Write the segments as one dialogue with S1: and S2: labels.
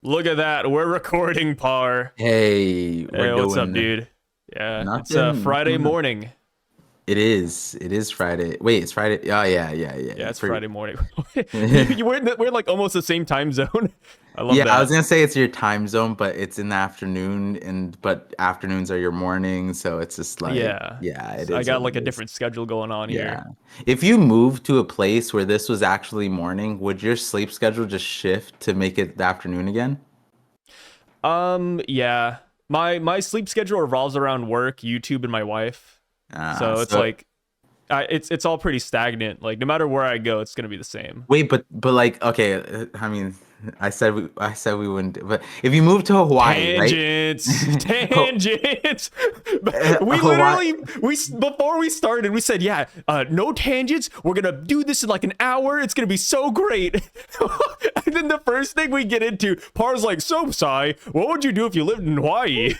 S1: Look at that. We're recording, Par.
S2: Hey, we're
S1: Hey, what's up,
S2: doing
S1: dude? Yeah, it's Friday
S2: nothing.
S1: morning.
S2: It is Friday. Wait, it's Friday. Oh
S1: Yeah,
S2: yeah.
S1: it's Friday morning. We're like almost the same time zone. I love
S2: Yeah, I was
S1: that.
S2: gonna say it's your time zone, but it's in the afternoon, and but afternoons are your mornings, so it's just like,
S1: Yeah.
S2: yeah, it
S1: So I
S2: is
S1: got
S2: what
S1: like
S2: it
S1: a
S2: is.
S1: different schedule going on
S2: Yeah.
S1: here.
S2: If you moved to a place where this was actually morning, would your sleep schedule just shift to make it the afternoon again?
S1: Yeah. My sleep schedule revolves around work, YouTube, and my wife. So it's
S2: So
S1: like it's all pretty stagnant. Like no matter where I go, it's gonna be the same.
S2: wait, but like, okay, I mean, I said we wouldn't, but if you move to Hawaii, right?
S1: Tangents,
S2: Ho-
S1: tangents. We
S2: Hawaii.
S1: literally before we started, we said, yeah, no tangents. We're gonna do this in like an hour. It's gonna be so great. And then the first thing we get into, Par's like, so Sai, what would you do if you lived in Hawaii?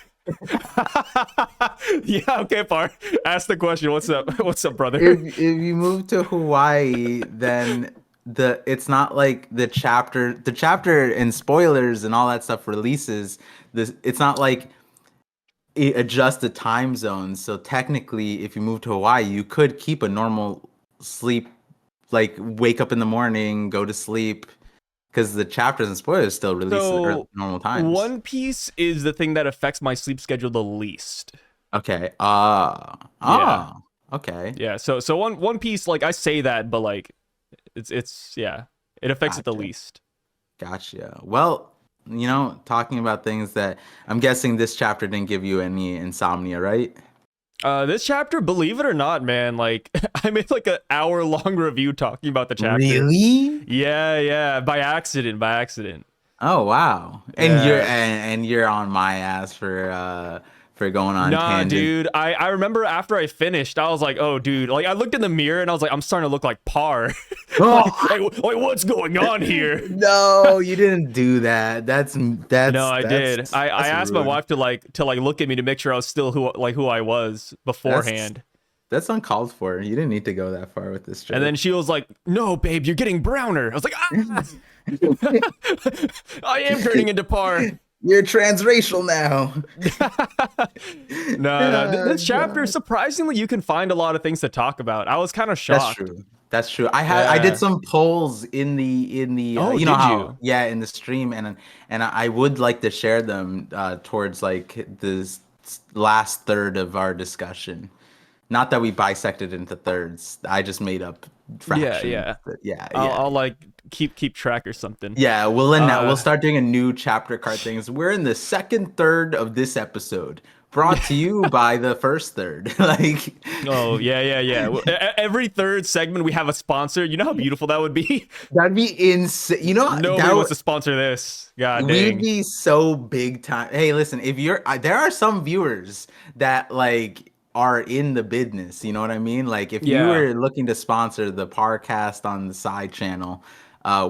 S1: Yeah, okay, Par. Ask the question. What's up? What's up, brother?
S2: If you move to Hawaii, then it's not like the chapter and spoilers and all that stuff releases this. It's not like it adjusts the time zones. So technically, if you move to Hawaii, you could keep a normal sleep, like wake up in the morning, go to sleep, because the chapters and spoilers still release at
S1: So
S2: normal times.
S1: One Piece is the thing that affects my sleep schedule the least.
S2: Okay.
S1: Yeah.
S2: Okay.
S1: Yeah, so One Piece, like I say that, but like it's yeah, it affects it the
S2: Gotcha.
S1: least.
S2: Gotcha. Well, talking about things that I'm guessing this chapter didn't give you any insomnia, right?
S1: This chapter, believe it or not, man, like I made like an hour long review talking about the chapter.
S2: Really?
S1: Yeah, by accident, by accident.
S2: Oh wow. And you're
S1: Yeah.
S2: and you're on my ass for going on
S1: Nah,
S2: tangents.
S1: dude. I remember after I finished, I was like, oh, dude. Like I looked in the mirror and I was like, I'm starting to look like Par.
S2: Oh
S1: Like what's going on here?
S2: no, you didn't do that.
S1: No,
S2: That's
S1: I did.
S2: that's
S1: I
S2: that's
S1: asked my
S2: rude.
S1: wife to look at me to make sure I was still who I was
S2: That's
S1: beforehand.
S2: that's uncalled for. You didn't need to go that far with this
S1: And then
S2: joke.
S1: she was like, "No, babe, you're getting browner." I was like, "Ah, I am turning into Par."
S2: You're transracial now.
S1: No.
S2: Oh,
S1: This chapter,
S2: God.
S1: surprisingly, you can find a lot of things to talk about. I was kind of
S2: That's
S1: shocked.
S2: true. That's true. I did
S1: Yeah.
S2: some polls in the
S1: Oh,
S2: you know
S1: did
S2: how,
S1: you?
S2: yeah, in the stream, and I would like to share them towards like this last third of our discussion. Not that we bisected into thirds. I just made up
S1: Yeah,
S2: fractions.
S1: yeah.
S2: But yeah, yeah.
S1: I'll like keep track or something.
S2: Yeah, we'll end that. We'll
S1: Uh,
S2: start doing a new chapter card things. We're in the second third of this episode, brought to you by the first third. Like
S1: oh yeah. Every third segment we have a sponsor. You know how beautiful that would be.
S2: that'd be insane.
S1: Nobody wants to sponsor this. God
S2: We'd
S1: dang.
S2: be so big time. Hey, listen, if there are some viewers that like are in the business, you know what I mean? Like if you
S1: Yeah.
S2: were looking to sponsor the Parcast on the side channel,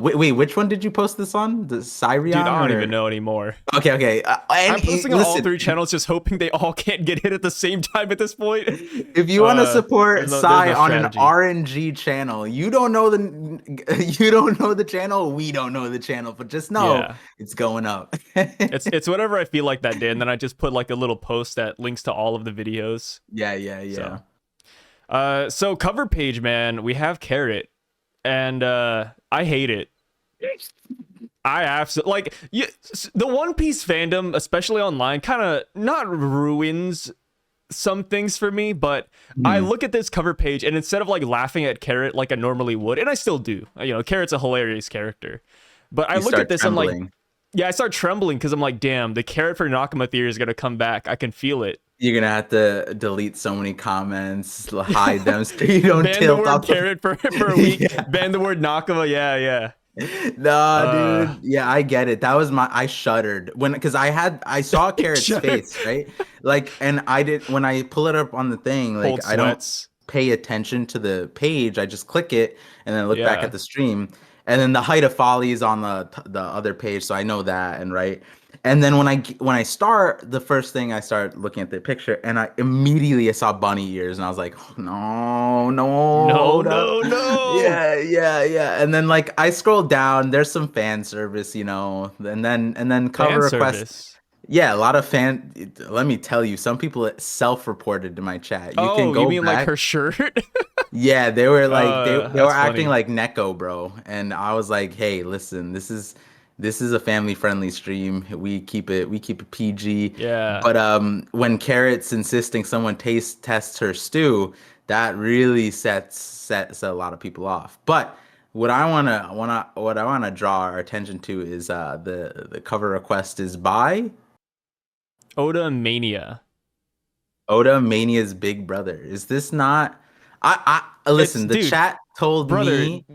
S2: wait, which one did you post this on? The
S1: Dude,
S2: Cyrion
S1: I don't even
S2: or
S1: know anymore.
S2: okay.
S1: I'm posting on all
S2: Listen,
S1: three channels, just hoping they all can't get hit at the same time at this point.
S2: if you want to
S1: There's
S2: support
S1: no
S2: Psy on an
S1: strategy.
S2: RNG channel, you don't know the you don't know the channel, we don't know the channel, but just know
S1: Yeah,
S2: it's going up.
S1: it's whatever I feel like that day, and then I just put like a little post that links to all of the videos.
S2: Yeah.
S1: So, so cover page, man, we have Carrot, and I hate it. I absolutely like the One Piece fandom, especially online, kind of not ruins some things for me, but I
S2: Hmm.
S1: look at this cover page and instead of like laughing at Carrot like I normally would, and I still do, Carrot's a hilarious character, but I
S2: You
S1: look at
S2: start
S1: this, I'm like,
S2: trembling.
S1: yeah, I start trembling because I'm like, damn, the Carrot for Nakama theory is gonna come back. I can feel it.
S2: You're gonna have to delete so many comments, hide them so you don't
S1: Ban the
S2: tilt
S1: word
S2: off the.
S1: Carrot for a week.
S2: Yeah.
S1: Ban the word Nakama. Yeah.
S2: Nah,
S1: Uh,
S2: dude. Yeah, I get it. That was I shuddered because I saw Carrot's
S1: Shudder.
S2: face, right? Like, and I did when I pull it up on the thing, like
S1: Cold
S2: I don't
S1: sweats.
S2: pay attention to the page. I just click it and then look back at
S1: Yeah.
S2: the stream. And then the height of folly is on the other page, so I know that, and right. And then when I start, the first thing I start looking at the picture, and I immediately saw bunny ears, and I was like, oh, no, no,
S1: No,
S2: Oda.
S1: no, no.
S2: Yeah, yeah, yeah. And then like I scrolled down, there's some fan service, and then cover
S1: Fan
S2: request.
S1: service.
S2: Yeah, a lot of fan. Let me tell you, some people self-reported to my chat. You can
S1: Oh, you
S2: go
S1: mean like
S2: back.
S1: her shirt?
S2: Yeah, they were like they were
S1: That's
S2: acting
S1: funny.
S2: like Neko, bro. And I was like, "Hey, listen, this is a family-friendly stream. We keep it PG."
S1: Yeah.
S2: But when Carrot's insisting someone taste tests her stew, that really sets a lot of people off. But what I wanna draw our attention to is the cover request is by
S1: Oda Mania.
S2: Oda Mania's big brother. Is this not?
S1: It's
S2: Listen. The
S1: dude,
S2: chat told
S1: brother,
S2: me.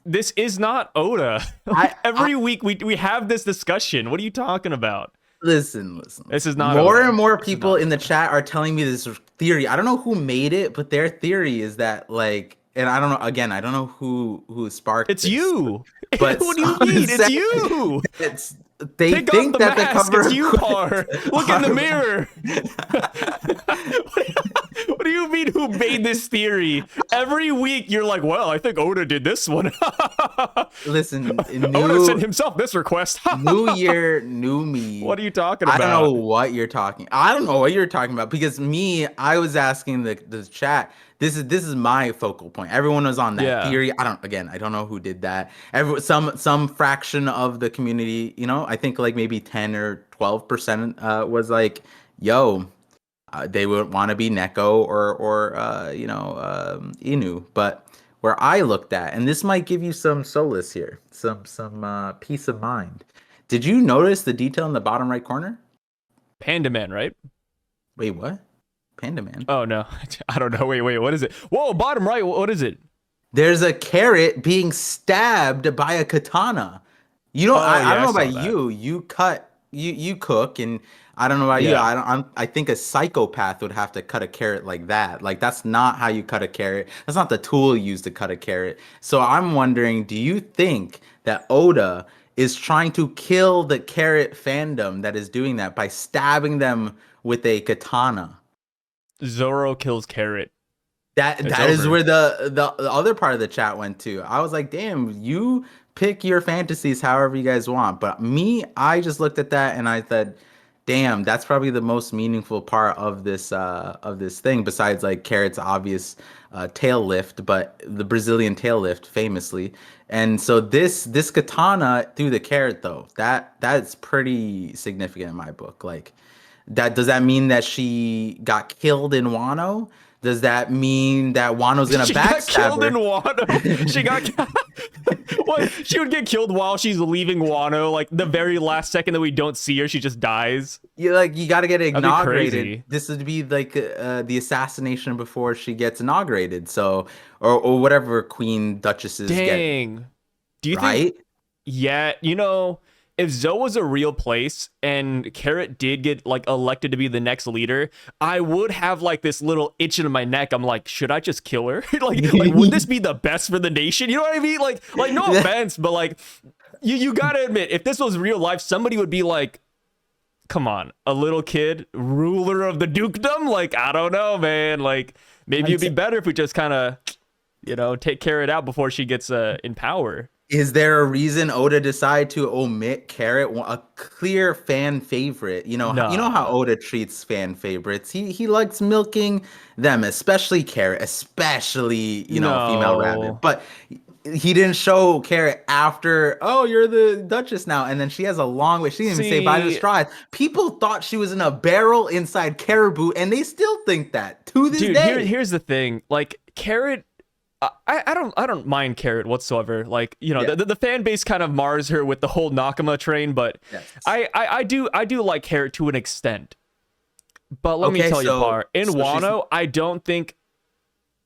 S1: this is not Oda.
S2: I
S1: Like
S2: I
S1: every week we have this discussion. What are you talking about?
S2: listen.
S1: This is not
S2: More and
S1: Oda.
S2: more
S1: This is
S2: people
S1: not
S2: in the
S1: Oda.
S2: chat are telling me this theory. I don't know who made it, but their theory is that like, and I don't know. Again, I don't know who sparked
S1: It's
S2: this,
S1: you.
S2: but
S1: What do you
S2: someone
S1: mean? It's
S2: said
S1: you.
S2: it's they
S1: Take off
S2: think
S1: the
S2: that the
S1: mask.
S2: cover
S1: It's
S2: of
S1: you,
S2: Quest
S1: Par. Look in the mirror. What do you mean who made this theory? Every week you're like, well, I think Oda did this one.
S2: listen,
S1: Oda sent
S2: new
S1: himself this request.
S2: New year, new me.
S1: What are you talking
S2: I don't know
S1: about?
S2: what you're talking. I don't know what you're talking about because me, I was asking the chat. This is my focal point. Everyone was on that
S1: Yeah.
S2: theory. I don't know who did that. Some fraction of the community, I think like maybe 10 or 12% was like, yo, they would want to be Neko or Inu. But where I looked at, and this might give you some solace here, some peace of mind. Did you notice the detail in the bottom right corner?
S1: Panda Man, right?
S2: Wait, what? Panda Man.
S1: Oh no. I don't know. Wait, what is it? Whoa, bottom right. What is it?
S2: There's a carrot being stabbed by a katana.
S1: Oh
S2: I
S1: yeah,
S2: don't
S1: I
S2: know
S1: saw
S2: about
S1: that.
S2: you. You cook, and I don't know about you.
S1: Yeah.
S2: I think a psychopath would have to cut a carrot like that. Like that's not how you cut a carrot. That's not the tool used to cut a carrot. So I'm wondering, do you think that Oda is trying to kill the carrot fandom that is doing that by stabbing them with a katana?
S1: Zoro kills Carrot.
S2: That
S1: It's
S2: that is
S1: over.
S2: where the other part of the chat went to. I was like, damn, you pick your fantasies however you guys want. But me, I just looked at that and I said, damn, that's probably the most meaningful part of this thing, besides like Carrot's obvious tail lift, but the Brazilian tail lift famously. And so this katana through the carrot though, that's pretty significant in my book. Like that does that mean that she got killed in Wano? Does that mean that Wano's gonna
S1: She got
S2: backstab
S1: killed in
S2: her?
S1: Wano. She got what? She would get killed while she's leaving Wano. Like the very last second that we don't see her, she just dies.
S2: You got to get
S1: That'd be
S2: inaugurated.
S1: crazy.
S2: This would be like the assassination before she gets inaugurated. So or whatever queen duchesses get,
S1: Dang. Do you think?
S2: right?
S1: Yeah. If Zoe was a real place and Carrot did get like elected to be the next leader, I would have like this little itch in my neck. I'm like, should I just kill her? like, would this be the best for the nation? You know what I mean? Like, no offense, but like, you gotta admit, if this was real life, somebody would be like, come on, a little kid, ruler of the dukedom? Like, I don't know, man. Like, maybe it'd be better if we just kind of, take Carrot out before she gets in power.
S2: Is there a reason Oda decided to omit Carrot, a clear fan favorite? You know how
S1: Nah.
S2: Oda treats fan favorites. He likes milking them, especially Carrot, especially female rabbit.
S1: No.
S2: But he didn't show Carrot after. Oh, you're the Duchess now, and then she has a long way. She didn't even say by the
S1: See,
S2: straws. People thought she was in a barrel inside Caribou, and they still think that to this
S1: dude,
S2: day.
S1: here's the thing. Like, Carrot, I don't mind Carrot whatsoever. Like,
S2: Yeah.
S1: the fan base kind of mars her with the whole Nakama train, but
S2: Yes.
S1: I do like Carrot to an extent. But let me
S2: Okay,
S1: tell you,
S2: so
S1: Par, in
S2: so she's
S1: Wano, I don't think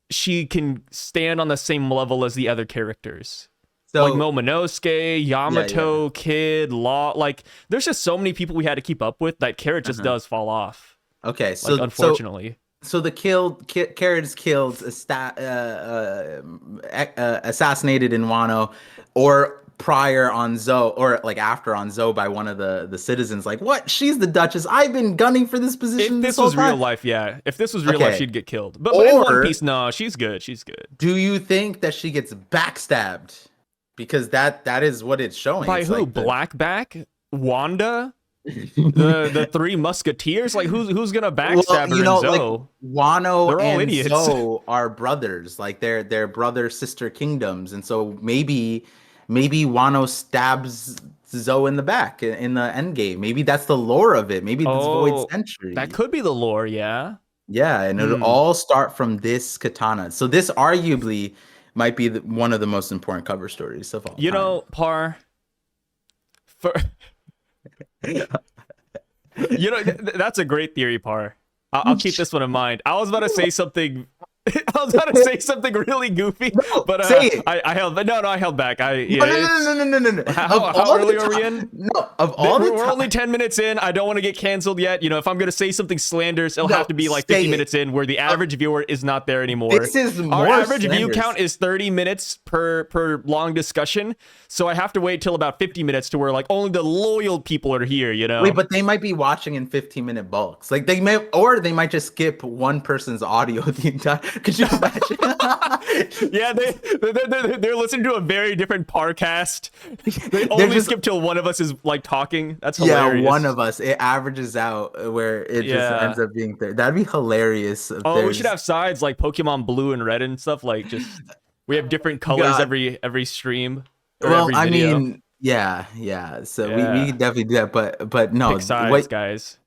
S1: she can stand on the same level as the other characters. Like
S2: so
S1: Momonosuke,
S2: yeah, yeah.
S1: Yamato, Kid, Law. Like, there's just so many people we had to keep up with that Carrot just
S2: Uh-huh.
S1: does fall off.
S2: Okay,
S1: Like, unfortunately.
S2: so the Carrot is killed, assassinated in Wano, or prior on Zoe, or like after on Zoe by one of the citizens, like, what? She's the Duchess. I've been gunning for this position
S1: If
S2: this
S1: this
S2: whole
S1: was real
S2: time.
S1: life, yeah. If this was real life,
S2: Okay.
S1: she'd get killed. But in One
S2: Or
S1: Piece, no, she's good. She's good.
S2: do you think that she gets backstabbed? Because that is what it's showing.
S1: By
S2: It's
S1: who?
S2: like
S1: Blackback? Wanda? The Three Musketeers? Like who's gonna backstab her in
S2: like
S1: Zoe?
S2: Wano
S1: They're all
S2: and
S1: idiots.
S2: Zoe are brothers, like they're brother sister kingdoms, and so maybe Wano stabs Zoe in the back in the end game. Maybe that's the lore of it. Maybe it's Void
S1: Oh,
S2: Century.
S1: that could be the lore, yeah.
S2: Yeah, and it'll
S1: Hmm.
S2: all start from this katana. So this arguably might be one of the most important cover stories of all
S1: You
S2: time.
S1: know, Par, for you know, that's a great theory, Par. I'll keep this one in mind. I was about to say something. I was about to say something really goofy,
S2: No,
S1: but
S2: say it.
S1: I held. No, I held back.
S2: No.
S1: How early are we in?
S2: No, of all the
S1: We're
S2: time.
S1: only 10 minutes in. I don't want to get canceled yet. You know, if I'm going to say something slanderous, it'll
S2: No,
S1: have to be like
S2: say
S1: 50
S2: it.
S1: minutes in where the average viewer is not there anymore.
S2: This is
S1: Our
S2: more
S1: average view
S2: slanderous.
S1: count is 30 minutes per long discussion. So I have to wait till about 50 minutes to where like only the loyal people are here, you know?
S2: Wait, but they might be watching in 15-minute bulks. Like they might just skip one person's audio the entire. Could you imagine?
S1: Yeah, they're listening to a very different Parcast. They only
S2: just-
S1: skip till one of us is like talking. That's
S2: Yeah,
S1: hilarious.
S2: one of us. It averages out where it just
S1: Yeah.
S2: ends up being there. That'd be hilarious. If
S1: Oh, we
S2: there's-
S1: should have sides like Pokemon Blue and Red and stuff. Like just we have different colors
S2: God.
S1: every stream. Or
S2: Well,
S1: every
S2: I
S1: video.
S2: mean, yeah. So
S1: Yeah.
S2: we could definitely do that, but no,
S1: Pick sides,
S2: what
S1: guys.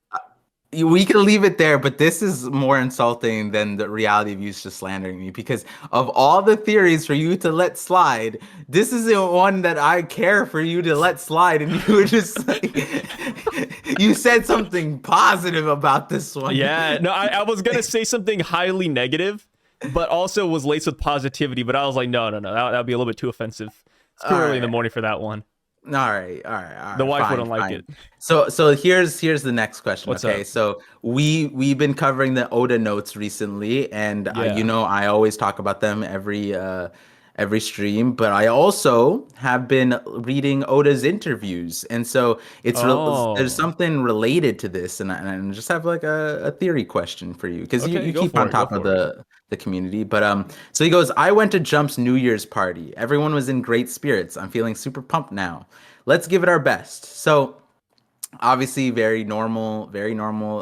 S2: we can leave it there, but this is more insulting than the reality of you just slandering me, because of all the theories for you to let slide, this is the one that I care for you to let slide, and you were just like, you said something positive about this one.
S1: Yeah, no, I was gonna say something highly negative, but also was laced with positivity. But I was like, no, that'd be a little bit too offensive. It's too early in the morning for that one.
S2: All right.
S1: The wife
S2: fine,
S1: wouldn't like
S2: fine.
S1: it.
S2: So here's the next question.
S1: What's
S2: okay,
S1: up?
S2: so we've been covering the Oda notes recently, and
S1: Yeah.
S2: you know I always talk about them every stream, but I also have been reading Oda's interviews, and so
S1: Oh.
S2: there's something related to this, and I just have like a theory question for you, because
S1: Okay,
S2: you
S1: go
S2: keep
S1: for
S2: on
S1: it,
S2: top
S1: go
S2: of
S1: for
S2: the community. But so he goes, I went to Jump's New Year's party. Everyone was in great spirits. I'm feeling super pumped now. Let's give it our best. So obviously very normal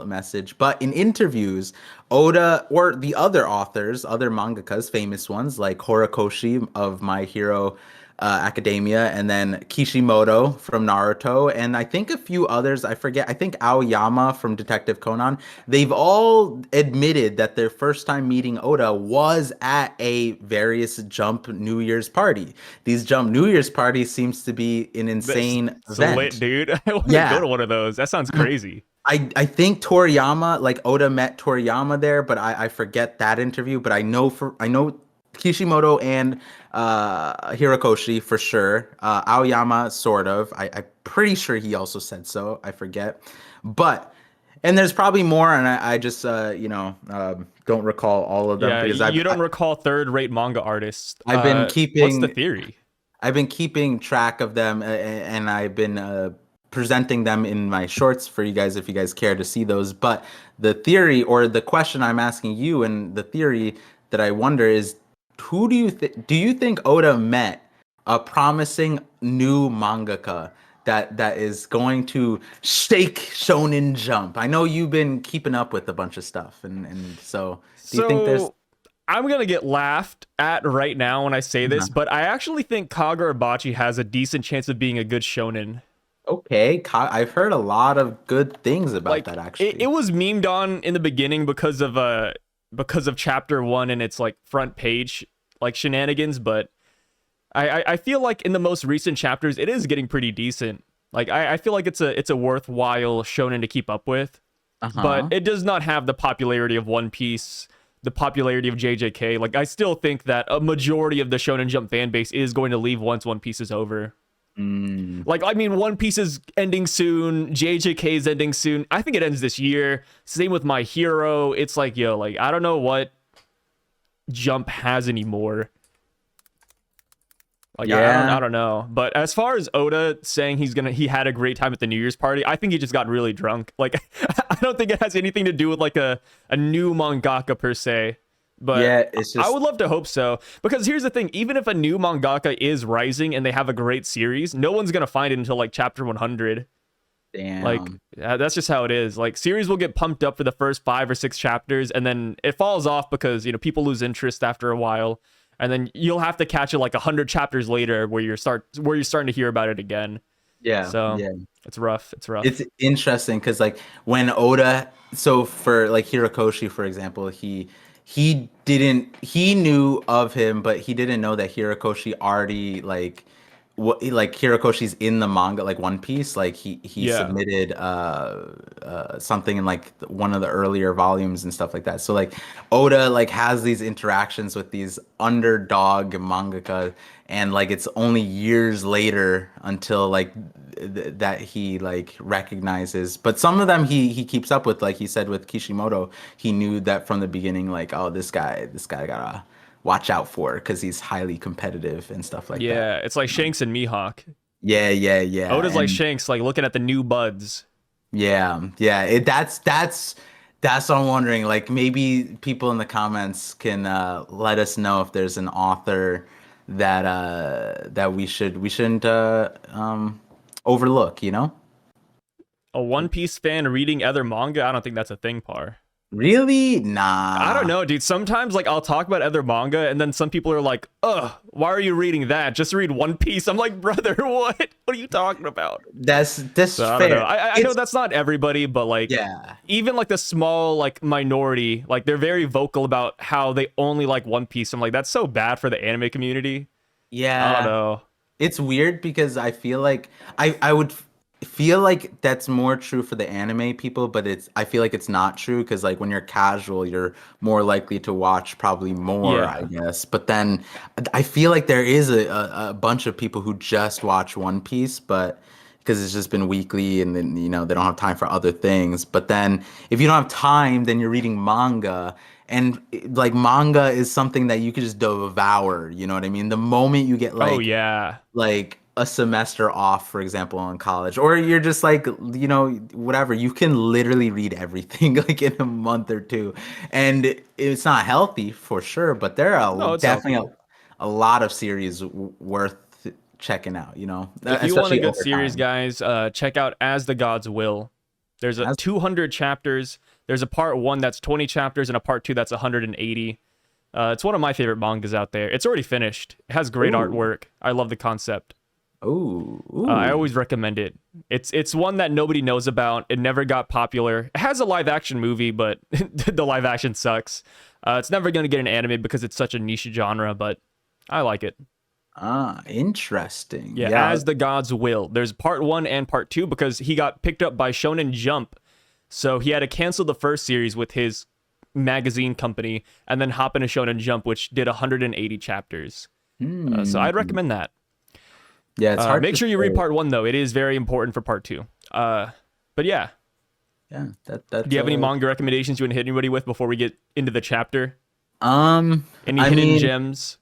S2: message, but in interviews, Oda or the other authors, other mangakas, famous ones like Horikoshi of My Hero Academia, and then Kishimoto from Naruto, and I think a few others, I forget, I think Aoyama from Detective Conan, they've all admitted that their first time meeting Oda was at a various Jump New Year's party. These Jump New Year's parties seems to be an insane
S1: It's
S2: event.
S1: lit, dude. I want to
S2: Yeah.
S1: go to one of those. That sounds crazy.
S2: I think Toriyama, like Oda met Toriyama there, but I forget that interview. But I know Kishimoto and Hirokoshi for sure. Aoyama, sort of. I'm pretty sure he also said so. I forget. And there's probably more, and I just don't recall all of them,
S1: Yeah,
S2: because
S1: you don't recall third-rate manga artists.
S2: I've been
S1: What's
S2: keeping-
S1: the theory?
S2: I've been keeping track of them, and I've been presenting them in my shorts for you guys if you guys care to see those. But the theory, or the question I'm asking you, and the theory that I wonder is, who do you think Oda met a promising new mangaka that is going to shake Shonen Jump? I know you've been keeping up with a bunch of stuff, and so do you think there's...
S1: I'm gonna get laughed at right now when I say this, but I actually think Kagurabachi has a decent chance of being a good shonen.
S2: Okay, I've heard a lot of good things about that, actually.
S1: It was memed on in the beginning because of chapter 1 and its like front page like shenanigans, but I feel like in the most recent chapters it is getting pretty decent. Like I feel like it's a worthwhile shonen to keep up with, but it does not have the popularity of One Piece, the popularity of JJK. Like I still think that a majority of the Shonen Jump fan base is going to leave once One Piece is over. Like, I mean, One Piece is ending soon. JJK is ending soon. I think it ends this year. Same with My Hero. It's like, yo, like, I don't know what Jump has anymore. Like I
S2: Yeah,
S1: don't know. But as far as Oda saying he had a great time at the New Year's party, I think he just got really drunk. Like I don't think it has anything to do with like a new mangaka per se. But
S2: yeah. It's
S1: I
S2: just
S1: would love to hope so. Because here's the thing, even if a new mangaka is rising and they have a great series, no one's gonna find it until like chapter 100. Like
S2: damn.
S1: that's just how it is. Like series will get pumped up for the first 5 or 6 chapters, and then it falls off because people lose interest after a while, and then you'll have to catch it like 100 chapters later where you're starting to hear about it again.
S2: Yeah,
S1: So
S2: yeah.
S1: it's rough. It's
S2: It's
S1: rough.
S2: interesting because like when Oda, so for like Hirokoshi, for example, he knew of him, but he didn't know that Hirokoshi already like Hirokoshi's in the manga like One Piece. Like he
S1: Yeah.
S2: submitted something in like one of the earlier volumes and stuff like that. So like Oda like has these interactions with these underdog mangaka, and like it's only years later until like that he like recognizes. But some of them he keeps up with, like he said with Kishimoto. He knew that from the beginning, like, oh, this guy gotta watch out for because he's highly competitive and stuff like that.
S1: Yeah. It's like Shanks and Mihawk.
S2: Yeah, yeah, yeah.
S1: Oda's like
S2: And
S1: Shanks, like looking at the new buds.
S2: yeah, yeah. That's what I'm wondering. Like maybe people in the comments can let us know if there's an author that we shouldn't overlook, you know?
S1: A One Piece fan reading other manga? I don't think that's a thing, Par.
S2: Really?
S1: I don't
S2: Nah.
S1: know, dude. Sometimes like I'll talk about other manga and then some people are like, "Ugh, why are you reading that? Just read One Piece." I'm like, "Brother, what? What are you talking about?"
S2: That's
S1: So I don't know.
S2: fair.
S1: I know
S2: It's
S1: that's not everybody, but like
S2: yeah.
S1: even like the small like minority, like they're very vocal about how they only like One Piece. I'm like, that's so bad for the anime community. I don't
S2: Yeah.
S1: know.
S2: It's weird because I feel like I would feel like that's more true for the anime people, but I feel like it's not true because like when you're casual, you're more likely to watch probably more, I
S1: Yeah.
S2: guess. But then I feel like there is a bunch of people who just watch One Piece, but because it's just been weekly and then they don't have time for other things. But then if you don't have time, then you're reading manga. And like manga is something that you could just devour, you know what I mean? The moment you get
S1: Oh yeah.
S2: like a semester off, for example, in college, or you're just like, whatever, you can literally read everything like in a month or two. And it's not healthy for sure, but there are
S1: No, it's
S2: definitely
S1: healthy.
S2: a lot of series worth checking out,
S1: If you want a
S2: especially
S1: good
S2: over
S1: series,
S2: time.
S1: guys, check out As the Gods Will. There's a
S2: As
S1: 200 chapters. There's a part 1 that's 20 chapters and a part 2 that's 180. It's one of my favorite mangas out there. It's already finished. It has great
S2: Ooh,
S1: artwork. I love the concept.
S2: ooh,
S1: I
S2: ooh.
S1: always recommend it. It's one that nobody knows about. It never got popular. It has a live action movie, but the live action sucks. It's never gonna get an anime because it's such a niche genre, but I like it.
S2: Interesting.
S1: Yeah,
S2: Yeah.
S1: As the Gods Will. There's part 1 and part 2 because he got picked up by Shonen Jump. So he had to cancel the first series with his magazine company and then hop into Shonen Jump, which did 180 chapters. So
S2: Hmm.
S1: I'd recommend that.
S2: Yeah, it's hard
S1: Make
S2: to
S1: sure you read
S2: say.
S1: part 1 though. It is very important for part 2. But yeah,
S2: Yeah,
S1: do
S2: that's
S1: you have any manga recommendations you want to hit anybody with before we get into the chapter?
S2: um
S1: Any
S2: I
S1: hidden
S2: mean,
S1: gems?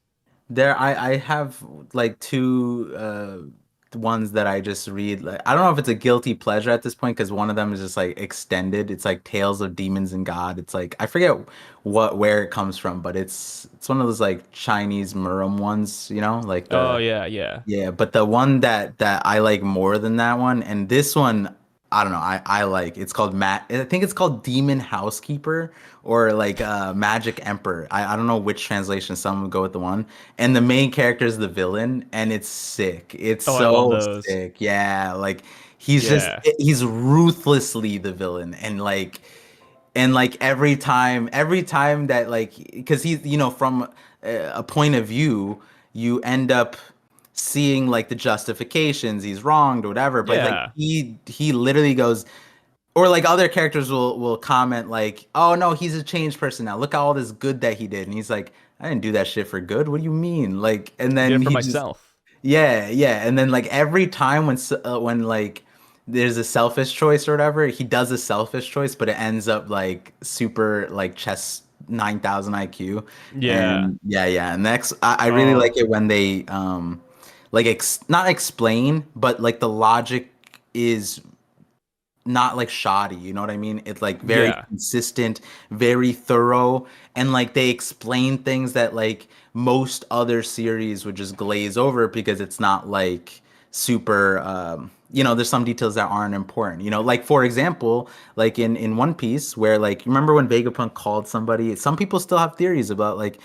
S2: I have like two ones that I just read. Like I don't know if it's a guilty pleasure at this point because one of them is just like extended. It's like Tales of Demons and God. It's like I forget where it comes from, but it's one of those like Chinese Murum ones, like
S1: Oh
S2: the
S1: yeah, yeah,
S2: yeah, but the one that I like more than that one, and this one, I don't know, I like it's called I think it's called Demon Housekeeper or like Magic Emperor. I don't know which translation, some would go with the one. And the main character is the villain, and it's sick. It's
S1: Oh, I love
S2: so
S1: those.
S2: sick. Yeah, like he's ruthlessly the villain, and like every time that like because he's from a point of view, you end up seeing like the justifications, he's wronged or whatever, but like
S1: Yeah,
S2: he literally goes, or like other characters will comment like, oh no, he's a changed person now, look at all this good that he did, and he's like, I didn't do that shit for good, what do you mean? Like, and
S1: I did
S2: then
S1: it for
S2: he just
S1: myself.
S2: yeah, yeah, and then like every time when like there's a selfish choice or whatever, he does a selfish choice, but it ends up like super like chess 9,000 IQ,
S1: Yeah.
S2: and yeah, yeah. And next, I really like
S1: Oh,
S2: it when they like not explain, but like the logic is not like shoddy, you know what I mean? It's like very
S1: Yeah.
S2: consistent, very thorough, and like they explain things that like most other series would just glaze over because it's not like super there's some details that aren't important. Like for example, like in One Piece where like you remember when Vegapunk called somebody, some people still have theories about like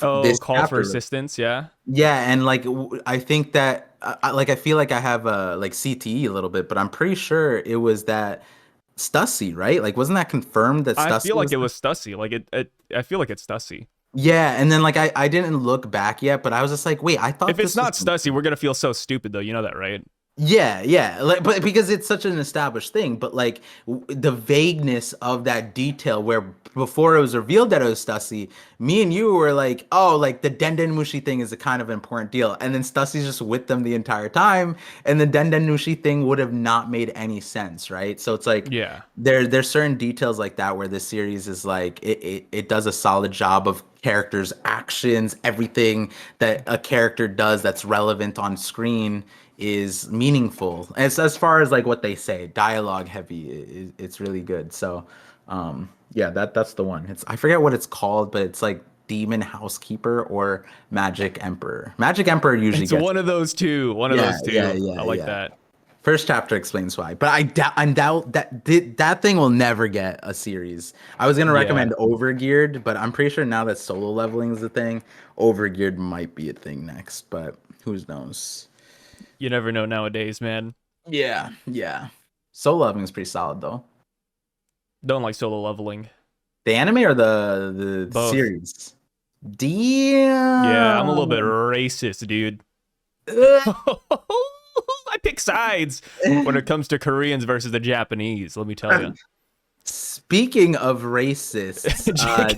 S1: Oh,
S2: this
S1: call for
S2: chapter.
S1: assistance. Yeah.
S2: Yeah, and like I think that I feel like I have like CTE a little bit, but I'm pretty sure it was that Stussy, right? Like wasn't that confirmed that
S1: I
S2: Stussy
S1: feel like
S2: was
S1: it was Stussy. Like I feel like it's Stussy.
S2: Yeah, and then like I didn't look back yet, but I was just like, wait, I
S1: If
S2: thought
S1: it's
S2: this was
S1: not Stussy, we're gonna feel so stupid though. You know that, right?
S2: Yeah, yeah, like, but because it's such an established thing, but like the vagueness of that detail, where before it was revealed that it was Stussy, me and you were like, oh, like the Denden Mushi thing is a kind of important deal, and then Stussy's just with them the entire time, and the Denden Mushi thing would have not made any sense, right? So it's like
S1: Yeah.
S2: there's certain details like that where this series is like it does a solid job of characters' actions, everything that a character does that's relevant on screen is meaningful. As far as like what they say, dialogue heavy, it's really good. So, yeah, that's the one. I forget what it's called, but it's like Demon Housekeeper or Magic Emperor. Magic Emperor usually
S1: It's
S2: gets
S1: one of those two. One of
S2: yeah,
S1: those
S2: yeah,
S1: two. I
S2: yeah,
S1: like
S2: yeah.
S1: that.
S2: First chapter explains why, but I doubt that thing will never get a series. I was gonna
S1: Yeah.
S2: recommend Overgeared, but I'm pretty sure now that solo leveling is a thing, Overgeared might be a thing next. But who knows?
S1: You never know nowadays, man.
S2: Yeah, yeah. Solo leveling is pretty solid though.
S1: Don't like solo leveling.
S2: The anime or the
S1: Both.
S2: series?
S1: Yeah, I'm a little bit
S2: Damn.
S1: racist, dude. I pick sides when it comes to Koreans versus the Japanese, let me tell you.
S2: Speaking of racists,
S1: No, I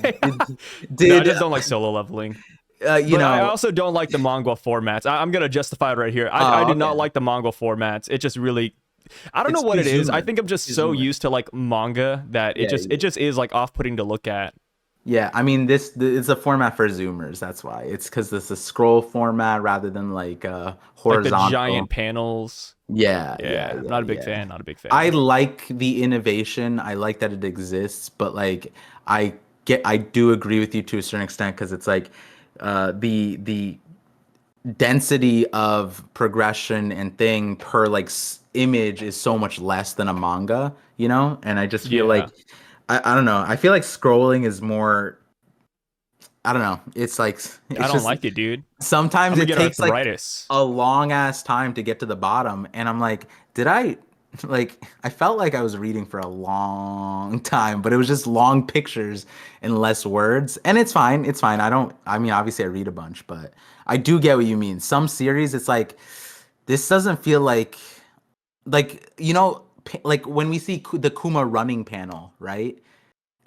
S2: did
S1: just don't like solo leveling.
S2: you
S1: But I
S2: know?
S1: also don't like the manga formats. I'm gonna justify it right here. I
S2: Oh,
S1: do
S2: okay.
S1: not like the manga formats. It just really, I don't know
S2: It's
S1: what
S2: too
S1: it is. I
S2: zoomer.
S1: think I'm just
S2: Too
S1: so
S2: zoomer.
S1: used to like manga that
S2: Yeah,
S1: it
S2: yeah.
S1: just is like off-putting to look at.
S2: Yeah, I mean it's a format for zoomers. That's why. It's because it's a scroll format rather than like
S1: Like the
S2: horizontal.
S1: giant panels.
S2: Yeah, yeah,
S1: Yeah,
S2: yeah,
S1: not a big
S2: yeah.
S1: fan. Not a big
S2: I
S1: fan.
S2: like the innovation. I like that it exists, but like I do agree with you to a certain extent because it's like the density of progression and thing per like image is so much less than a manga, And I just feel like
S1: Yeah,
S2: I don't know. I feel like scrolling is more. I don't know. It's like
S1: I
S2: it's
S1: don't
S2: just
S1: like it, dude. I'm
S2: sometimes
S1: gonna
S2: it
S1: get
S2: takes like
S1: arthritis.
S2: a long ass time to get to the bottom, and I'm like, did I like I felt like I was reading for a long time, but it was just long pictures and less words. And it's fine. It's fine. I mean obviously I read a bunch, but I do get what you mean. Some series it's like this doesn't feel like like when we see the Kuma running panel, right?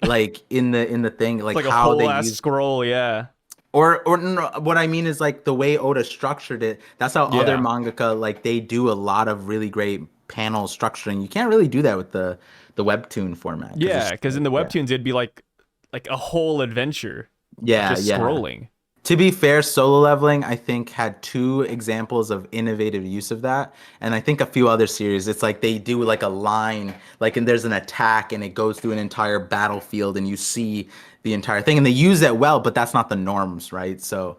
S2: Like in the thing,
S1: It's
S2: like
S1: like a
S2: how they
S1: whole ass
S2: use
S1: scroll. Yeah,
S2: or no, what I mean is like the way Oda structured it. That's how other
S1: yeah,
S2: mangaka like they do a lot of really great panel structuring. You can't really do that with the webtoon format because
S1: yeah.
S2: it's
S1: Because in
S2: like,
S1: the
S2: yeah,
S1: webtoons, it'd be like a whole adventure of
S2: yeah,
S1: just
S2: yeah.
S1: scrolling.
S2: To be fair, Solo Leveling I think had two examples of innovative use of that, and I think a few other series. It's like they do like a line, like and there's an attack and it goes through an entire battlefield and you see the entire thing, and they use that well, but that's not the norms, right? So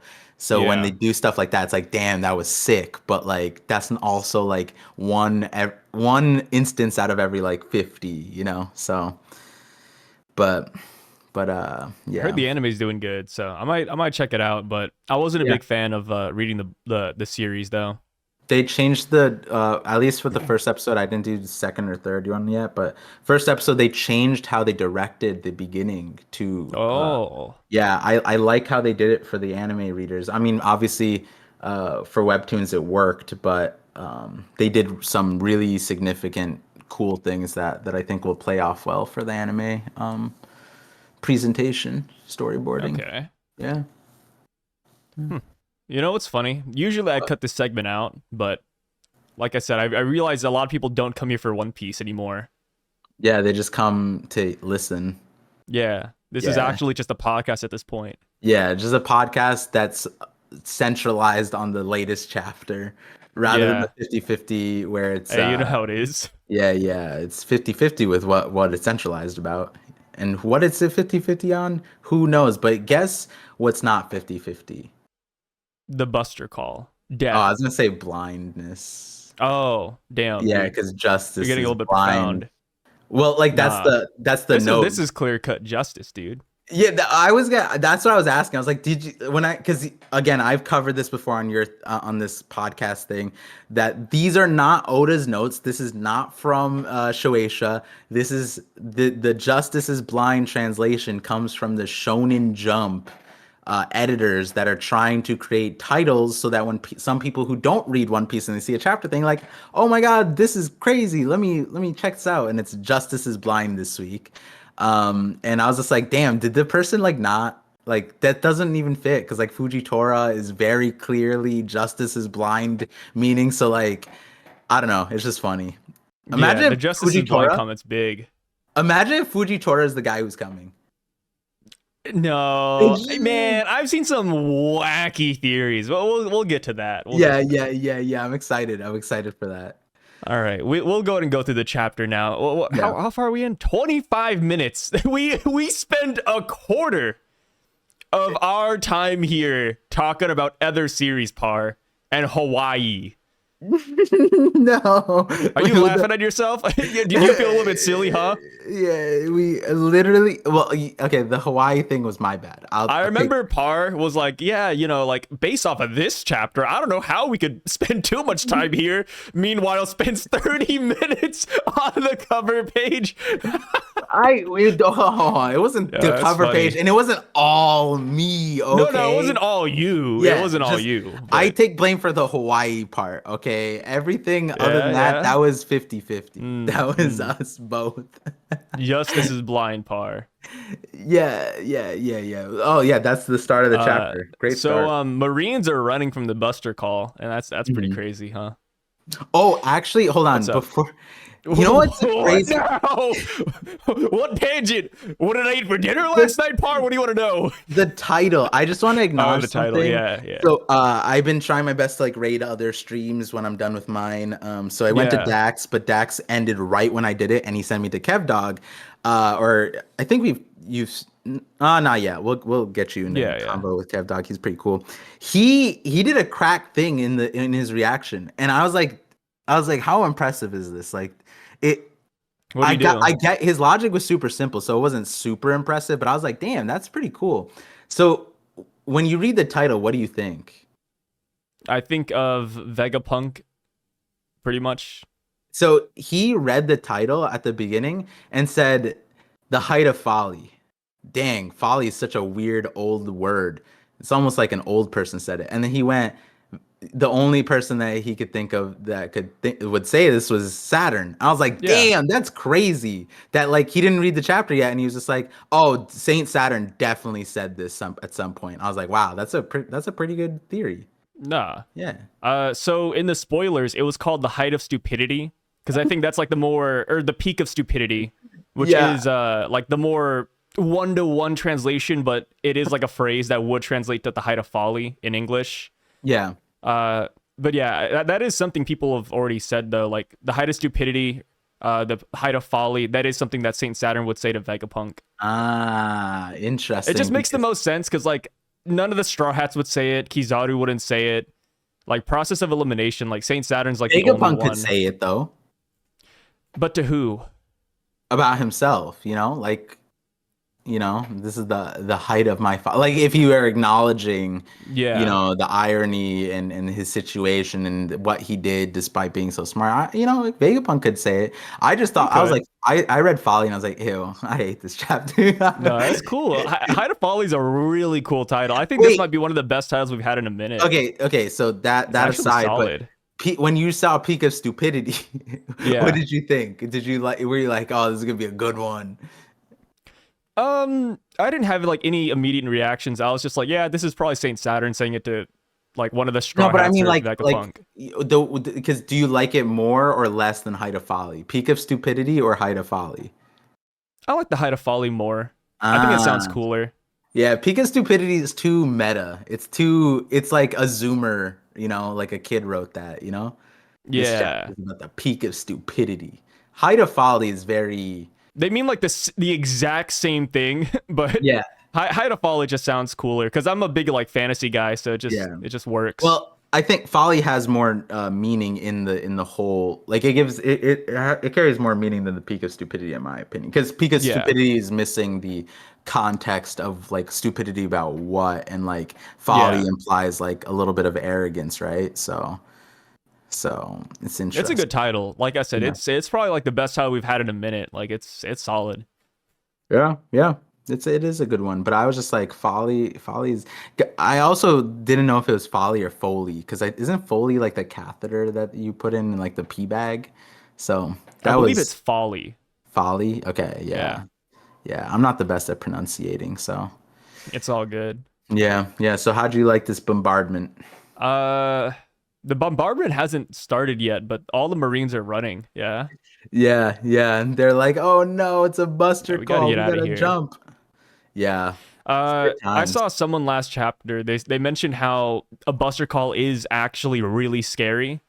S2: when they
S1: Yeah.
S2: do stuff like that, it's like, damn, that was sick, but like that's also like one instance out of every like 50, So, but
S1: I heard
S2: yeah.
S1: the anime's doing good, so I might check it out. But I wasn't a
S2: Yeah.
S1: big fan of reading the series though.
S2: They changed the at least for the first episode. I didn't do the second or third one yet, but first episode they changed how they directed the beginning to
S1: Oh,
S2: yeah, I like how they did it for the anime readers. I mean, obviously for webtoons it worked, but they did some really significant cool things that I think will play off well for the anime presentation, storyboarding.
S1: okay.
S2: Yeah.
S1: Hmm. You know what's funny? Usually I cut this segment out, but like I said, I realize a lot of people don't come here for One Piece anymore.
S2: Yeah, they just come to listen.
S1: Yeah, this is
S2: Yeah.
S1: actually just a podcast at this point.
S2: Yeah, just a podcast that's centralized on the latest chapter rather than the
S1: Yeah.
S2: 50-50 where it's
S1: Hey, you know how it is.
S2: yeah, it's 50-50 with what it's centralized about. And what it's a 50-50 on? Who knows? But guess what's not 50-50?
S1: The Buster Call.
S2: Oh, I
S1: Death.
S2: was gonna say blindness.
S1: Oh, damn,
S2: Yeah,
S1: dude.
S2: because
S1: You're
S2: justice
S1: getting a
S2: is
S1: little bit
S2: blind.
S1: profound.
S2: Well, like
S1: Nah.
S2: that's the
S1: This
S2: note.
S1: is clear cut justice, dude.
S2: Yeah, I was gonna. That's what I was asking. I was like, did you when I? Because again, I've covered this before on your on this podcast thing. That these are not Oda's notes. This is not from Shueisha. This is the Justice is Blind translation comes from the Shonen Jump editors that are trying to create titles so that when some people who don't read One Piece and they see a chapter thing like, oh my god, this is crazy. Let me check this out. And it's Justice is Blind this week. And I was just like, damn, did the person like not like that doesn't even fit because like Fujitora is very clearly Justice is Blind meaning. So like, I don't know. It's just funny.
S1: Yeah,
S2: Imagine
S1: the
S2: if
S1: justice is blind
S2: Fujitora.
S1: comment's big.
S2: Imagine if Fujitora is the guy who's coming.
S1: No, man, I've seen some wacky theories. We'll get to that. We'll get
S2: Yeah,
S1: to that.
S2: yeah. I'm excited. I'm excited for that.
S1: All right, we'll go ahead and go through the chapter now.
S2: Yeah.
S1: How far are we in? 25 minutes. We spend a quarter of our time here talking about other series par and Hawaii.
S2: No.
S1: Are you laughing at yourself? Did you feel a little bit silly, huh?
S2: Yeah, we literally. Well, okay. The Hawaii thing was my bad.
S1: I
S2: I'll take.
S1: remember Par was like, yeah, like based off of this chapter, I don't know how we could spend too much time here. Meanwhile, spends 30 minutes on the cover page.
S2: It wasn't
S1: Yeah,
S2: the
S1: that's
S2: cover
S1: funny.
S2: page, and it wasn't all me.
S1: No, it
S2: Okay.
S1: wasn't all you. It
S2: Yeah,
S1: wasn't all
S2: just
S1: you.
S2: I
S1: But
S2: take blame for the Hawaii part. Okay. Everything other
S1: yeah,
S2: than that,
S1: yeah.
S2: that was 50-50. That was
S1: Mm.
S2: us both.
S1: Justice is blind, Par.
S2: Yeah. Oh yeah, that's the start of the
S1: Uh,
S2: chapter. Great
S1: so
S2: start.
S1: Marines are running from the Buster Call, and that's pretty
S2: Mhm.
S1: crazy, huh?
S2: Oh, actually, hold on.
S1: What's up?
S2: Before you know what's
S1: What
S2: crazy?
S1: now? What tangent? What did I eat for dinner
S2: The,
S1: last night, Par? What do you want to know?
S2: the title. I just want to
S1: Oh,
S2: acknowledge
S1: the title.
S2: something.
S1: Yeah, yeah,
S2: So I've been trying my best to like raid other streams when I'm done with mine. So I went to
S1: yeah,
S2: Dax, but Dax ended right when I did it, and he sent me to KevDog. Or I think you've not yet. We'll get you in a
S1: yeah.
S2: combo with KevDog. He's pretty cool. He did a crack thing in his reaction, and I was like, how impressive is this? Like it.
S1: What do you do?
S2: I get his logic was super simple, so it wasn't super impressive, but I was like, damn, that's pretty cool. So when you read the title, what do you think?
S1: I think of Vegapunk, pretty much.
S2: So he read the title at the beginning and said, "The height of folly." Dang, folly is such a weird old word. It's almost like an old person said it. And then he went, the only person that he could think of that would say this was Saturn. I was like,
S1: Yeah,
S2: damn, that's crazy. That like he didn't read the chapter yet, and he was just like, oh, Saint Saturn definitely said this at some point. I was like, wow, that's a pretty good theory.
S1: nah.
S2: Yeah,
S1: So in the spoilers, it was called the height of stupidity because I think that's like the peak of stupidity, which
S2: yeah,
S1: is like the more one-to-one translation, but it is like a phrase that would translate to the height of folly in English.
S2: yeah.
S1: But yeah, that is something people have already said though. Like the height of stupidity, the height of folly. That is something that Saint Saturn would say to Vegapunk.
S2: Ah,
S1: It just
S2: interesting.
S1: makes the
S2: Because
S1: most sense because like none of the Straw Hats would say it. Kizaru wouldn't say it. Like process of elimination, like Saint Saturn's like the only
S2: Vegapunk could
S1: one.
S2: say it though
S1: But to who?
S2: about himself, like this is the height of my like if you are acknowledging
S1: Yeah.
S2: the irony and his situation and what he did despite being so smart. Like Vegapunk could say it. I just
S1: He
S2: thought I was like
S1: could.
S2: I read Folly and I was like, ew, I hate this chapter.
S1: No, that's cool. Height of Folly is a really cool title. I think this
S2: Wait,
S1: might be one of the best titles we've had in a minute.
S2: okay, so that
S1: It's
S2: that
S1: actually
S2: aside, but
S1: solid.
S2: when you saw Peak of Stupidity, what
S1: Yeah.
S2: did you think? Did you like were you like, oh, this is gonna be a good one?
S1: I didn't have like any immediate reactions. I was just like, yeah, this is probably Saint Saturn saying it to like one of the
S2: No,
S1: Straw
S2: but I
S1: Hats
S2: mean,
S1: or
S2: like
S1: Vegapunk.
S2: because do you like it more or less than Height of Folly? Peak of Stupidity or Height of Folly?
S1: I like the Height of Folly more. I think it sounds
S2: Ah,
S1: cooler.
S2: Yeah, peak of stupidity is too meta. It's like a zoomer, like a kid wrote that, This chapter
S1: Yeah.
S2: is about the peak of stupidity. Height of folly is very,
S1: They mean like the exact same thing, but
S2: yeah,
S1: High to Follow just sounds cooler because I'm a big like fantasy guy, so
S2: yeah.
S1: it just works.
S2: Well, I think folly has more meaning in the whole. Like it carries more meaning than the peak of stupidity, in my opinion. Because peak of
S1: Yeah.
S2: stupidity is missing the context of like stupidity about what, and like folly
S1: Yeah.
S2: implies like a little bit of arrogance, right? So it's
S1: It's a
S2: interesting.
S1: good title. Like I said,
S2: Yeah.
S1: it's probably like the best title we've had in a minute. Like it's solid.
S2: Yeah, yeah. It is a good one, but I was just like Folly's. I also didn't know if it was Folly or Foley because isn't Foley like the catheter that you put in like the pee bag? So
S1: I
S2: that
S1: believe it's
S2: was
S1: Folly.
S2: Folly. Okay,
S1: Yeah.
S2: yeah, yeah. I'm not the best at pronunciating, so
S1: It's all good.
S2: yeah, yeah. So how'd you like this bombardment?
S1: Uh the bombardment hasn't started yet, but all the Marines are running. Yeah.
S2: Yeah, yeah. And they're like, oh no, it's a
S1: Yeah,
S2: buster
S1: we gotta
S2: call.
S1: get
S2: We
S1: out of
S2: gotta
S1: here.
S2: jump. Yeah, it's good
S1: I
S2: times.
S1: saw someone last chapter. They mentioned how a buster call is actually really scary.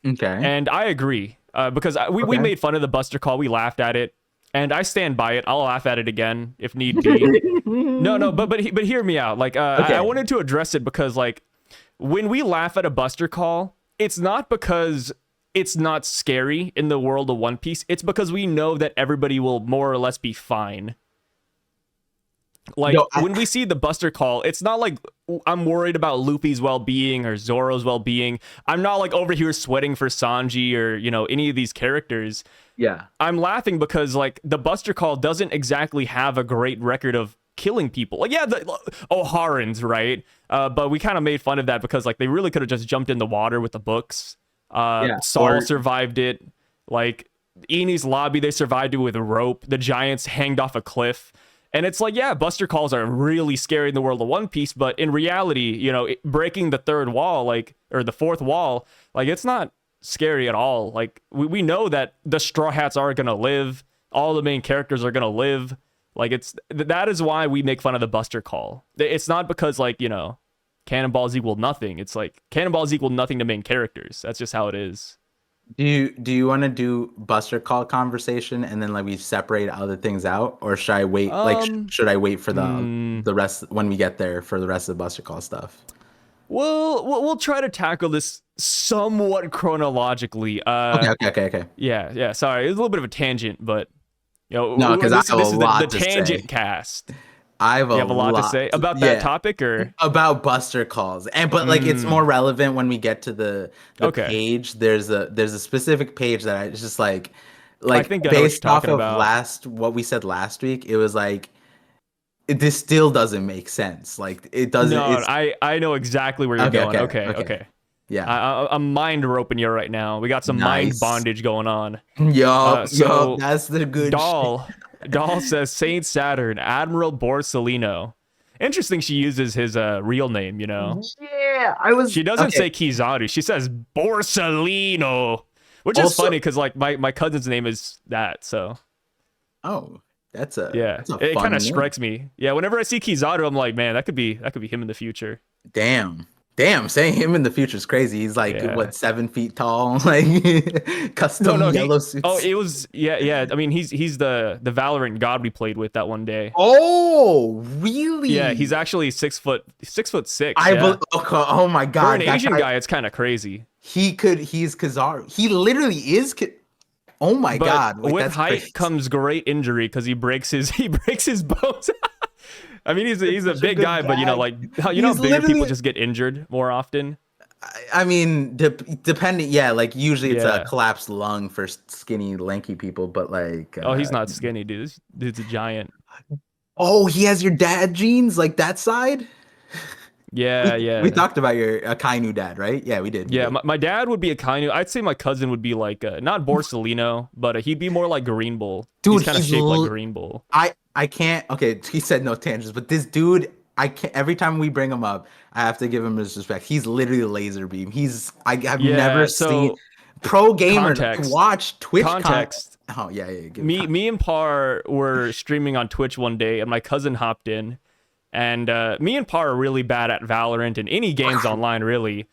S2: Okay,
S1: And I agree because we
S2: okay.
S1: made fun of the Buster Call. We laughed at it, and I stand by it. I'll laugh at it again if need be. No, no, but hear me out. Like I
S2: Okay.
S1: wanted to address it because like when we laugh at a Buster Call, it's not because it's not scary in the world of One Piece. It's because we know that everybody will more or less be fine. Like
S2: Yo,
S1: when we see the Buster Call, it's not like I'm worried about Luffy's well-being or Zoro's well-being. I'm not like over here sweating for Sanji or, any of these characters.
S2: yeah.
S1: I'm laughing because like the Buster Call doesn't exactly have a great record of killing people. Like yeah, the O'Harans, right? But we kind of made fun of that because like they really could have just jumped in the water with the books.
S2: Yeah.
S1: Saul
S2: Or
S1: survived it. Like Eni's lobby, they survived it with a rope. The giants hanged off a cliff. And it's like, yeah, Buster Calls are really scary in the world of One Piece, but in reality, breaking the third wall, like, or the fourth wall, like, it's not scary at all. Like, we know that the Straw Hats are gonna live, all the main characters are gonna live. Like, that is why we make fun of the Buster Call. It's not because, like, cannonballs equal nothing. It's like cannonballs equal nothing to main characters. That's just how it is.
S2: do you want to do Buster Call conversation and then like we separate other things out, or should I wait? Like,
S1: Um,
S2: should I wait for the
S1: hmm.
S2: the rest when we get there for the rest of the Buster Call stuff?
S1: We'll try to tackle this somewhat chronologically.
S2: Okay, okay, okay, okay.
S1: Yeah. Sorry, it's a little bit of a tangent, but
S2: No, because I have a
S1: this is the
S2: lot to say.
S1: tangent cast.
S2: I have a
S1: You have a lot to
S2: lot,
S1: say about that
S2: yeah,
S1: topic, or
S2: about Buster Calls, and but like it's more relevant when we get to the
S1: okay?
S2: page. There's a specific page that I just
S1: I
S2: like
S1: think I know what you're
S2: based off
S1: talking
S2: of
S1: about.
S2: what we said last week. It was like this still doesn't make sense. Like it doesn't.
S1: No,
S2: It's
S1: I know exactly where you're
S2: okay,
S1: going.
S2: okay,
S1: Okay,
S2: okay.
S1: okay.
S2: Yeah.
S1: I'm mind roping you right now. We got some mind
S2: Nice.
S1: bondage going on.
S2: Yup,
S1: So
S2: that's the good shit.
S1: Doll says Saint Saturn, Admiral Borsellino. Interesting. She uses his real name.
S2: Yeah, I was
S1: She doesn't
S2: okay.
S1: say Kizaru. She says Borsellino, which is
S2: Also,
S1: funny because like my cousin's name is that. So
S2: oh,
S1: yeah,
S2: that's a
S1: it kind
S2: fun
S1: of
S2: name.
S1: strikes me. Yeah, whenever I see Kizaru, I'm like, man, that could be him in the future.
S2: Damn. Damn, saying him in the future is crazy. He's like
S1: Yeah.
S2: what, 7 feet tall? Like
S1: No,
S2: custom
S1: he.
S2: yellow
S1: Oh,
S2: suits.
S1: it was yeah. I mean, he's the Valorant god we played with that one day.
S2: Oh,
S1: Yeah,
S2: really?
S1: he's actually 6'6".
S2: I
S1: Yeah,
S2: bel okay, oh my
S1: for an
S2: God, that
S1: Asian
S2: guy.
S1: guy, it's kind of crazy.
S2: He's Kizaru. He literally is. Oh my
S1: But
S2: God, wait,
S1: with
S2: that's
S1: height
S2: crazy.
S1: comes great injury because he breaks his he breaks his bones. I mean,
S2: It's
S1: he's a
S2: such a
S1: big
S2: good
S1: guy, but
S2: gag.
S1: like how how
S2: He's
S1: bigger people
S2: literally.
S1: just get injured more often.
S2: I mean, depending. Yeah, like usually it's a
S1: Yeah.
S2: collapsed lung for skinny, lanky people, but like,
S1: Oh, he's not skinny, dude. This dude's a giant.
S2: oh, he has your dad genes, like that side.
S1: Yeah,
S2: We
S1: yeah,
S2: talked about your Akainu dad, right? Yeah, we
S1: yeah.
S2: did.
S1: My dad would be a Kainu. I'd say my cousin would be like not Borsalino, but he'd be more like Green Bull. He's
S2: Dude,
S1: kind of shaped like Green Bull.
S2: I can't. Okay, he said no tangents, but this dude, I can't. Every time we bring him up, I have to give him his respect. He's literally a laser beam. I have never
S1: Yeah.
S2: seen
S1: So
S2: pro gamer. I
S1: context,
S2: watch Twitch
S1: context.
S2: Oh yeah, yeah. Give
S1: Me and Par were streaming on Twitch one day, and my cousin hopped in. And me and Par are really bad at Valorant and any games online, really.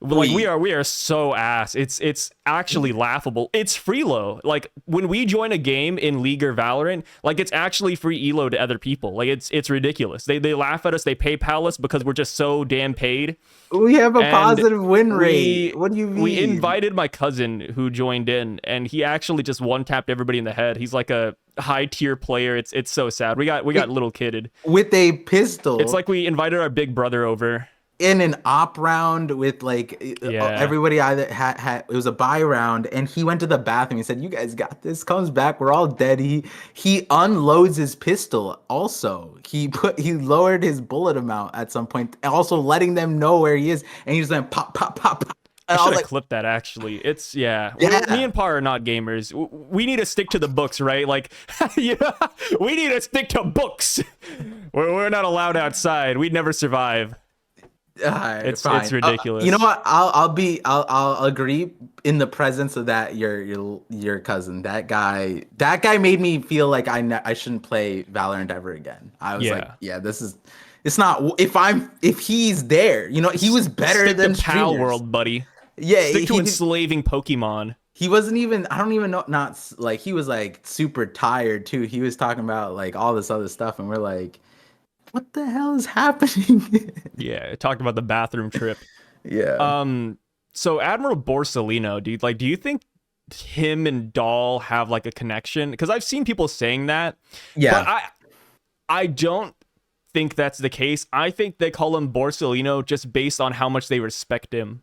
S1: Like
S2: We
S1: we are so ass. It's actually laughable. It's free low. Like when we join a game in League or Valorant, like it's actually free elo to other people. Like it's ridiculous. They laugh at us. They PayPal us because we're just so damn paid.
S2: we have a
S1: And
S2: positive win rate.
S1: we
S2: What do you
S1: we
S2: mean?
S1: invited my cousin who joined in, and he actually just one tapped everybody in the head. He's like a high tier player. It's so sad. We got little kidded.
S2: With a
S1: It's
S2: pistol
S1: like we invited our big brother over.
S2: in an op round with like
S1: Yeah,
S2: everybody either had it was a buy round, and he went to the bathroom. He said, "You guys got this." Comes back, we're all dead. He unloads his pistol. Also, he lowered his bullet amount at some point, also letting them know where he is, and he's like pop pop pop pop.
S1: I
S2: And I
S1: should
S2: was
S1: have
S2: like,
S1: clipped that actually. It's yeah. Me
S2: yeah.
S1: and Par are not gamers. We need to stick to the books, right? Like, yeah, we need to stick to books. We're not allowed outside. We'd never survive.
S2: Alright,
S1: It's
S2: fine.
S1: ridiculous.
S2: You know what? I'll agree in the presence of that your cousin. That guy made me feel like I shouldn't play Valorant ever again. I was like,
S1: Yeah.
S2: yeah, it's not if he's there. You know, he was better
S1: Stick
S2: than
S1: to Pal
S2: streamers.
S1: World, buddy.
S2: Yeah,
S1: Stick to enslaving Pokemon.
S2: he wasn't even. I don't even know. Like he was like super tired too. He was talking about like all this other stuff, and we're like, what the hell is happening?
S1: Yeah, I talked about the bathroom trip.
S2: Yeah.
S1: So Admiral Borsellino, dude, like, do you think him and Doll have like a connection? Because I've seen people saying that, but
S2: Yeah.
S1: I don't think that's the case. I think they call him Borsellino just based on how much they respect him.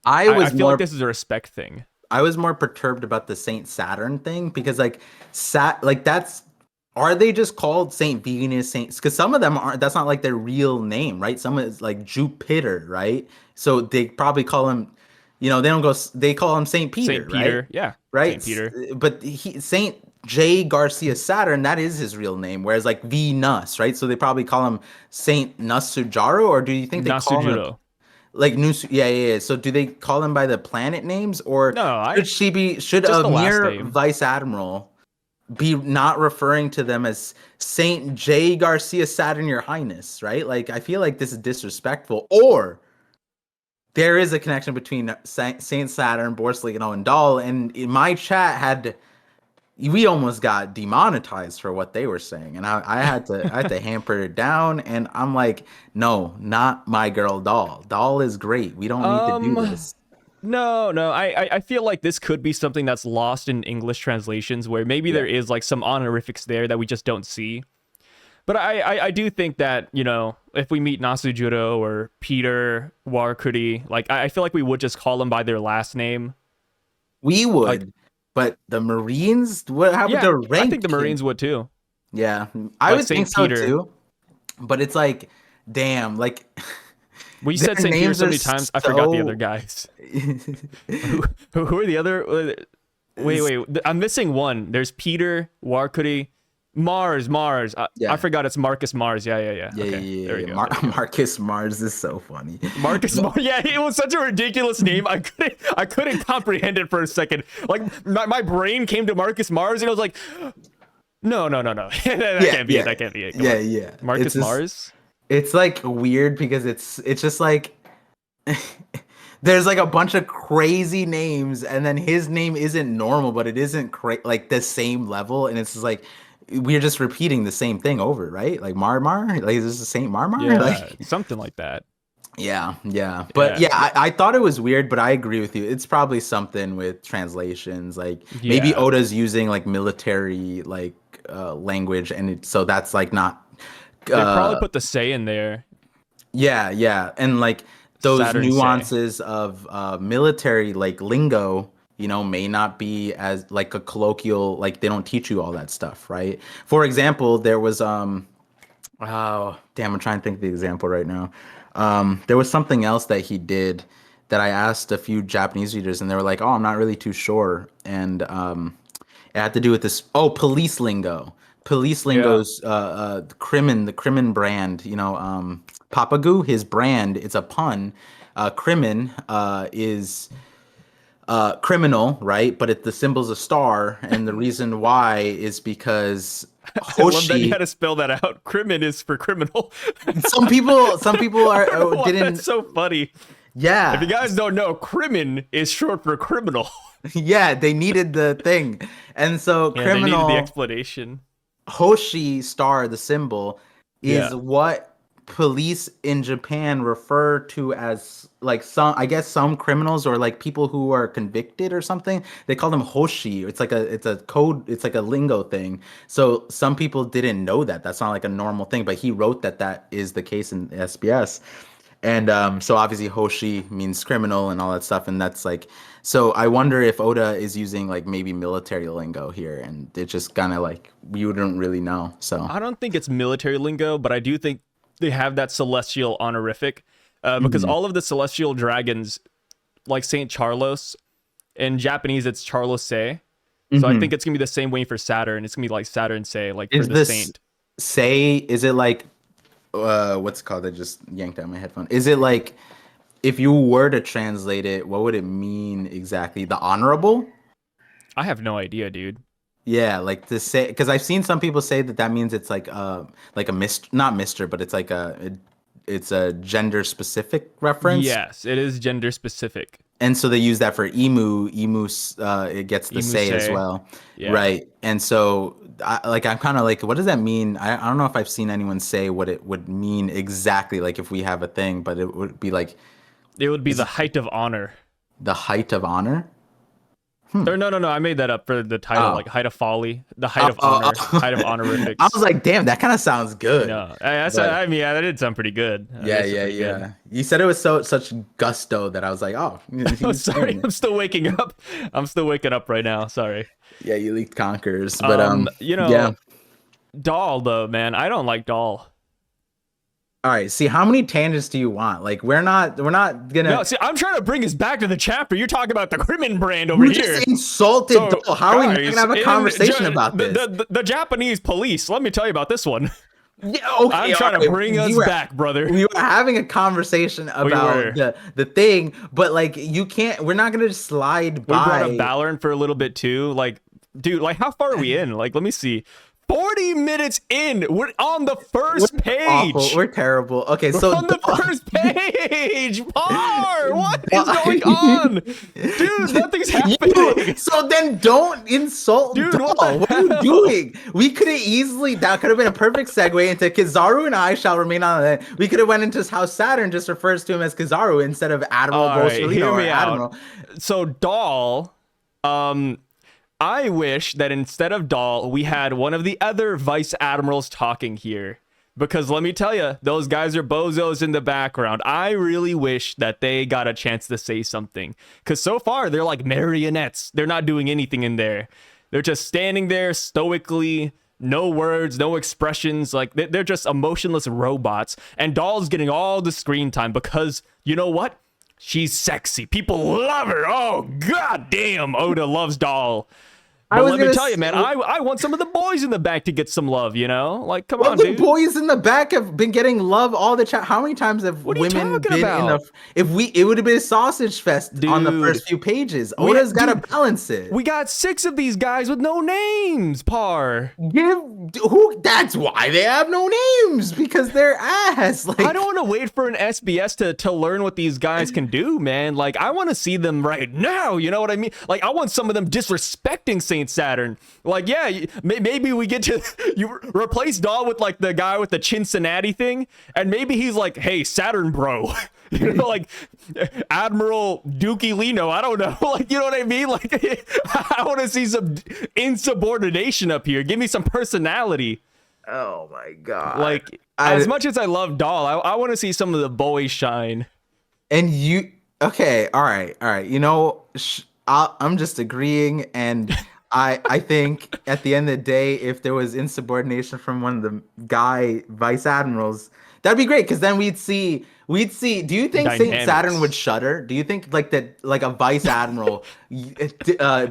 S1: I feel like this is a respect thing.
S2: I was more perturbed about the Saint Saturn thing because that's are they just called Saint Venus Saints? Because some of them aren't. That's not like their real name, right? Some is like Jupiter, right? So they probably call him. They don't go. They call him Saint Peter,
S1: Saint Peter,
S2: right?
S1: yeah,
S2: Right.
S1: Saint Peter,
S2: But Saint J Garcia Saturn, that is his real name. Whereas like Venus, right? So they probably call him Saint Nasujaro, or do you think they call him
S1: Nasujuro.
S2: like new? Yeah, yeah, yeah. So do they call him by the planet names, or
S1: No,
S2: should
S1: just
S2: a
S1: the last
S2: mere
S1: name.
S2: vice admiral be not referring to them as Saint J Garcia Saturn, Your Highness, right? Like I feel like this is disrespectful, or there is a connection between Saint Saturn, Borsellino, and Doll. And in my chat we almost got demonetized for what they were saying, and I had to hamper it down. And I'm like, no, not my girl Doll. Doll is great. We don't need to do this.
S1: No, no. I feel like this could be something that's lost in English translations where maybe
S2: Yeah.
S1: there is like some honorifics there that we just don't see. But I do think that, if we meet Nasujuro or Peter Warkuri, like I feel like we would just call them by their last name.
S2: We
S1: Like,
S2: would, but the Marines, what happened
S1: yeah,
S2: to
S1: I think the
S2: rank?
S1: Marines would too.
S2: Yeah, I
S1: Like
S2: would think
S1: St.
S2: so
S1: Peter.
S2: too. But it's like, damn, like
S1: We said
S2: their
S1: St. Peter
S2: names
S1: so
S2: are
S1: many times, I forgot the other
S2: so.
S1: guys. Who are the other? Wait. I'm missing one. There's Peter Warkuri. Mars. I
S2: Yeah.
S1: forgot it's Marcus Mars. Yeah.
S2: Yeah,
S1: Okay,
S2: yeah, yeah,
S1: there we
S2: yeah.
S1: go. There we go.
S2: Marcus Mars is so funny.
S1: Marcus Mars. Yeah, it was such a ridiculous name. I couldn't comprehend it for a second. Like my brain came to Marcus Mars, and I was like, no. that can't be it. That can't be it. Come
S2: Yeah,
S1: on.
S2: yeah.
S1: Marcus Mars.
S2: It's like weird because it's just like there's like a bunch of crazy names, and then his name isn't normal, but it isn't like the same level, and it's just like we're just repeating the same thing over, right? Like Marmar, like is this the Saint Marmar?
S1: Yeah,
S2: Like
S1: something like that.
S2: yeah. But
S1: Yeah.
S2: yeah, I thought it was weird, but I agree with you. It's probably something with translations, like maybe
S1: Yeah.
S2: Oda's using like military like language, and so that's like not
S1: They probably
S2: uh
S1: put the say in there.
S2: yeah, and like those
S1: Saturn say.
S2: nuances of military like lingo, may not be as like a colloquial, like they don't teach you all that stuff, right? For example, there was oh damn, I'm trying to think of the example right now. There was something else that he did that I asked a few Japanese readers, and they were like, "Oh, I'm not really too sure." And it had to do with this. Oh, police lingo. Police
S1: Yeah.
S2: lingo's the Crimin brand. Papagu, his brand. It's a pun. Crimin is criminal, right? But the symbol's a star, and the reason why is because
S1: I love that you had
S2: Hoshi.
S1: to spell that out. Crimin is for criminal.
S2: Some people are
S1: I don't know why that's
S2: didn't.
S1: so funny. If you
S2: Yeah,
S1: guys don't know, crimin is short for criminal.
S2: yeah, they needed the thing, and so
S1: Yeah, they needed the
S2: criminal
S1: explanation.
S2: Hoshi star, the symbol, is
S1: Yeah.
S2: what police in Japan refer to as like some, I guess some criminals or like people who are convicted or something. They call them Hoshi. It's a code, it's like a lingo thing. So some people didn't know that. That's not like a normal thing, but he wrote that that is the case in SBS. And so obviously Hoshi means criminal and all that stuff, and that's like, so I wonder if Oda is using like maybe military lingo here, and it just kind of like you wouldn't really know. So
S1: I don't think it's military lingo, but I do think they have that celestial honorific because
S2: Mhm.
S1: all of the celestial dragons, like Saint Charlos, in Japanese it's Charlos Sei. So I think
S2: Mhm.
S1: it's gonna be the same way for Saturn. It's gonna be like Saturn Sei, like for
S2: Is
S1: the
S2: this
S1: saint.
S2: say? Is it like what's it called? I just yanked out my headphone. Is it like if you were to translate it, what would it mean exactly? The honorable?
S1: I have no idea, dude.
S2: Yeah, like to say, because I've seen some people say that that means it's like a mist, not mister, but it's like it's a gender specific reference,
S1: Yes, it is gender specific.
S2: and so they use that for emu. Emu, it gets the
S1: Imu
S2: say as
S1: Sei.
S2: well,
S1: Yeah.
S2: right? And so I'm kind of like, what does that mean? I don't know if I've seen anyone say what it would mean exactly, like if we have a thing, but it would be like,
S1: It would be
S2: is
S1: the
S2: it
S1: height of honor.
S2: the height of honor?
S1: Or no, I made that up for the title,
S2: Oh,
S1: like height of folly, the height of honor, height of
S2: I was
S1: honorifics.
S2: like, damn, that kind of sounds good,
S1: No,
S2: but.
S1: I mean, yeah, that did sound pretty good. That
S2: Yeah,
S1: is
S2: yeah,
S1: pretty good.
S2: yeah. You said it was such gusto that I was like, oh,
S1: Oh,
S2: he's
S1: sorry,
S2: saying it.
S1: I'm still waking up. I'm still waking up right now. Sorry.
S2: Yeah, you leaked Conquerors, but
S1: You
S2: yeah.
S1: know, Doll though, man, I don't like Doll.
S2: All right. See, how many tangents do you want? Like, we're not
S1: No,
S2: gonna.
S1: see, I'm trying to bring us back to the chapter. You're talking about the Crimin brand over
S2: You just
S1: here.
S2: insulted
S1: So,
S2: Dole. How are we not gonna
S1: guys,
S2: have a conversation about this?
S1: the Japanese police, let me tell you about this one.
S2: Yeah,
S1: I'm
S2: okay, all
S1: trying to
S2: right.
S1: bring us back, brother.
S2: We were having a conversation
S1: We
S2: about
S1: were.
S2: the thing, but like you can't. We're not gonna just slide
S1: We brought up
S2: by.
S1: Valorant for a little bit too. Like, dude, like how far are we in? Like, let me see. 40 minutes in. We're on the
S2: We're
S1: first
S2: awful.
S1: page.
S2: We're terrible. Okay,
S1: We're
S2: so
S1: on the first page. Par, what is going on? Dude, nothing's happening.
S2: So then don't insult
S1: Dude, what
S2: Doll.
S1: the
S2: What are you
S1: hell?
S2: doing? We could have easily, that could have been a perfect segue into Kizaru and I shall remain on that. We could have went into how Saturn just refers to him as Kizaru instead of Admiral
S1: All right,
S2: Bosolino
S1: hear
S2: or
S1: me out.
S2: Admiral.
S1: So, Doll, I wish that instead of Doll, we had one of the other vice admirals talking here. Because let me tell you, those guys are bozos in the background. I really wish that they got a chance to say something. Because so far, they're like marionettes. They're not doing anything in there. They're just standing there stoically, no words, no expressions. Like they're just emotionless robots. And Doll's getting all the screen time because you know what? She's sexy. People love her. Oh, god damn. Oda loves Doll.
S2: I
S1: But
S2: was
S1: let me
S2: gonna
S1: tell you, man,
S2: say,
S1: I want some of the boys in the back to get some love, you know? Like, come
S2: well,
S1: on,
S2: the
S1: dude.
S2: boys in the back have been getting love all the time. How many times have
S1: What are you
S2: women
S1: talking
S2: been in the?
S1: about?
S2: If we, it would have been a sausage fest on the
S1: Dude.
S2: first few pages. Oda's got to
S1: Dude,
S2: balance it.
S1: we got 6 of these guys with no names, Par.
S2: Give who? That's why they have no names, because they're ass. Like,
S1: I don't want to wait for an SBS to learn what these guys can do, man. Like, I want to see them right now. You know what I mean? Like, I want some of them disrespecting Saint Saturn. Like, yeah, maybe we get to you replace Doll with like the guy with the Cincinnati thing, and maybe he's like, "Hey, Saturn, bro," you know, like Admiral Dookie Lino. I don't know, like you know what I mean? Like, I want to see some insubordination up here. Give me some personality.
S2: oh my god.
S1: Like, as much as I love Doll, I want to see some of the boys shine.
S2: And you, okay, all right, all right. You know, I'm just agreeing, and I think at the end of the day, if there was insubordination from one of the guy vice admirals, that'd be great because then we'd see. Do you think Saint
S1: Dynamics.
S2: Saturn would shudder? Do you think like that, like a vice admiral,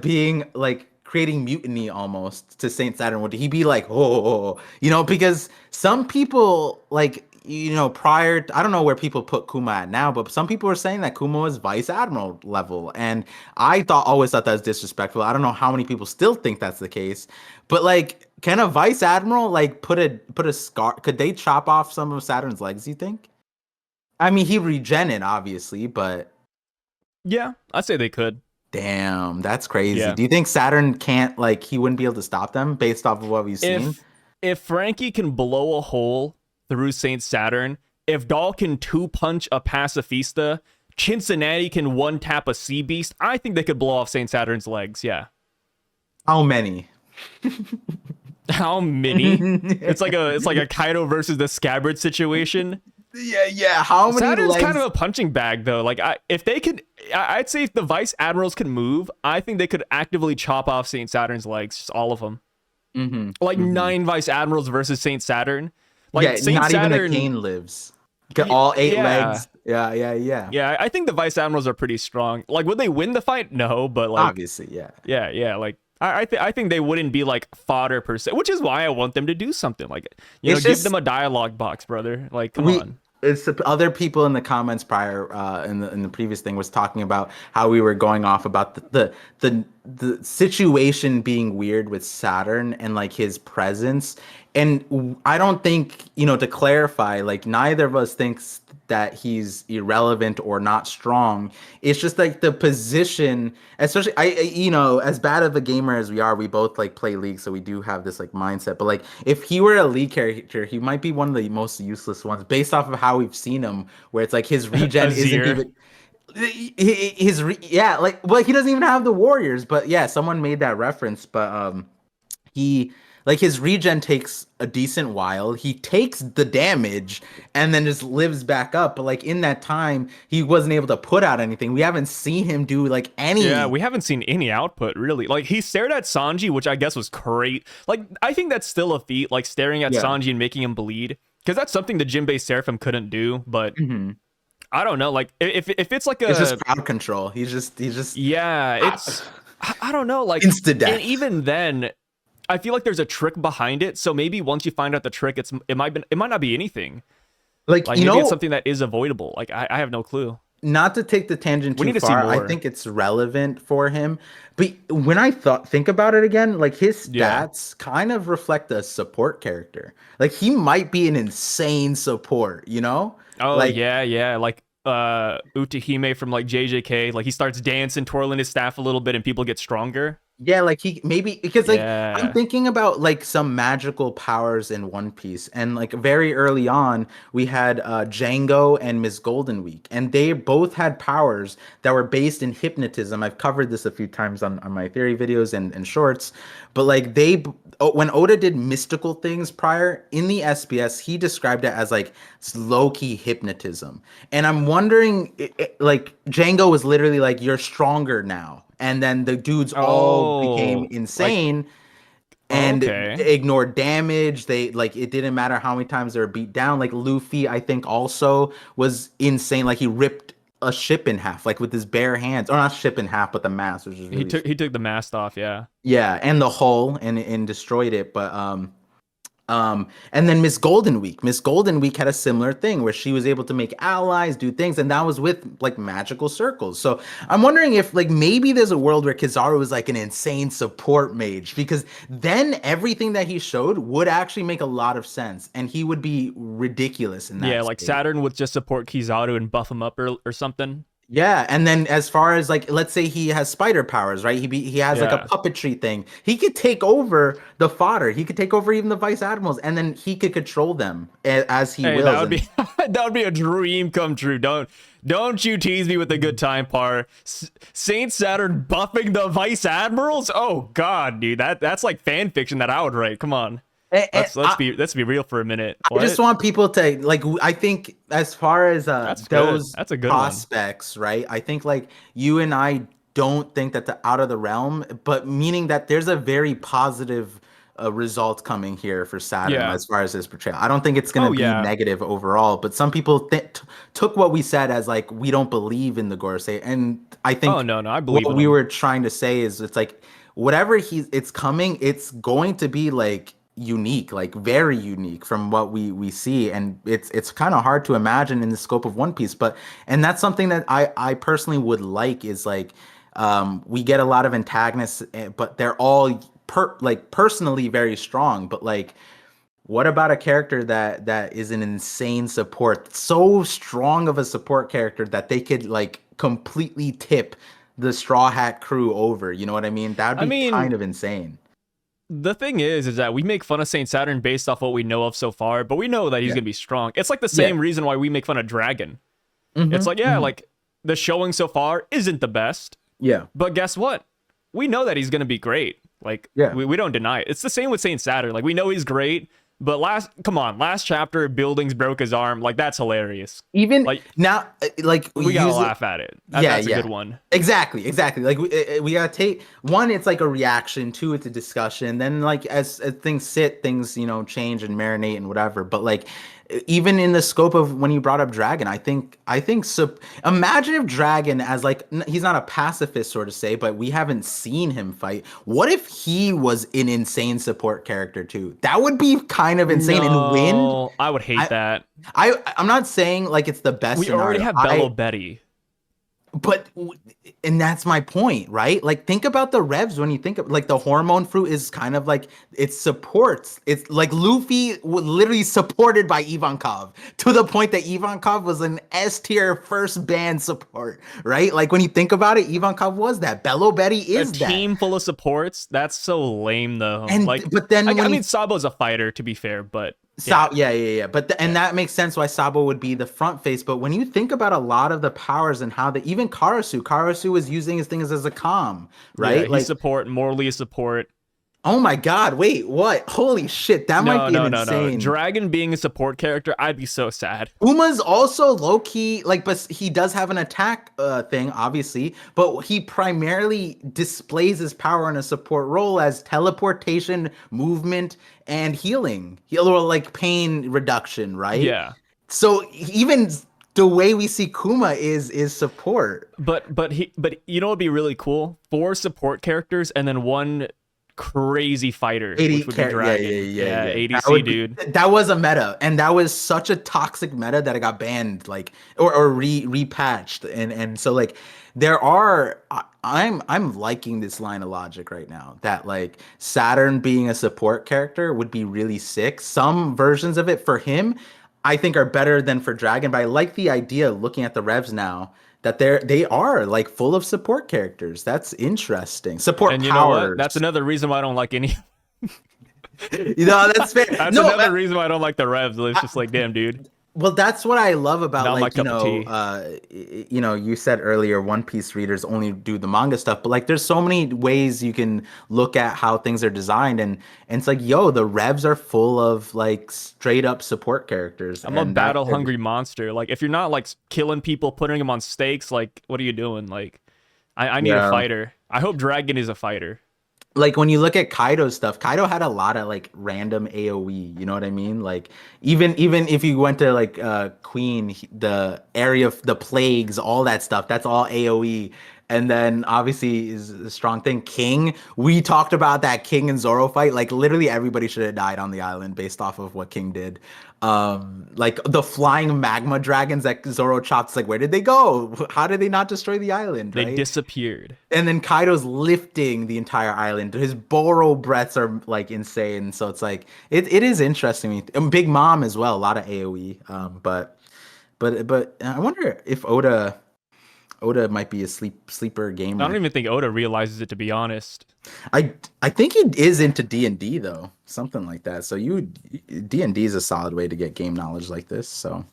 S2: being like creating mutiny almost to Saint Saturn, would he be like, oh, you know, because some people like, you know, prior, I don't know where people put Kuma at now, but some people were saying that Kuma was vice admiral level, and I always thought that was disrespectful. I don't know how many people still think that's the case, but like can a vice admiral like put a scar? Could they chop off some of Saturn's legs? You think? I mean, he regen it obviously, but
S1: Yeah, I'd say they could.
S2: damn, that's crazy.
S1: Yeah.
S2: Do you think Saturn can't like he wouldn't be able to stop them based off of what we've seen?
S1: If Frankie can blow a hole through Saint Saturn, if Dahl can two punch a pacifista, Cincinnati can one tap a sea beast, I think they could blow off Saint Saturn's legs. Yeah.
S2: How many?
S1: How many? It's like a Kaido versus the Scabbard situation.
S2: Yeah. How many
S1: Saturn's
S2: legs?
S1: kind of a punching bag though. Like if they could, I'd say if the vice admirals can move, I think they could actively chop off Saint Saturn's legs, just all of them. Like 9 vice admirals versus Saint Saturn. Like
S2: yeah,
S1: Saint
S2: not
S1: Saturn,
S2: even the cane lives. Got all 8
S1: yeah.
S2: legs. Yeah.
S1: Yeah, I think the vice admirals are pretty strong. Like, would they win the fight? No, but like,
S2: Obviously, yeah.
S1: yeah. Like, I think they wouldn't be like fodder per se, which is why I want them to do something like, give them a dialogue box, brother. Like, come on.
S2: It's the other people in the comments prior in the previous thing was talking about how we were going off about the situation being weird with Saturn and like his presence. And I don't think, to clarify, like neither of us thinks that he's irrelevant or not strong. It's just like the position, especially as bad of a gamer as we are, we both like play League, so we do have this like mindset. But like if he were a League character, he might be one of the most useless ones based off of how we've seen him, where it's like his regen isn't even he doesn't even have the warriors. But yeah, someone made that reference. But he like his regen takes a decent while. He takes the damage and then just lives back up. But like in that time, he wasn't able to put out anything. We haven't seen him do like any.
S1: Yeah, we haven't seen any output really. Like he stared at Sanji, which I guess was great. Like I think that's still a feat, like staring at Sanji and making him bleed, because that's something the Jinbei Seraphim couldn't do. But I don't know. Like if it's like
S2: it's just crowd control. He's just
S1: yeah. It's I don't know. Like
S2: insta death.
S1: And even then, I feel like there's a trick behind it. So maybe once you find out the trick, it might not be anything. Like maybe it's something that is avoidable. Like I have no clue.
S2: Not to take the tangent too far, I think it's relevant for him. But when I think about it again, like his stats kind of reflect a support character. Like he might be an insane support,
S1: Oh
S2: like,
S1: yeah. Like Utahime from like JJK. Like he starts dancing, twirling his staff a little bit, and people get stronger.
S2: Yeah, like he maybe because like I'm thinking about like some magical powers in One Piece, and like very early on we had Django and Miss Golden Week, and they both had powers that were based in hypnotism. I've covered this a few times on my theory videos and shorts, but like when Oda did mystical things prior in the SBS, he described it as like low-key hypnotism, and I'm wondering like Django was literally like, you're stronger now. And then the dudes all became insane and ignored damage. They like it didn't matter how many times they were beat down. Like Luffy, I think also was insane. Like he ripped a ship in half, like with his bare hands, or not ship in half, but the mast. Which was really
S1: he took the mast off. Yeah,
S2: and the hull and destroyed it. But and then Miss Golden Week. Miss Golden Week had a similar thing where she was able to make allies, do things, and that was with like magical circles. So I'm wondering if like maybe there's a world where Kizaru is like an insane support mage, because then everything that he showed would actually make a lot of sense, and he would be ridiculous in that.
S1: Yeah, like Saturn would just support Kizaru and buff him up or something.
S2: Yeah, and then as far as like, let's say he has spider powers, right? He has like a puppetry thing. He could take over the fodder. He could take over even the vice admirals, and then he could control them as he wills.
S1: That would be that would be a dream come true. Don't you tease me with a good time, Par. Saint Saturn buffing the vice admirals? Oh God, dude, that's like fan fiction that I would write. Come on. Let's be real for a minute.
S2: I just want people to like. I think as far as those
S1: that's a good
S2: prospects,
S1: one.
S2: Right? I think like you and I don't think that the out of the realm, but meaning that there's a very positive result coming here for Saturn as far as his portrayal. I don't think it's going to be negative overall, but some people took what we said as like we don't believe in the Gorosei, and I think
S1: I believe
S2: what we were trying to say is it's like whatever it's coming, it's going to be like unique, like very unique from what we see, and it's kind of hard to imagine in the scope of One Piece. And that's something that I personally would like is like we get a lot of antagonists, but they're all personally very strong, but like, what about a character that is an insane support, so strong of a support character that they could like completely tip the Straw Hat crew over? You know what I mean? That'd
S1: I
S2: be kind
S1: mean,
S2: of insane.
S1: the thing is that we make fun of Saint Saturn based off what we know of so far, but we know that he's
S2: Yeah.
S1: gonna be strong. It's like the
S2: Yeah.
S1: same reason why we make fun of Dragon. It's like, yeah,
S2: Mm-hmm.
S1: like the showing so far isn't the best,
S2: Yeah.
S1: but guess what? We know that he's gonna be great. Like,
S2: Yeah.
S1: we don't deny it. It's the same with Saint Saturn. Like, we know he's great, but last chapter, Buildings broke his arm. Like, that's hilarious.
S2: Even
S1: Like,
S2: now, like
S1: we gotta
S2: use it-
S1: laugh at it.
S2: Yeah,
S1: That's a
S2: yeah.
S1: good one.
S2: Exactly. Like we gotta take one. It's like a reaction. Two, it's a discussion. Then like as things sit, things change and marinate and whatever. But like even in the scope of when you brought up Dragon, imagine if Dragon as like he's not a pacifist sort of say, but we haven't seen him fight. What if he was an insane support character too? That would be kind of insane. And Wind,
S1: No, I would hate that.
S2: I'm not saying like it's the best.
S1: We already
S2: scenario.
S1: have Bello Betty.
S2: But and that's my point, right? Like think about the revs when you think of like the hormone fruit is kind of like it supports. It's like Luffy was literally supported by Ivankov to the point that Ivankov was an S tier first band support, right? Like when you think about it, Ivankov was that. Bello Betty is
S1: A
S2: that.
S1: team full of supports. That's so lame, though.
S2: And
S1: like,
S2: but then
S1: I
S2: when
S1: mean, Sabo's a fighter, to be fair, but
S2: yeah. But and that makes sense why Sabo would be the front face. But when you think about a lot of the powers and how even Karasu was using his things as a calm, right?
S1: Yeah, he's support, morally a support.
S2: Oh my God! Wait, what? Holy shit! That might be insane.
S1: Dragon being a support character, I'd be so sad.
S2: Kuma's also low key, like, but he does have an attack thing, obviously, but he primarily displays his power in a support role as teleportation, movement, and healing, or like pain reduction, right?
S1: Yeah.
S2: So even the way we see Kuma is support.
S1: But you know what'd be really cool? 4 support characters and then 1 crazy fighter, which would be Dragon. Yeah, ADC dude.
S2: That was a meta, and that was such a toxic meta that it got banned, like or repatched, and so like I'm liking this line of logic right now that like Saturn being a support character would be really sick. Some versions of it for him I think are better than for Dragon, but I like the idea looking at the revs now that they are like full of support characters. That's interesting. Support
S1: and
S2: powers.
S1: You know what? That's another reason why I don't like any.
S2: That's fair.
S1: That's another reason why I don't like the revs. It's just like, damn, dude.
S2: Well, that's what I love about
S1: Not
S2: like you said earlier, One Piece readers only do the manga stuff, but like there's so many ways you can look at how things are designed, and it's like, the revs are full of like straight up support characters.
S1: I'm a battle hungry monster. Like if you're not like killing people, putting them on stakes, like what are you doing? Like I need a fighter. I hope Dragon is a fighter.
S2: Like when you look at Kaido's stuff, Kaido had a lot of like random AoE, you know what I mean? Like even if you went to like Queen, the area of the plagues, all that stuff, that's all AoE. And then obviously is a strong thing. King, we talked about that King and Zoro fight. Like literally everybody should have died on the island based off of what King did. Like the flying magma dragons that Zoro chopped, like where did they go? How did they not destroy the island?
S1: They
S2: right?
S1: disappeared.
S2: And then Kaido's lifting the entire island. His Boro breaths are like insane. So it's like it is interesting. And Big Mom as well, a lot of AoE. But I wonder if Oda might be a sleeper gamer.
S1: I don't even think Oda realizes it, to be honest.
S2: I think he is into D&D though, something like that. So D&D is a solid way to get game knowledge like this. So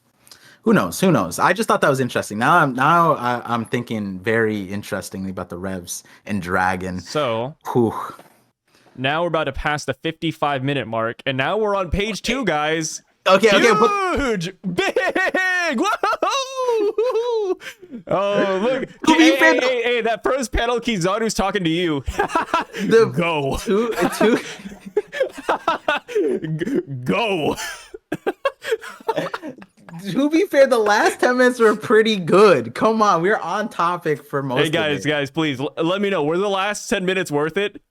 S2: who knows? I just thought that was interesting. Now I'm thinking very interestingly about the revs and Dragon.
S1: So
S2: Whew.
S1: Now we're about to pass the 55-minute mark, and now we're on page 2, guys.
S2: Okay.
S1: Huge, big, whoa! Oh, look! Hey, that first panel, Kizaru's talking to you. Go. Go.
S2: To be fair, the last 10 minutes were pretty good. Come on, we're on topic for most.
S1: Hey guys, please let me know. Were the last 10 minutes worth it?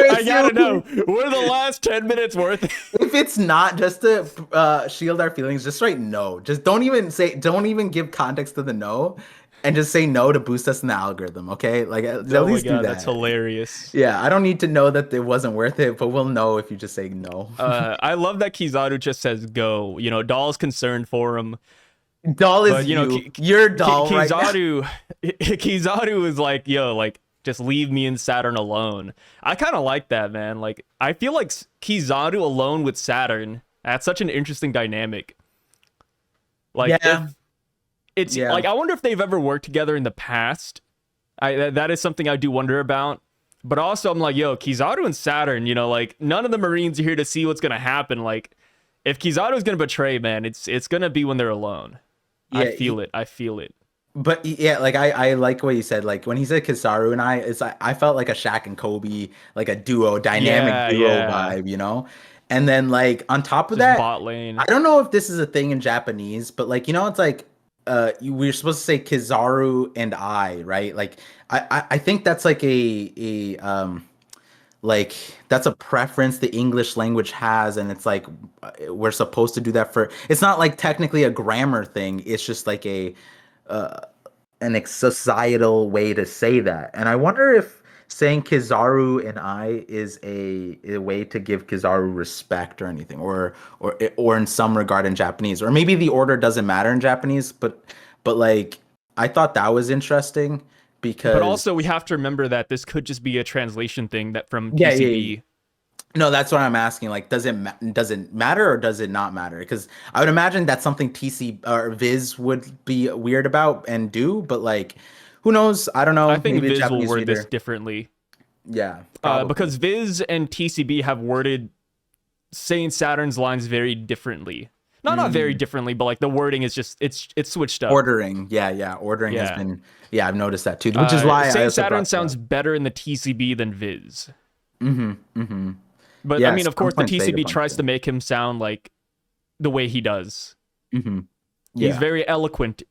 S1: I gotta know. Were the last 10 minutes worth it?
S2: If it's not, just to shield our feelings, just write no. Just don't even give context to the no. and just say no to boost us in the algorithm, okay? Like at
S1: Oh my
S2: least do
S1: god, that's
S2: that.
S1: hilarious.
S2: Yeah, I don't need to know that it wasn't worth it, but we'll know if you just say no.
S1: I love that Kizaru just says go. You know, Doll's concerned for him,
S2: Doll
S1: but
S2: is
S1: you know,
S2: you. You're doll right now.
S1: Kizaru, Kizaru is like, yo, like just leave me and Saturn alone. I kind of like that, man. Like, I feel like Kizaru alone with Saturn. That's such an interesting dynamic. Like,
S2: Yeah,
S1: if it's
S2: yeah.
S1: like, I wonder if they've ever worked together in the past. That is something I do wonder about. But also, I'm like, yo, Kizaru and Saturn, you know, like none of the Marines are here to see what's gonna happen. Like, if Kizaru's gonna betray, man, it's gonna be when they're alone. I
S2: Yeah,
S1: feel it. I feel it.
S2: but yeah, like I like what you said. Like when he said Kizaru and it's like I felt like a Shaq and Kobe, like a duo, dynamic
S1: Yeah,
S2: duo
S1: yeah.
S2: vibe, you know? And then like on top of
S1: Just
S2: that,
S1: bot
S2: I
S1: lane.
S2: don't know if this is a thing in Japanese, but like it's like we're supposed to say Kizaru and I, right? Like I think that's like a like that's a preference the English language has, and it's like we're supposed to do that for. It's not like technically a grammar thing. It's just like a uh, societal way to say that. And I wonder if saying Kizaru and I is a way to give Kizaru respect or anything, or in some regard in Japanese, or maybe the order doesn't matter in Japanese, but like I thought that was interesting
S1: But
S2: because
S1: also, we have to remember that this could just be a translation thing that from
S2: yeah.
S1: TCB.
S2: No, that's what I'm asking. Like, does it matter or does it not matter? Because I would imagine that's something TC or Viz would be weird about and do, but like, who knows? I don't
S1: I
S2: know.
S1: think
S2: Maybe a
S1: Viz will
S2: Japanese
S1: word this
S2: reader.
S1: differently.
S2: Yeah, probably.
S1: Because Viz and TCB have worded saying Saturn's lines very differently. Not very
S2: Mm,
S1: differently, but like the wording is just it's switched up.
S2: ordering. Yeah, yeah. Ordering has
S1: Yeah.
S2: been. Yeah, I've noticed that too, which is why I
S1: Saying
S2: also
S1: Saturn
S2: brought that
S1: sounds
S2: up.
S1: better in the TCB than Viz.
S2: Mm-hmm.
S1: But I
S2: Yeah,
S1: mean, of
S2: some
S1: course, the
S2: points
S1: TCB
S2: Vegapunk
S1: tries
S2: too.
S1: to make him sound like the way he does.
S2: Mm-hmm.
S1: He's
S2: Yeah.
S1: very eloquent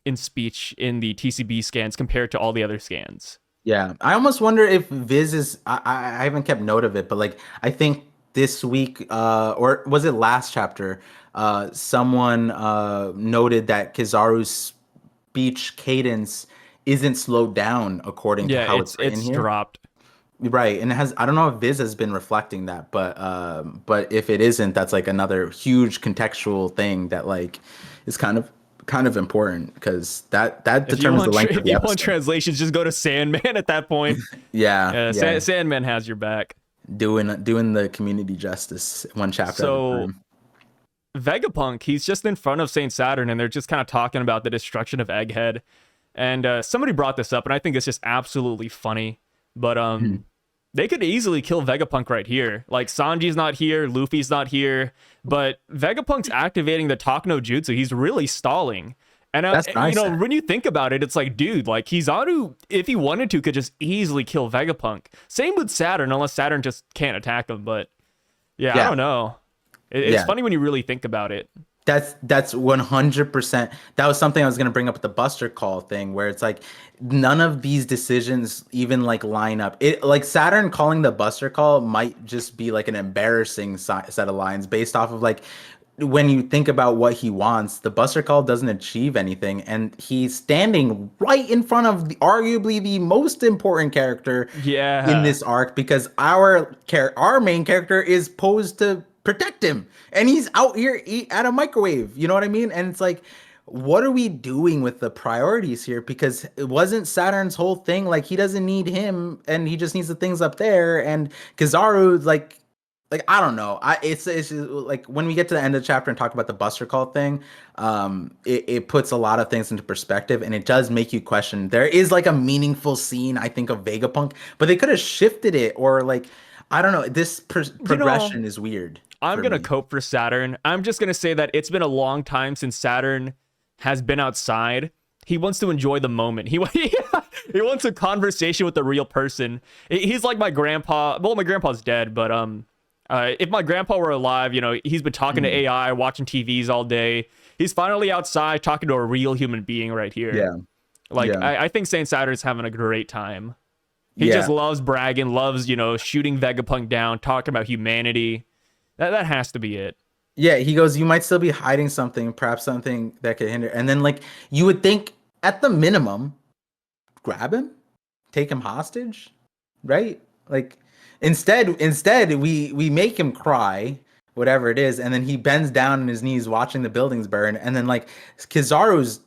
S1: in speech in the TCB scans compared to all the other scans.
S2: Yeah, I almost wonder if Viz is. I haven't kept note of it, but like I think this week, or was it last chapter? Someone noted that Kizaru's speech cadence isn't slowed down according to
S1: Yeah,
S2: how it's written
S1: it's
S2: here.
S1: dropped.
S2: Right, and it has. I don't know if Viz has been reflecting that, but if it isn't, that's like another huge contextual thing that like is kind of important because that determines the length of
S1: If
S2: the
S1: you want
S2: episode.
S1: translations, just go to Sandman at that point.
S2: Yeah, yeah.
S1: Sandman has your back.
S2: Doing the community justice one chapter at a
S1: So
S2: time.
S1: Vegapunk, he's just in front of Saint Saturn, and they're just kind of talking about the destruction of Egghead. And somebody brought this up, and I think it's just absolutely funny. But
S2: Mhm.
S1: they could easily kill Vegapunk right here. Like Sanji's not here, Luffy's not here, but Vegapunk's activating the Talk no Jutsu. He's really stalling. And
S2: That's
S1: you
S2: nice.
S1: know, when you think about it, it's like, dude, like Kizaru, if he wanted to, could just easily kill Vegapunk. Same with Saturn, unless Saturn just can't attack him. But yeah, I
S2: Yeah,
S1: don't know. It's
S2: yeah.
S1: funny when you really think about it.
S2: That's 100%. That was something I was gonna bring up with the Buster Call thing, where it's like none of these decisions even like line up. It like Saturn calling the Buster Call might just be like an embarrassing set of lines based off of like when you think about what he wants, the Buster Call doesn't achieve anything, and he's standing right in front of arguably the most important character in
S1: Yeah.
S2: this arc because our main character is posed to protect him, and he's out here at a microwave. You know what I mean? And it's like, what are we doing with the priorities here? Because it wasn't Saturn's whole thing. Like he doesn't need him, and he just needs the things up there. And Kizaru, like I don't know. It's like when we get to the end of the chapter and talk about the Buster Call thing, it puts a lot of things into perspective, and it does make you question. There is like a meaningful scene I think of Vegapunk, but they could have shifted it or like I don't know. This
S1: You know,
S2: progression is weird
S1: I'm
S2: for
S1: going to
S2: me.
S1: cope for Saturn. I'm just going to say that it's been a long time since Saturn has been outside. He wants to enjoy the moment. He wants a conversation with a real person. He's like my grandpa. Well, my grandpa's dead, but if my grandpa were alive, you know, he's been talking to
S2: Mhm.
S1: AI, watching TVs all day. He's finally outside talking to a real human being right here.
S2: Yeah,
S1: Like,
S2: yeah,
S1: I think Saint Saturn's having a great time. He just
S2: yeah.
S1: loves bragging, loves, you know, shooting Vegapunk down, talking about humanity. That has to be it.
S2: Yeah, he goes, you might still be hiding something, perhaps something that could hinder. And then like you would think at the minimum, grab him, take him hostage, right? Like instead we make him cry, whatever it is, and then he bends down on his knees watching the buildings burn, and then like Kizaru's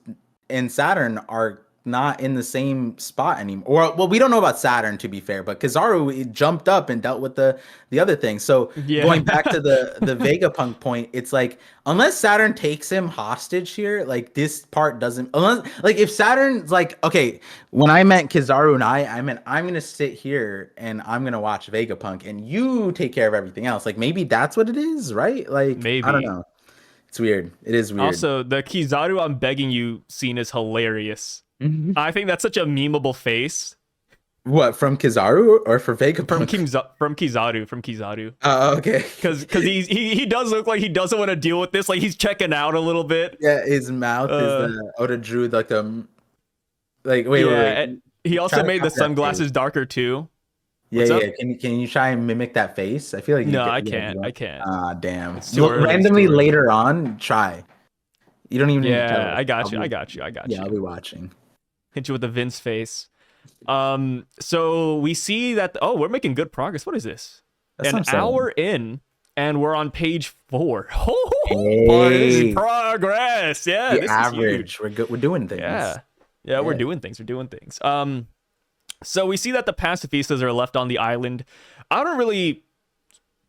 S2: and Saturn are not in the same spot anymore. Or well, we don't know about Saturn to be fair, but Kizaru jumped up and dealt with the other thing. So
S1: Yeah.
S2: going back to the Vegapunk point, it's like unless Saturn takes him hostage here, like this part doesn't unless like if Saturn's like, okay, when I meant Kizaru and I meant I'm gonna sit here and I'm gonna watch Vegapunk and you take care of everything else. Like maybe that's what it is, right? Like I don't
S1: Maybe.
S2: know. It's weird. It is weird.
S1: Also, the Kizaru I'm begging you scene is hilarious. I think that's such a memeable face.
S2: What, from Kizaru or for Vegapunk?
S1: From Kizaru.
S2: Oh, okay.
S1: Because he does look like he doesn't want to deal with this. Like he's checking out a little bit.
S2: Yeah, his mouth is Oda drew like wait.
S1: He also
S2: Try to
S1: made the
S2: copy that
S1: sunglasses
S2: face.
S1: darker too.
S2: Yeah,
S1: What's
S2: yeah.
S1: up?
S2: Can you try and mimic that face? I feel like
S1: No, I can't. I can't.
S2: Ah, damn.
S1: It's too early,
S2: Randomly
S1: it's too early.
S2: later on, try. You don't even need to tell
S1: Yeah,
S2: us.
S1: I got you.
S2: Yeah, I'll be watching.
S1: Hit you with the Vince face. So we see that we're making good progress. What is this?
S2: That's
S1: An
S2: what I'm saying.
S1: hour in, and we're on page 4.
S2: Hey.
S1: This is progress. Yeah,
S2: The
S1: this
S2: average.
S1: is huge.
S2: We're good. We're doing things.
S1: Yeah, we're doing things. So we see that the pacifistas are left on the island. I don't really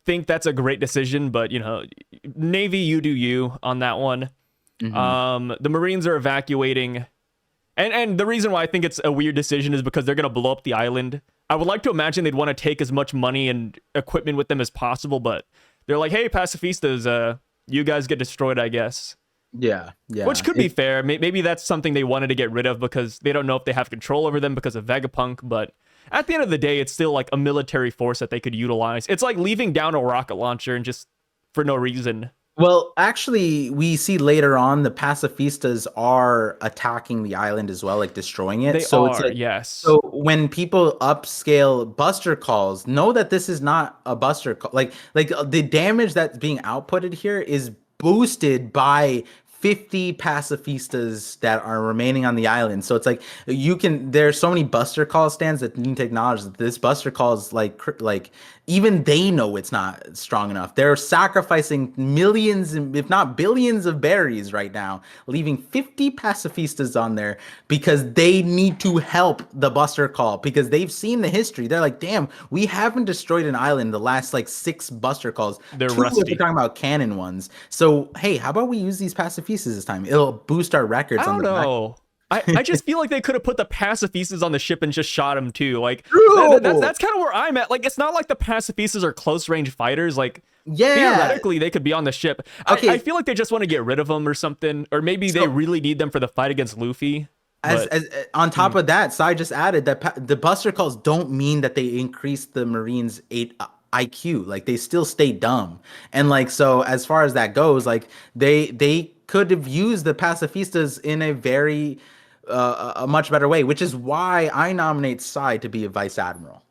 S1: think that's a great decision, but Navy, you do you on that one. The Marines are evacuating. And the reason why I think it's a weird decision is because they're going to blow up the island. I would like to imagine they'd want to take as much money and equipment with them as possible, but they're like, hey, pacifistas, you guys get destroyed, I guess.
S2: Yeah.
S1: Which could be fair. Maybe that's something they wanted to get rid of because they don't know if they have control over them because of Vegapunk, but at the end of the day, it's still like a military force that they could utilize. It's like leaving down a rocket launcher and just for no reason.
S2: Well, actually, we see later on the pacifistas are attacking the island as well, like destroying it.
S1: It's like, yes.
S2: So when people upscale Buster calls, know that this is not a Buster call. Like the damage that's being outputted here is boosted by 50 pacifistas that are remaining on the island. So it's like there's so many Buster Call stands that need to acknowledge that this Buster Call is like even they know it's not strong enough. They're sacrificing millions, if not billions of berries right now, leaving 50 pacifistas on there because they need to help the Buster Call because they've seen the history. They're like, damn, we haven't destroyed an island the last like 6 Buster Calls.
S1: They're
S2: 2
S1: rusty.
S2: if we're talking about canon ones. So hey, how about we use these pacifistas this time? It'll boost our records.
S1: I don't know. I just feel like they could have put the pacifistas on the ship and just shot them too. Like that's kind of where I'm at. Like it's not like the pacifistas are close range fighters. Like theoretically they could be on the ship.
S2: Okay.
S1: I feel like they just want to get rid of them or something, or maybe they really need them for the fight against Luffy.
S2: As on top of that, Sai just added that the Buster Calls don't mean that they increase the Marines' IQ. Like they still stay dumb, and like so as far as that goes, like they could have used the pacifistas in a very a much better way, which is why I nominate Sai to be a vice admiral.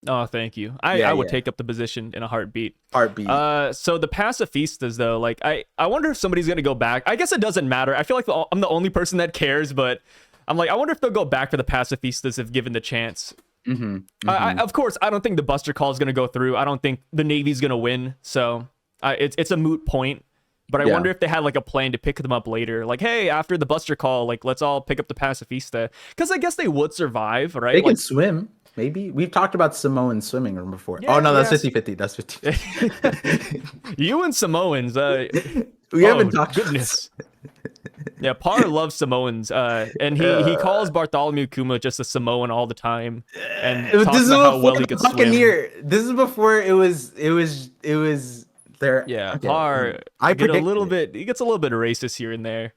S1: Oh, thank you. I would take up the position in a heartbeat. So the pacifistas, though, like I wonder if somebody's gonna go back. I guess it doesn't matter. I feel like I'm the only person that cares, but I'm like, I wonder if they'll go back for the pacifistas if given the chance. Of course, I don't think the Buster Call is gonna go through. I don't think the Navy's gonna win. So it's a moot point. But I wonder if they had like a plan to pick them up later. Like, hey, after the Buster Call, like let's all pick up the pacifista. Because I guess they would survive, right?
S2: They
S1: can
S2: swim. Maybe. We've talked about Samoan swimming before.
S1: Yeah,
S2: that's 50-50. That's 50.
S1: You and Samoans.
S2: We haven't talked.
S1: Goodness. Yeah, Par loves Samoans. And he calls Bartholomew Kuma just a Samoan all the time. And talks about how well he could swim.
S2: This is before it was there.
S1: Yeah,
S2: okay.
S1: Par.
S2: He gets a little
S1: bit racist here and there.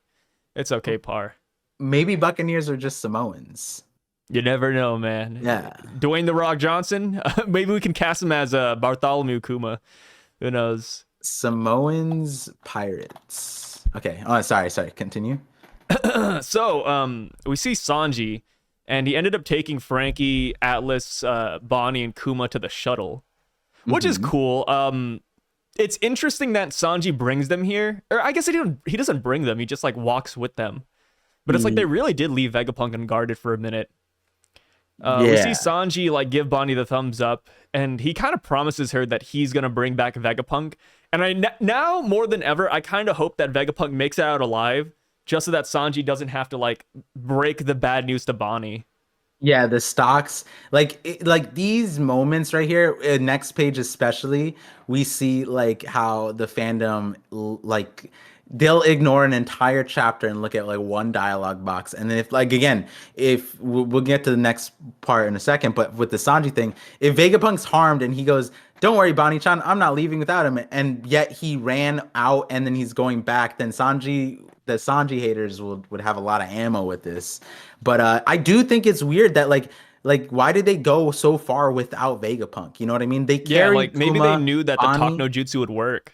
S1: It's okay, Par.
S2: Maybe Buccaneers are just Samoans.
S1: You never know, man.
S2: Yeah.
S1: Dwayne The Rock Johnson. Maybe we can cast him as Bartholomew Kuma. Who knows?
S2: Samoans, pirates. Okay. Oh, sorry. Continue.
S1: So, we see Sanji, and he ended up taking Frankie, Atlas, Bonnie, and Kuma to the shuttle, which is cool. It's interesting that Sanji brings them here, or I guess he doesn't bring them. He just like walks with them. But it's like they really did leave Vegapunk unguarded for a minute. We see
S2: Yeah.
S1: Sanji like give Bonnie the thumbs up, and he kind of promises her that he's gonna bring back Vegapunk. And now more than ever, I kind of hope that Vegapunk makes it out alive, just so that Sanji doesn't have to like break the bad news to Bonnie.
S2: Yeah, the stocks, like these moments right here, next page especially, we see like how the fandom like they'll ignore an entire chapter and look at like one dialogue box, and then if like again, if we'll get to the next part in a second, but with the Sanji thing, if Vegapunk's harmed and he goes, "Don't worry, Bonnie-chan, I'm not leaving without him," and yet he ran out and then he's going back, then the Sanji haters would have a lot of ammo with this. But I do think it's weird that like why did they go so far without Vegapunk? You know what I mean? They
S1: Yeah,
S2: carried
S1: like maybe they
S2: Kuma,
S1: knew that the talk
S2: Bonnie.
S1: no jutsu would work.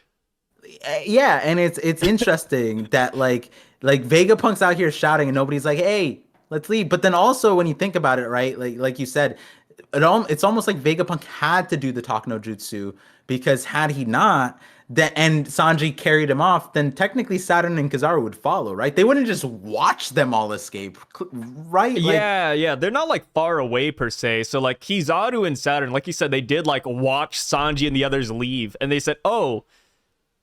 S2: Yeah, and it's interesting that like Vegapunk's out here shouting and nobody's like, "Hey, let's leave." But then also when you think about it, right? Like you said, it's almost like Vegapunk had to do the talk no jutsu because had he not, then and Sanji carried him off, then technically Saturn and Kizaru would follow, right? They wouldn't just watch them all escape, right? Like
S1: Yeah, they're not like far away per se. So like Kizaru and Saturn, like you said, they did like watch Sanji and the others leave, and they said, "Oh,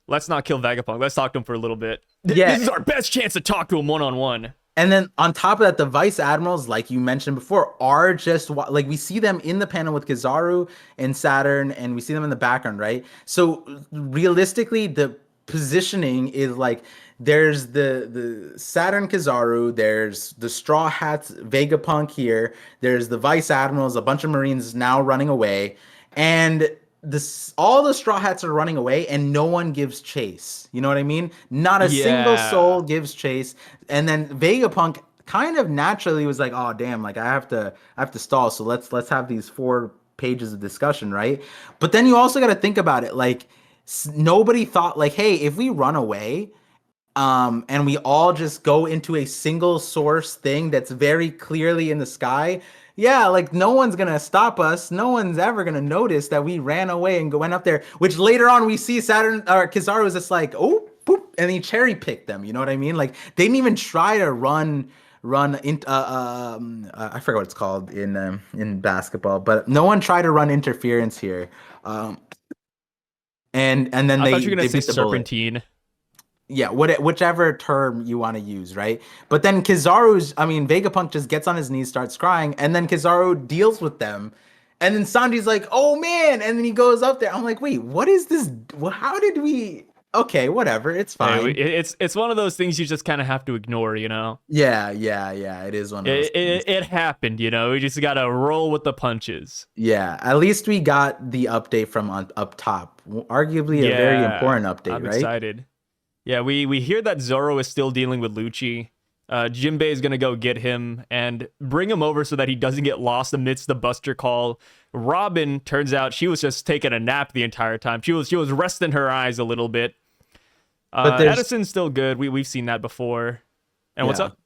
S1: let's not kill Vegapunk. Let's talk to him for a little bit.
S2: yeah,
S1: This is our best chance to talk to him one on one."
S2: and then on top of that, the vice admirals, like you mentioned before, are just like we see them in the panel with Kizaru and Saturn, and we see them in the background, right? So realistically, the positioning is like there's the Saturn Kizaru, there's the Straw Hats Vegapunk here, there's the vice admirals, a bunch of Marines now running away, and this all the Straw Hats are running away and no one gives chase. You know what I mean? Not a single
S1: Yeah.
S2: soul gives chase. And then Vegapunk kind of naturally was like, "Oh damn, like I have to stall. So let's have these 4 pages of discussion, right?" But then you also got to think about it like nobody thought like, "Hey, if we run away and we all just go into a single source thing that's very clearly in the sky, yeah, like no one's gonna stop us. No one's ever gonna notice that we ran away and went up there." Which later on we see Saturn or Kizaru was just like, "Oh, poop," and he cherry picked them. You know what I mean? Like they didn't even try to run in I forget what it's called in basketball, but no one tried to run interference here. Um, and then
S1: I thought you were
S2: they
S1: gonna say
S2: bit the bullet.
S1: serpentine.
S2: Yeah, whichever term you want to use, right? But then I mean, Vegapunk just gets on his knees, starts crying, and then Kizaru deals with them. And then Sanji's like, "Oh man," and then he goes up there. I'm like, "Wait, what is this? How did we?" Okay, whatever, it's
S1: Hey,
S2: fine.
S1: it's one of those things you just kind of have to ignore, you know.
S2: Yeah, it is one of those things.
S1: It happened, you know. We just gotta roll with the punches.
S2: Yeah, at least we got the update from up top. Arguably a very
S1: Yeah,
S2: important update,
S1: I'm
S2: right?
S1: excited. Yeah, we hear that Zoro is still dealing with Lucci. Jinbei is gonna go get him and bring him over so that he doesn't get lost amidst the Buster call. Robin, turns out she was just taking a nap the entire time. She was resting her eyes a little bit.
S2: But there's
S1: Edison's still good. We've seen that before. And what's
S2: yeah.
S1: up?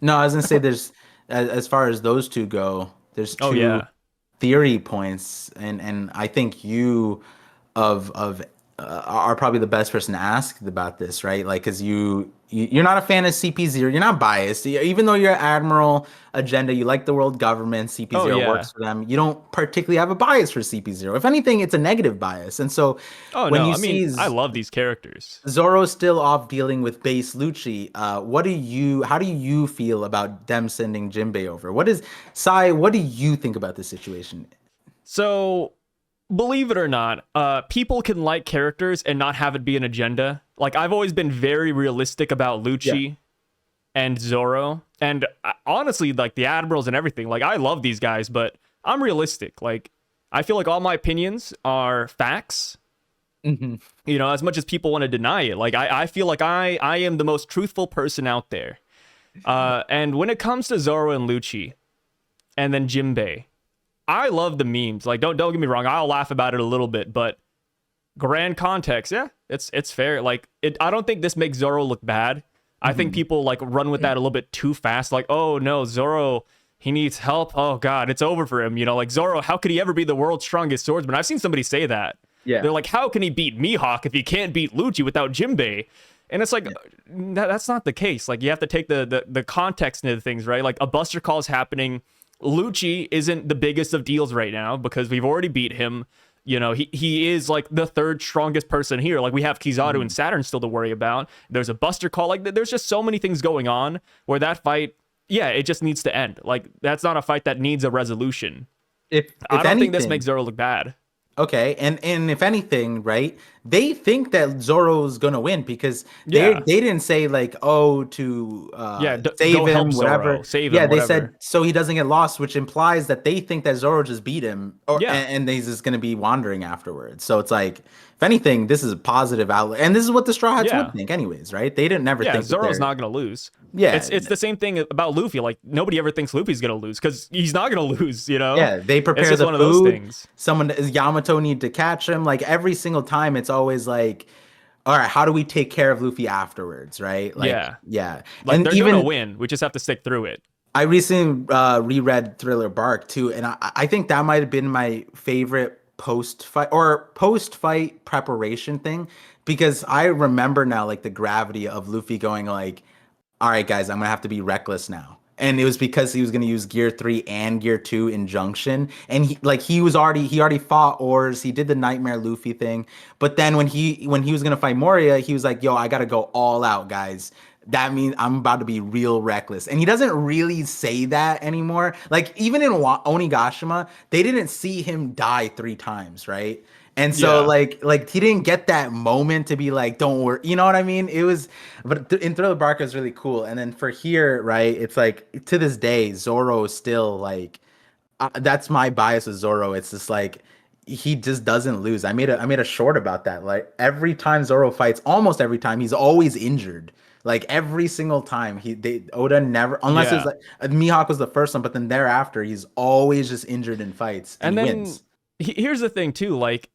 S2: No, I was gonna say there's as far as those two go, there's
S1: Oh
S2: two
S1: yeah.
S2: theory points, and I think you of are probably the best person to ask about this, right? Like, because you're not a fan of CP0, you're not biased, even though you're Admiral agenda, you like the world government,
S1: Oh
S2: CP0
S1: yeah.
S2: works for them. You don't particularly have a bias for CP0. If anything, it's a negative bias. And so
S1: Oh
S2: when
S1: no.
S2: you
S1: I mean,
S2: see
S1: I love these characters.
S2: Zoro's still off dealing with base Lucci. How do you feel about them sending Jinbei over? What do you think about this situation?
S1: So, believe it or not, people can like characters and not have it be an agenda. Like I've always been very realistic about
S2: Yeah.
S1: Lucci and Zoro, and honestly, like the admirals and everything. Like I love these guys, but I'm realistic. Like I feel like all my opinions are facts.
S2: Hmm.
S1: You know, as much as people want to deny it. Like I feel like I am the most truthful person out there. And when it comes to Zoro and Lucci, and then Jinbei, I love the memes. Like don't get me wrong, I'll laugh about it a little bit, but grand context, yeah, it's fair. Like I don't think this makes Zoro look bad. I think
S2: Hmm.
S1: people like run with that a little bit too fast. Like, oh no, Zoro, he needs help. Oh god, it's over for him. You know, like Zoro, how could he ever be the world's strongest swordsman? I've seen somebody say that.
S2: Yeah.
S1: They're like, how can he beat Mihawk if he can't beat Lucci without Jinbei? And it's like that's not the case. Like you have to take the context into things, right? Like a Buster Call is happening. Lucci isn't the biggest of deals right now because we've already beat him. You know, he is like the third strongest person here. Like we have Kizaru and Saturn still to worry about. There's a Buster Call. Like there's just so many things going on where that fight, yeah, it just needs to end. Like that's not a fight that needs a resolution.
S2: If
S1: I don't think this
S2: anything,
S1: makes Zoro look bad.
S2: okay, and if anything, right? They think that Zoro's gonna win because
S1: Yeah.
S2: they didn't say like, oh, to
S1: Yeah,
S2: save
S1: go help
S2: him,
S1: Zoro,
S2: whatever.
S1: save
S2: Yeah,
S1: him,
S2: they
S1: whatever.
S2: said so he doesn't get lost, which implies that they think that Zoro just beat him, or
S1: Yeah,
S2: and he's just gonna be wandering afterwards. So it's like, if anything, this is a positive outlet, and this is what the Straw Hats would
S1: yeah,
S2: think, anyways, right? They didn't never
S1: yeah.
S2: think that
S1: Zoro's
S2: they're
S1: not gonna lose.
S2: yeah.
S1: It's the same thing about Luffy. Like nobody ever thinks Luffy's gonna lose because he's not gonna lose. You know,
S2: Yeah, they
S1: it's
S2: prepare
S1: just
S2: the
S1: one of those
S2: food.
S1: things.
S2: Someone does Yamato need to catch him. Like every single time, it's always like, all right, how do we take care of Luffy afterwards, right? Like,
S1: Yeah,
S2: yeah.
S1: like
S2: And
S1: they're gonna
S2: even
S1: win. We just have to stick through it.
S2: I recently reread Thriller Bark too, and I think that might have been my favorite post fight preparation thing because I remember now like the gravity of Luffy going like, all right, guys, I'm gonna have to be reckless now. And it was because he was gonna use Gear 3 and Gear 2 in Junction. And he already fought Oars, he did the Nightmare Luffy thing. But then when he was gonna fight Moria, he was like, yo, I gotta go all out, guys. That means I'm about to be real reckless. And he doesn't really say that anymore. Like even in Onigashima, they didn't see him die 3 times, right? And so
S1: Yeah,
S2: like he didn't get that moment to be like, don't worry, you know what I mean? It was, but in Thriller Bark is really cool. And then for here, right? It's like to this day, Zoro is still like, that's my bias with Zoro. It's just like he just doesn't lose. I made a short about that. Like every time Zoro fights, almost every time, he's always injured. Like every single time, Oda never, unless it's
S1: yeah.
S2: like Mihawk was the first one, but then thereafter, he's always just injured in fights and
S1: And
S2: he
S1: then
S2: wins.
S1: here's the thing too. Like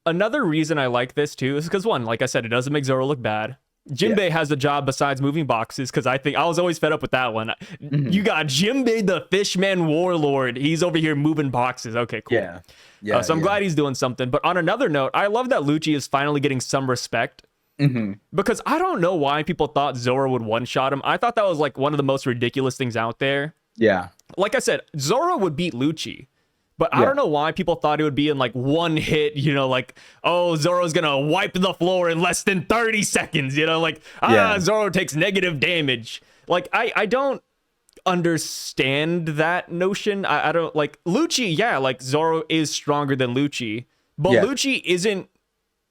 S1: another reason I like this too is because one, like I said, it doesn't make Zoro look bad.
S2: Yeah.
S1: Jinbei has a job besides moving boxes because I think I was always fed up with that one.
S2: Mhm.
S1: You got Jinbei the Fishman Warlord. He's over here moving boxes. Okay, cool.
S2: Yeah. Yeah.
S1: So I'm
S2: Yeah.
S1: glad he's doing something. But on another note, I love that Lucci is finally getting some respect
S2: Hmm.
S1: because I don't know why people thought Zoro would one shot him. I thought that was like one of the most ridiculous things out there.
S2: Yeah.
S1: Like I said, Zoro would beat Lucci. But I
S2: Yeah.
S1: don't know why people thought it would be in like one hit, you know, like, oh, Zoro's gonna wipe the floor in less than 30 seconds, you know, like,
S2: Yeah.
S1: Zoro takes negative damage. Like, I don't understand that notion. I don't like Lucci, yeah, like Zoro is stronger than Lucci, but
S2: Yeah.
S1: Lucci isn't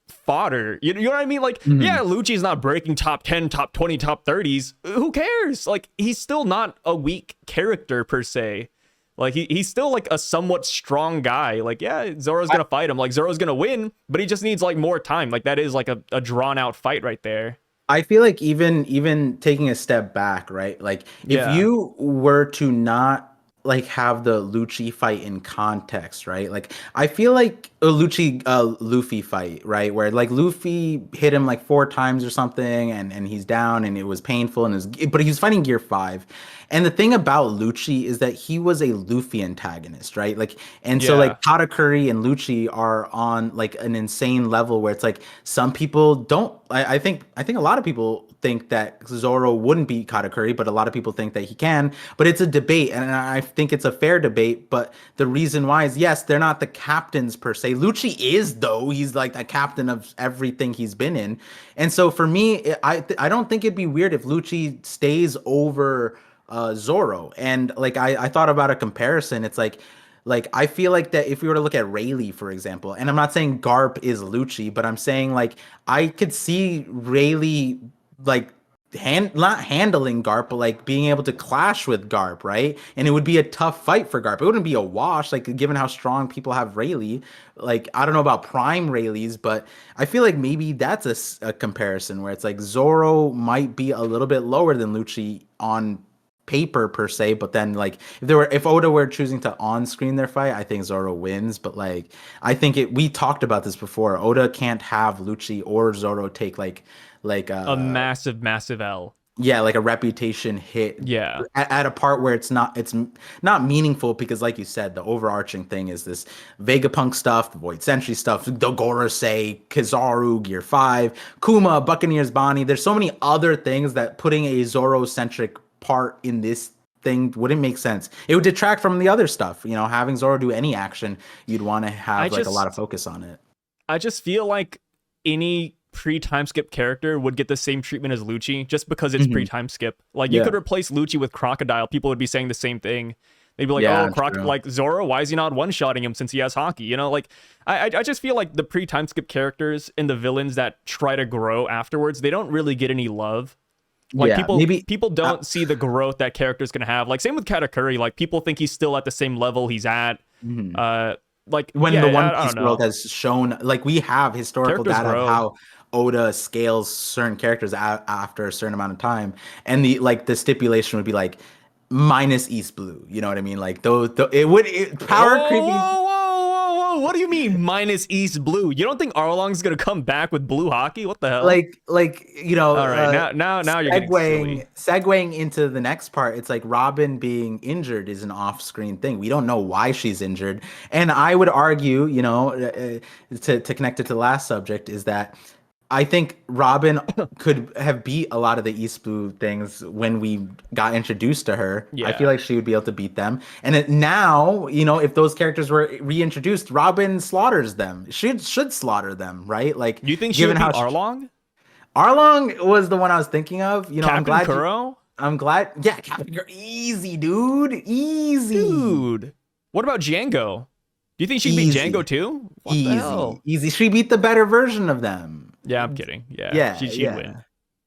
S1: fodder. You know what I mean? Like,
S2: Hmm.
S1: yeah, Lucci's not breaking top 10, top 20, top 30s. Who cares? Like, he's still not a weak character per se. Like he's still like a somewhat strong guy. Like, yeah, Zoro's gonna fight him. Like Zoro's gonna win, but he just needs like more time. Like that is like a drawn out fight right there.
S2: I feel like even taking a step back, right? Like if
S1: Yeah.
S2: you were to not like have the Lucci fight in context, right? Like I feel like a Lucci Luffy fight, right? Where like Luffy hit him like 4 times or something and he's down and it was painful and but he was fighting Gear 5. And the thing about Lucci is that he was a Luffy antagonist, right? Like and so
S1: Yeah.
S2: like Katakuri and Lucci are on like an insane level where it's like some people don't I think a lot of people think that Zoro wouldn't beat Katakuri, but a lot of people think that he can. But it's a debate, and I think it's a fair debate. But the reason why is yes, they're not the captains per se. Lucci is though; he's like the captain of everything he's been in. And so for me, I don't think it'd be weird if Lucci stays over Zoro. And like I thought about a comparison. It's like I feel like that if we were to look at Rayleigh, for example, and I'm not saying Garp is Lucci, but I'm saying like I could see Rayleigh like not handling Garp, but like being able to clash with Garp, right? And it would be a tough fight for Garp. It wouldn't be a wash, like given how strong people have Rayleigh. Like I don't know about prime Rayleighs, but I feel like maybe that's a comparison where it's like Zoro might be a little bit lower than Lucci on paper per se, but then like if Oda were choosing to on screen their fight, I think Zoro wins. But like I think we talked about this before. Oda can't have Lucci or Zoro take like
S1: A massive, massive L.
S2: Yeah, like a reputation hit
S1: Yeah.
S2: at a part where it's not meaningful because, like you said, the overarching thing is this Vegapunk stuff, the Void Century stuff, the Gorosei, Kizaru, Gear 5, Kuma, Buccaneers Bonnie. There's so many other things that putting a Zoro-centric part in this thing wouldn't make sense. It would detract from the other stuff. Having Zoro do any action, you'd want to
S1: I
S2: have like a lot of
S1: just
S2: focus on it.
S1: I just feel like any pre-time skip character would get the same treatment as Lucci just because it's
S2: Hmm.
S1: pre-time skip. Like you
S2: Yeah.
S1: could replace Lucci with Crocodile, people would be saying the same thing. They'd be like, "Oh,
S2: Yeah, true.
S1: like Zoro, why is he not one-shotting him since he has hockey?" Like I just feel like the pre-time skip characters and the villains that try to grow afterwards, they don't really get any love. Like
S2: Yeah, maybe.
S1: people
S2: Uh,
S1: don't see the growth that characters gonna have. Like same with Katakuri. Like people think he's still at the same level he's at.
S2: mhm.
S1: Like
S2: When
S1: yeah,
S2: the One
S1: I
S2: Piece
S1: don't
S2: world
S1: know.
S2: has shown, like we have historical
S1: Characters
S2: data of
S1: grow.
S2: how Oda scales certain characters after a certain amount of time, and the stipulation would be like minus East Blue. You know what I mean? Like power creeping.
S1: Whoa! What do you mean minus East Blue? You don't think Arlong's gonna come back with blue hockey? What the hell?
S2: Like
S1: All right, now you're getting silly.
S2: segueing into the next part. It's like Robin being injured is an off-screen thing. We don't know why she's injured, and I would argue, to connect it to the last subject, is that I think Robin could have beat a lot of the East Blue things when we got introduced to her. I feel
S1: Yeah.
S2: like she would be able to beat them. And now, if those characters were reintroduced, Robin slaughters them. Should slaughter them, right? Like,
S1: You think she
S2: given
S1: would
S2: how
S1: beat Arlong?
S2: Arlong was the one I was thinking of.
S1: Captain Kuro?
S2: I'm glad. Yeah, Captain Girl, easy, dude, easy,
S1: Dude. What about Django? Do you think she could beat
S2: easy,
S1: Django too? What the
S2: easy,
S1: hell?
S2: easy. She beat the better version of them.
S1: Yeah, I'm kidding. Yeah,
S2: Yeah,
S1: she'd win.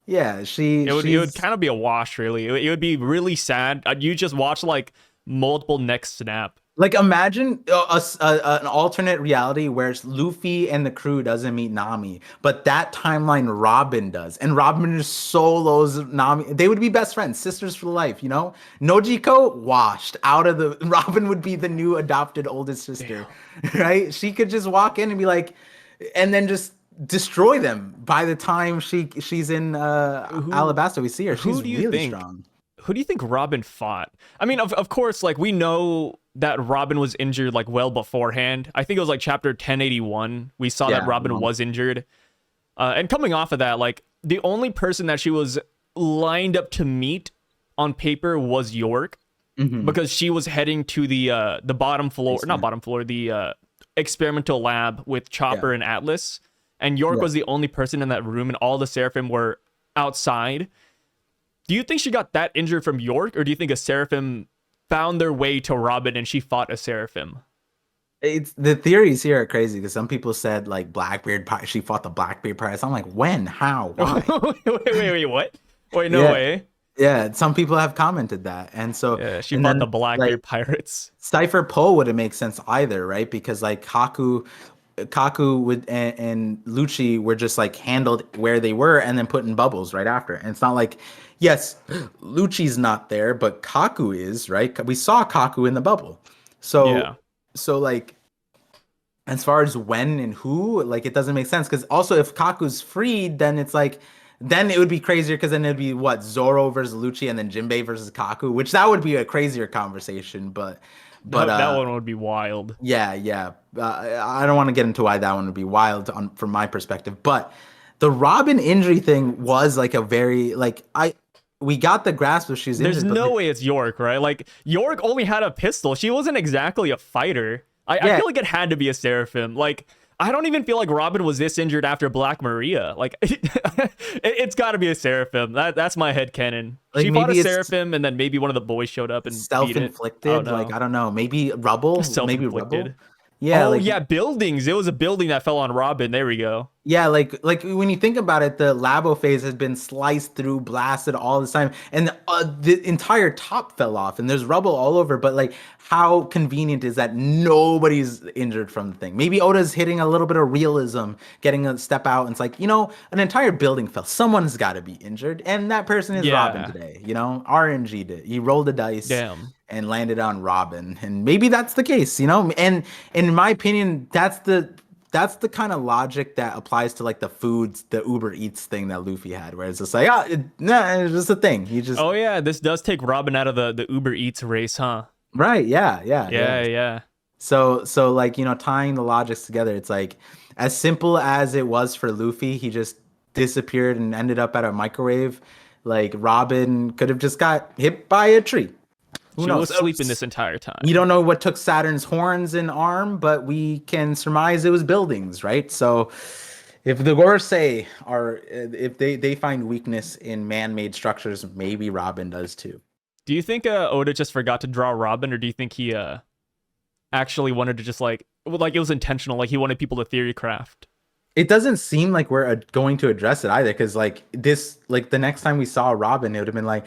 S2: yeah, yeah. She
S1: It would
S2: she's
S1: kind of be a wash, really. It would be really sad. You just watch like multiple necks snap.
S2: like, imagine an alternate reality where Luffy and the crew doesn't meet Nami, but that timeline Robin does, and Robin just solos Nami. They would be best friends, sisters for life. Nojiko washed out of the. Robin would be the new adopted oldest sister, right? She could just walk in and be like, and then just destroy them by the time she's in
S1: Who
S2: Alabasta. We see her.
S1: who
S2: She's
S1: do you
S2: really
S1: think
S2: strong.
S1: who do you think Robin fought? I mean, of course, like we know that Robin was injured like well beforehand. I think it was like chapter 1081. We saw that
S2: Yeah.
S1: Robin was injured. And coming off of that, like the only person that she was lined up to meet on paper was York
S2: Mhm.
S1: because she was heading to the bottom floor, not
S2: Basement.
S1: bottom floor, the experimental lab with Chopper
S2: Yeah.
S1: and Atlas. And York
S2: Yeah.
S1: was the only person in that room, and all the Seraphim were outside. Do you think she got that injured from York, or do you think a Seraphim found their way to Robin and she fought a Seraphim?
S2: It's the theories here are crazy because some people said like Blackbeard she fought the Blackbeard pirates. I'm like, when, how, why?
S1: Wait, what? Wait, no
S2: Yeah,
S1: way.
S2: yeah. Some people have commented that, and so
S1: Yeah, she
S2: and
S1: fought the
S2: then
S1: Blackbeard
S2: like
S1: pirates.
S2: Cypher Poe wouldn't make sense either, right? Because like Kaku would and Lucci were just like handled where they were and then put in bubbles right after. And it's not like, yes, Lucci's not there, but Kaku is, right? We saw Kaku in the bubble.
S1: Yeah.
S2: So like as far as when and who, like it doesn't make sense because also if Kaku's freed, then it's like then it would be crazier because then it'd be what Zoro versus Lucci and then Jinbei versus Kaku, which that would be a crazier conversation. But
S1: That one would be wild.
S2: yeah, yeah. I don't want to get into why that one would be wild from my perspective, but the Robin injury thing was like a very like we got the grasp of she's
S1: There's
S2: injured, but
S1: no way it's York, right? Like York only had a pistol. She wasn't exactly a fighter. I
S2: Yeah.
S1: feel like it had to be a Seraphim. Like I don't even feel like Robin was this injured after Black Maria. Like it's got to be a Seraphim. That's my headcanon.
S2: Like,
S1: She fought a
S2: maybe it's
S1: Seraphim, and then maybe one of the boys showed up and beat it.
S2: self-inflicted. Like I don't know, maybe Rubble, maybe Rubble.
S1: Self-inflicted.
S2: Yeah,
S1: Oh
S2: like
S1: yeah, buildings. It was a building that fell on Robin. There we go.
S2: yeah, like when you think about it, the Labo phase has been sliced through, blasted all this time, and the entire top fell off, and there's rubble all over. But like, how convenient is that nobody's injured from the thing? Maybe Oda's hitting a little bit of realism, getting a step out, and it's like an entire building fell. Someone's got to be injured, and that person is Robin
S1: Yeah.
S2: today. RNG did. He rolled the dice.
S1: Damn.
S2: And landed on Robin, and maybe that's the case. And in my opinion, that's the that's the kind of logic that applies to like the foods, the Uber Eats thing that Luffy had, where it's just like, nah, it's just a thing. He just
S1: Oh yeah, this does take Robin out of the Uber Eats race, huh?
S2: right, yeah, yeah, yeah.
S1: Yeah, yeah.
S2: So like, tying the logics together, it's like as simple as it was for Luffy, he just disappeared and ended up at a microwave. Like Robin could have just got hit by a tree. Who
S1: She was
S2: knows?
S1: sleeping this entire
S2: We
S1: time.
S2: don't know what took Saturn's horns and arm, but we can surmise it was buildings, right? So if the Gorosei are, if they find weakness in man-made structures, maybe Robin does too.
S1: Do you think Oda just forgot to draw Robin, or do you think he actually wanted to just like it was intentional, like he wanted people to theory craft?
S2: It doesn't seem like we're going to address it either, because like this, like the next time we saw Robin, it would have been like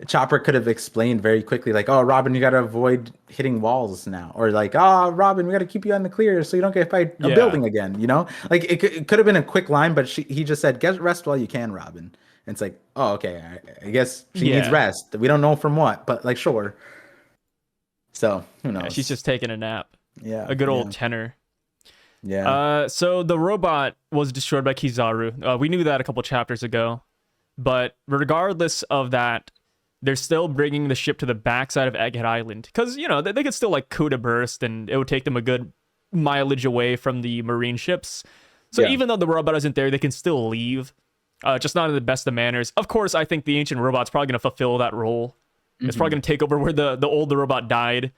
S2: Chopper could have explained very quickly, like, "Oh, Robin, you got to avoid hitting walls now," or like, "Oh, Robin, we got to keep you on the clear so you don't get hit by a
S1: Yeah.
S2: building again." Like it could have been a quick line, but he just said, "Get rest while you can, Robin." And it's like, oh, okay, I guess she needs
S1: Yeah.
S2: rest. We don't know from what, but like, sure. So who
S1: Yeah, she's
S2: knows?
S1: just taking a nap.
S2: Yeah,
S1: A good
S2: yeah,
S1: old tenor.
S2: yeah.
S1: So the robot was destroyed by Kizaru. We knew that a couple chapters ago. But regardless of that, they're still bringing the ship to the backside of Egghead Island. Because, they could still, like, Kuda burst, and it would take them a good mileage away from the marine ships. So
S2: Yeah.
S1: even though the robot isn't there, they can still leave. Just not in the best of manners. Of course, I think the ancient robot's probably going to fulfill that role. It's probably
S2: Mhm.
S1: going to take over where the older robot died.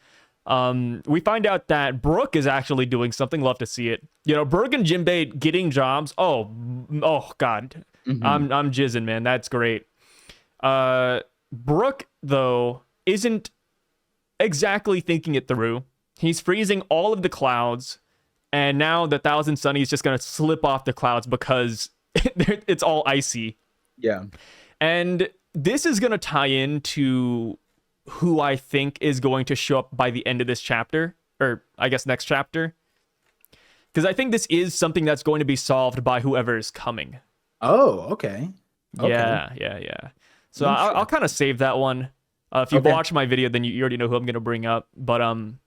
S1: We find out that Brook is actually doing something. Love to see it. Brook and Jinbei getting jobs. Oh God,
S2: Mhm.
S1: I'm jizzing, man. That's great. Brook though isn't exactly thinking it through. He's freezing all of the clouds, and now the Thousand Sunny is just gonna slip off the clouds because it's all icy.
S2: Yeah.
S1: And this is gonna tie into who I think is going to show up by the end of this chapter, or I guess next chapter. Because I think this is something that's going to be solved by whoever is coming.
S2: Oh, okay. Okay.
S1: Yeah, yeah, yeah. So I'll
S2: Interesting.
S1: kind of save that one. If you
S2: Okay.
S1: watch my video, then you already know who I'm going to bring up. But on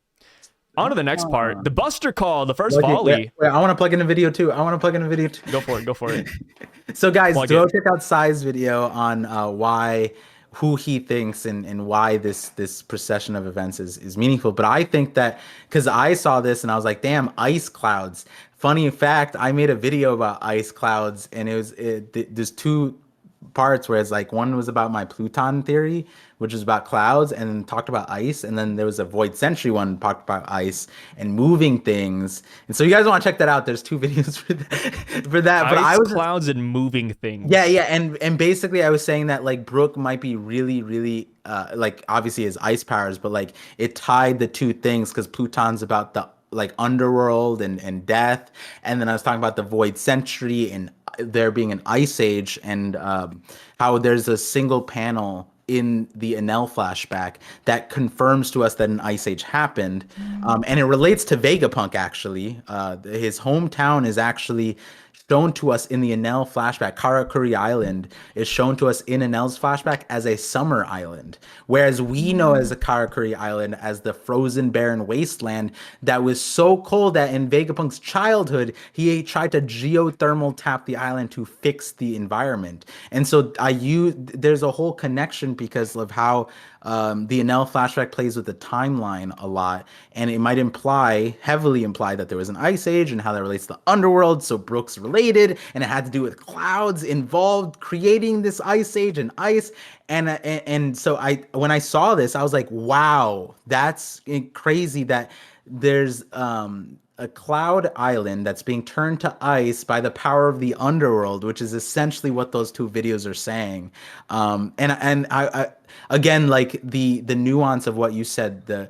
S1: to the next part. The Buster Call, the first
S2: Wait,
S1: volley.
S2: I want to plug in a video too. I want to plug in a video too.
S1: Go for it. Go for it.
S2: So guys,
S1: Plug
S2: go
S1: it.
S2: check out Sai's video on who he thinks and why this procession of events is meaningful. But I think that because I saw this and I was like, damn, ice clouds. Funny fact, I made a video about ice clouds, and there's two parts where it's like one was about my Pluton theory, which is about clouds, and then talked about ice, and then there was a Void Century one talked about ice and moving things. And so you guys want to check that out. There's two videos for that. But I
S1: Ice
S2: was just,
S1: clouds and moving
S2: yeah,
S1: things.
S2: yeah, and basically I was saying that like Brook might be really, really like obviously his ice powers, but like it tied the two things because Pluton's about the like underworld and death, and then I was talking about the Void Century and there being an ice age, and how there's a single panel in the Enel flashback that confirms to us that an ice age happened, and it relates to Vegapunk actually. His hometown is actually shown to us in the Enel flashback. Karakuri Island is shown to us in Enel's flashback as a summer island, whereas we know as a Karakuri Island as the frozen barren wasteland that was so cold that in Vegapunk's childhood he tried to geothermal tap the island to fix the environment. And so there's a whole connection because of how the Enel flashback plays with the timeline a lot, and it might heavily imply that there was an ice age and how that relates to the underworld. So Brooks related, and it had to do with clouds involved creating this ice age and ice. And so when I saw this, I was like, wow, that's crazy that there's a cloud island that's being turned to ice by the power of the underworld, which is essentially what those two videos are saying. And I again, like the nuance of what you said, the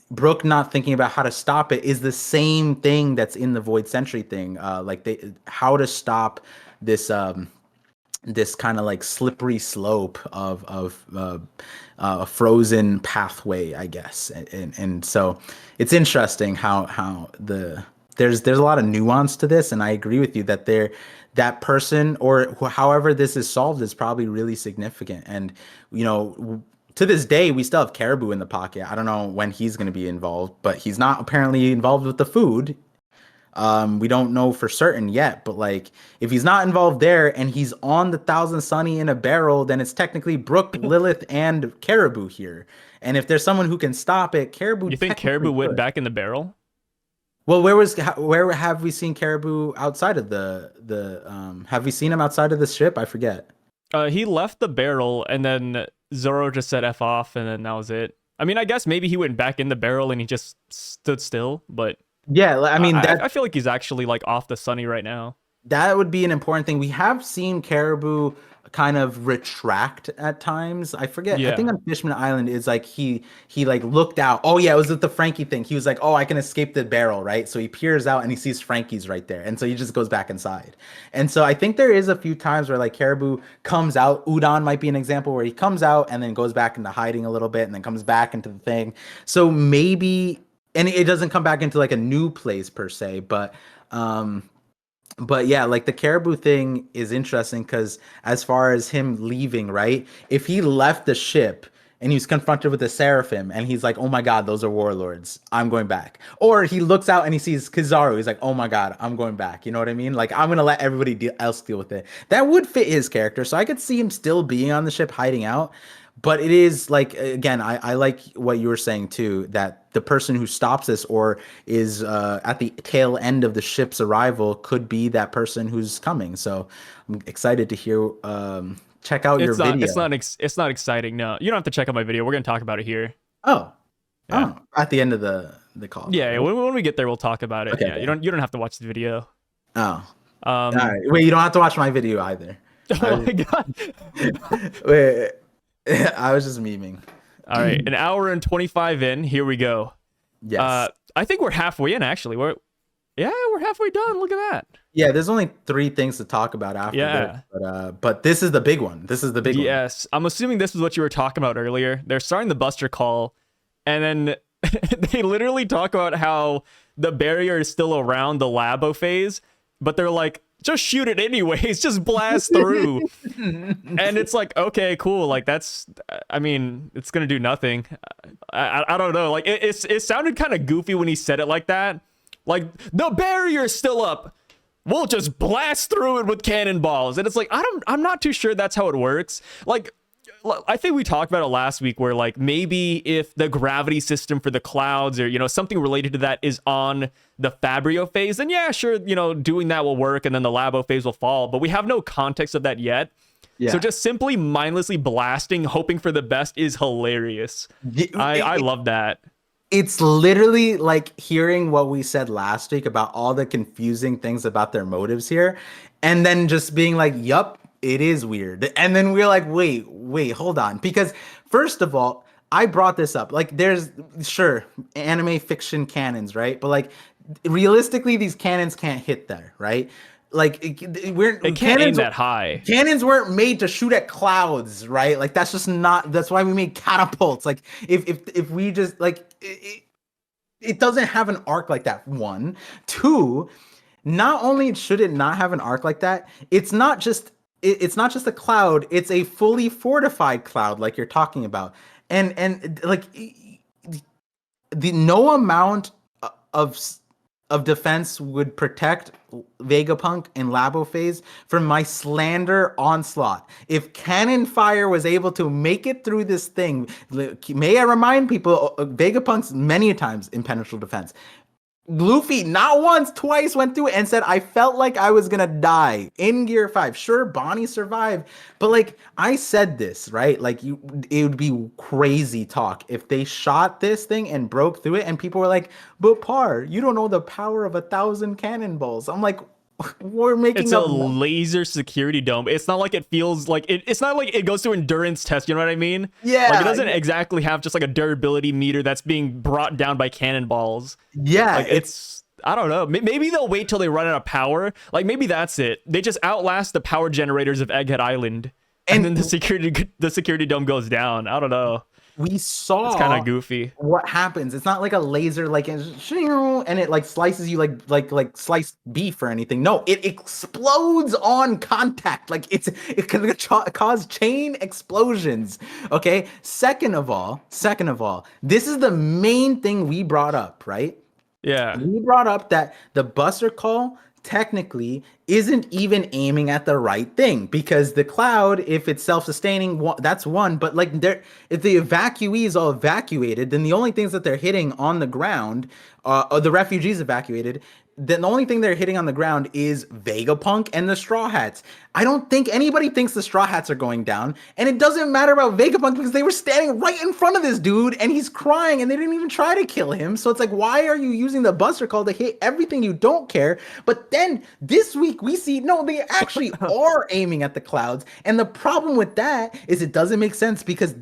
S2: Brooke not thinking about how to stop it is the same thing that's in the Void Century thing. Like how to stop this kind of like slippery slope of a frozen pathway, I guess. And so it's interesting how there's a lot of nuance to this, and I agree with you that that person or however this is solved is probably really significant. And to this day we still have Caribou in the pocket. I don't know when he's going to be involved, but he's not apparently involved with the food. We don't know for certain yet, but like if he's not involved there and he's on the Thousand Sunny in a barrel, then it's technically Brook, Lilith, and Caribou here. And if there's someone who can stop it, Caribou
S1: You think
S2: technically
S1: Caribou went
S2: could.
S1: back in the barrel?
S2: Well, where have we seen Caribou outside of the have we seen him outside of the ship? I forget.
S1: He left the barrel, and then Zoro just said "f off," and then that was it. I mean, I guess maybe he went back in the barrel and he just stood still, but
S2: Yeah, I mean
S1: I feel like he's actually like off the sunny right now.
S2: that would be an important thing. We have seen Caribou kind of retract at times. I forget. I think
S1: Yeah.
S2: on Fishman Island is like he like looked out. Oh yeah, it was with the Frankie thing. He was like, "Oh, I can escape the barrel," right? So he peers out and he sees Frankie's right there. And so he just goes back inside. And so I think there is a few times where like Caribou comes out. Udon might be an example where he comes out and then goes back into hiding a little bit and then comes back into the thing. So maybe and it doesn't come back into like a new place per se, but yeah, like the Caribou thing is interesting because as far as him leaving, right? If he left the ship and he was confronted with the Seraphim and he's like, "Oh my God, those are warlords. I'm going back." Or he looks out and he sees Kizaru. He's like, "Oh my God, I'm going back." You know what I mean? Like I'm gonna let everybody else deal with it. That would fit his character. So I could see him still being on the ship, hiding out. But it is like again, I like what you were saying too, that the person who stops this or is at the tail end of the ship's arrival could be that person who's coming. So I'm excited to hear check out your video.
S1: It's not exciting. No, you don't have to check out my video. We're gonna talk about it here.
S2: Oh,
S1: Yeah.
S2: oh, at the end of the call.
S1: Yeah. When we get there, we'll talk about it.
S2: Okay,
S1: Yeah.
S2: okay.
S1: You don't have to watch the video.
S2: Oh, all
S1: Um.
S2: right. Wait, you don't have to watch my video either.
S1: Oh my god.
S2: Wait, I was just memeing.
S1: All right. An hour and 25 in. Here we go.
S2: Yes.
S1: I think we're halfway in. Actually, we're halfway done. Look at that.
S2: Yeah, there's only 3 things to talk about after
S1: Yeah.
S2: this, but this is the big one. This is the big one.
S1: Yes, I'm assuming this is what you were talking about earlier. They're starting the Buster call, and then they literally talk about how the barrier is still around the Labo phase, but they're like, just shoot it anyways, just blast through. And it's like, okay, cool. Like that's, I mean, it's gonna do nothing. I don't know. Like it sounded kind of goofy when he said it like that. Like the barrier's still up. We'll just blast through it with cannonballs. And it's like, I'm not too sure that's how it works. Like, I think we talked about it last week where like maybe if the gravity system for the clouds or, something related to that is on the Fabrio phase, then yeah, sure, doing that will work and then the Labo phase will fall. But we have no context of that yet.
S2: Yeah.
S1: So just simply mindlessly blasting, hoping for the best is hilarious. I love that.
S2: It's literally like hearing what we said last week about all the confusing things about their motives here, and then just being like, yup, it is weird. And then we're like, wait, hold on. Because first of all, I brought this up. Like, there's sure anime fiction canons, right? But like realistically, these canons can't hit there, right? Like
S1: It can't aim that high.
S2: Cannons weren't made to shoot at clouds, right? Like that's just not. That's why we made catapults. Like if we just like it doesn't have an arc like that. One, two. Not only should it not have an arc like that, it's not just a cloud. It's a fully fortified cloud, like you're talking about, and like the no amount of defense would protect Vegapunk and Labo phase from my slander onslaught. If cannon fire was able to make it through this thing, may I remind people, Vegapunk's many times impenetrable defense. Luffy not once, twice went through it and said, I felt like I was gonna die in Gear 5. Sure, Bonnie survived, but like I said this, right? Like it would be crazy talk if they shot this thing and broke through it and people were like, but Par, you don't know the power of 1,000 cannonballs. I'm like, we're making
S1: it's a laser security dome. It's not like it feels like it's not like it goes through endurance test, you know what I mean?
S2: Yeah.
S1: Like it doesn't exactly have just like a durability meter that's being brought down by cannonballs.
S2: Yeah.
S1: Like it's I don't know. Maybe they'll wait till they run out of power. Like maybe that's it. They just outlast the power generators of Egghead Island. And then the security dome goes down. I don't know.
S2: We saw
S1: it's kind of goofy.
S2: What happens? It's not like a laser, like and it like slices you like sliced beef or anything. No, it explodes on contact. Like it can cause chain explosions. Okay. Second of all, this is the main thing we brought up, right?
S1: Yeah.
S2: We brought up that the Buster Call technically isn't even aiming at the right thing because the cloud, if it's self-sustaining, that's one. But like, if the evacuees all evacuated, then the only things that they're hitting on the ground, or the refugees evacuated, then the only thing they're hitting on the ground is Vegapunk and the Straw Hats. I don't think anybody thinks the Straw Hats are going down, and it doesn't matter about Vegapunk because they were standing right in front of this dude, and he's crying, and they didn't even try to kill him. So it's like, why are you using the Buster Call to hit everything you don't care? But then this week we see no, they actually are aiming at the clouds, and the problem with that is it doesn't make sense because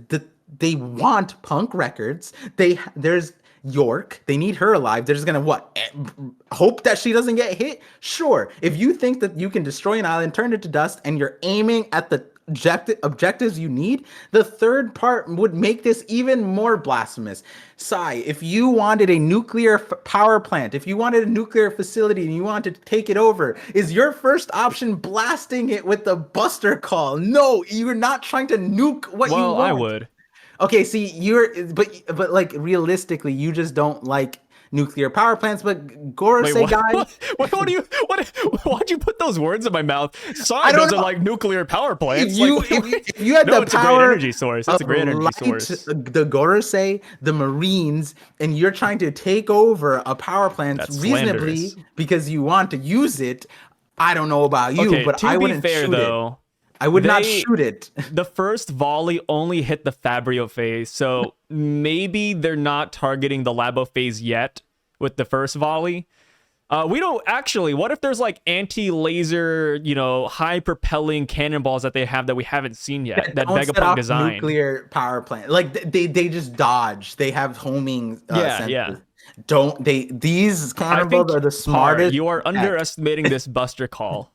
S2: they want Punk records. There's York. They need her alive. They're just gonna what? Hope that she doesn't get hit? Sure. If you think that you can destroy an island, turn it to dust, and you're aiming at the objectives you need, the third part would make this even more blasphemous. Sai, if you wanted a nuclear power plant, if you wanted a nuclear facility and you wanted to take it over, is your first option blasting it with the Buster Call? No, you're not trying to nuke what you want.
S1: Well, I would.
S2: Okay, see, but like realistically, you just don't like nuclear power plants. But Gorosei guy,
S1: what do you why'd you put those words in my mouth? Sai
S2: I don't
S1: doesn't
S2: know.
S1: like nuclear power plants.
S2: If you had
S1: no,
S2: the
S1: it's a
S2: power
S1: great energy source. It's a great energy
S2: light,
S1: source.
S2: the Gorosei, the Marines, and you're trying to take over a power plant
S1: That's
S2: reasonably
S1: slanderous.
S2: because you want to use it. I don't know about you,
S1: Okay,
S2: but
S1: to
S2: I
S1: be
S2: wouldn't
S1: fair
S2: shoot
S1: though,
S2: it. I would not shoot it.
S1: The first volley only hit the Fabrio phase, so maybe they're not targeting the Labo phase yet with the first volley. We don't actually. What if there's like anti-laser, high propelling cannonballs that they have that we haven't seen yet? That
S2: Don't set
S1: Vegapunk
S2: off
S1: design.
S2: nuclear power plant. Like they just dodge. They have homing
S1: Yeah,
S2: sensors.
S1: yeah.
S2: Don't they? These
S1: I think
S2: cannonballs are the smartest.
S1: you are
S2: tech.
S1: underestimating this Buster Call.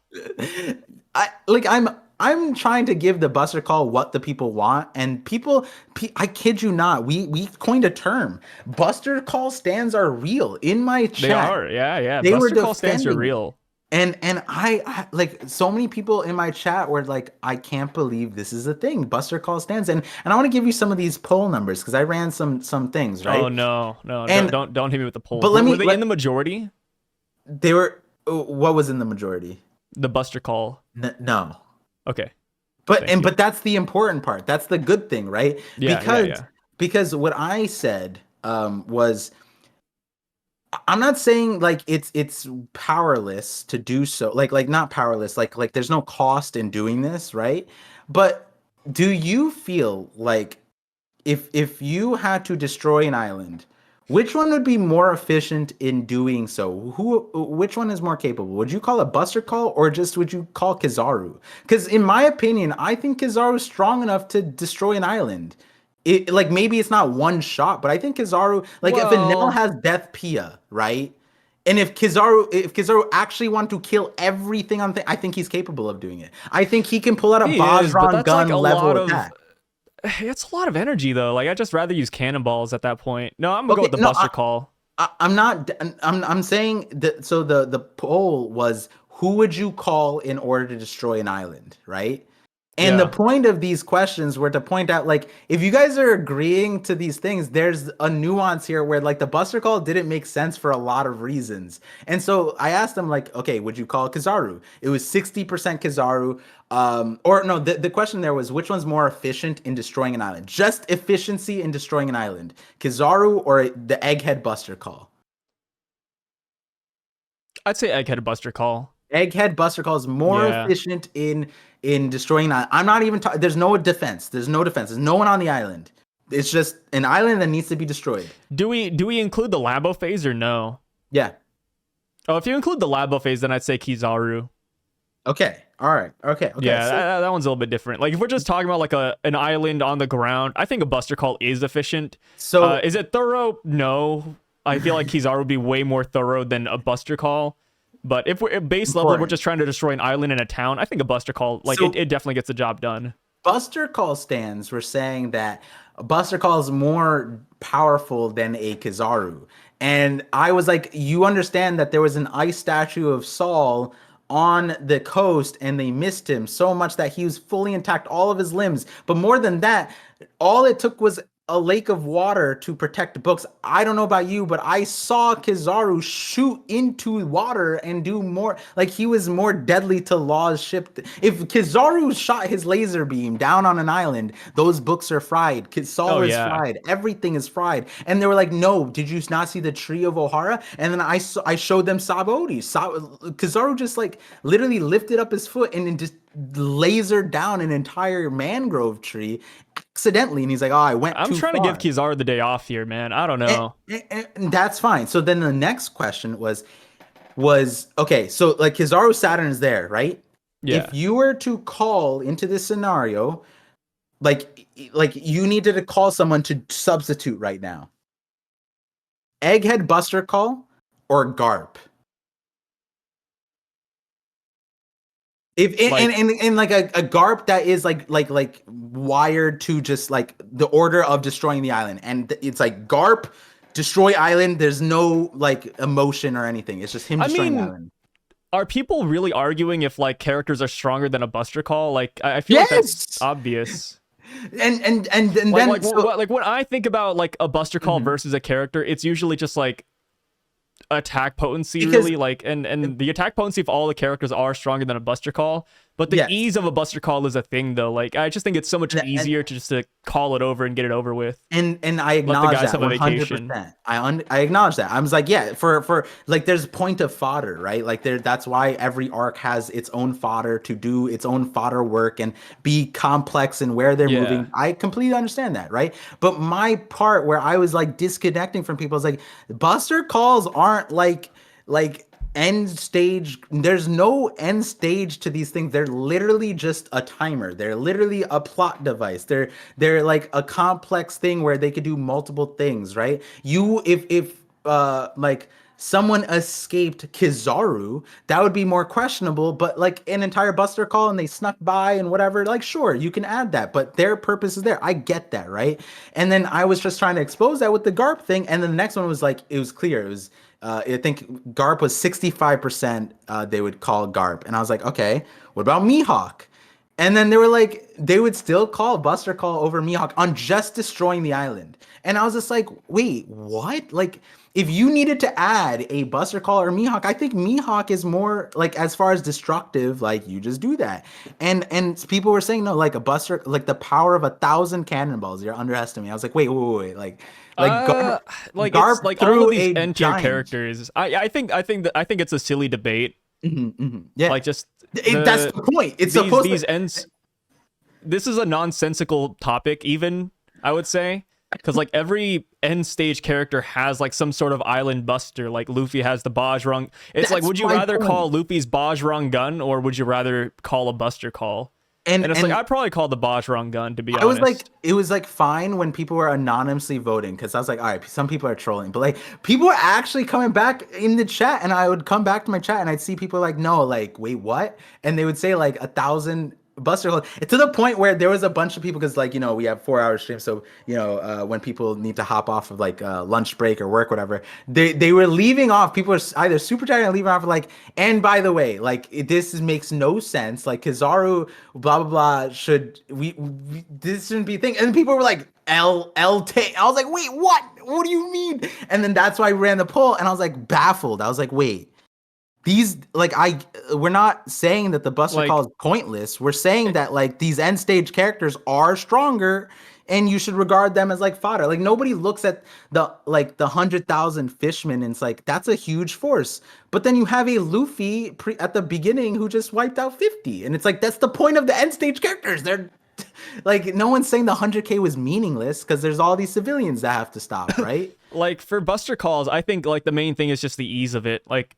S2: I'm trying to give the Buster Call what the people want, and I kid you not, we coined a term. Buster Call stands are real in my chat.
S1: They are, yeah.
S2: They
S1: Buster
S2: were
S1: Call stands are
S2: defending it.
S1: real.
S2: And I like so many people in my chat were like, I can't believe this is a thing. Buster Call stands, and I want to give you some of these poll numbers because I ran some things, right?
S1: Oh no,
S2: And
S1: don't hit me with the polls.
S2: but let me
S1: Were they in the majority?
S2: they were what was in the majority?
S1: The Buster Call.
S2: No.
S1: Okay.
S2: But that's the important part. That's the good thing, right?
S1: Yeah,
S2: Because what I said was I'm not saying like it's powerless to do so. Like not powerless. Like there's no cost in doing this, right? But do you feel like if you had to destroy an island, which one would be more efficient in doing so? Which one is more capable? Would you call it Buster Call or just would you call Kizaru? Because in my opinion, I think Kizaru is strong enough to destroy an island. It like maybe it's not one shot, but I think Kizaru like if Enel has Death Pia, right? And if Kizaru actually wanted to kill everything on I think he's capable of doing it. I think he can pull out a Bajran gun level attack.
S1: It's a lot of energy though. Like I'd just rather use cannonballs at that point. No, I'm gonna go with the Buster Call.
S2: I'm not. I'm saying that. So the poll was who would you call in order to destroy an island, right? And the point of these questions were to point out, like, if you guys are agreeing to these things, there's a nuance here where, like, the Buster Call didn't make sense for a lot of reasons. And so I asked them, like, okay, would you call Kizaru? It was 60% Kizaru. Or no, the question there was which one's more efficient in destroying an island? Just efficiency in destroying an island. Kizaru or the Egghead Buster Call?
S1: I'd say Egghead Buster Call.
S2: Egghead Buster Call is more efficient in destroying an island. I'm not even talking. There's no defense. There's no one on the island. It's just an island that needs to be destroyed.
S1: Do we include the Labo phase or no?
S2: Yeah.
S1: Oh, if you include the Labo phase, then I'd say Kizaru.
S2: Okay. All right. Okay.
S1: Yeah,
S2: so
S1: that one's a little bit different. Like if we're just talking about like an island on the ground, I think a Buster Call is efficient.
S2: So
S1: is it thorough? No. I feel like Kizaru would be way more thorough than a Buster Call. But if we're at base level, we're just trying to destroy an island and a town, I think a Buster Call, like it definitely gets the job done.
S2: Buster Call stands were saying that a Buster Call is more powerful than a Kizaru. And I was like, you understand that there was an ice statue of Saul on the coast and they missed him so much that he was fully intact, all of his limbs. But more than that, all it took was a lake of water to protect books. I don't know about you, but I saw Kizaru shoot into water and do more. Like he was more deadly to Law's ship. If Kizaru shot his laser beam down on an island, those books are fried.
S1: Oh
S2: Kisala is
S1: yeah.
S2: fried. Everything is fried. And they were like, "No, did you not see the tree of Ohara?" And then I showed them Saboti. Kizaru just like literally lifted up his foot and then just lasered down an entire mangrove tree accidentally, and he's like, "Oh, I went
S1: I'm
S2: too
S1: trying to give
S2: far."
S1: Kizaru the day off here, man. I don't know.
S2: And that's fine. So then the next question was okay. So like Kizaru Saturn is there, right?
S1: Yeah.
S2: If you were to call into this scenario, like you needed to call someone to substitute right now, Egghead Buster Call or Garp? If
S1: Like,
S2: and like a Garp that is like wired to just like the order of destroying the island, and it's like Garp destroy island. There's no like emotion or anything. It's just him
S1: I
S2: destroying the
S1: mean,
S2: island.
S1: are people really arguing if like characters are stronger than a Buster Call? Like, I feel like that's
S2: Yes,
S1: obvious.
S2: and
S1: Like,
S2: then
S1: like,
S2: so
S1: like when I think about like a Buster Call
S2: mhm.
S1: versus a character, it's usually just like attack potency,
S2: Because
S1: really. Like, and the attack potency of all the characters are stronger than a Buster Call. But the
S2: yes,
S1: ease of a Buster Call is a thing, though. Like, I just think it's so much
S2: and
S1: easier to just to call it over and get it over with.
S2: and I
S1: Let the
S2: acknowledge
S1: guys
S2: that
S1: have a vacation.
S2: 100%. I acknowledge that. I was like, yeah, for like there's point of fodder, right? Like that's why every arc has its own fodder to do its own fodder work and be complex in where they're
S1: Yeah.
S2: moving. I completely understand that, right? But my part where I was like disconnecting from people is like Buster Calls aren't like end stage. There's no end stage to these things. They're literally just a timer. They're literally a plot device. They're like a complex thing where they could do multiple things, right? You if like someone escaped Kizaru, that would be more questionable, but like an entire Buster Call and they snuck by and whatever, like sure, you can add that, but their purpose is there. I get that, right? And then I was just trying to expose that with the Garp thing, and then the next one was like it was clear. It was I think Garp was 65%, they would call Garp. And I was like, okay, what about Mihawk? And then they were like, they would still call Buster Call over Mihawk on just destroying the island. And I was just like, wait, what? Like, if you needed to add a Buster Call or Mihawk, I think Mihawk is more like as far as destructive, like you just do that. And people were saying no, like a Buster, like the power of 1,000 cannonballs, you're underestimating. I was like, wait, like
S1: Uh,
S2: Garp,
S1: like it's
S2: Garp
S1: like all of
S2: threw
S1: these
S2: a
S1: N tier
S2: giant.
S1: characters. I think it's a silly debate.
S2: Yeah,
S1: Like just
S2: that's the point. It's
S1: these
S2: supposed to.
S1: these ends. This is a nonsensical topic, even I would say, because like every end stage character has like some sort of island buster. Like Luffy has the Bajrang. It's like,
S2: That's
S1: would you
S2: my
S1: rather call
S2: point.
S1: Luffy's Bajrang gun or would you rather call a Buster Call?
S2: And
S1: And it's like
S2: and
S1: I'd probably call the Bajrang gun, to be
S2: I was like,
S1: honest.
S2: it was like fine when people were anonymously voting because I was like, all right, some people are trolling, but like people were actually coming back in the chat, and I would come back to my chat and I'd see people like, no, like, wait, what? And they would say like 1,000 Buster Call to the point where there was a bunch of people because like we have 4 hour streams, so when people need to hop off of like lunch break or work, whatever, they were leaving off. People are either super chatting or leaving off like, and by the way, like makes no sense. Like Kizaru, blah blah blah. Should this shouldn't be a thing? And people were like, T. I was like, wait, what? What do you mean? And then that's why I ran the poll, and I was like baffled. I was like, wait. These we're not saying that the Buster Call
S1: Like
S2: is pointless. We're saying that like these end stage characters are stronger and you should regard them as like fodder. Like nobody looks at the 100,000 fishmen and it's like that's a huge force. But then you have a Luffy at the beginning who just wiped out 50. And it's like that's the point of the end stage characters. They're like no one's saying the 100K was meaningless because there's all these civilians that have to stop, right?
S1: like for Buster Calls, I think like the main thing is just the ease of it. Like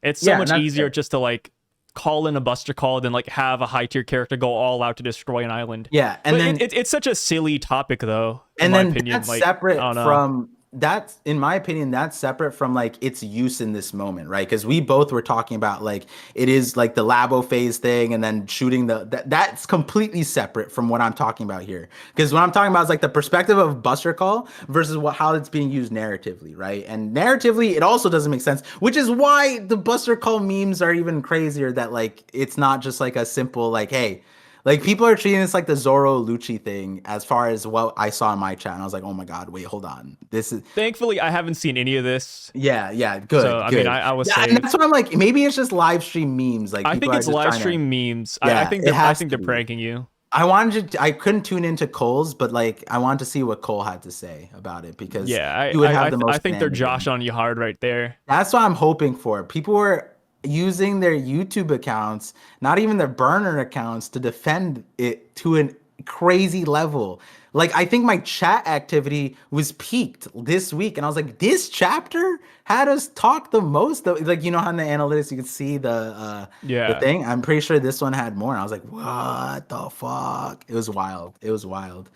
S1: it's so
S2: Yeah, and
S1: much
S2: that's
S1: easier
S2: fair.
S1: just to like call in a Buster Call than like have a high tier character go all out to destroy an island.
S2: Yeah, and
S1: But
S2: then
S1: it's such a silly topic though, in
S2: and
S1: my
S2: then
S1: opinion.
S2: that's
S1: Like I
S2: separate
S1: don't know.
S2: from that's in my opinion that's separate from like its use in this moment, right? Because we both were talking about like it is like the labo phase thing and then shooting that's completely separate from what I'm talking about here. Because what I'm talking about is like the perspective of Buster Call versus how it's being used narratively, right? And narratively it also doesn't make sense, which is why the Buster Call memes are even crazier, that like it's not just like a simple like, hey, Like people are treating this like the Zoro Lucci thing as far as what I saw in my chat. And I was like, oh my God, wait, hold on. This is
S1: Thankfully, I haven't seen any of this.
S2: yeah,
S1: So,
S2: good,
S1: I mean,
S2: good.
S1: I was
S2: Yeah, and
S1: saved.
S2: that's what I'm like. Maybe it's just live stream memes. Like
S1: I
S2: people
S1: think
S2: are
S1: it's
S2: just
S1: live
S2: trying to.
S1: stream memes.
S2: Yeah, it
S1: I
S2: has
S1: think
S2: to
S1: they're
S2: be.
S1: pranking you.
S2: I couldn't tune into Cole's, but like I wanted to see what Cole had to say about it because
S1: Yeah,
S2: he would have the
S1: I
S2: most
S1: think they're
S2: shenanigans.
S1: Josh on you hard right there.
S2: That's what I'm hoping for. People were using their YouTube accounts, not even their burner accounts, to defend it to a crazy level. Like I think my chat activity was peaked this week, and I was like, this chapter had us talk the most. Like you know how in the analytics you can see the
S1: Yeah,
S2: thing. I'm pretty sure this one had more. And I was like, what the fuck? It was wild. It was wild.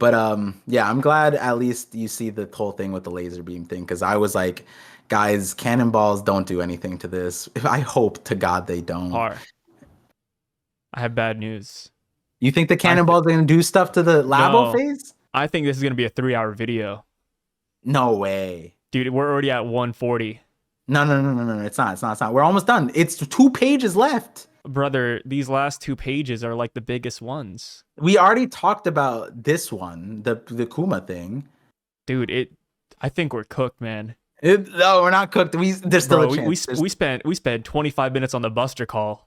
S2: But yeah, I'm glad at least you see the whole thing with the laser beam thing because I was like, guys, cannonballs don't do anything to this. I hope to God they don't.
S1: Har. I have bad news.
S2: You think the
S1: I th-
S2: cannonballs are gonna do stuff to the Labo
S1: no,
S2: phase?
S1: I think this is gonna be a 3 hour video,
S2: No way.
S1: dude. We're already at 140.
S2: No. It's not. It's not. It's not. We're almost done. It's 2 pages left.
S1: Brother, these last 2 pages are like the biggest ones.
S2: We already talked about this one, the Kuma thing.
S1: Dude, I think we're cooked, man.
S2: No, we're not cooked. There's still
S1: Bro,
S2: a chance.
S1: we spent 25 minutes on the Buster call.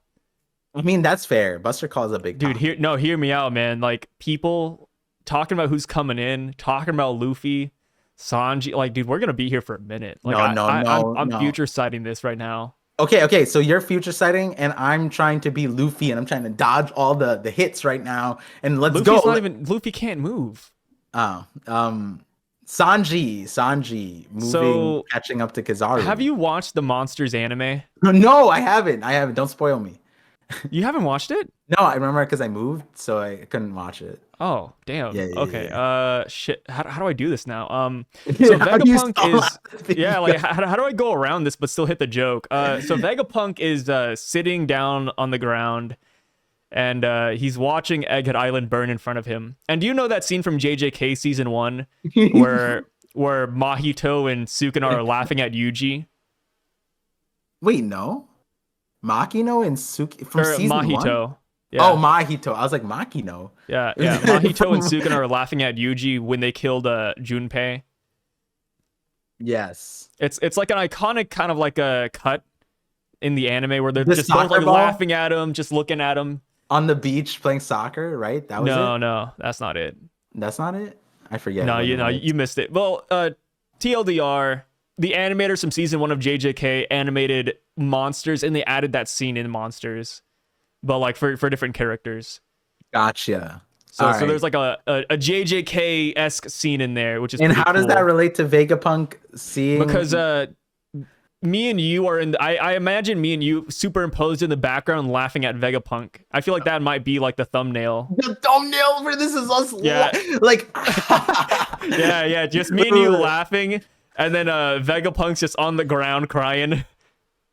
S2: I mean, that's fair. Buster calls a big
S1: Dude,
S2: topic.
S1: hear me out, man. Like people talking about who's coming in, talking about Luffy, Sanji. Like, dude, we're gonna be here for a minute. Like, I'm future sighting this right now.
S2: Okay. So you're future sighting, and I'm trying to be Luffy, and I'm trying to dodge all the hits right now. And let's go.
S1: Luffy can't move.
S2: Oh, Sanji moving,
S1: So,
S2: catching up to Kizaru.
S1: have you watched the Monsters anime?
S2: No, I haven't. Don't spoil me.
S1: You haven't watched it?
S2: No, I remember because I moved, so I couldn't watch it.
S1: Oh, damn.
S2: Yeah,
S1: Okay. Shit. How do I do this now? So
S2: How do you
S1: Vegapunk
S2: stall
S1: is yeah. Like, how do I go around this but still hit the joke? So Vegapunk is sitting down on the ground, and he's watching Egghead Island burn in front of him. And do you know that scene from JJK season 1 where Mahito and Sukuna are laughing at Yuji?
S2: Wait, no. Makino and Suki from season
S1: Mahito.
S2: 1?
S1: Yeah.
S2: Oh, Mahito. I was like, Makino.
S1: Yeah. Mahito and Sukuna are laughing at Yuji when they killed Junpei.
S2: Yes.
S1: It's like an iconic kind of like a cut in the anime where they're
S2: The
S1: just both like
S2: soccer ball?
S1: laughing at him, just looking at him.
S2: On the beach playing soccer, right? That was it?
S1: No, that's not it.
S2: That's not it? I forget.
S1: No,
S2: what it was.
S1: you missed it. Well, TLDR, the animators from season 1 of JJK animated Monsters, and they added that scene in Monsters, but like for different characters.
S2: Gotcha.
S1: So there's like a JJK-esque scene in there, which is
S2: And
S1: pretty
S2: how does
S1: cool.
S2: that relate to Vegapunk seeing?
S1: Because me and you are in I imagine me and you superimposed in the background laughing at Vegapunk. I feel like that might be like the thumbnail.
S2: the thumbnail for this is us.
S1: Yeah.
S2: Like.
S1: Yeah, just me and you laughing, and then Vegapunk's just on the ground crying.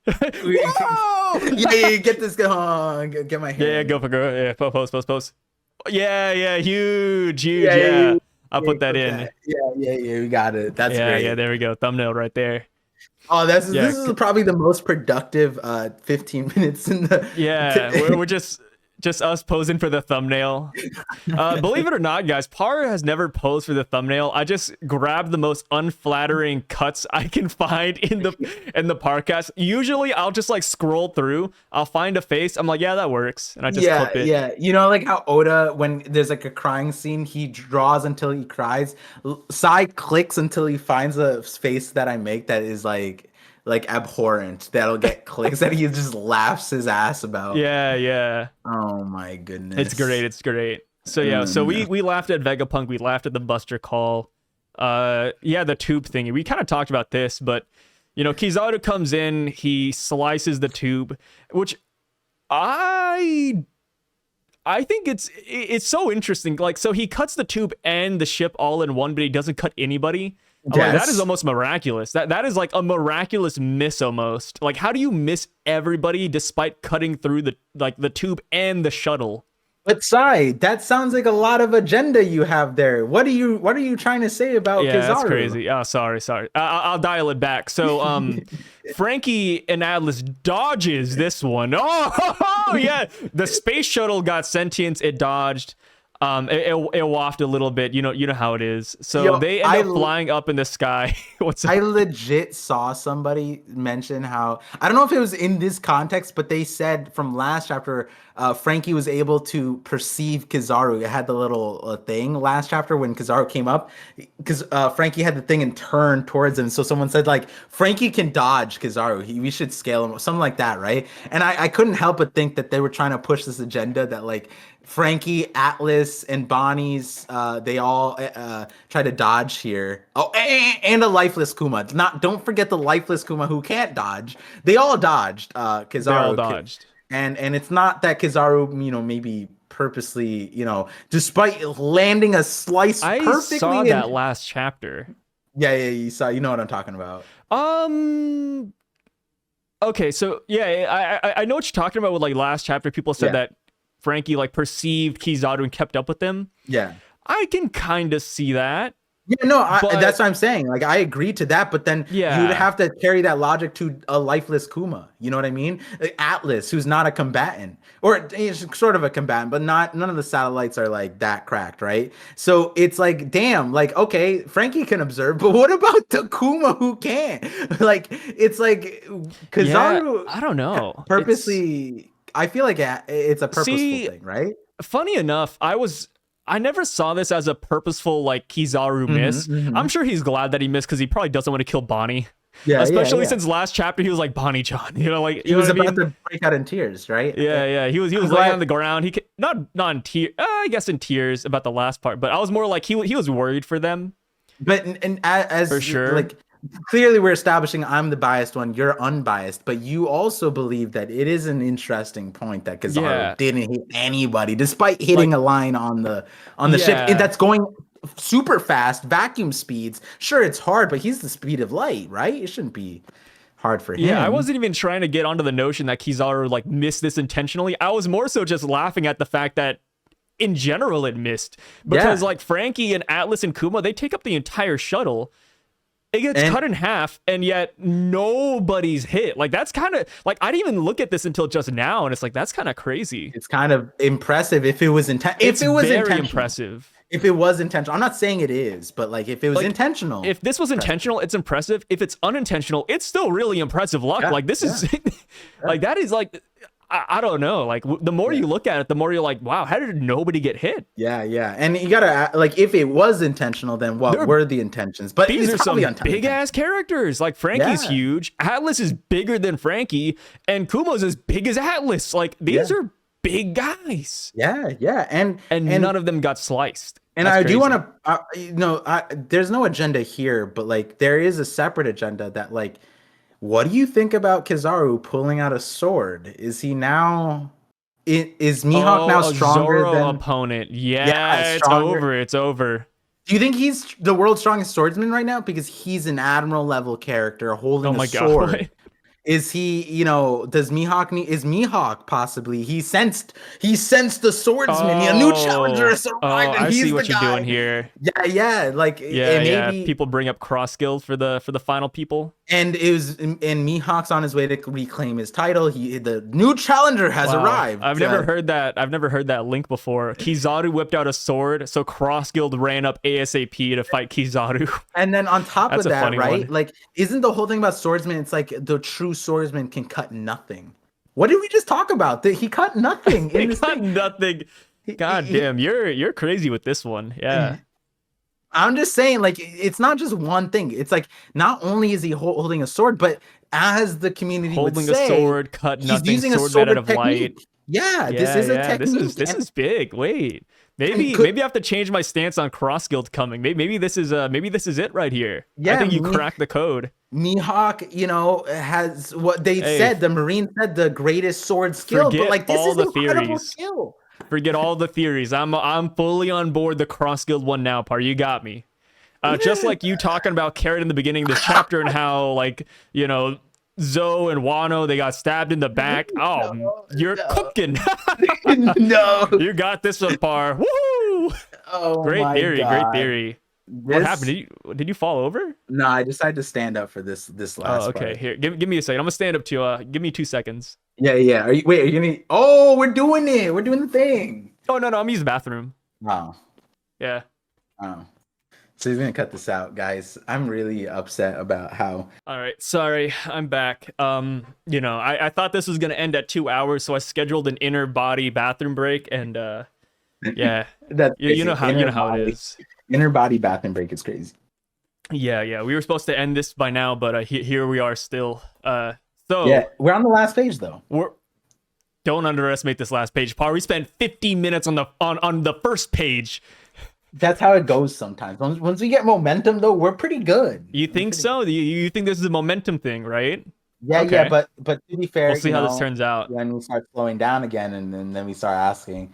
S2: Whoa! Yeah, get this going. Get my hair.
S1: Yeah, go for girl. Yeah, post. Yeah, huge.
S2: Yeah,
S1: Yeah,
S2: yeah,
S1: I'll put that in.
S2: Yeah. We got it. That's great.
S1: Yeah, there we go. Thumbnail right there.
S2: Oh, this is probably the most productive 15 minutes in the.
S1: Yeah, we're just us posing for the thumbnail. Believe it or not, guys, Par has never posed for the thumbnail. I just grab the most unflattering cuts I can find in the Parcast. Usually, I'll just like scroll through. I'll find a face. I'm like, yeah, that works, and I just clip it.
S2: Yeah. You know, like how Oda, when there's like a crying scene, he draws until he cries. Sai clicks until he finds a face that I make that is like abhorrent, that'll get clicks, that he just laughs his ass about.
S1: Yeah.
S2: Oh my goodness.
S1: It's great. So yeah, so we laughed at Vegapunk, we laughed at the Buster call. The tube thing. We kind of talked about this, but you know, Kizaru comes in, he slices the tube, which I think it's so interesting. Like, so he cuts the tube and the ship all in one, but he doesn't cut anybody.
S2: Yes.
S1: Like, that is almost miraculous. That is like a miraculous miss almost. Like, how do you miss everybody despite cutting through the tube and the shuttle?
S2: But Sai, that sounds like a lot of agenda you have there. What are you trying to say about
S1: Yeah, that's
S2: Kizaru?
S1: crazy. Oh, sorry. I'll dial it back. So, Frankie and Atlas dodges this one. Oh, yeah. The space shuttle got sentience. It dodged. It wafted a little bit. You know how it is. So
S2: Yo,
S1: they end up flying up in the sky. What's up?
S2: I legit saw somebody mention how I don't know if it was in this context, but they said from last chapter, Frankie was able to perceive Kizaru. It had the little thing last chapter when Kizaru came up, because Frankie had the thing and turned towards him. So someone said like Frankie can dodge Kizaru. We should scale him, something like that, right? And I couldn't help but think that they were trying to push this agenda that like Frankie, Atlas, and Bonnie's they all try to dodge here. Oh, and a lifeless Kuma. Don't forget the lifeless Kuma who can't dodge. They all dodged. Kizaru.
S1: They all dodged.
S2: And it's not that Kizaru, maybe purposely, despite landing a slice perfectly.
S1: I saw that last chapter.
S2: Yeah, you saw. You know what I'm talking about.
S1: Okay, so yeah, I know what you're talking about with like last chapter. People said that Frankie like perceived Kizaru and kept up with them.
S2: Yeah.
S1: I can kind of see that.
S2: Yeah, no, that's what I'm saying. Like, I agree to that, but then you would have to carry that logic to a lifeless Kuma. You know what I mean? Atlas, who's not a combatant, or he's sort of a combatant, but none of the satellites are like that cracked, right? So it's like, damn, like, okay, Frankie can observe, but what about the Kuma who can't? Like, it's like Kizaru.
S1: I don't know.
S2: Purposely, I feel like it's a purposeful thing, right?
S1: Funny enough, I never saw this as a purposeful like Kizaru miss. I'm sure he's glad that he missed because he probably doesn't want to kill Bonnie. Yeah, especially since last chapter he was like Bonnie John. Like
S2: he was about to break out in tears, right?
S1: Yeah. He was laying on the ground. He not in tears. I guess in tears about the last part, but I was more like he was worried for them.
S2: But as for sure, like clearly we're establishing I'm the biased one, you're unbiased, but you also believe that it is an interesting point that Kizaru didn't hit anybody despite hitting a line on the ship that's going super fast, vacuum speeds. Sure, it's hard, but he's the speed of light, right? It shouldn't be hard for him.
S1: Yeah, I wasn't even trying to get onto the notion that Kizaru like missed this intentionally. I was more so just laughing at the fact that in general it missed, because like Frankie and Atlas and Kuma, they take up the entire shuttle. It gets cut in half, and yet nobody's hit. Like, that's kind of like, I didn't even look at this until just now, and it's like, that's kind of crazy.
S2: It's kind of impressive if it was intentional.
S1: If it was very impressive.
S2: If it was intentional, I'm not saying it is, but like if it was intentional.
S1: If this was intentional, it's impressive. If it's unintentional, it's still really impressive luck. Like this is like that is like. I don't know. Like the more you look at it, the more you're like, wow, how did nobody get hit?
S2: Yeah. And you gotta like, if it was intentional, then what were the intentions? But
S1: these are some big ass characters. Like Frankie's huge. Atlas is bigger than Frankie, and Kumo's as big as Atlas. Like these are big guys.
S2: Yeah. And
S1: none of them got sliced.
S2: And that's crazy. Do want to, there's no agenda here, but like there is a separate agenda that like. What do you think about Kizaru pulling out a sword? Is he now? Is Mihawk now stronger
S1: Zoro
S2: than
S1: opponent? Yeah, it's over. It's over.
S2: Do you think he's the world's strongest swordsman right now? Because he's an admiral level character holding a sword. God. Is he? Does Mihawk need? Is Mihawk possibly? He sensed the swordsman. A new challenger has arrived, and he's
S1: I see what
S2: the
S1: you're
S2: guy.
S1: doing here.
S2: Yeah. Like maybe
S1: people bring up cross guild for the final people.
S2: And Mihawk's on his way to reclaim his title. The new challenger has arrived.
S1: I've never heard that. I've never heard that link before. Kizaru whipped out a sword, so Cross Guild ran up ASAP to fight Kizaru.
S2: And then on top of that, right? Like, isn't the whole thing about swordsman? It's like the true swordsman can cut nothing. What did we just talk about? He cut nothing.
S1: He cut nothing. God damn, you're crazy with this one. Yeah.
S2: I'm just saying, like, it's not just one thing. It's like, not only is he holding a sword, but as the community
S1: holding
S2: would say,
S1: a sword, cut nothing, he's using sword made out of light.
S2: Yeah, this is a technique.
S1: This is big. Wait, maybe I have to change my stance on Cross Guild coming. Maybe this is it right here. Yeah, I think you cracked the code.
S2: Mihawk, has what they said. The Marine said the greatest sword skill, but like this is incredible skill.
S1: Forget all the theories. I'm fully on board the Cross Guild one now part. You got me. Just like you talking about Carrot in the beginning of this chapter and how like Zoe and Wano, they got stabbed in the back. Oh, you're cooking.
S2: No.
S1: You got this one, Par. Woo!
S2: Oh
S1: Great
S2: my
S1: theory.
S2: God.
S1: Great theory. What happened? Did you fall over?
S2: No, I decided to stand up for this last
S1: Oh, okay.
S2: part.
S1: Here, give me a second. I'm gonna stand up to give me 2 seconds.
S2: Yeah. Are you gonna? Oh, we're doing it. We're doing the thing.
S1: Oh no, I'm using the bathroom.
S2: Wow.
S1: Yeah.
S2: Oh. So he's gonna cut this out, guys. I'm really upset about how.
S1: All right. Sorry, I'm back. I thought this was gonna end at 2 hours, so I scheduled an inner body bathroom break, and yeah,
S2: That's
S1: you know how
S2: body,
S1: it is.
S2: Inner body bathroom break is crazy.
S1: Yeah. We were supposed to end this by now, but here we are still. So
S2: yeah, we're on the last page though.
S1: Don't underestimate this last page, Par. We spent 50 minutes on the first page.
S2: That's how it goes sometimes. Once we get momentum, though, we're pretty good.
S1: You think so? You think this is a momentum thing, right?
S2: Yeah,
S1: Okay.
S2: yeah. But to be fair,
S1: We'll see how this turns out.
S2: When we start slowing down again, and then we start asking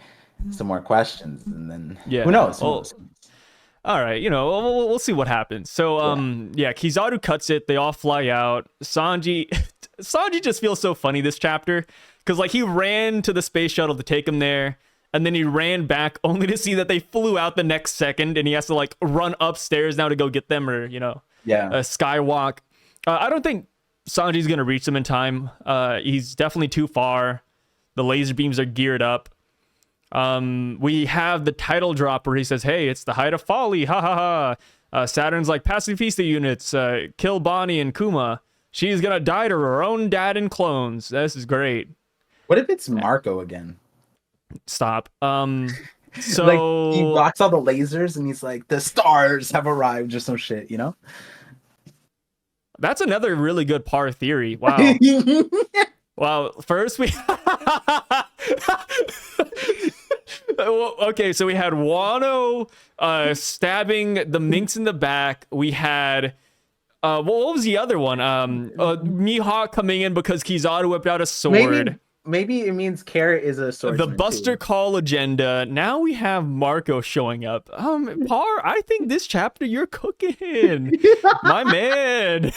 S2: some more questions, and then
S1: Yeah.
S2: who knows?
S1: All right, we'll see what happens. So, Kizaru cuts it. They all fly out. Sanji just feels so funny this chapter because like he ran to the space shuttle to take him there. And then he ran back only to see that they flew out the next second, and he has to like run upstairs now to go get them, or skywalk. I don't think Sanji's gonna reach them in time. He's definitely too far. The laser beams are geared up. We have the title drop where he says, "Hey, it's the height of folly, ha ha ha." Saturn's like, "Pacifista units, kill Bonnie and Kuma. She's gonna die to her own dad and clones." This is great.
S2: What if it's Marco again?
S1: Stop. So
S2: like he blocks all the lasers and he's like, the stars have arrived or some shit,
S1: That's another really good Par theory. Wow. Wow. First we okay, so we had Wano stabbing the minx in the back. We had what was the other one? Mihawk coming in because Kizaru whipped out a sword.
S2: Maybe it means Carrot is a swordsman.
S1: The Buster Call agenda. Now we have Marco showing up. Par, I think this chapter you're cooking. My man.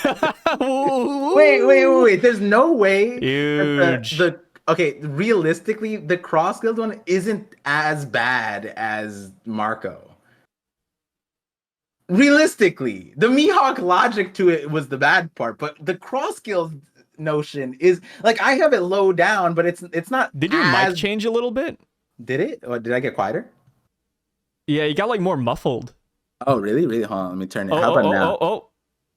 S2: Wait. There's no way.
S1: Huge.
S2: Okay, realistically, the Cross Guild one isn't as bad as Marco. Realistically, the Mihawk logic to it was the bad part, but the Cross Guild notion is like I have it low down, but it's not.
S1: Did your mic change a little bit?
S2: Did it? Or did I get quieter?
S1: Yeah, you got like more muffled.
S2: Oh, really? Hold on, let me turn it. How about now?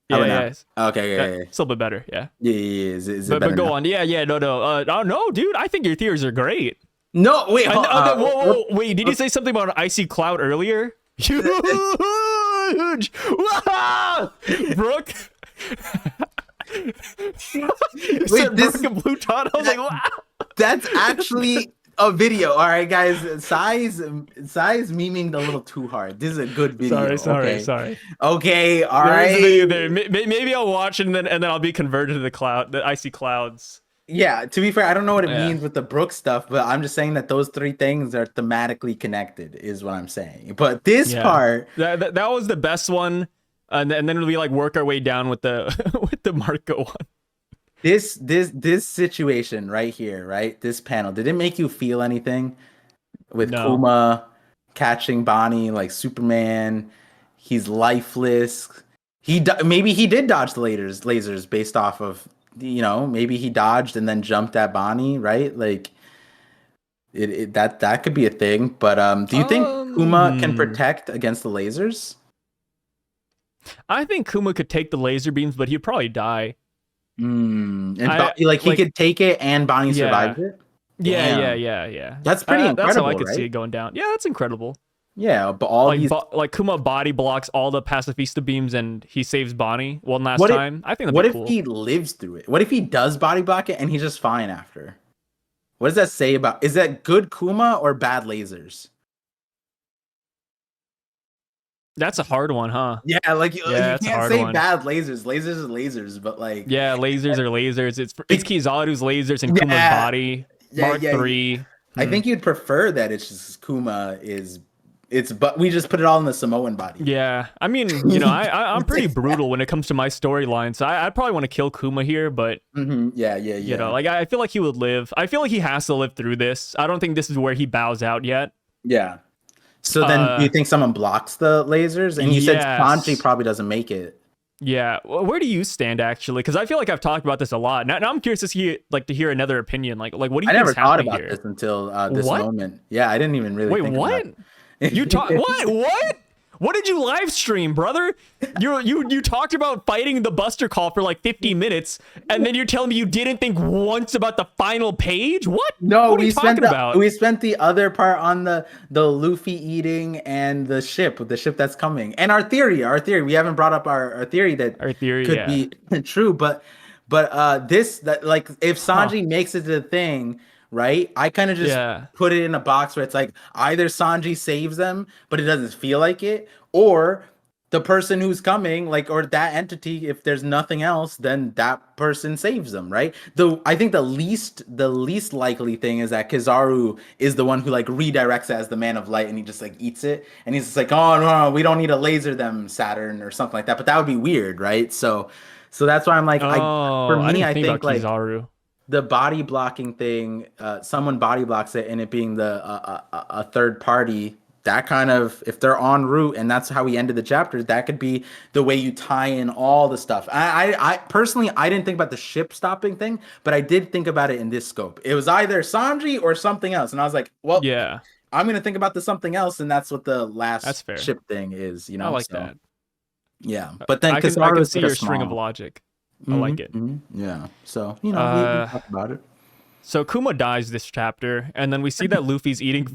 S1: Yeah.
S2: Okay, yeah.
S1: It's a little bit better. Yeah.
S2: Yeah. Is it better
S1: but go
S2: now?
S1: on. Yeah. No. Oh no, dude. I think your theories are great.
S2: No, wait.
S1: Whoa. Wait. Did you say something about an icy cloud earlier? Huge. Brooke.
S2: Wait,
S1: Brooke and Pluton. I was like, wow.
S2: That's actually a video. All right, guys. Size memeing a little too hard. This is a good video.
S1: Sorry.
S2: Okay, all
S1: There's
S2: right.
S1: a video there. Maybe I'll watch it and then I'll be converted to the icy clouds.
S2: Yeah, to be fair, I don't know what it means with the Brooke stuff, but I'm just saying that those three things are thematically connected, is what I'm saying. But this part,
S1: that was the best one, and then we like work our way down with the with the Marco one.
S2: This situation right here, right? This panel, did it make you feel anything with Kuma catching Bonnie like Superman? He's lifeless. Maybe he did dodge the lasers based off of, maybe he dodged and then jumped at Bonnie, right? Like that could be a thing. But do you think Kuma can protect against the lasers?
S1: I think Kuma could take the laser beams, but he'd probably die.
S2: And he could take it and Bonnie survives it?
S1: Yeah.
S2: That's pretty incredible,
S1: that's how I could
S2: right?
S1: see it going down. Yeah, that's incredible.
S2: Yeah, but all
S1: like Kuma body blocks all the pacifista beams and he saves Bonnie one last time. I think that'd be cool.
S2: What if he lives through it? What if he does body block it and he's just fine after? What does that say about? Is that good Kuma or bad lasers?
S1: That's a hard one, huh?
S2: Yeah, like you can't say
S1: one.
S2: bad lasers. Lasers are lasers, but like
S1: lasers are lasers. It's Kizaru's lasers and Kuma's body. Mark 3.
S2: I think you'd prefer that it's just Kuma is but we just put it all in the Samoan body.
S1: Yeah, I mean, I'm pretty brutal when it comes to my storyline, so I'd probably want to kill Kuma here, but
S2: Yeah, yeah, yeah.
S1: like I feel like he would live. I feel like he has to live through this. I don't think this is where he bows out yet.
S2: Yeah. So then, do you think someone blocks the lasers? And you said Sanji
S1: Yes.
S2: probably doesn't make it.
S1: Yeah. Where do you stand actually? Because I feel like I've talked about this a lot. Now I'm curious to hear another opinion. Like what do you
S2: I
S1: think
S2: never
S1: is
S2: thought
S1: happening
S2: about
S1: here?
S2: this until this
S1: What?
S2: moment. Yeah, I didn't even really
S1: Wait,
S2: think
S1: what?
S2: about
S1: You talk
S2: it.
S1: what? What? What did you live stream, brother? You talked about fighting the Buster Call for like 50 minutes, and then you're telling me you didn't think once about the final page? What?
S2: No,
S1: What are you talking about?
S2: we spent the other part on the Luffy eating and the ship that's coming. And our theory. We haven't brought up our theory that
S1: Our theory,
S2: could
S1: yeah.
S2: be true, but this that like if
S1: Huh.
S2: Sanji makes it to the thing, right? I kind of just
S1: Yeah.
S2: put it in a box where it's like either Sanji saves them, but it doesn't feel like it, or the person who's coming, like, or that entity, if there's nothing else, then that person saves them, right? Though I think the least likely thing is that Kizaru is the one who like redirects it as the man of light and he just like eats it and he's just like, oh no, we don't need to laser them, Saturn, or something like that. But that would be weird, right? So that's why I'm like, for
S1: Oh, I
S2: me,
S1: didn't
S2: I
S1: think about
S2: think like
S1: Kizaru.
S2: the body blocking thing, someone body blocks it, and it being a third party. That kind of, if they're en route, and that's how we ended the chapter, that could be the way you tie in all the stuff. I personally, I didn't think about the ship stopping thing, but I did think about it in this scope. It was either Sanji or something else, and I was like, well,
S1: Yeah,
S2: I'm gonna think about the something else, and that's what the
S1: that's
S2: last
S1: fair.
S2: ship thing is,
S1: I like
S2: So
S1: that.
S2: yeah, but then
S1: I
S2: Kizaru
S1: can
S2: is
S1: see
S2: like a
S1: your string of
S2: small.
S1: logic. I like it.
S2: Yeah, so we
S1: Uh,
S2: talked about it.
S1: so Kuma dies this chapter, and then we see that Luffy's eating.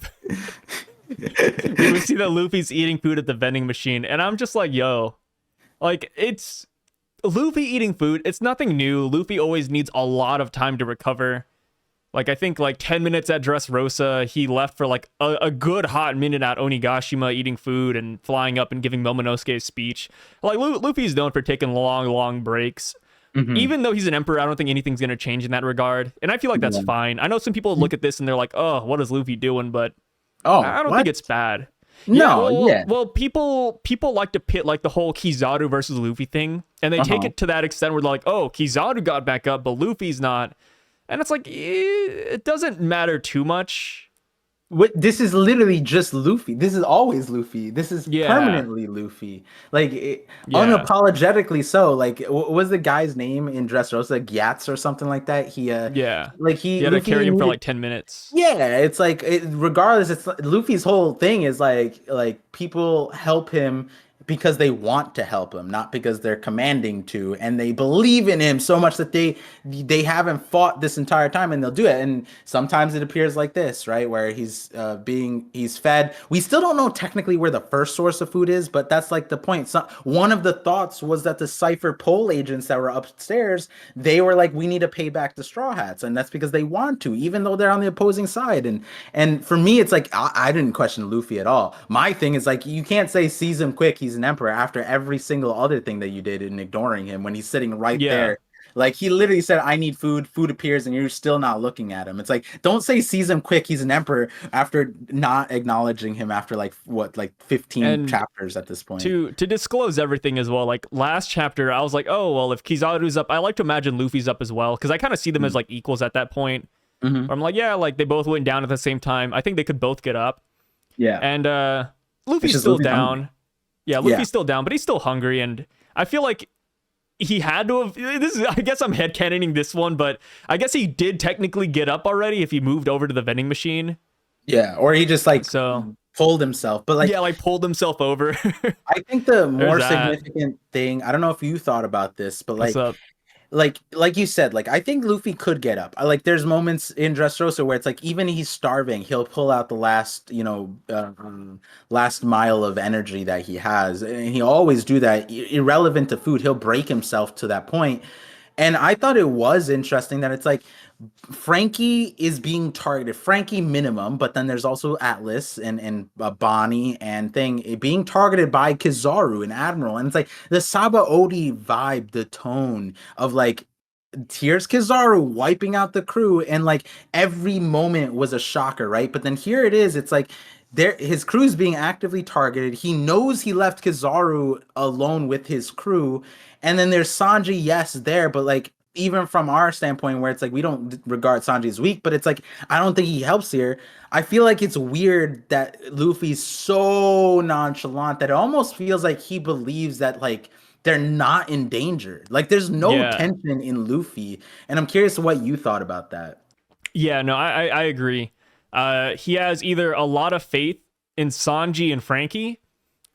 S1: We see that Luffy's eating food at the vending machine, and I'm just like, yo, like it's Luffy eating food. It's nothing new. Luffy always needs a lot of time to recover. Like I think like 10 minutes at Dressrosa, he left for like a good hot minute at Onigashima eating food and flying up and giving Momonosuke a speech. Like Luffy's known for taking long breaks.
S2: Hmm.
S1: Even though he's an emperor, I don't think anything's gonna change in that regard. And I feel like that's
S2: Yeah.
S1: fine. I know some people look at this and they're like, oh, what is Luffy doing? But
S2: Oh,
S1: I don't think
S2: what?
S1: it's bad. Yeah,
S2: No, yeah.
S1: people like to pit like the whole Kizaru versus Luffy thing, and they take
S2: Uh-huh.
S1: it to that extent where they're like, oh, Kizaru got back up, but Luffy's not. And it's like, it doesn't matter too much.
S2: This is literally just Luffy. This is always Luffy. This is
S1: Yeah,
S2: permanently Luffy. Like
S1: yeah,
S2: unapologetically so. Like what was the guy's name in Dressrosa? Gyats or something like that.
S1: yeah.
S2: Like
S1: You had to
S2: Luffy
S1: carry him for
S2: needed.
S1: like 10 minutes.
S2: Yeah, it's like regardless, it's Luffy's whole thing is like people help him because they want to help him, not because they're commanding to, and they believe in him so much that they haven't fought this entire time, and they'll do it. And sometimes it appears like this, right, where he's fed. We still don't know technically where the first source of food is, but that's like the point. So one of the thoughts was that the Cipher Pole agents that were upstairs, they were like, we need to pay back the Straw Hats, and that's because they want to, even though they're on the opposing side. And for me, it's like I didn't question Luffy at all. My thing is like you can't say seize him quick. He's an emperor after every single other thing that you did in ignoring him when he's sitting right
S1: Yeah.
S2: there. Like he literally said, "I need food." Food appears, and you're still not looking at him. It's like don't say seize him quick. He's an emperor after not acknowledging him after like what, like 15
S1: And
S2: chapters at this point.
S1: to disclose everything as well, like last chapter, I was like, oh, well, if Kizaru's up, I like to imagine Luffy's up as well, because I kind of see them as like equals at that point.
S2: Mm-hmm.
S1: I'm like, yeah, like they both went down at the same time. I think they could both get up.
S2: Yeah,
S1: And
S2: it's
S1: Luffy's
S2: just
S1: still
S2: Luffy's hungry.
S1: down. Yeah,
S2: Yeah.
S1: Luffy's still down, but he's still hungry. And I feel like he had to have. This is, I guess I'm headcanoning this one, but I guess he did technically get up already if he moved over to the vending machine.
S2: Yeah, or he just like
S1: So
S2: pulled himself. But like
S1: yeah, like pulled himself over.
S2: I think the
S1: There's
S2: more
S1: that.
S2: significant thing, I don't know if you thought about this, but
S1: What's up?
S2: like you said, like I think Luffy could get up. Like there's moments in Dressrosa where it's like even he's starving, he'll pull out the last, last mile of energy that he has, and he always do that irrelevant to food. He'll break himself to that point. And I thought it was interesting that it's like Frankie is being targeted. Frankie minimum, but then there's also Atlas and Bonnie and thing being targeted by Kizaru and Admiral, and it's like the Saba Odi vibe, the tone of like here's Kizaru wiping out the crew, and like every moment was a shocker, right? But then here it is, it's like there his crew's being actively targeted. He knows he left Kizaru alone with his crew, and then there's Sanji, yes, there, but like even from our standpoint, where it's like we don't regard Sanji as weak, but it's like I don't think he helps here. I feel like it's weird that Luffy's so nonchalant that it almost feels like he believes that like they're not in danger. Like there's no
S1: Yeah.
S2: tension in Luffy, and I'm curious what you thought about that.
S1: Yeah, no, I agree. He has either a lot of faith in Sanji and Frankie,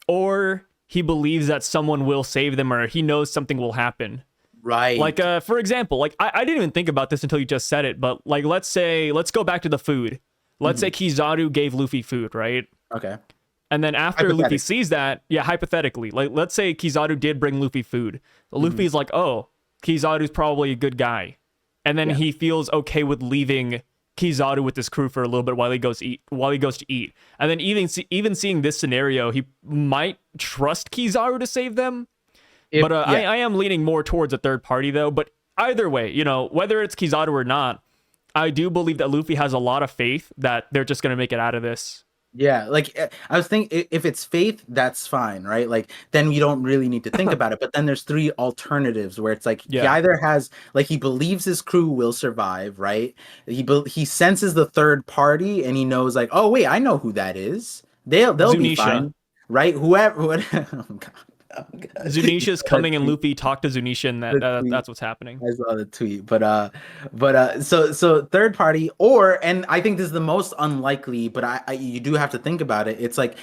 S1: or he believes that someone will save them, or he knows something will happen. Like,
S2: Right.
S1: for example, like I didn't even think about this until you just said it, but like let's go back to the food. Let's say Kizaru gave Luffy food, right?
S2: Okay.
S1: And then after Luffy
S2: Hypothetic.
S1: sees that, yeah, hypothetically, like let's say Kizaru did bring Luffy food. Luffy's like, oh, Kizaru's probably a good guy. And then
S2: Yeah.
S1: he feels okay with leaving Kizaru with his crew for a little bit while he goes to eat. And then even seeing this scenario, he might trust Kizaru to save them.
S2: If
S1: But
S2: yeah.
S1: I am leaning more towards a third party though. But either way, whether it's Kizaru or not, I do believe that Luffy has a lot of faith that they're just gonna make it out of this.
S2: Yeah, like I was thinking, if it's faith, that's fine, right? Like then you don't really need to think about it. But then there's three alternatives where it's like he
S1: Yeah,
S2: either has like he believes his crew will survive, right? He senses the third party and he knows like, oh wait, I know who that is. They'll be
S1: Zunisha.
S2: fine, right? Whoever. Oh God. Oh God.
S1: Zunisha's
S2: That
S1: coming and
S2: tweet-
S1: Luffy talk to Zunisha, and
S2: the tweet.
S1: that's what's happening.
S2: I saw the tweet, but so third party, or and I think this is the most unlikely, but I you do have to think about it. It's like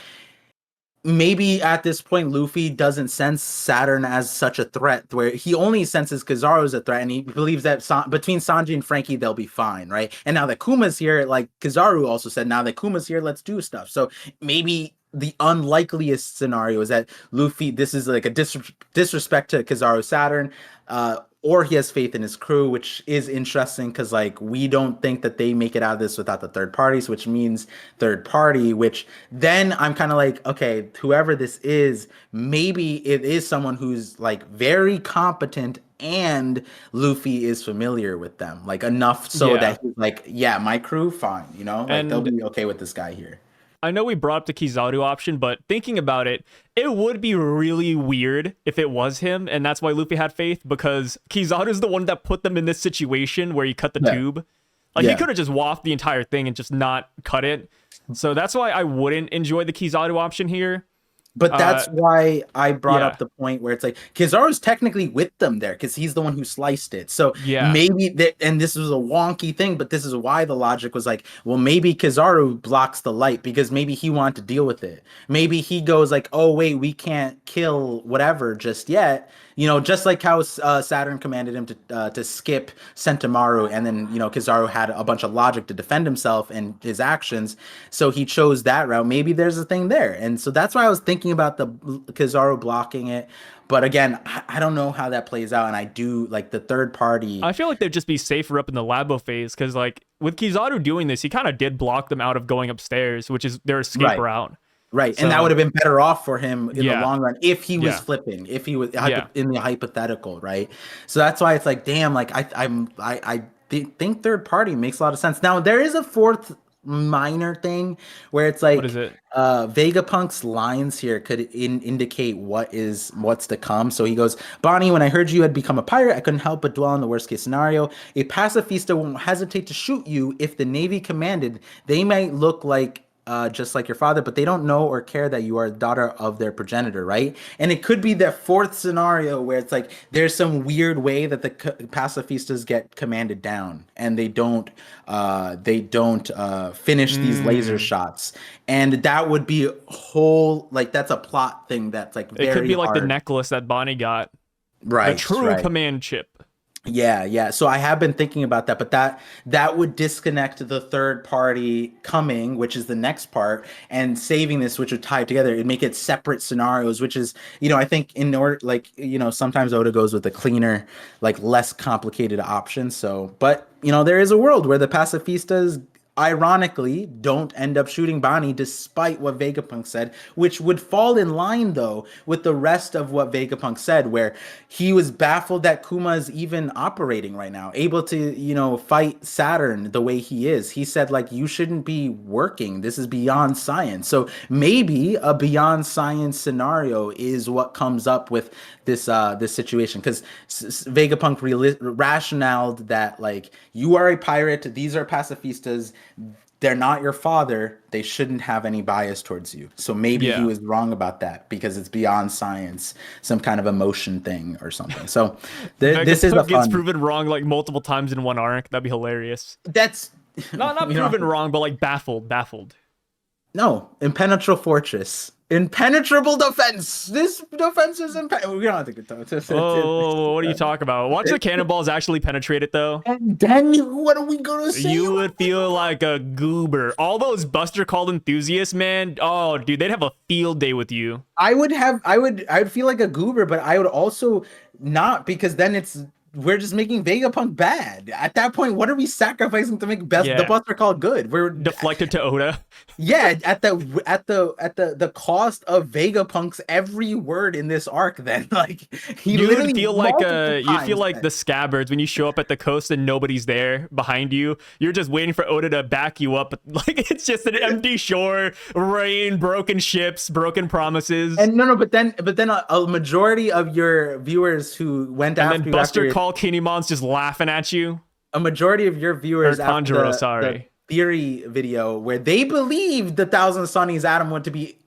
S2: maybe at this point Luffy doesn't sense Saturn as such a threat, where he only senses Kizaru as a threat, and he believes that between Sanji and Frankie they'll be fine, right? And now that Kuma's here, like Kizaru also said, now that Kuma's here, let's do stuff. So maybe the unlikeliest scenario is that Luffy, this is like a disrespect to Kizaru Saturn, or he has faith in his crew, which is interesting because like we don't think that they make it out of this without the third parties, which means third party, which then I'm kind of like, okay, whoever this is, maybe it is someone who's like very competent and Luffy is familiar with them, like enough so
S1: Yeah,
S2: that he's like, yeah, my crew, fine, like they'll
S1: and
S2: be okay with this guy here.
S1: I know we brought up the Kizaru option, but thinking about it, it would be really weird if it was him, and that's why Luffy had faith, because Kizaru's the one that put them in this situation where he cut the
S2: Yeah.
S1: tube. Like, he
S2: Yeah.
S1: could have just waffed the entire thing and just not cut it. So that's why I wouldn't enjoy the Kizaru option here.
S2: But that's
S1: Uh,
S2: why I brought
S1: yeah,
S2: up the point where it's like Kizaru's technically with them there because he's the one who sliced it. So
S1: yeah,
S2: maybe that, and this was a wonky thing, but this is why the logic was like, well, maybe Kizaru blocks the light because maybe he wanted to deal with it. Maybe he goes like, oh wait, we can't kill whatever just yet. Just like how Saturn commanded him to skip Sentamaru, and then Kizaru had a bunch of logic to defend himself and his actions, so he chose that route. Maybe there's a thing there, and so that's why I was thinking about the Kizaru blocking it. But again, I don't know how that plays out, and I do like the third party.
S1: I feel like they'd just be safer up in the Labo phase, because like with Kizaru doing this, he kind of did block them out of going upstairs, which is their escape
S2: Right.
S1: route.
S2: Right, and that
S1: So
S2: would have been better off for him in the
S1: yeah,
S2: long run if he was
S1: yeah,
S2: flipping, if he was
S1: yeah.
S2: in the hypothetical, right? So that's why it's like, damn, like think third party makes a lot of sense. Now there is a fourth minor thing where it's
S1: What
S2: like
S1: is it?
S2: Vegapunk's lines here could indicate what's to come. So he goes, Bonnie, when I heard you had become a pirate, I couldn't help but dwell on the worst case scenario. A pacifista won't hesitate to shoot you if the Navy commanded. They might look like just like your father, but they don't know or care that you are the daughter of their progenitor, right? And it could be the fourth scenario where it's like there's some weird way that the pacifistas get commanded down, and they don't finish these laser shots, and that would be whole like that's a plot thing that's like
S1: It could
S2: very
S1: be like the
S2: hard.
S1: necklace that Bonnie got, the
S2: Right,
S1: true
S2: right.
S1: command chip.
S2: Yeah. So I have been thinking about that, but that would disconnect the third party coming, which is the next part, and saving this, which would tie it together. It'd make it separate scenarios, which is, I think in order, like, sometimes Oda goes with a cleaner, like less complicated option. So, but there is a world where the pacifistas ironically don't end up shooting Bonnie despite what Vegapunk said, which would fall in line though with the rest of what Vegapunk said, where he was baffled that Kuma is even operating right now, able to, fight Saturn the way he is. He said, like, you shouldn't be working. This is beyond science. So maybe a beyond science scenario is what comes up with this situation, because Vegapunk rationaled that, like, you are a pirate, these are pacifistas, they're not your father, they shouldn't have any bias towards you. So maybe he was wrong about that because it's beyond science, some kind of emotion thing or something. So this is a fun...
S1: gets proven wrong like multiple times in one arc. That'd be hilarious.
S2: That's
S1: not proven wrong, but like baffled.
S2: No, impenetrable fortress. Impenetrable defense. This defense is impenetrable. We don't have to get to it.
S1: Oh, what are you talking about? Watch the cannonballs actually penetrate it, though.
S2: And then what are we gonna say?
S1: You would feel like a goober. All those Buster Call enthusiasts, man. Oh, dude, they'd have a field day with you.
S2: I would feel like a goober, but I would also not, because then we're just making Vegapunk bad. At that point, what are we sacrificing to make the Buster Call good? We're
S1: deflected to Oda.
S2: Yeah, at the cost of Vegapunk's every word in this arc. Then, like,
S1: you feel like the Scabbards when you show up at the coast and nobody's there behind you. You're just waiting for Oda to back you up. Like, it's just an empty shore, rain, broken ships, broken promises.
S2: And but then a majority of your viewers who went after
S1: then Buster Call Kinemon's just laughing at you.
S2: A majority of your viewers
S1: after the
S2: theory video where they believed the Thousand Sunnies Adam to be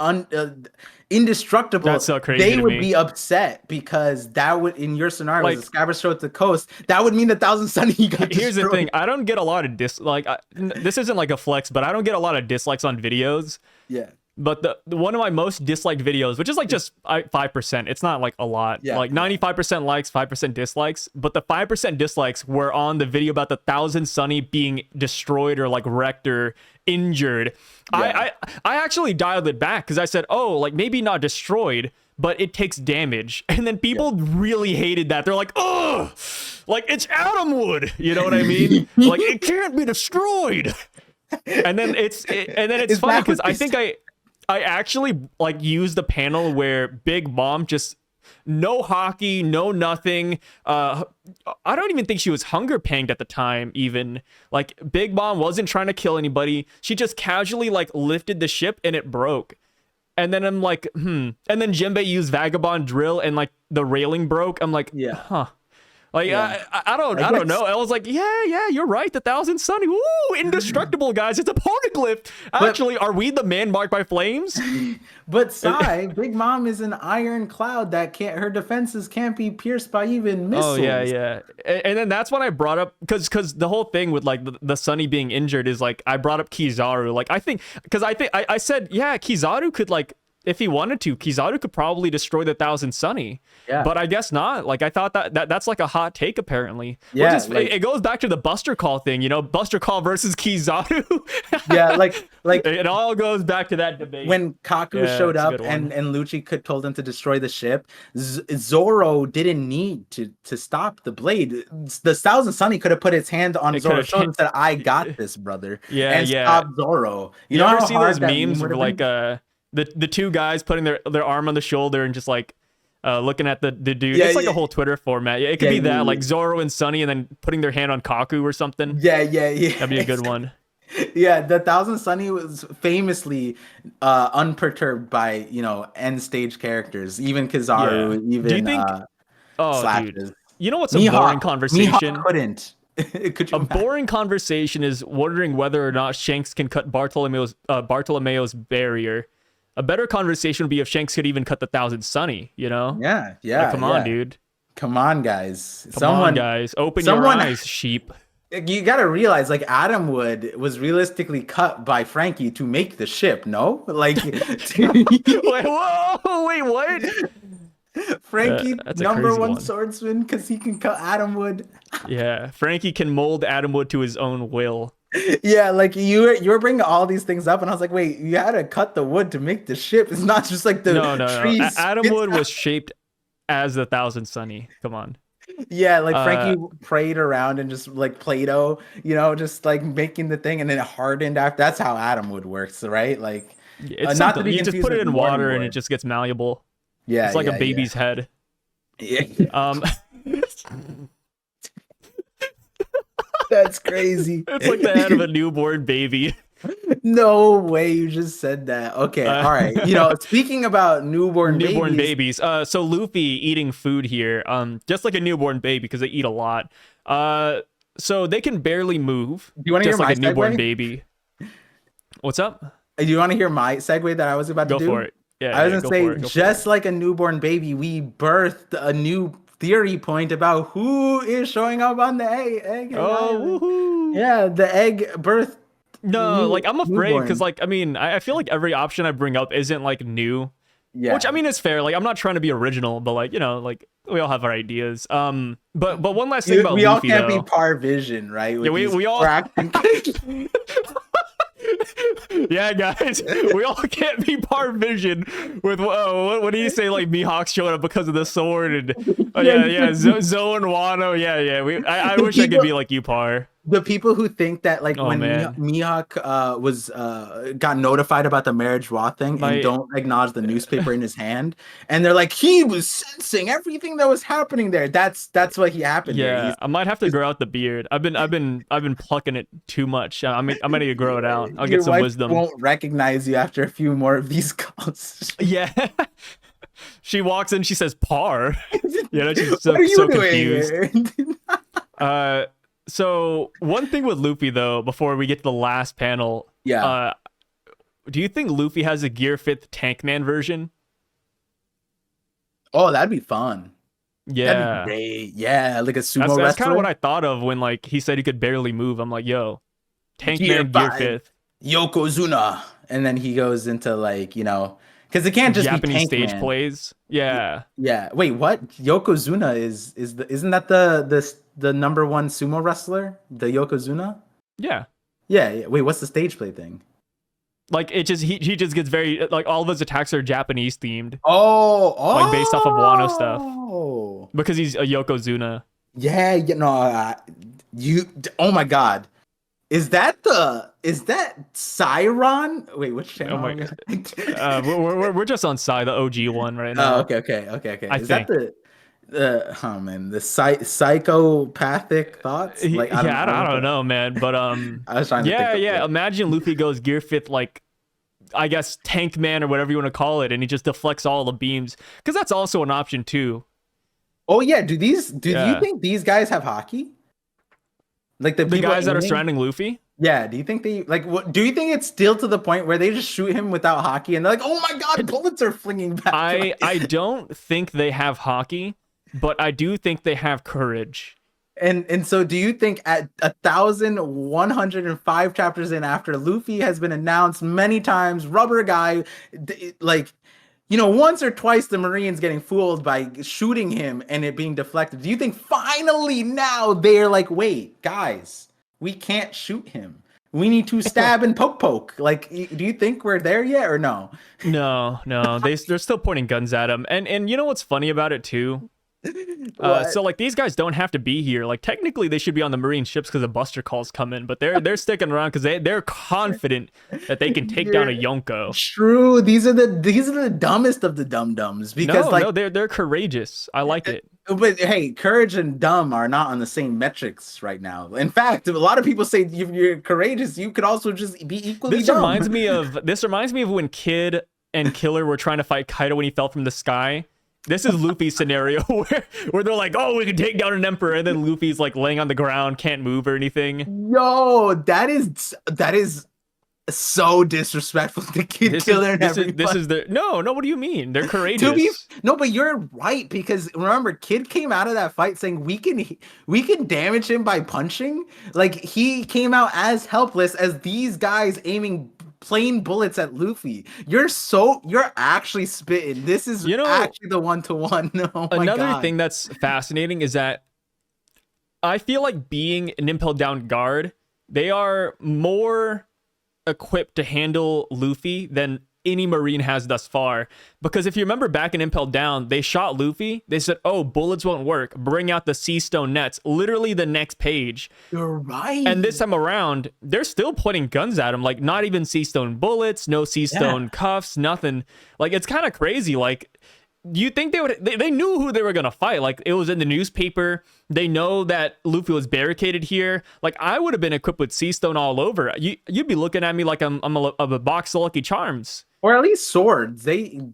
S2: indestructible.
S1: That's so crazy.
S2: They would be upset because that would, in your scenario, like, the Scabbard show at the coast, that would mean the Thousand Sunny got
S1: Here's
S2: destroyed.
S1: The thing, I don't get a lot of this isn't like a flex, but I don't get a lot of dislikes on videos.
S2: Yeah.
S1: But the one of my most disliked videos, which is like just 5%, it's not like a lot, like 95% likes, 5% dislikes, but the 5% dislikes were on the video about the Thousand Sunny being destroyed or like wrecked or injured. I actually dialed it back because I said, oh, like maybe not destroyed, but it takes damage. And then people really hated that. They're like, oh, like it's Adamwood, you know what I mean? Like it can't be destroyed. And then it's funny because I think I actually like used the panel where Big Mom just no hockey, no nothing. I don't even think she was hunger panged at the time. Even like Big Mom wasn't trying to kill anybody. She just casually like lifted the ship and it broke. And then I'm like, And then Jinbei used Vagabond Drill and like the railing broke. I'm like, huh. Like, I don't know. I was like, yeah, you're right. The Thousand Sunny. Ooh, indestructible, guys. It's a poneglyph. Actually, are we the man marked by flames?
S2: But Sai, Big Mom is an iron cloud that her defenses can't be pierced by even missiles.
S1: Oh, yeah. And then that's when I brought up, because the whole thing with like the Sunny being injured is like, I brought up Kizaru. Like, I said, yeah, Kizaru could like, if he wanted to, Kizaru could probably destroy the Thousand Sunny. Yeah. But I guess not. Like, I thought that's like a hot take, apparently. Yeah. It goes back to the Buster Call thing, Buster Call versus Kizaru.
S2: Yeah, like
S1: it all goes back to that debate.
S2: When Kaku showed up and Lucci told him to destroy the ship, Zoro didn't need to stop the blade. The Thousand Sunny could have put its hand on Zoro's shoulder and said, I got this, brother. And stop Zoro.
S1: You ever see those memes where like the two guys putting their arm on the shoulder and just like looking at the dude? It's like a whole Twitter format. It could be that, like Zoro and Sunny and then putting their hand on Kaku or something.
S2: Yeah.
S1: That'd be a good one.
S2: Yeah, the Thousand Sunny was famously unperturbed by, end stage characters, even Kizaru, even
S1: Do you think,
S2: Slashes.
S1: Dude, you know what's a boring conversation?
S2: Mihawk couldn't.
S1: Boring conversation is wondering whether or not Shanks can cut Bartolomeo's barrier. A better conversation would be if Shanks could even cut the Thousand Sunny,
S2: Yeah.
S1: Like, come on, dude.
S2: Come on, guys.
S1: Come on, guys. Open your eyes, sheep.
S2: You gotta realize, like, Adamwood was realistically cut by Frankie to make the ship, no? Like,
S1: wait, what?
S2: Frankie, number one swordsman, because he can cut Adamwood.
S1: Yeah, Frankie can mold Adamwood to his own will.
S2: Yeah, like you were bringing all these things up, and I was like, wait, you had to cut the wood to make the ship. It's not just like the trees.
S1: Adamwood was shaped as the Thousand Sunny. Come on.
S2: Yeah, like
S1: Uh,
S2: Frankie prayed around and just like Play-Doh, you know, just like making the thing and then it hardened after. That's how Atom would work, so, right? Like,
S1: it's
S2: not to
S1: something
S2: be
S1: you just
S2: confused
S1: put it
S2: with
S1: in
S2: Morning
S1: water and
S2: Boy.
S1: it just gets malleable.
S2: Yeah,
S1: It's like a
S2: yeah, yeah.
S1: baby's head.
S2: Yeah,
S1: Um,
S2: that's crazy.
S1: it's like the head of a newborn baby.
S2: No way you just said that. Okay,
S1: Uh,
S2: all right. You know, speaking about newborn
S1: newborn
S2: babies,
S1: babies. So Luffy eating food here, just like a newborn baby because they eat a lot. So they can barely move,
S2: do you want to hear
S1: just like
S2: my
S1: a newborn
S2: segue?
S1: baby. What's up?
S2: Do you want to hear my segue that I was about to
S1: Go for
S2: do?
S1: it. Yeah,
S2: I was
S1: yeah,
S2: gonna
S1: go
S2: say,
S1: for it. Go for it.
S2: just like a newborn baby, we birthed a new theory point about who is showing up on the egg
S1: Oh,
S2: island.
S1: woohoo!
S2: Yeah, the egg birthed
S1: No, like I'm afraid because
S2: newborn.
S1: like I mean I feel like every option I bring up isn't like new, which I
S2: Yeah.
S1: mean is fair. Like I'm not trying to be original, but like like we all have our ideas. But one last thing about
S2: We all
S1: Luffy
S2: can't be
S1: though.
S2: par vision, right?
S1: Yeah,
S2: With these
S1: we all.
S2: cracking.
S1: Yeah, guys, we all can't be par vision with what do you say? Like Mihawk showed up because of the sword, and oh
S2: Yeah,
S1: yeah, Zoe and Wano, yeah. I
S2: the
S1: wish I could be
S2: people
S1: like you, Par.
S2: the people who think that like
S1: Oh
S2: when
S1: man,
S2: Mihawk was got notified about the marriage raw thing and
S1: my
S2: don't acknowledge the newspaper in his hand, and they're like he was sensing everything that was happening there. That's what he happened there.
S1: yeah, I might have to grow out the beard. I've been plucking it too much. I'm gonna grow it out. I'll get
S2: Your
S1: some
S2: wife
S1: wisdom.
S2: won't recognize you after a few more of these calls.
S1: Yeah, she walks in, she says Par. She's
S2: What
S1: so
S2: are you
S1: so
S2: doing
S1: confused.
S2: here?
S1: Uh, so one thing with Luffy though, before we get to the last panel,
S2: Yeah.
S1: do you think Luffy has a Gear Fifth Tank Man version?
S2: Oh, that'd be fun. That'd be
S1: Yeah,
S2: great. Yeah, like a
S1: that's
S2: sumo
S1: kind of what
S2: wrestler.
S1: I thought of when like he said he could barely move. I'm like, yo, Tank
S2: Gear
S1: Man Gear
S2: 5,
S1: Fifth,
S2: Yokozuna. And then he goes into like, because it can't just be
S1: Japanese
S2: Tank
S1: stage
S2: Man.
S1: plays. Yeah,
S2: Yeah. Wait, what? Yokozuna isn't that the number one sumo wrestler? The Yokozuna?
S1: yeah.
S2: Yeah, yeah. Wait, what's the stage play thing?
S1: Like it just he just gets very like all of his attacks are Japanese themed,
S2: Oh,
S1: like based off of Wano stuff
S2: oh.
S1: because he's a Yokozuna.
S2: Yeah, no, oh my God. Is that Cyron? Wait, which channel
S1: Oh
S2: are
S1: my,
S2: we on?
S1: we're just on Psy, the OG one right
S2: Oh,
S1: now.
S2: okay.
S1: I
S2: Is that
S1: think.
S2: the oh man, the psychopathic thoughts? Like
S1: Yeah,
S2: I don't
S1: I
S2: know.
S1: don't know, man, but
S2: I was trying to think of
S1: yeah.
S2: it.
S1: Imagine Luffy goes Gear Fifth, like I guess Tank Man or whatever you want to call it, and he just deflects all the beams because that's also an option too.
S2: Oh yeah, do you
S1: Yeah,
S2: think these guys have hockey? Like the
S1: the
S2: people
S1: guys that are
S2: aiming?
S1: surrounding Luffy.
S2: Yeah, do you think they like what do you think it's still to the point where they just shoot him without hockey and they're like, "Oh my God, bullets are flinging back."
S1: I don't think they have hockey, but I do think they have courage.
S2: And so do you think at 1,105 chapters in after Luffy has been announced many times, rubber guy, like once or twice the Marines getting fooled by shooting him and it being deflected. Do you think finally now they're like, wait, guys, we can't shoot him. We need to stab and poke. Like, do you think we're there yet or no?
S1: No, they're still pointing guns at him, and you know what's funny about it too?
S2: What?
S1: So like these guys don't have to be here. Like technically they should be on the Marine ships because the Buster calls come in, but they're sticking around because they're confident that they can take down a
S2: You're
S1: Yonko.
S2: true. These are the dumbest of the dum dums because like
S1: No, they're courageous. I like it.
S2: but hey, courage and dumb are not on the same metrics right now. In fact, a lot of people say if you're courageous, you could also just be equally
S1: This
S2: dumb.
S1: reminds me of when Kid and Killer were trying to fight Kaido when he fell from the sky. This is Luffy's scenario where they're like, oh, we can take down an emperor, and then Luffy's like laying on the ground, can't move or anything.
S2: Yo, that is so disrespectful to Kid Killer and everybody.
S1: This is their no. What do you mean? They're
S2: To be
S1: courageous.
S2: no, but you're right because remember, Kid came out of that fight saying we can damage him by punching. Like he came out as helpless as these guys aiming plain bullets at Luffy. You're actually spitting. This is
S1: You know,
S2: actually the 1-to-1. Oh my
S1: another
S2: God.
S1: thing that's fascinating is that I feel like being an impel down guard, they are more equipped to handle Luffy than any Marine has thus far. Because if you remember back in Impel Down, they shot Luffy. They said, oh, bullets won't work. Bring out the sea stone nets. Literally the next page.
S2: You're right.
S1: And this time around, they're still pointing guns at him. Like, not even sea stone bullets, no sea stone cuffs, nothing. Like, it's kind of crazy. Like, do you think they knew who they were going to fight? Like, it was in the newspaper. They know that Luffy was barricaded here. Like, I would have been equipped with sea stone all over. You'd be looking at me like I'm a box of Lucky Charms.
S2: Or at least swords.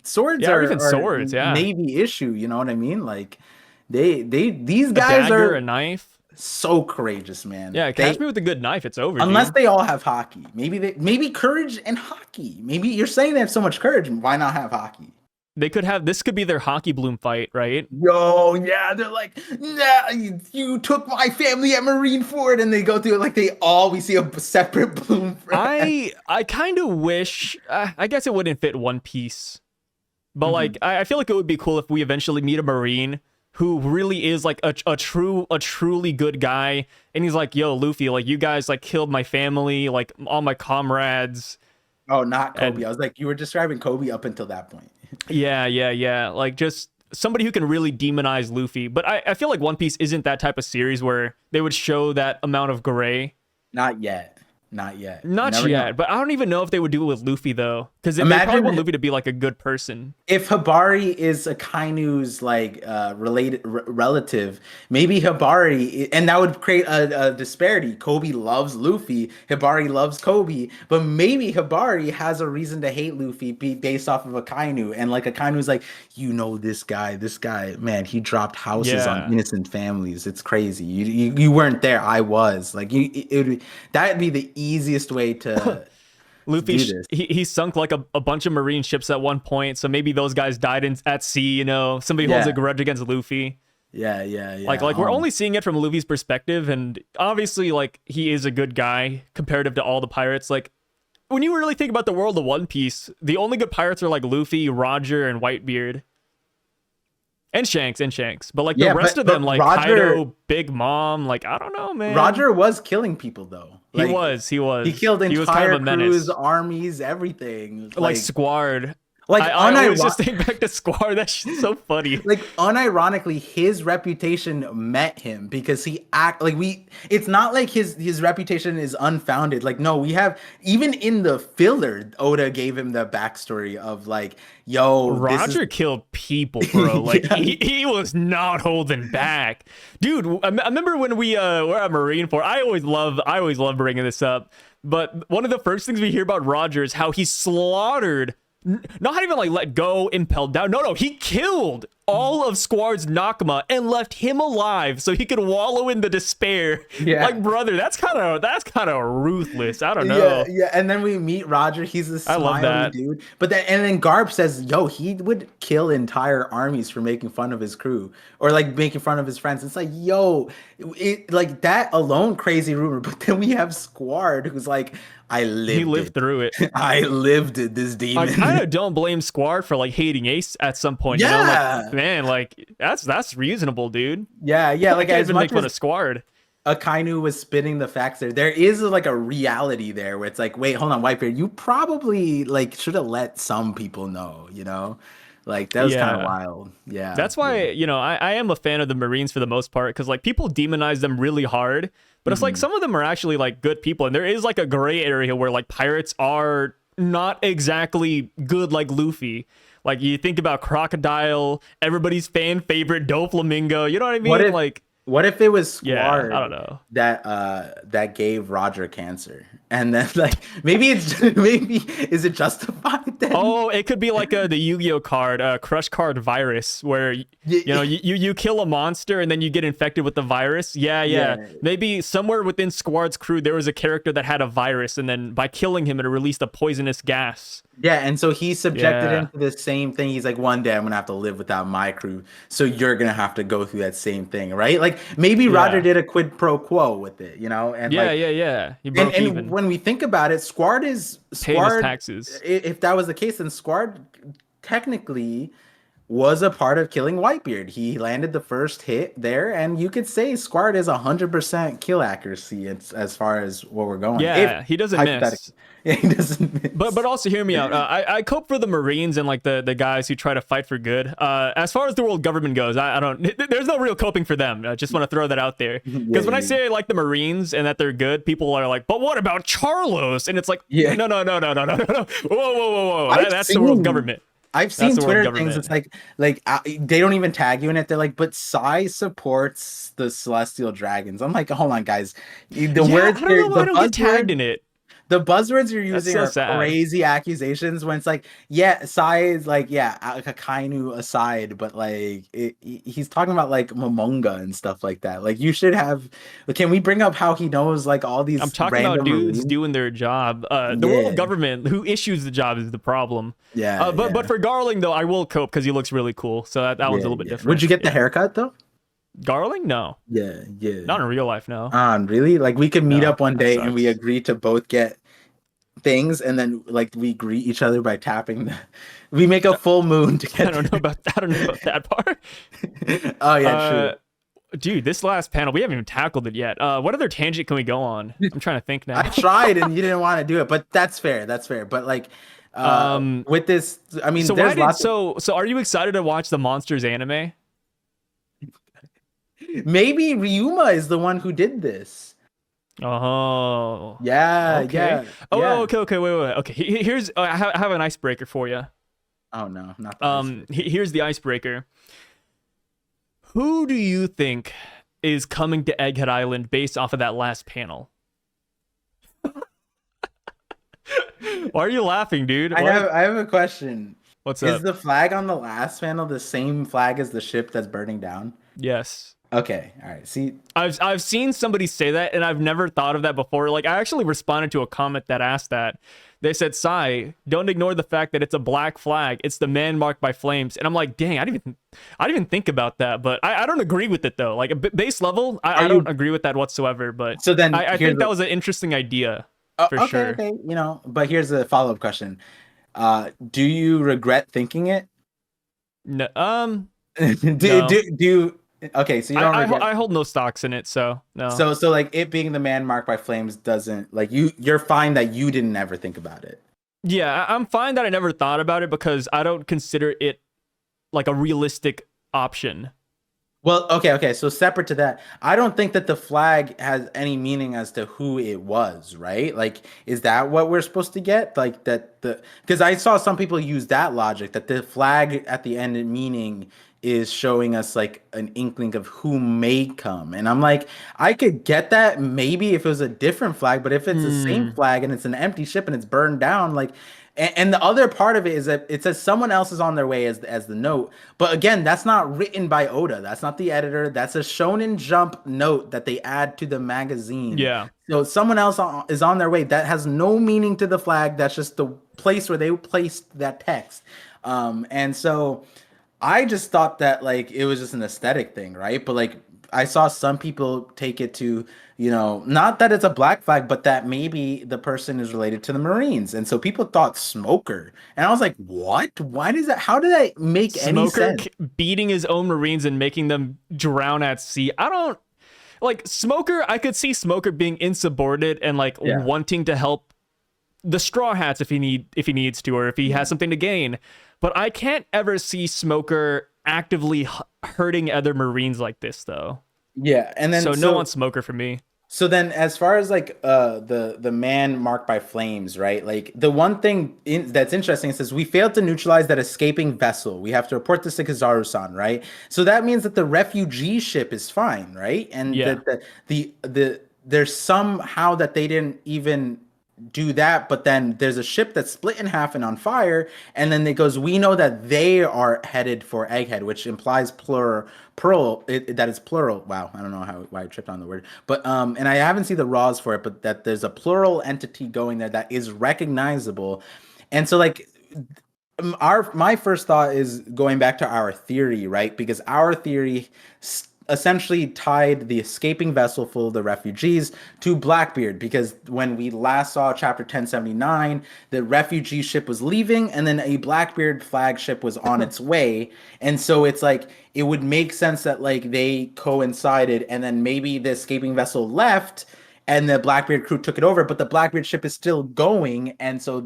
S2: Swords are
S1: even swords,
S2: Navy issue, you know what I mean? Like these
S1: A
S2: guys
S1: dagger,
S2: are
S1: a knife.
S2: so courageous, man.
S1: Yeah, catch me with a good knife, it's over.
S2: Unless
S1: dude.
S2: they all have hockey. Maybe courage and hockey. Maybe you're saying they have so much courage, why not have hockey?
S1: They could have, this could be their hockey bloom fight, right?
S2: Yo, yeah, they're like, nah, you took my family at Marineford, and they go through it like we see a separate bloom.
S1: I kind of wish, I guess it wouldn't fit One Piece, but like, I feel like it would be cool if we eventually meet a Marine who really is like a truly good guy, and he's like, yo, Luffy, like, you guys like killed my family, like all my comrades.
S2: Oh, not Kobe. I was like, you were describing Kobe up until that point.
S1: Yeah. Like, just somebody who can really demonize Luffy. But I feel like One Piece isn't that type of series where they would show that amount of gray.
S2: Not yet.
S1: Not yet. But I don't even know if they would do it with Luffy, though. Because they probably want Luffy to be like a good person.
S2: If Hibari is Akainu's like relative, maybe Hibari, and that would create a disparity. Kobe loves Luffy, Hibari loves Kobe, but maybe Hibari has a reason to hate Luffy based off of Akainu, and like Akainu's like, you know, this guy, man, he dropped houses on innocent families. It's crazy. You weren't there. I was. Like, that'd be the easiest way to
S1: Luffy, he sunk like a bunch of Marine ships at one point, so maybe those guys died at sea, you know. Somebody holds a grudge against Luffy.
S2: Yeah.
S1: Like we're only seeing it from Luffy's perspective, and obviously, like, he is a good guy comparative to all the pirates. Like, when you really think about the world of One Piece, the only good pirates are like Luffy, Roger, and Whitebeard. And Shanks. But like the rest of them, like Roger, Kaido, Big Mom, like, I don't know, man.
S2: Roger was killing people though. Like,
S1: he was.
S2: He killed entire crews, armies, everything.
S1: Like Squard.
S2: Like,
S1: I always just think back to Squard. That shit's so funny.
S2: Like, unironically, his reputation met him because it's not like his reputation is unfounded. Like, no, we have, even in the filler, Oda gave him the backstory of like, yo,
S1: Roger killed people, bro. Like, he was not holding back. Dude, I remember when we were at Marineford, I always love bringing this up, but one of the first things we hear about Roger is how he slaughtered, not even like let go, impelled down. No, he killed all of Squard's Nakama and left him alive so he could wallow in the despair. Yeah. Like, brother, that's kind of ruthless. I don't know.
S2: Yeah. And then we meet Roger. He's a smiley dude. But then Garp says, yo, he would kill entire armies for making fun of his crew or like making fun of his friends. It's like, yo, like that alone, crazy rumor. But then we have Squard who's like, he lived
S1: through it.
S2: I lived it, this demon.
S1: I kind of don't blame Squard for like hating Ace at some point.
S2: Yeah.
S1: You know, like, man, like that's reasonable, dude.
S2: Yeah. Like,
S1: as much as Squard,
S2: Akainu was spitting the facts there is like a reality there where it's like, wait, hold on, Whitebeard, you probably like should have let some people know, you know. Like, that was kind of wild. Yeah.
S1: That's why, you know, I am a fan of the Marines for the most part, because like people demonize them really hard, but it's like some of them are actually like good people, and there is like a gray area where like pirates are not exactly good, like Luffy. Like, you think about Crocodile, everybody's fan favorite Doflamingo, you know what I mean?
S2: What if it was Squard
S1: I don't know.
S2: that gave Roger cancer? And then like maybe is it justified then?
S1: Oh, it could be like the Yu-Gi-Oh card, Crush Card Virus, where you know you kill a monster and then you get infected with the virus. Yeah. Maybe somewhere within Squard's crew there was a character that had a virus, and then by killing him it released a poisonous gas.
S2: Yeah, and so he subjected him to the same thing. He's like, one day I'm gonna have to live without my crew, so you're gonna have to go through that same thing, right? Like, maybe Roger did a quid pro quo with it, you know? And
S1: He broke even.
S2: When we think about it, Squard
S1: paying his taxes.
S2: If that was the case, then Squard technically was a part of killing Whitebeard. He landed the first hit there, and you could say Squart is 100% kill accuracy as far as where we're going. If
S1: Yeah, he doesn't
S2: hypothetically,
S1: miss.
S2: yeah, he doesn't
S1: But
S2: miss.
S1: also hear me out. I cope for the Marines and like the guys who try to fight for good. As far as the world government goes, I don't. There's no real coping for them. I just want to throw that out there
S2: Yeah,
S1: because when I
S2: yeah,
S1: say I like the Marines and that they're good, people are like, "But what about Charlos?" And it's like,
S2: yeah.
S1: no, no, no, no, no, no, no, no. Whoa.
S2: I've
S1: That's the world
S2: seen
S1: government.
S2: I've
S1: That's
S2: seen
S1: the world
S2: Twitter things.
S1: government.
S2: It's like they don't even tag you in it. They're like, but Sai supports the Celestial Dragons. I'm like, hold on, guys. The
S1: Yeah,
S2: words
S1: I don't
S2: here,
S1: know why I
S2: the
S1: don't get tagged
S2: buzzword
S1: in it.
S2: the buzzwords you're
S1: That's
S2: using
S1: so
S2: are
S1: sad.
S2: crazy accusations when it's like, yeah, Sai is like, yeah, like a Kainu aside, but like he's talking about like Momonga and stuff like that. Like you should have, can we bring up how he knows like all
S1: I'm
S2: these
S1: talking about
S2: random
S1: dudes
S2: marines?
S1: doing their job. The world
S2: Yeah,
S1: government who issues the job is the problem.
S2: yeah,
S1: But
S2: yeah,
S1: for Garling though, I will cope because he looks really cool. So that one's
S2: yeah,
S1: a little bit
S2: yeah. Would
S1: different.
S2: you get the
S1: Yeah,
S2: haircut though?
S1: Garling, no,
S2: Yeah, yeah.
S1: not in real life, no,
S2: Really? Like we could meet
S1: no,
S2: up one
S1: that
S2: day and we
S1: sucks.
S2: agree to both get things, and then like we greet each other by tapping the. We make a full moon to
S1: I
S2: get
S1: don't know
S2: there.
S1: about I don't know about that part.
S2: Oh yeah,
S1: Uh,
S2: true.
S1: dude, this last panel we haven't even tackled it yet. What other tangent can we go on? I'm trying to think
S2: I
S1: now.
S2: tried and you didn't want to do it, but that's fair. That's fair. But like,
S1: um,
S2: with this, I mean,
S1: so why
S2: there's
S1: did
S2: lots of
S1: so are you excited to watch the Monsters anime?
S2: maybe Ryuma is the one who did this.
S1: Oh,
S2: Yeah,
S1: okay.
S2: yeah,
S1: Oh,
S2: yeah.
S1: okay. Wait. Okay, here's I have an icebreaker for you.
S2: Oh no, not the icebreaker.
S1: Here's the icebreaker. Who do you think is coming to Egghead Island based off of that last panel? Why are you laughing, dude? What?
S2: I have a question.
S1: What's
S2: Is
S1: up?
S2: the flag on the last panel the same flag as the ship that's burning down?
S1: Yes.
S2: Okay, all right. See,
S1: I've seen somebody say that, and I've never thought of that before. Like I actually responded to a comment that asked that. They said, "Sai, don't ignore the fact that it's a black flag. It's the man marked by flames." And I'm like, "Dang, I didn't even think about that." But I don't agree with it though. Like a base level,
S2: are
S1: I don't
S2: you?
S1: agree with that whatsoever. But
S2: So then
S1: I
S2: here's
S1: think that
S2: the.
S1: was an interesting idea
S2: Oh,
S1: for
S2: okay,
S1: sure.
S2: okay. But here's a follow-up question. Do you regret thinking it?
S1: No,
S2: Do
S1: no.
S2: you? Okay, so you don't regret.
S1: I hold no stocks in it, so no.
S2: So like it being the man marked by flames doesn't like you're fine that you didn't ever think about it.
S1: Yeah, I'm fine that I never thought about it because I don't consider it like a realistic option.
S2: Well, okay. So separate to that, I don't think that the flag has any meaning as to who it was, right? Like, is that what we're supposed to get? Like that the because I saw some people use that logic that the flag at the end in meaning is showing us like an inkling of who may come. And I'm like, I could get that maybe if it was a different flag, but if it's the same
S1: Hmm.
S2: flag and it's an empty ship and it's burned down, like and the other part of it is that it says someone else is on their way as the note. But again, that's not written by Oda. That's not the editor. That's a Shonen Jump note that they add to the magazine.
S1: Yeah.
S2: So someone else is on their way. That has no meaning to the flag. That's just the place where they placed that text. And so I just thought that like it was just an aesthetic thing, right? But like I saw some people take it to, not that it's a black flag, but that maybe the person is related to the Marines. And so people thought smoker. And I was like, what? Why does that, how did that make any
S1: Smoker
S2: sense?
S1: beating his own Marines and making them drown at sea. I don't like Smoker. I could see Smoker being insubordinate and like
S2: Yeah.
S1: wanting to help the Straw Hats if he needs to or if he has
S2: Yeah.
S1: something to gain. But I can't ever see Smoker actively hurting other Marines like this though.
S2: Yeah. And then
S1: So no on Smoker for me.
S2: so then as far as like the man marked by flames, right? Like the one thing that's interesting, it says we failed to neutralize that escaping vessel. We have to report this to Kizaru-san, right? So that means that the refugee ship is fine, right? And
S1: Yeah.
S2: that the there's somehow that they didn't even do that, but then there's a ship that's split in half and on fire, and then it goes, we know that they are headed for Egghead, which implies that is plural. Wow, I don't know why I tripped on the word, but and I haven't seen the raws for it, but that there's a plural entity going there that is recognizable, and so like our my first thought is going back to our theory, right? Because our theory essentially tied the escaping vessel full of the refugees to Blackbeard, because when we last saw chapter 1079, the refugee ship was leaving and then a Blackbeard flagship was on its way. And so it's like it would make sense that like they coincided, and then maybe the escaping vessel left and the Blackbeard crew took it over, but the Blackbeard ship is still going, and so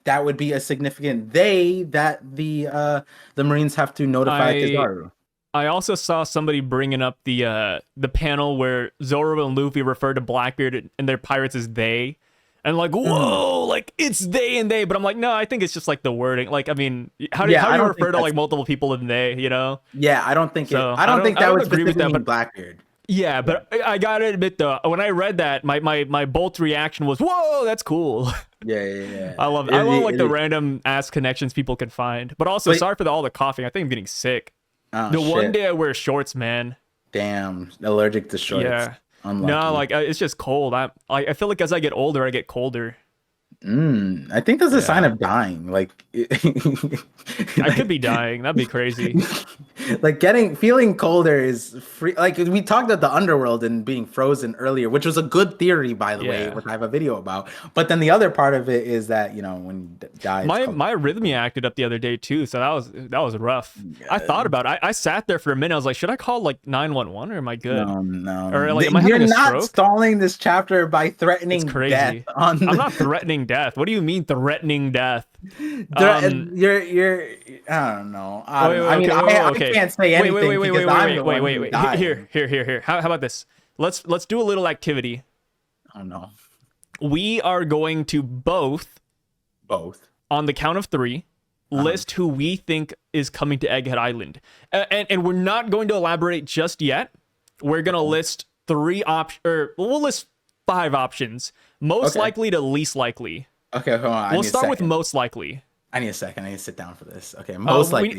S2: that would be a significant that the Marines have to notify Kizaru.
S1: I also saw somebody bringing up the panel where Zoro and Luffy refer to Blackbeard and their pirates as they, and like, whoa, like it's they and they. But I'm like, no, I think it's just like the wording. Like, I mean, how do you refer to like multiple people in they? You know?
S2: Yeah, I don't think I don't think that would agree with that. But Blackbeard.
S1: Yeah, but I gotta admit though, when I read that, my bolt reaction was, whoa, that's cool.
S2: Yeah.
S1: I love like the random ass connections people can find. But also, sorry for all the coughing. I think I'm getting sick.
S2: Oh,
S1: one day I wear shorts, man.
S2: Damn, allergic to shorts.
S1: Yeah.
S2: Unlucky.
S1: No, like it's just cold. I feel like as I get older, I get colder.
S2: I think that's a sign of dying. Like
S1: I could be dying. That'd be crazy.
S2: Like feeling colder is free. Like we talked about the underworld and being frozen earlier, which was a good theory, by the way, which I have a video about. But then the other part of it is that, you know, when you die,
S1: my arrhythmia acted up the other day too, so that was rough. Yeah. I thought about it. I sat there for a minute. I was like, should I call like 911 or am I good?
S2: No.
S1: Or like, am I having a stroke?
S2: You're not stalling this chapter by threatening death.
S1: I'm not threatening death. What do you mean threatening death?
S2: You're I don't know. I can't say anything.
S1: Wait. Here. How about this? Let's do a little activity.
S2: Oh no.
S1: We are going to both on the count of 3 list who we think is coming to Egghead Island, and we're not going to elaborate just yet. We're gonna list 3 options, or we'll list 5 options, most likely to least likely.
S2: Okay, hold on.
S1: We'll start with most likely.
S2: I need a second. I need to sit down for this. Okay, most likely.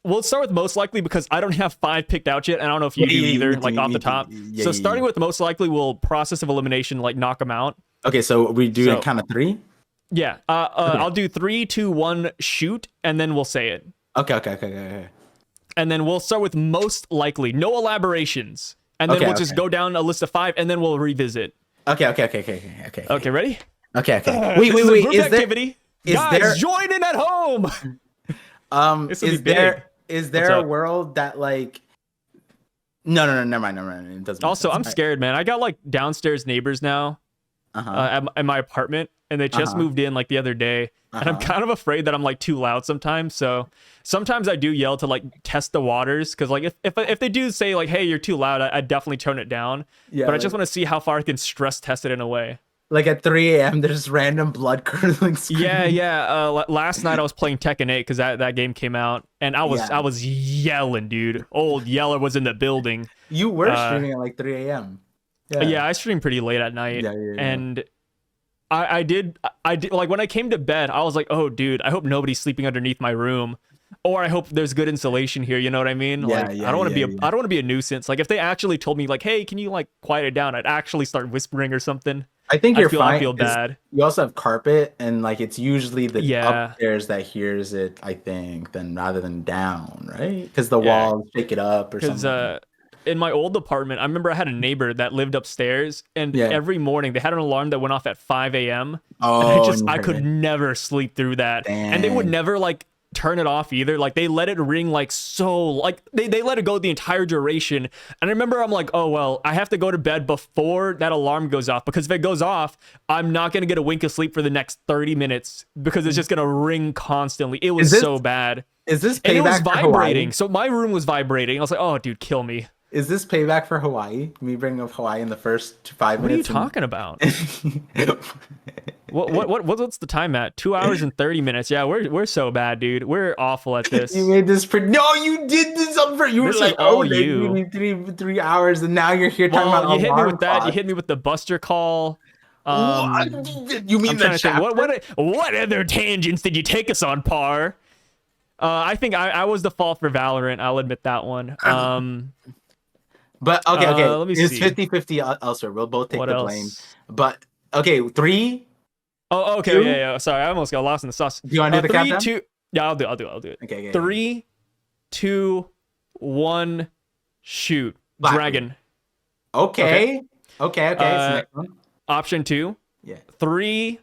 S1: We'll start with most likely because I don't have 5 picked out yet, and I don't know if you do either, like off the top. So starting with most likely, we'll process of elimination, like knock them out.
S2: Okay, so we do a count of 3?
S1: Yeah. I'll do 3, 2, 1, shoot, and then we'll say it.
S2: Okay.
S1: And then we'll start with most likely, no elaborations, and then we'll just go down a list of 5, and then we'll revisit.
S2: Okay.
S1: Okay, ready?
S2: Okay. Wait.
S1: Guys, join in at home.
S2: Is there a world that like? No, never mind. It doesn't.
S1: Also, I'm scared, man. I got like downstairs neighbors now, at my apartment, and they just moved in like the other day, and I'm kind of afraid that I'm like too loud sometimes. So sometimes I do yell to like test the waters, because like if they do say like, hey, you're too loud, I definitely tone it down. Yeah, but I just want to see how far I can stress test it in a way.
S2: Like at 3 a.m., there's random blood curdling screaming.
S1: Yeah. Last night I was playing Tekken 8 because that game came out, and I was yelling, dude. Old Yeller was in the building.
S2: You were streaming at like 3 a.m.
S1: Yeah, I streamed pretty late at night.
S2: Yeah.
S1: And I did like when I came to bed, I was like, oh, dude, I hope nobody's sleeping underneath my room, or I hope there's good insulation here. You know what I mean? I don't want to be a nuisance. Like if they actually told me like, hey, can you like quiet it down? I'd actually start whispering or something.
S2: I think you're fine.
S1: I feel bad.
S2: You also have carpet, and like it's usually the upstairs that hears it, I think, rather than down, right? Because the walls pick it up or something.
S1: In my old apartment, I remember I had a neighbor that lived upstairs, and every morning they had an alarm that went off at 5 a.m.
S2: Oh,
S1: and I could never sleep through that.
S2: Dang.
S1: And they would never like turn it off either. Like they let it ring like so, like they let it go the entire duration. And I remember I'm like, oh well, I have to go to bed before that alarm goes off, because if it goes off, I'm not gonna get a wink of sleep for the next 30 minutes because it's just gonna ring constantly. It was so bad.
S2: Is this payback?
S1: And it was vibrating.
S2: Hawaii?
S1: So my room was vibrating. I was like, oh dude, kill me.
S2: Is this payback for Hawaii? Me bringing up Hawaii in the first 5 minutes.
S1: What are you talking about? What's the time at? 2 hours and 30 minutes. Yeah, we're so bad, dude. We're awful at this.
S2: You made this no, you did this up for you. Were like, oh, you need 3 hours, and now you're here talking about.
S1: You hit me with that. You hit me with the Buster call.
S2: You mean the chapter?
S1: What other tangents did you take us on, Par? I think I was the fault for Valorant. I'll admit that one.
S2: But okay.
S1: Let me
S2: it's
S1: see.
S2: 50-50 elsewhere. We'll both take the blame. But okay, 3.
S1: Oh, okay.
S2: 2?
S1: Yeah. Sorry, I almost got lost in the sauce.
S2: Do you want to do the countdown?
S1: 2. Yeah, I'll do it.
S2: Okay.
S1: 3, 2, 1, shoot.
S2: Blackbeard.
S1: Dragon. Okay.
S2: Okay. Okay. So
S1: Uh,
S2: next one.
S1: option two.
S2: Yeah.
S1: 3,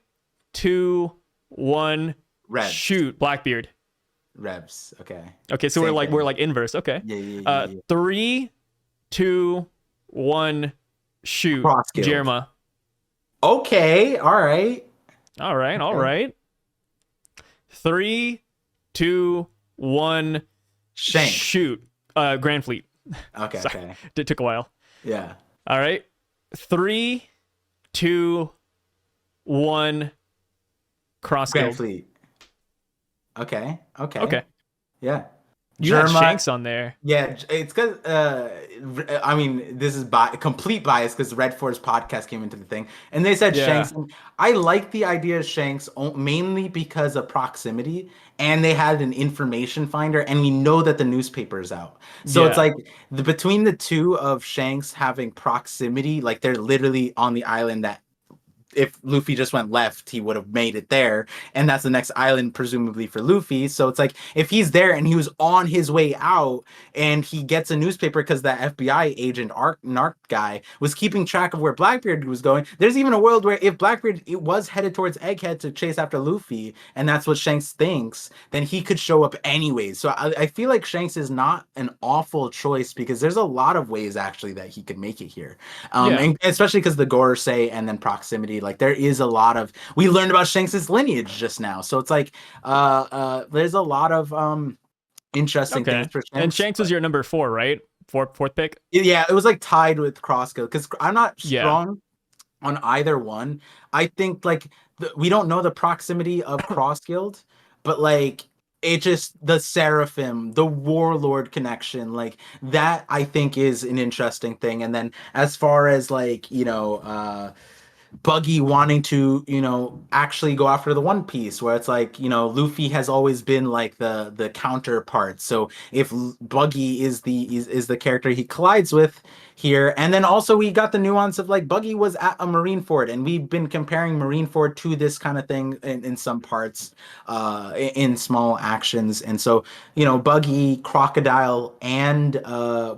S1: 2, 1.
S2: Revs.
S1: Shoot. Blackbeard.
S2: Revs. Okay.
S1: Okay, so
S2: Same
S1: we're
S2: thing.
S1: like inverse. Okay.
S2: Yeah.
S1: 3, 2, 1. Shoot.
S2: Cross skilled.
S1: Jerma.
S2: Okay. All right.
S1: All right. All
S2: Okay.
S1: right. 3, 2, 1.
S2: Shanks.
S1: Shoot. Grand Fleet.
S2: Okay.
S1: Sorry.
S2: Okay.
S1: It took a while.
S2: Yeah.
S1: All right. 3, 2, 1. Cross
S2: Grand
S1: Guild.
S2: Fleet. Okay.
S1: Okay.
S2: Yeah.
S1: You had Shanks on there.
S2: Yeah, it's because I mean, this is complete bias because Red Force podcast came into the thing, and they said
S1: Yeah.
S2: Shanks. I like the idea of Shanks mainly because of proximity, and they had an information finder, and we know that the newspaper is out. So it's
S1: Yeah.
S2: like between the two of Shanks having proximity, like they're literally on the island that if Luffy just went left, he would have made it there. And that's the next island, presumably for Luffy. So it's like if he's there and he was on his way out and he gets a newspaper because that FBI agent, narc guy, was keeping track of where Blackbeard was going. There's even a world where if Blackbeard was headed towards Egghead to chase after Luffy, and that's what Shanks thinks, then he could show up anyways. So I feel like Shanks is not an awful choice because there's a lot of ways actually that he could make it here. And especially because the Gorosei and then proximity, like there is a lot of, we learned about Shanks's lineage just now, so it's like there's a lot of interesting things for Shanks.
S1: And Shanks was your number 4, right? Fourth pick.
S2: Yeah, it was like tied with Crossguild because I'm not strong on either one. I think like we don't know the proximity of Crossguild, but like it just the Seraphim, the Warlord connection, like that I think is an interesting thing. And then as far as like Buggy wanting to, actually go after the One Piece, where it's like, Luffy has always been like the counterpart. So if Buggy is the character he collides with here, and then also we got the nuance of like Buggy was at a Marineford, and we've been comparing Marineford to this kind of thing in some parts, in small actions, and so Buggy, Crocodile, and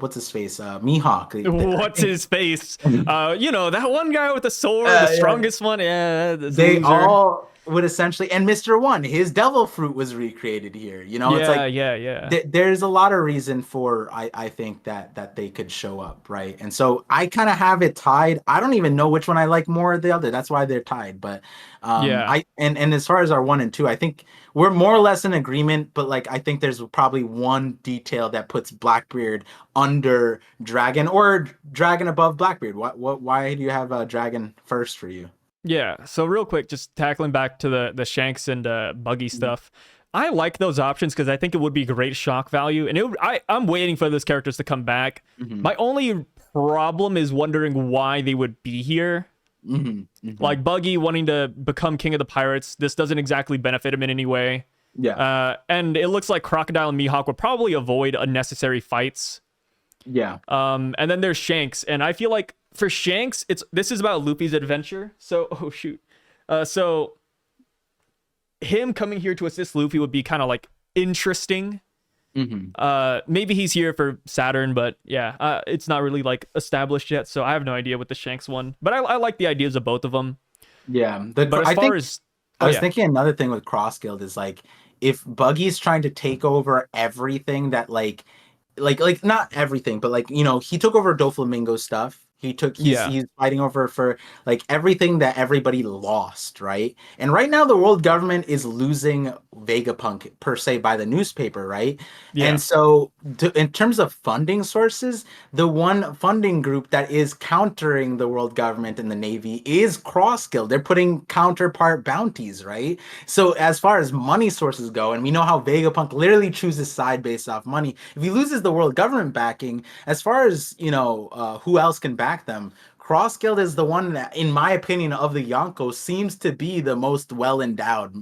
S2: what's his face, Mihawk.
S1: What's his face? That one guy with the sword, the strongest one. Yeah,
S2: they all would essentially, and Mr. One, his devil fruit was recreated here. It's like there's a lot of reason for I think that they could show up, right? And so I kind of have it tied. I don't even know which one I like more or the other. That's why they're tied. But and as far as our 1 and 2, I think we're more or less in agreement. But like I think there's probably one detail that puts Blackbeard under Dragon or Dragon above Blackbeard. Why do you have Dragon first for you?
S1: Yeah, so real quick, just tackling back to the Shanks and Buggy stuff. I like those options because I think it would be great shock value, and I'm waiting for those characters to come back. My only problem is wondering why they would be here. Like Buggy wanting to become king of the pirates, this doesn't exactly benefit him in any way.
S2: Yeah.
S1: And it looks like Crocodile and Mihawk would probably avoid unnecessary fights.
S2: Yeah.
S1: And then there's Shanks, and I feel like for Shanks, this is about Luffy's adventure. So, so him coming here to assist Luffy would be kind of like interesting. Maybe he's here for Saturn, but yeah, it's not really like established yet, so I have no idea with the Shanks one. But I like the ideas of both of them.
S2: Yeah,
S1: but
S2: I was thinking another thing with Crossguild is like if Buggy's trying to take over everything that like not everything, but like he took over Doflamingo stuff. He's fighting over for like everything that everybody lost, right? And right now the world government is losing Vegapunk per se by the newspaper, right? Yeah. And so in terms of funding sources, the one funding group that is countering the world government and the Navy is Crossguild. They're putting counterpart bounties, right? So as far as money sources go, and we know how Vegapunk literally chooses side based off money. If he loses the world government backing, as far as who else can back them, Crossguild is the one that, in my opinion, of the Yonko, seems to be the most well endowed.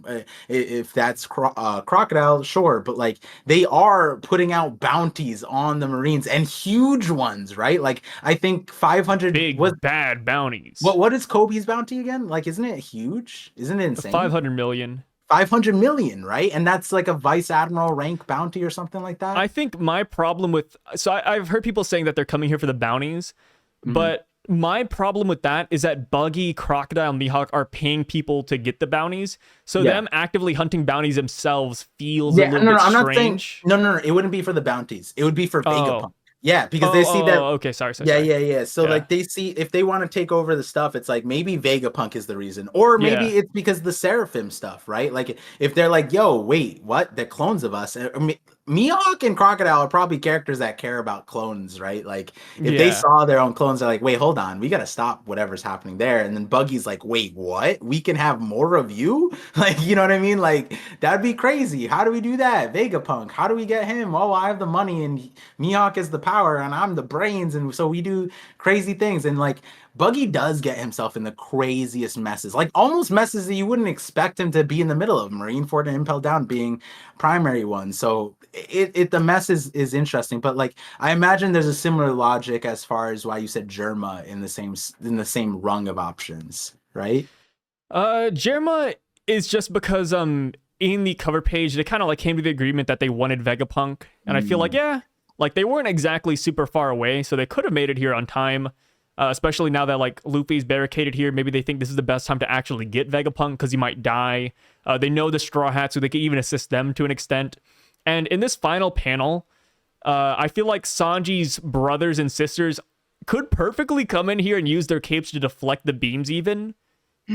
S2: If that's Crocodile, sure, but like they are putting out bounties on the Marines and huge ones, right? Like I think 500
S1: bad bounties.
S2: What is Kobe's bounty again? Like, isn't it huge? Isn't it insane?
S1: 500 million.
S2: 500 million, right? And that's like a vice admiral rank bounty or something like that.
S1: I think my problem with I've heard people saying that they're coming here for the bounties,
S2: Mhm.
S1: but my problem with that is that Buggy, Crocodile, and Mihawk are paying people to get the bounties, so
S2: Yeah.
S1: them actively hunting bounties themselves feels a
S2: Yeah,
S1: little
S2: no,
S1: bit
S2: no, I'm not saying
S1: strange.
S2: no. It wouldn't be for the bounties. It would be for
S1: Oh,
S2: Vegapunk. Yeah, because they see that.
S1: okay. Sorry, sorry,
S2: Yeah,
S1: sorry.
S2: yeah. So
S1: Yeah,
S2: like they see if they want to take over the stuff, it's like maybe Vegapunk is the reason, or
S1: yeah,
S2: maybe it's because the Seraphim stuff, right? Like if they're like, "Yo, wait, what? They're clones of us." Mihawk and Crocodile are probably characters that care about clones, right? Like if they
S1: yeah.
S2: saw their own clones, they're like, "Wait, hold on, we gotta stop whatever's happening there." And then Buggy's like, "Wait, what? We can have more of you?" Like, you know what I mean? Like that'd be crazy. How do we do that? Vegapunk, how do we get him? Oh, I have the money and Mihawk is the power and I'm the brains. And so we do crazy things. And like Buggy does get himself in the craziest messes, like almost messes that you wouldn't expect him to be in the middle of. Marineford and Impel Down being primary ones. So the mess is interesting. But like I imagine there's a similar logic as far as why you said Germa in the same rung of options, right?
S1: Jerma is just because in the cover page they kind of like came to the agreement that they wanted Vegapunk, and I feel like
S2: Mm.
S1: yeah, like they weren't exactly super far away, so they could have made it here on time. Especially now that like Luffy's barricaded here, maybe they think this is the best time to actually get Vegapunk because he might die. They know the Straw Hat, so they can even assist them to an extent. And in this final panel, I feel like Sanji's brothers and sisters could perfectly come in here and use their capes to deflect the beams even.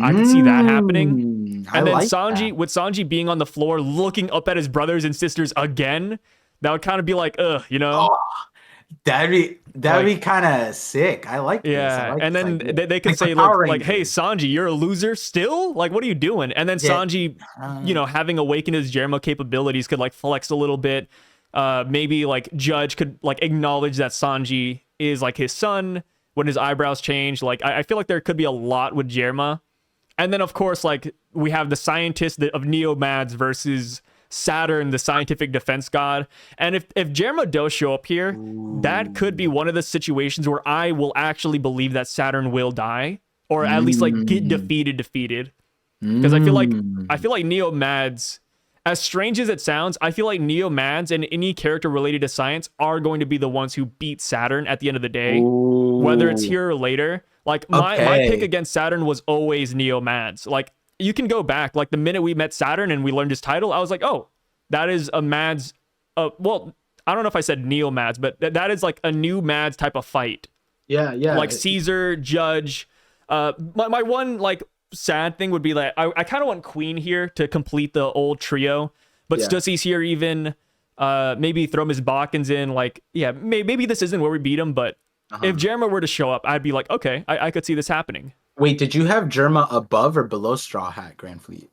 S1: I could see that happening.
S2: I
S1: And then
S2: like that.
S1: With Sanji being on the floor looking up at his brothers and sisters again, that would kind of be like, ugh, you know?
S2: Oh, that'd be
S1: Like,
S2: kind of sick. I like this. I
S1: yeah.
S2: like
S1: And
S2: this
S1: then
S2: idea.
S1: they could
S2: Like the
S1: say,
S2: Power
S1: hey,
S2: Rangers.
S1: Sanji, you're a loser still? Like, what are you doing? And then
S2: Yeah.
S1: Sanji,
S2: Uh,
S1: having awakened his Jeremo capabilities could like flex a little bit. Maybe like Judge could like acknowledge that Sanji is like his son when his eyebrows change. Like, I feel like there could be a lot with Jerma. And then, of course, like we have the scientist of Neomads versus Saturn, the scientific defense god. And if Jerma does show up here, that could be
S2: ooh.
S1: one of the situations where I will actually believe that Saturn will die, or at least like get
S2: Mm,
S1: defeated. Because I
S2: mm.
S1: feel like Neomads, as strange as it sounds, I feel like Neomads and any character related to science are going to be the ones who beat Saturn at the end of the day, whether it's
S2: Ooh.
S1: here or later. Like my pick
S2: Okay.
S1: against Saturn was always Neomads. Like you can go back, like the minute we met Saturn and we learned his title, I was like, oh, that is a Mads. Well, I don't know if I said Neomads, but that is like a new Mads type of fight.
S2: Yeah,
S1: Like
S2: yeah.
S1: Caesar, Judge. My one like sad thing would be like I kind of want Queen here to complete the old trio, but
S2: Yeah.
S1: Stussy's here even. Maybe throw Miss Balkans in. Like yeah, maybe this isn't where we beat him, but if
S2: Uh-huh.
S1: Jeremy were to show up, I'd be like, okay, I could see this happening.
S2: Wait, did you have Germa above or below Straw Hat Grand Fleet?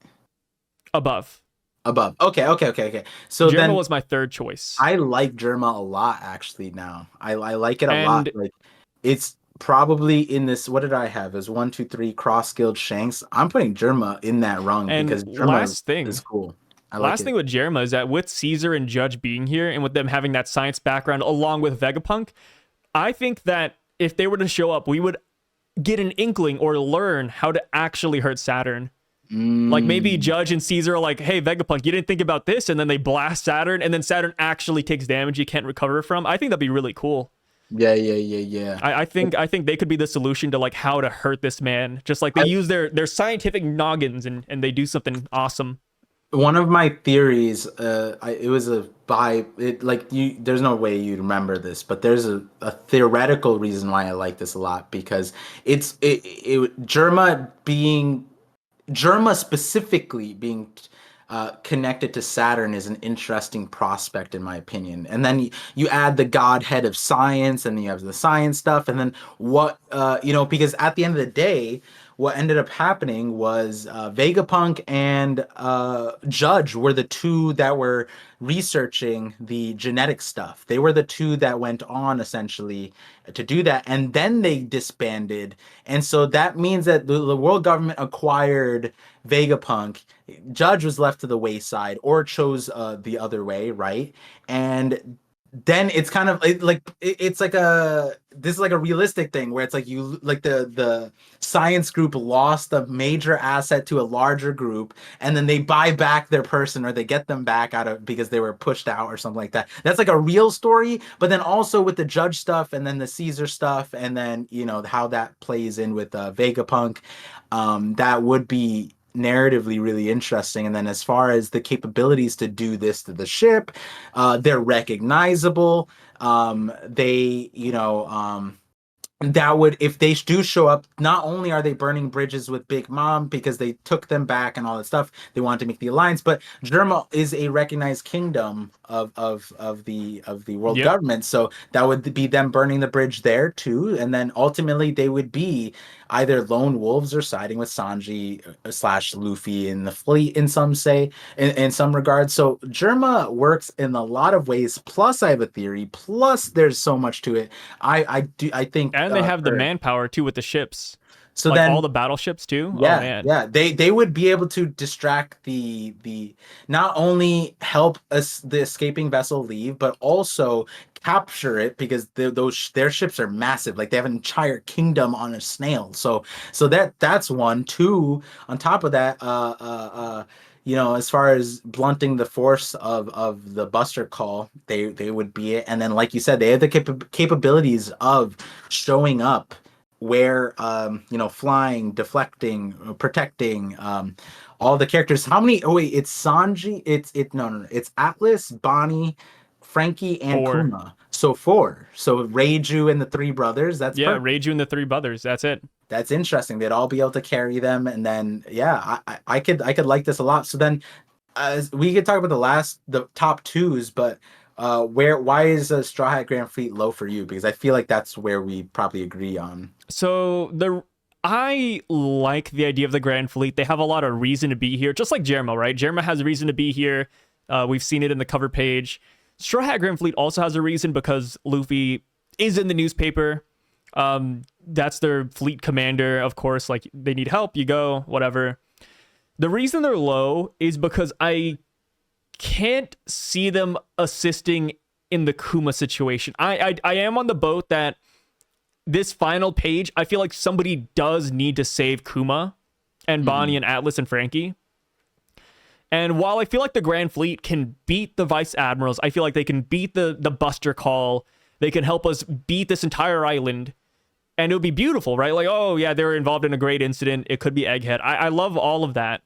S1: Above.
S2: Above. Okay. So
S1: Jeremy
S2: then
S1: was my third choice.
S2: I like Germa a lot actually now. I like it a lot.
S1: And
S2: Like it's probably in this. What did I have? As one, two, three cross skilled Shanks. I'm putting Germa in that rung
S1: and
S2: because Germa is cool. I like
S1: last thing
S2: it.
S1: with Jerema is that with Caesar and Judge being here and with them having that science background along with Vegapunk, I think that if they were to show up, we would get an inkling or learn how to actually hurt Saturn. Like maybe
S2: Mm.
S1: Judge and Caesar are like, hey, Vegapunk, you didn't think about this, and then they blast Saturn, and then Saturn actually takes damage he can't recover from. I think that'd be really cool.
S2: Yeah.
S1: I think they could be the solution to like how to hurt this man. Just like they
S2: I,
S1: use their scientific noggins and they do something awesome.
S2: one of my theories, it was like you. There's no way you'd remember this, but there's a theoretical reason why I like this a lot because Germa specifically being connected to Saturn is an interesting prospect in my opinion. And then you add the godhead of science, and you have the science stuff, and then because at the end of the day, what ended up happening was Vegapunk and Judge were the two that were researching the genetic stuff. They were the two that went on essentially to do that, and then they disbanded. And so that means that the world government acquired Vegapunk. Judge was left to the wayside or chose the other way, right? And then it's kind of it's like a this is like a realistic thing where it's like you like the science group lost a major asset to a larger group, and then they buy back their person, or they get them back out of because they were pushed out or something like that. That's like a real story, but then also with the Judge stuff and then the Caesar stuff, and then how that plays in with Vegapunk, that would be narratively really interesting. And then as far as the capabilities to do this to the ship, they're recognizable. They, that would, if they do show up, not only are they burning bridges with Big Mom because they took them back and all that stuff, they wanted to make the alliance, but Germa is a recognized kingdom of the world
S1: Yep.
S2: government, so that would be them burning the bridge there too, and then ultimately they would be either lone wolves or siding with Sanji slash Luffy in the fleet in some say in some regards. So Germa works in a lot of ways. Plus, I have a theory. Plus, there's so much to it. I think
S1: And they have the manpower too with the ships,
S2: so
S1: like all
S2: then
S1: the battleships too. Oh
S2: yeah,
S1: man.
S2: yeah, they would be able to distract the not only help us the escaping vessel leave, but also capture it because those their ships are massive. Like they have an entire kingdom on a snail. So that's one. Two, on top of that, as far as blunting the force of the Buster Call, they would be it. And then, like you said, they have the capabilities of showing up where flying, deflecting, protecting, all the characters. How many? Oh wait, it's Sanji, it's no, it's Atlas, Bonnie, Frankie, and
S1: 4.
S2: Kuma. So four. So Reiju and the three brothers. That's
S1: Yeah,
S2: perfect.
S1: Reiju and the three brothers. That's it.
S2: That's interesting. They'd all be able to carry them, and then yeah, I could like this a lot. So then, as we could talk about the top twos, but why is a Straw Hat Grand Fleet low for you? Because I feel like that's where we probably agree on.
S1: So I like the idea of the Grand Fleet. They have a lot of reason to be here, just like Jerma, right? Jerma has a reason to be here. We've seen it in the cover page. Straw Hat Grand Fleet also has a reason because Luffy is in the newspaper. That's their fleet commander, of course. Like they need help, you go, whatever. The reason they're low is because I can't see them assisting in the Kuma situation. I am on the boat that this final page, I feel like somebody does need to save Kuma and Bonnie and Atlas and Frankie. And while I feel like the Grand Fleet can beat the Vice Admirals, I feel like they can beat the Buster Call. They can help us beat this entire island. And it would be beautiful, right? Like, oh, yeah, they were involved in a great incident. It could be Egghead. I love all of that.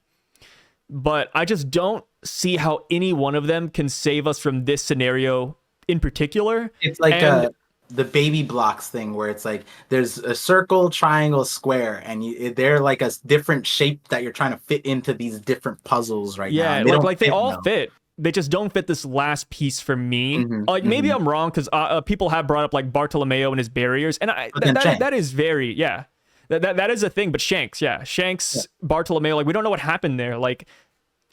S1: But I just don't see how any one of them can save us from this scenario in particular.
S2: It's like the baby blocks thing where it's like there's a circle, triangle, square, and they're like a different shape that you're trying to fit into these different puzzles right now.
S1: Yeah,
S2: And they don't
S1: like they
S2: fit
S1: all
S2: now.
S1: fit. They just don't fit this last piece for me.
S2: Mhm,
S1: Like maybe
S2: mhm.
S1: I'm wrong because people have brought up like Bartolomeo and his barriers, and
S2: But then Shanks.
S1: that is very that is a thing. But Shanks, yeah,
S2: Yeah.
S1: Shanks, Bartolomeo, like we don't know what happened there. Like,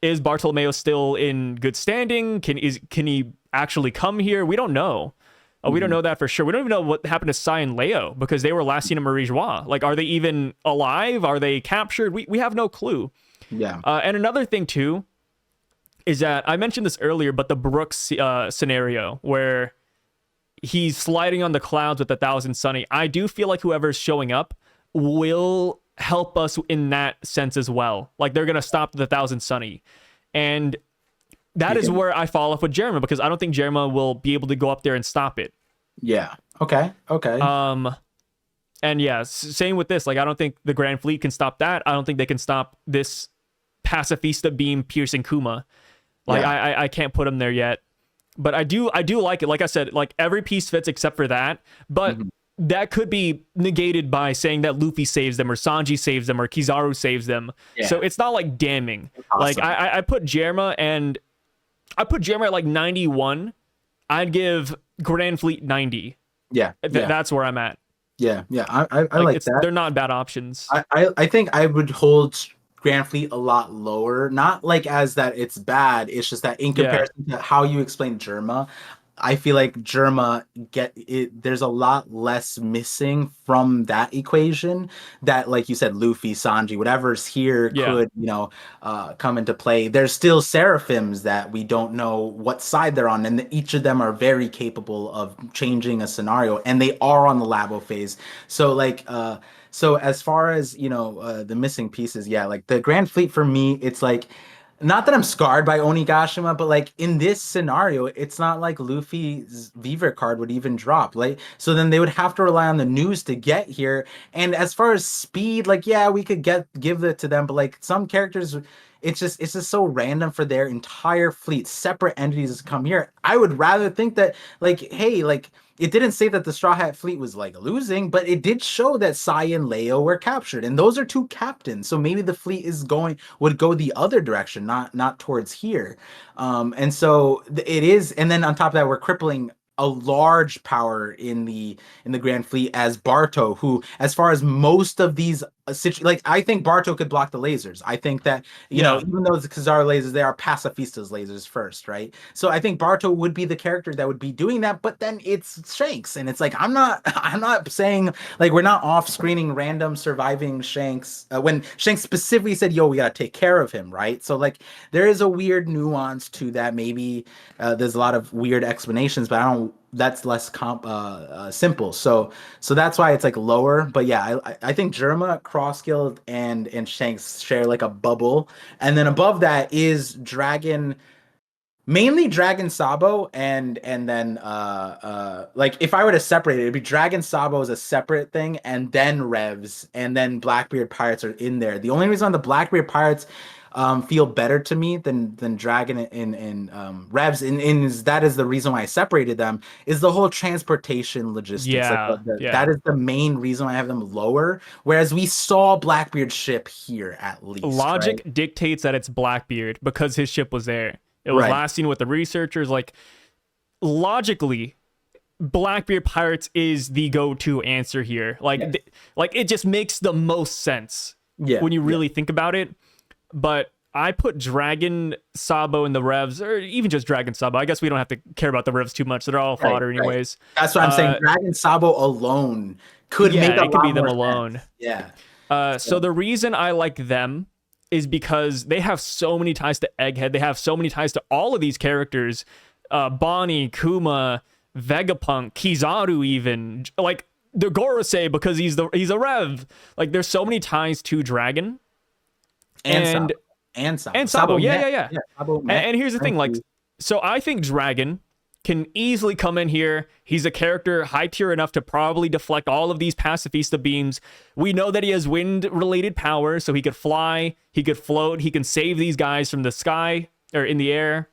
S1: is Bartolomeo still in good standing? Can he actually come here? We don't know. We don't
S2: Mhm.
S1: know that for sure. We don't even know what happened to Sai and Leo because they were last seen in Marie Joie. Like, are they even alive? Are they captured? We have no clue.
S2: Yeah.
S1: And another thing too is that I mentioned this earlier, but the Brooks scenario where he's sliding on the clouds with 1,000 Sunny, I do feel like whoever's showing up will help us in that sense as well. Like they're gonna stop the 1,000 Sunny, and that is where I fall off with Jerema because I don't think Jerema will be able to go up there and stop it.
S2: Yeah. Okay. Okay.
S1: And yeah, same with this. Like I don't think the Grand Fleet can stop that. I don't think they can stop this pacifista beam piercing Kuma. Like
S2: Yeah.
S1: I can't put him there yet, but I do like it. Like I said, like every piece fits except for that. But that could be negated by saying that Luffy saves them or Sanji saves them or Kizaru saves them.
S2: Yeah.
S1: So it's not like damning. Like
S2: Awesome.
S1: I put Jerma at like 91. I'd give Grand Fleet 90.
S2: Yeah. Yeah.
S1: That's where I'm at.
S2: Yeah. Yeah. I like that.
S1: They're not bad options.
S2: I think I would hold Grand Fleet a lot lower. Not like as that it's bad. It's just that in
S1: Yeah.
S2: comparison to how you explain Germa, I feel like Germa get it. There's a lot less missing from that equation that, like you said, Luffy, Sanji, whatever's here
S1: Yeah.
S2: could, come into play. There's still Seraphims that we don't know what side they're on, and each of them are very capable of changing a scenario, and they are on the Labo phase. So so as far as the missing pieces, yeah, like the Grand Fleet for me, it's like not that I'm scarred by Onigashima, but like in this scenario, it's not like Luffy's Viver card would even drop. Like, so then they would have to rely on the news to get here. And as far as speed, like, yeah, we could give it to them, but like some characters, it's just so random for their entire fleet, separate entities to come here. I would rather think that, like, hey, like it didn't say that the Straw Hat fleet was like losing, but it did show that Sai and Leo were captured, and those are two captains. So maybe the fleet would go the other direction, not towards here. And so it is, and then on top of that, we're crippling a large power in the Grand Fleet as Barto, who, as far as most of these like, I think Barto could block the lasers. I think that
S1: Yeah.
S2: even though the Kizaru lasers, they are pacifistas lasers first, right? So I think Barto would be the character that would be doing that. But then it's Shanks, and it's like I'm not saying like we're not off screening random surviving Shanks when Shanks specifically said, "Yo, we gotta take care of him," right? So like there is a weird nuance to that. Maybe there's a lot of weird explanations, but I don't. That's less simple. So that's why it's like lower. But yeah, I think Germa, Crossguild, and Shanks share like a bubble, and then above that is Dragon, mainly Dragon Sabo, and then like if I were to separate it, it'd be Dragon Sabo as a separate thing, and then Revs, and then Blackbeard Pirates are in there. The only reason the Blackbeard Pirates feel better to me than Dragon and Revs, and is that is the reason why I separated them, is the whole transportation logistics. Like
S1: Yeah.
S2: that
S1: Yeah.
S2: is the main reason why I have them lower. Whereas we saw Blackbeard's ship here at least, right?
S1: Logic dictates that it's Blackbeard because his ship was there. It was
S2: Right.
S1: last seen with the researchers. Like, logically, Blackbeard Pirates is the go-to answer here. Like,
S2: Yes.
S1: like it just makes the most sense
S2: Yeah.
S1: when you
S2: Yeah.
S1: really think about it. But I put Dragon Sabo in the Revs, or even just Dragon Sabo. I guess we don't have to care about the Revs too much. They're all
S2: Right,
S1: fodder
S2: right.
S1: anyways.
S2: That's what I'm saying. Dragon Sabo alone could
S1: Yeah,
S2: make a
S1: it could
S2: lot
S1: be them
S2: more
S1: alone.
S2: sense. Yeah.
S1: So the reason I like them is because they have so many ties to Egghead. They have so many ties to all of these characters. Bonnie, Kuma, Vegapunk, Kizaru even. Like the Gorosei because he's a Rev. Like there's so many ties to Dragon.
S2: And
S1: And
S2: Sabo. And Sabo.
S1: and Sabo, yeah,
S2: met.
S1: yeah, yeah.
S2: Sabo
S1: And,
S2: met.
S1: and here's the thing, like, so I think Dragon can easily come in here. He's a character high tier enough to probably deflect all of these pacifista beams. We know that he has wind related power, so he could fly, he could float, he can save these guys from the sky or in the air.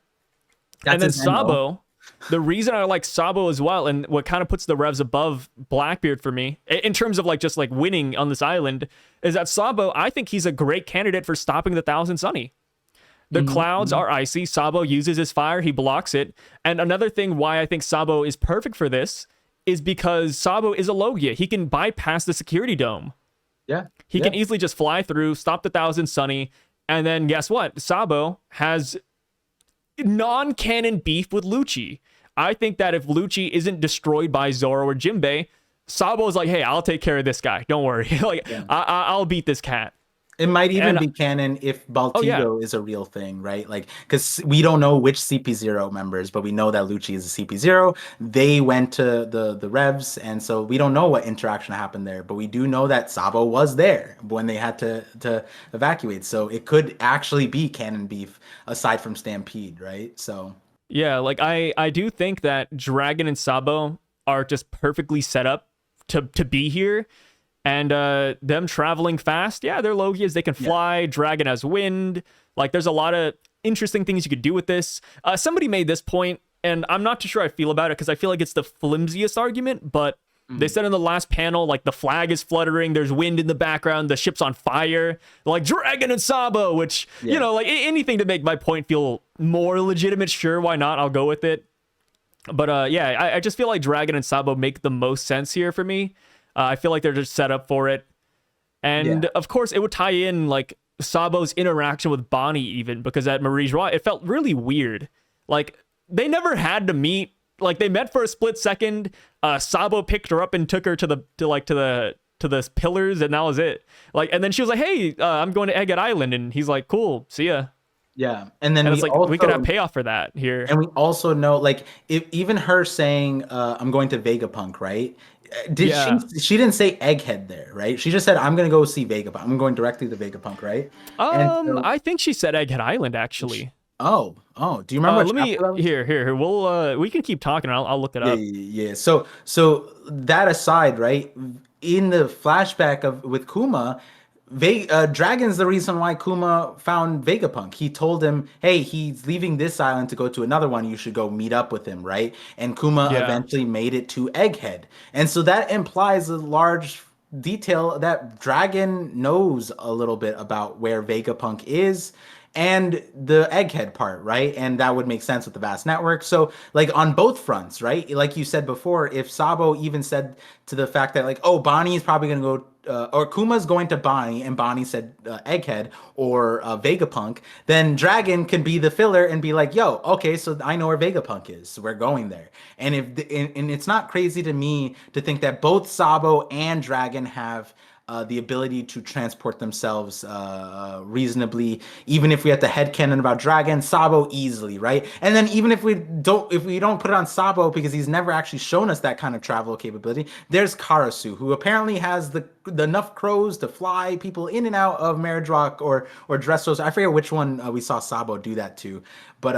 S2: That's
S1: And then
S2: his MO.
S1: Sabo, the reason I like Sabo as well, and what kind of puts the Revs above Blackbeard for me, in terms of like just like winning on this island, is that Sabo, I think he's a great candidate for stopping the Thousand Sunny. The clouds are icy. Sabo uses his fire. He blocks it. And another thing why I think Sabo is perfect for this is because Sabo is a Logia. He can bypass the security dome.
S2: Yeah.
S1: He can easily just fly through, stop the Thousand Sunny, and then guess what? Sabo has non-canon beef with Lucci. I think that if Lucci isn't destroyed by Zoro or Jinbei, Sabo's like, hey, I'll take care of this guy. Don't worry. Like, I'll beat this cat.
S2: It might even
S1: And-
S2: be canon if Baltigo
S1: Oh, yeah.
S2: is a real thing, right? Like, because we don't know which CP0 members, but we know that Lucci is a CP0. They went to the Revs, and so we don't know what interaction happened there, but we do know that Sabo was there when they had to evacuate. So it could actually be canon beef aside from Stampede, right? So
S1: Yeah, like I do think that Dragon and Sabo are just perfectly set up to be here. And them traveling fast, yeah, they're Logias. They can fly. Dragon has wind. Like, there's a lot of interesting things you could do with this. Somebody made this point, and I'm not too sure I feel about it because I feel like it's the flimsiest argument, but they said in the last panel, like, the flag is fluttering, there's wind in the background, the ship's on fire. Like, Dragon and Sabo, which, you know, like, anything to make my point feel more legitimate, sure, why not? I'll go with it. But yeah, I just feel like Dragon and Sabo make the most sense here for me. I feel like they're just set up for it. And of course, it would tie in like Sabo's interaction with Bonnie, even because at Marie Joie, it felt really weird. Like they never had to meet like they met for a split second. Sabo picked her up and took her to the pillars, and that was it. Like, and then she was like, "Hey, I'm going to Egghead Island," and he's like, "Cool, see ya."
S2: Yeah, and then
S1: And
S2: we
S1: it's like
S2: also
S1: we could have payoff for that here.
S2: and we also know like if even her saying I'm going to Vegapunk, right? Did
S1: Yeah.
S2: she didn't say Egghead there, right? She just said I'm gonna go see Vegapunk. I'm going directly to Vegapunk, right? And so
S1: I think she said Egghead Island actually.
S2: do you remember what
S1: Let me
S2: chapter that was?
S1: here. We'll we can keep talking. I'll look it
S2: Yeah,
S1: up.
S2: yeah, yeah. So that aside, right? In the flashback of with Kuma, Dragon's the reason why Kuma found Vegapunk. He told him, "Hey, he's leaving this island to go to another one. You should go meet up with him, right?" And Kuma
S1: Yeah.
S2: eventually made it to Egghead, and so that implies a large detail that Dragon knows a little bit about where Vegapunk is and the Egghead part, right? And that would make sense with the vast network. So, like on both fronts, right? Like you said before, if Sabo even said to the fact that like, oh, Bonnie is probably gonna go, or Kuma's going to Bonnie, and Bonnie said Egghead or Vegapunk, then Dragon can be the filler and be like, yo, okay, so I know where Vegapunk is, so we're going there. And and it's not crazy to me to think that both Sabo and Dragon have the ability to transport themselves reasonably. Even if we have the headcanon about Dragon, Sabo easily, right? And then even if we don't put it on Sabo because he's never actually shown us that kind of travel capability, there's Karasu, who apparently has the enough crows to fly people in and out of Marriage Rock or Dressrosa. I forget which one we saw Sabo do that to, but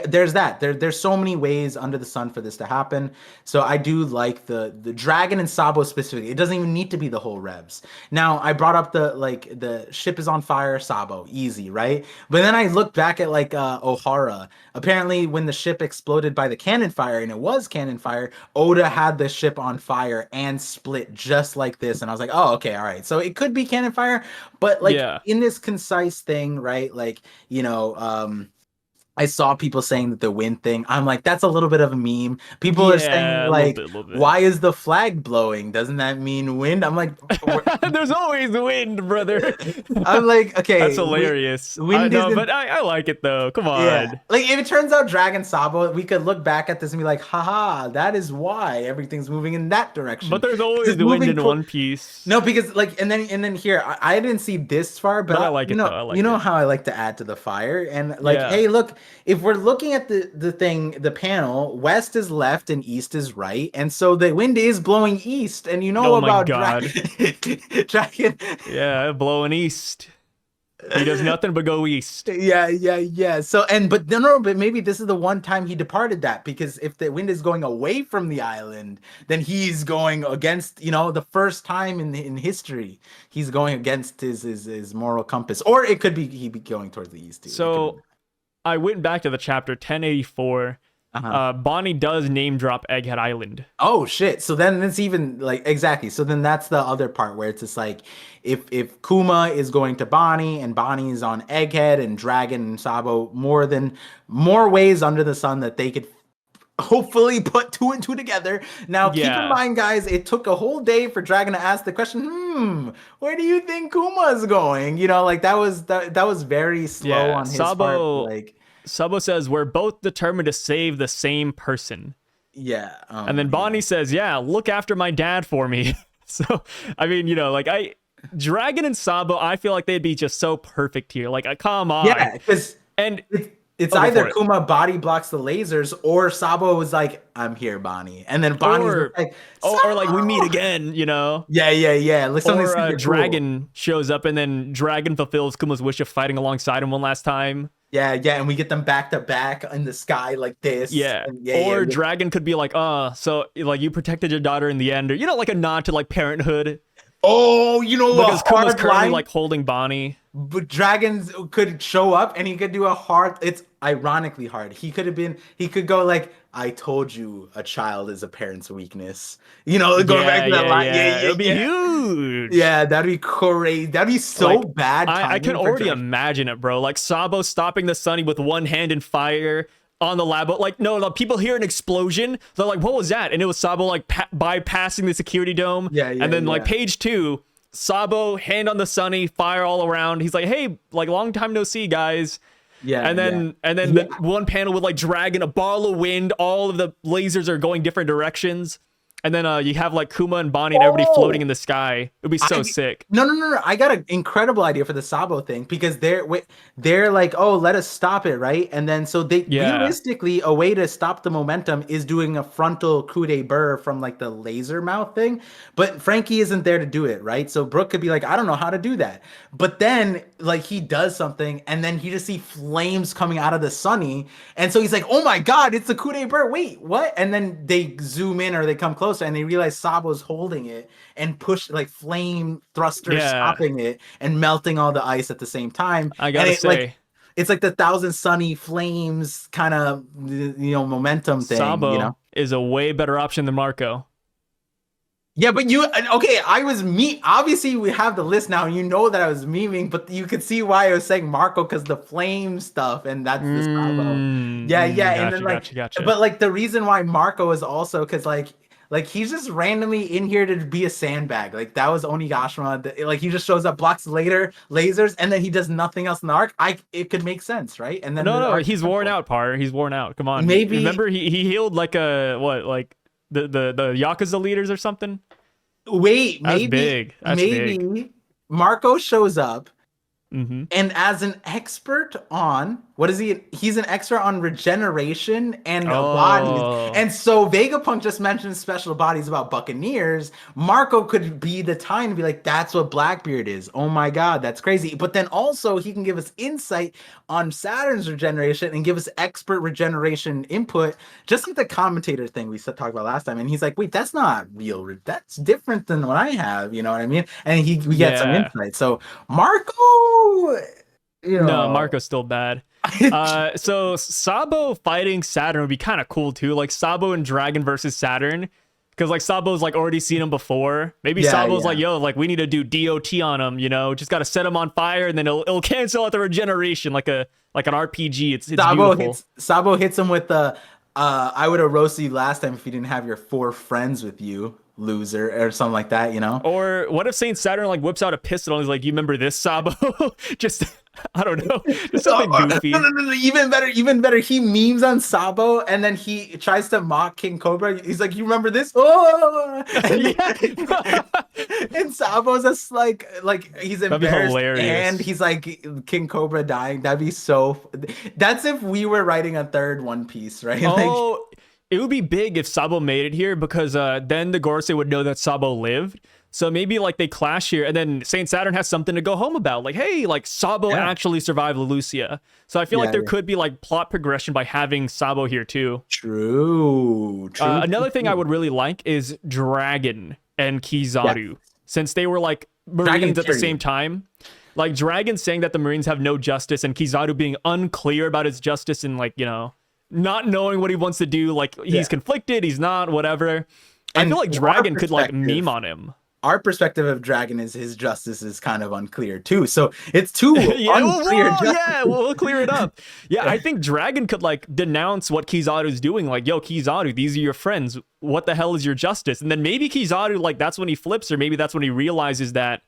S2: there's that there's so many ways under the sun for this to happen. So I do like the Dragon and Sabo specifically. It doesn't even need to be the whole revs. Now I brought up the ship is on fire, Sabo easy, right? But then I looked back at like Ohara. Apparently when the ship exploded by the cannon fire, and it was cannon fire, Oda had the ship on fire and split just like this, and I was like, oh, okay, all right, so it could be cannon fire. But like
S1: Yeah.
S2: in this concise thing, right? Like, I saw people saying that the wind thing. I'm like, that's a little bit of a meme. People are saying
S1: Yeah,
S2: like,
S1: a little bit.
S2: why is the flag blowing? Doesn't that mean wind? I'm like,
S1: There's always wind, brother.
S2: I'm like,
S1: That's
S2: okay,
S1: hilarious.
S2: wind
S1: No,
S2: isn't.
S1: but I like it though. Come
S2: Yeah,
S1: on.
S2: like if it turns out Dragon Sabo, we could look back at this and be like, haha, that is why everything's moving in that direction.
S1: But there's
S2: 'Cause
S1: always
S2: it's
S1: the wind
S2: moving
S1: in One Piece.
S2: No, because like, and then here, I didn't see this far, but
S1: But I like it though. I
S2: you
S1: like
S2: know
S1: it.
S2: how I like to add to the fire, and like,
S1: Yeah.
S2: hey, look, if we're looking at the panel, west is left and east is right, and so the wind is blowing east, and you know
S1: Oh my
S2: about
S1: god.
S2: Dragon.
S1: Yeah, blowing east. He does nothing but go east.
S2: Yeah. So but no, but maybe this is the one time he departed that, because if the wind is going away from the island, then he's going against, the first time in history, he's going against his moral compass. Or it could be he'd be going towards the east too.
S1: So I went back to the chapter 1084.
S2: Uh-huh.
S1: Bonnie does name drop Egghead Island.
S2: Oh shit. So then it's even like exactly. So then that's the other part where it's just like if Kuma is going to Bonnie and Bonnie is on Egghead and Dragon and Sabo, more ways under the sun that they could hopefully put two and two together. Now keep in mind, guys, it took a whole day for Dragon to ask the question, where do you think Kuma's going? Like that was very slow on his part. Like
S1: Sabo says, we're both determined to save the same person.
S2: Yeah.
S1: And then Bonnie says, yeah, look after my dad for me. So, I mean, Dragon and Sabo, I feel like they'd be just so perfect here. Like, come on.
S2: Yeah, because
S1: and
S2: it's either Kuma body blocks the lasers, or Sabo was like, I'm here, Bonnie. And then Bonnie's like,
S1: or like we meet again, Yeah.
S2: Like
S1: or Dragon cool. shows up, and then Dragon fulfills Kuma's wish of fighting alongside him one last time.
S2: Yeah, and we get them back to back in the sky like this.
S1: Yeah. Or Dragon could be like, so like you protected your daughter in the end, or like a nod to like parenthood.
S2: Oh,
S1: because Kuma's currently like holding Bonnie.
S2: But Dragons could show up and he could do a hard. It's ironically hard. He could go like, I told you a child is a parent's weakness. Going back to that line. Yeah.
S1: It'd be huge.
S2: Yeah, that'd be crazy. That'd be so bad.
S1: I can already imagine it, bro. Like Sabo stopping the Sunny with one hand in fire on the lab. Like, no, people hear an explosion. They're like, what was that? And it was Sabo like bypassing the security dome.
S2: Yeah.
S1: And then like page 2, Sabo, hand on the Sunny, fire all around. He's like, hey, like long time no see, guys.
S2: Yeah,
S1: And
S2: yeah,
S1: then
S2: yeah.
S1: the one panel with like dragon, a ball of wind, all of the lasers are going different directions. And then you have like Kuma and Bonnie and everybody floating
S2: Oh,
S1: in the sky. It'd be so
S2: I
S1: sick.
S2: no. I got an incredible idea for the Sabo thing because they're like, oh, let us stop it, right? And then so they
S1: Yeah.
S2: realistically a way to stop the momentum is doing a frontal coup de burr from like the laser mouth thing. But Frankie isn't there to do it, right? So Brooke could be like, I don't know how to do that. But then like he does something and then he just see flames coming out of the Sunny. And so he's like, oh my God, it's the coup de burr. Wait, what? And then they zoom in or they come closer and they realize Sabo's holding it and push like flame thrusters
S1: Yeah.
S2: stopping it and melting all the ice at the same time.
S1: I
S2: And
S1: gotta say,
S2: it's like the thousand sunny flames kind of momentum thing, you know?
S1: Sabo is a way better option than Marco.
S2: Yeah, but you okay, I was me obviously we have the list now and you know that I was memeing, but you could see why I was saying Marco because the flame stuff and that's the Sabo. Yeah, yeah, and then
S1: Gotcha,
S2: like
S1: gotcha, gotcha.
S2: but like the reason why Marco is also because like he's just randomly in here to be a sandbag. Like that was Onigashima. Like he just shows up, blocks later lasers, and then he does nothing else in the arc. It could make sense, right? And then
S1: No,
S2: the
S1: no,
S2: arc is
S1: he's worn
S2: simple.
S1: out, Par. He's worn out. Come on.
S2: Maybe
S1: Remember he healed like a what, like the Yakuza leaders or something?
S2: wait,
S1: That's big. That's big.
S2: maybe Marco shows up.
S1: Mm-hmm.
S2: And as an expert on what is he? He's an expert on regeneration and bodies.
S1: Oh.
S2: And so Vegapunk just mentioned special bodies about Buccaneers. Marco could be the time to be like, that's what Blackbeard is. Oh my God, that's crazy. But then also he can give us insight on Saturn's regeneration and give us expert regeneration input, just like the commentator thing we talked about last time. And he's like, wait, that's not real. That's different than what I have. You know what I mean? And we get some
S1: Yeah.
S2: insight. So Marco, you
S1: No,
S2: know,
S1: Marco's still bad. So Sabo fighting Saturn would be kind of cool too. Like Sabo and Dragon versus Saturn. Because like Sabo's like already seen him before. Maybe
S2: yeah,
S1: Sabo's
S2: yeah.
S1: like, yo, like we need to do DOT on him, you know, just gotta set him on fire and then it'll cancel out the regeneration like an RPG. It's beautiful.
S2: Sabo hits him with the I would have roasted you last time if you didn't have your four friends with you, loser, or something like that, you know?
S1: Or what if Saint Saturn like whips out a pistol and he's like, you remember this, Sabo? Just I don't know. Just something
S2: No,
S1: goofy.
S2: even better, even better. He memes on Sabo and then he tries to mock King Cobra. He's like, "You remember this?" Oh,
S1: Yeah.
S2: and Sabo's just like he's
S1: That'd be
S2: embarrassed and
S1: hilarious.
S2: he's like King Cobra dying. That'd be so. That's if we were writing a third One Piece, right? Like,
S1: Oh, it would be big if Sabo made it here because then the Gorosei would know that Sabo lived. So maybe like they clash here, and then Saint Saturn has something to go home about. Like, hey, like Sabo
S2: yeah,
S1: actually survived Leloucia. So I feel like
S2: yeah,
S1: there
S2: yeah.
S1: could be like plot progression by having Sabo here too.
S2: True, true, true,
S1: Another thing I
S2: true.
S1: would really like is Dragon and
S2: Yeah,
S1: Kizaru, since they were like
S2: Dragon
S1: Marines at the same
S2: period.
S1: time. Like Dragon saying that the Marines have no justice, and Kizaru being unclear about his justice and like not knowing what he wants to do. Like he's
S2: Yeah,
S1: conflicted, he's not, whatever. I
S2: and
S1: feel like
S2: from our
S1: Dragon could like meme
S2: perspective.
S1: on him.
S2: Our perspective of Dragon is his justice is kind of unclear too. So it's two
S1: Yeah,
S2: unclear
S1: yeah,
S2: justices.
S1: we'll clear it up. Yeah, I think Dragon could like denounce what Kizaru's doing. Like, yo, Kizaru, these are your friends. What the hell is your justice? And then maybe Kizaru, like, that's when he flips, or maybe that's when he realizes that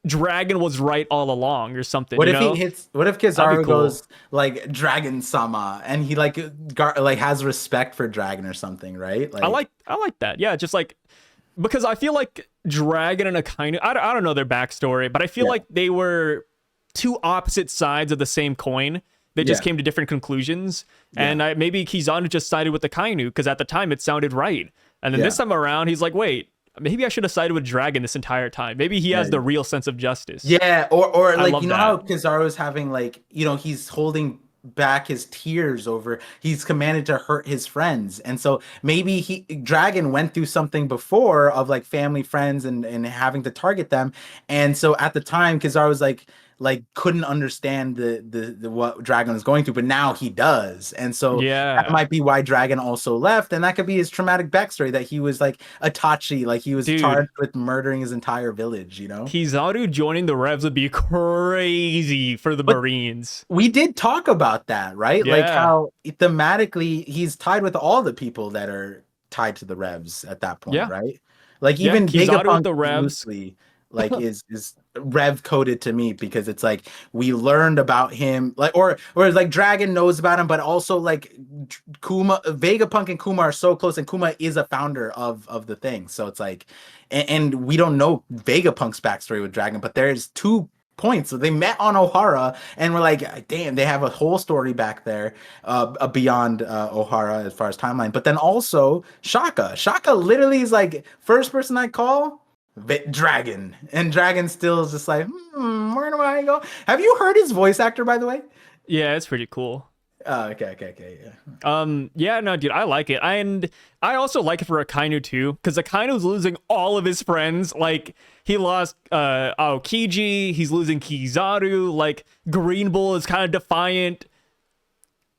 S1: Dragon was right all along, or something.
S2: What
S1: You
S2: if he
S1: know,
S2: hits? What if
S1: that'd be
S2: Kizaru
S1: cool.
S2: goes like Dragon Sama and he like has respect for Dragon or something, right?
S1: I like that. Yeah, just like because I feel like Dragon and Akainu, I don't know their backstory, but I feel
S2: Yeah,
S1: like they were two opposite sides of the same coin. They just
S2: yeah,
S1: came to different conclusions.
S2: yeah,
S1: And maybe Kizanu just sided with the Kainu because at the time it sounded right. And then
S2: yeah,
S1: this time around, he's like, wait, maybe I should have sided with Dragon this entire time. Maybe he
S2: yeah,
S1: has the
S2: yeah.
S1: real sense of justice.
S2: Yeah, or
S1: I
S2: like
S1: love
S2: you know how
S1: that.
S2: Kizaru's having like he's holding back his tears over he's commanded to hurt his friends, and so maybe Dragon went through something before of like family friends and having to target them, and so at the time Kizaru was like couldn't understand the what Dragon was going through, but now he does, and so that
S1: Yeah.
S2: might be why Dragon also left, and that could be his traumatic backstory that he was like Itachi, like he was
S1: Dude,
S2: charged with murdering his entire village, you know.
S1: Kizaru joining the Revs would be crazy for the
S2: But
S1: Marines.
S2: we did talk about that, right? Like
S1: Yeah.
S2: how thematically he's tied with all the people that are tied to the Revs at that point,
S1: Yeah.
S2: right? Like
S1: Yeah.
S2: even
S1: Kizaru with
S2: Vegapunk
S1: the Revs.
S2: loosely. like is rev coded to me because it's like we learned about him, like or it's like Dragon knows about him, but also like Kuma, Vegapunk and Kuma are so close, and Kuma is a founder of the thing. So it's like, and we don't know Vegapunk's backstory with Dragon, but there's 2 points. So they met on Ohara, and we're like, damn, they have a whole story back there, beyond Ohara as far as timeline. But then also Shaka. Shaka literally is like first person I call Dragon, and Dragon still is just like, where do I go? Have you heard his voice actor, by the way?
S1: Yeah, it's pretty cool.
S2: Oh, okay, yeah.
S1: Yeah, no, dude, I like it. And I also like it for Akainu too, because Akainu's losing all of his friends. Like, he lost Aokiji, he's losing Kizaru, like Green Bull is kind of defiant.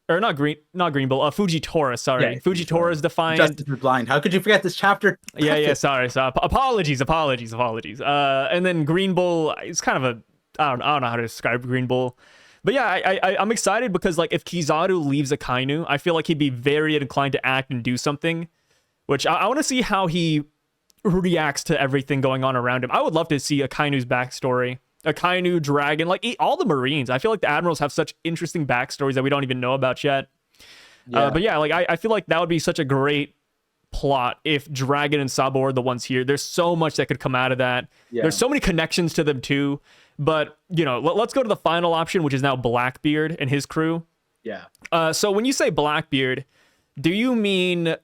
S1: Or not Green Bull, Fujitora, sorry.
S2: Yeah,
S1: Fujitora is defiant.
S2: Justice is blind. How could you forget this chapter?
S1: Yeah, sorry. Apologies. And then Green Bull, it's kind of a I don't know how to describe Green Bull. But yeah, I'm excited because like if Kizaru leaves Akainu, I feel like he'd be very inclined to act and do something, which I want to see how he reacts to everything going on around him. I would love to see Akainu's backstory. Akainu, Dragon, like all the Marines. I feel like the Admirals have such interesting backstories that we don't even know about yet.
S2: Yeah.
S1: But yeah, like I feel like that would be such a great plot if Dragon and Sabo are the ones here. There's so much that could come out of that.
S2: Yeah.
S1: There's so many connections to them too. But, you know, let's go to the final option, which is now Blackbeard and his crew.
S2: Yeah.
S1: So when you say Blackbeard, do you mean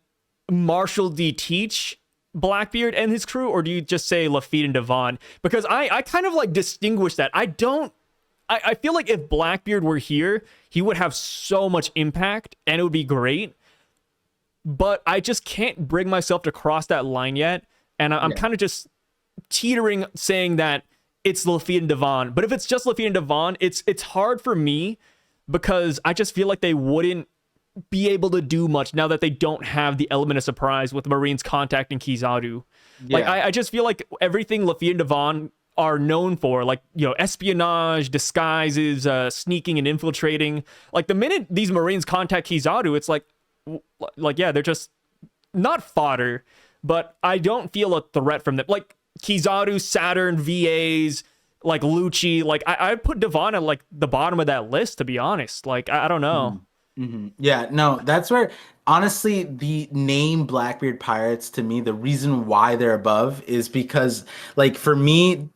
S1: Marshall D. Teach Blackbeard and his crew, or do you just say Lafitte and Devon? Because I kind of like distinguish that. I feel like if Blackbeard were here, he would have so much impact and it would be great. But I just can't bring myself to cross that line yet. And I'm kind of just teetering saying that it's Lafitte and Devon. But if it's just Lafitte and Devon, it's hard for me because I just feel like they wouldn't be able to do much now that they don't have the element of surprise with Marines contacting Kizaru. Like, I just feel like everything Lafitte and Devon are known for, like, you know, espionage, disguises, sneaking and infiltrating. Like, the minute these Marines contact Kizaru, it's like, yeah, they're just not fodder, but I don't feel a threat from them. Like, Kizaru, Saturn, VAs, like Lucci, like I put Devon at like the bottom of that list, to be honest. Like, I don't know.
S2: Yeah, no, that's where honestly the name Blackbeard Pirates, to me, the reason why they're above is because, like, for me,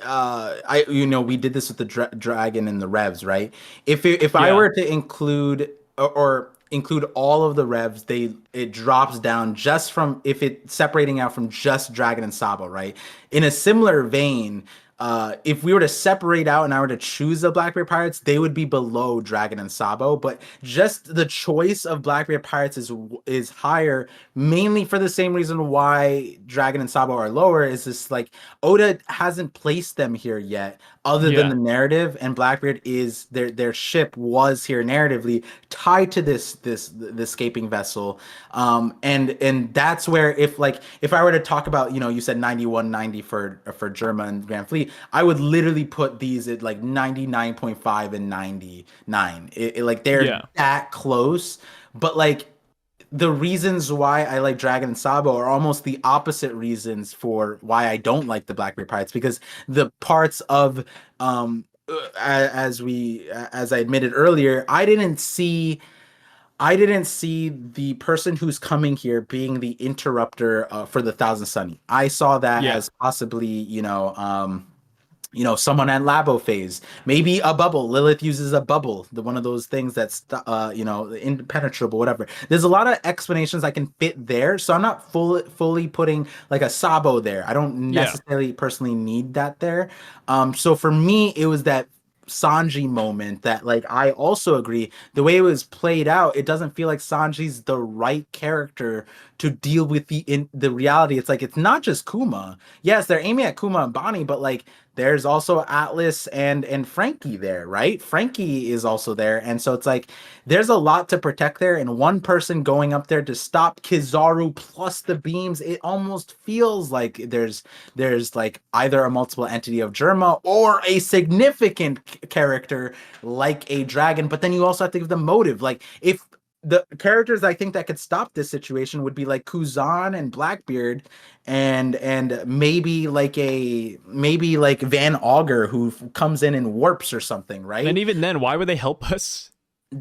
S2: we did this with the Dragon and the Revs, right? If I were to include or include all of the Revs, it drops down just from if it separating out from just Dragon and Sabo, right? In a similar vein, if we were to separate out and I were to choose the Blackbeard Pirates, they would be below Dragon and Sabo. But just the choice of Blackbeard Pirates is higher, mainly for the same reason why Dragon and Sabo are lower. Is this like Oda hasn't placed them here yet, other than the narrative, and Blackbeard is their ship was here narratively tied to this escaping vessel, and that's where if I were to talk about, you said 91, 90 for Germa and Grand Fleet, I would literally put these at like 99.5 and 99. Like they're that close, but like the reasons why I like Dragon and Sabo are almost the opposite reasons for why I don't like the Blackbeard Pirates, because the parts of as I admitted earlier, I didn't see the person who's coming here being the interrupter for the Thousand Sunny. I saw that as possibly, someone at Labo phase, maybe a bubble. Lilith uses a bubble, one of those things that's impenetrable, whatever. There's a lot of explanations I can fit there, so I'm not fully putting like a Sabo there. I don't necessarily personally need that there. So for me, it was that Sanji moment that, like, I also agree, the way it was played out, it doesn't feel like Sanji's the right character to deal with the reality. It's like, it's not just Kuma. Yes, they're aiming at Kuma and Bonnie, but like there's also Atlas and Frankie there, right? Frankie is also there, and so it's like there's a lot to protect there, and one person going up there to stop Kizaru plus the beams, it almost feels like there's like either a multiple entity of Germa or a significant character like a dragon, but then you also have to give them motive. Like, if the characters I think that could stop this situation would be like Kuzan and Blackbeard, and maybe like Van Augur who comes in and warps or something,
S1: And
S2: right?
S1: even then, why would they help us?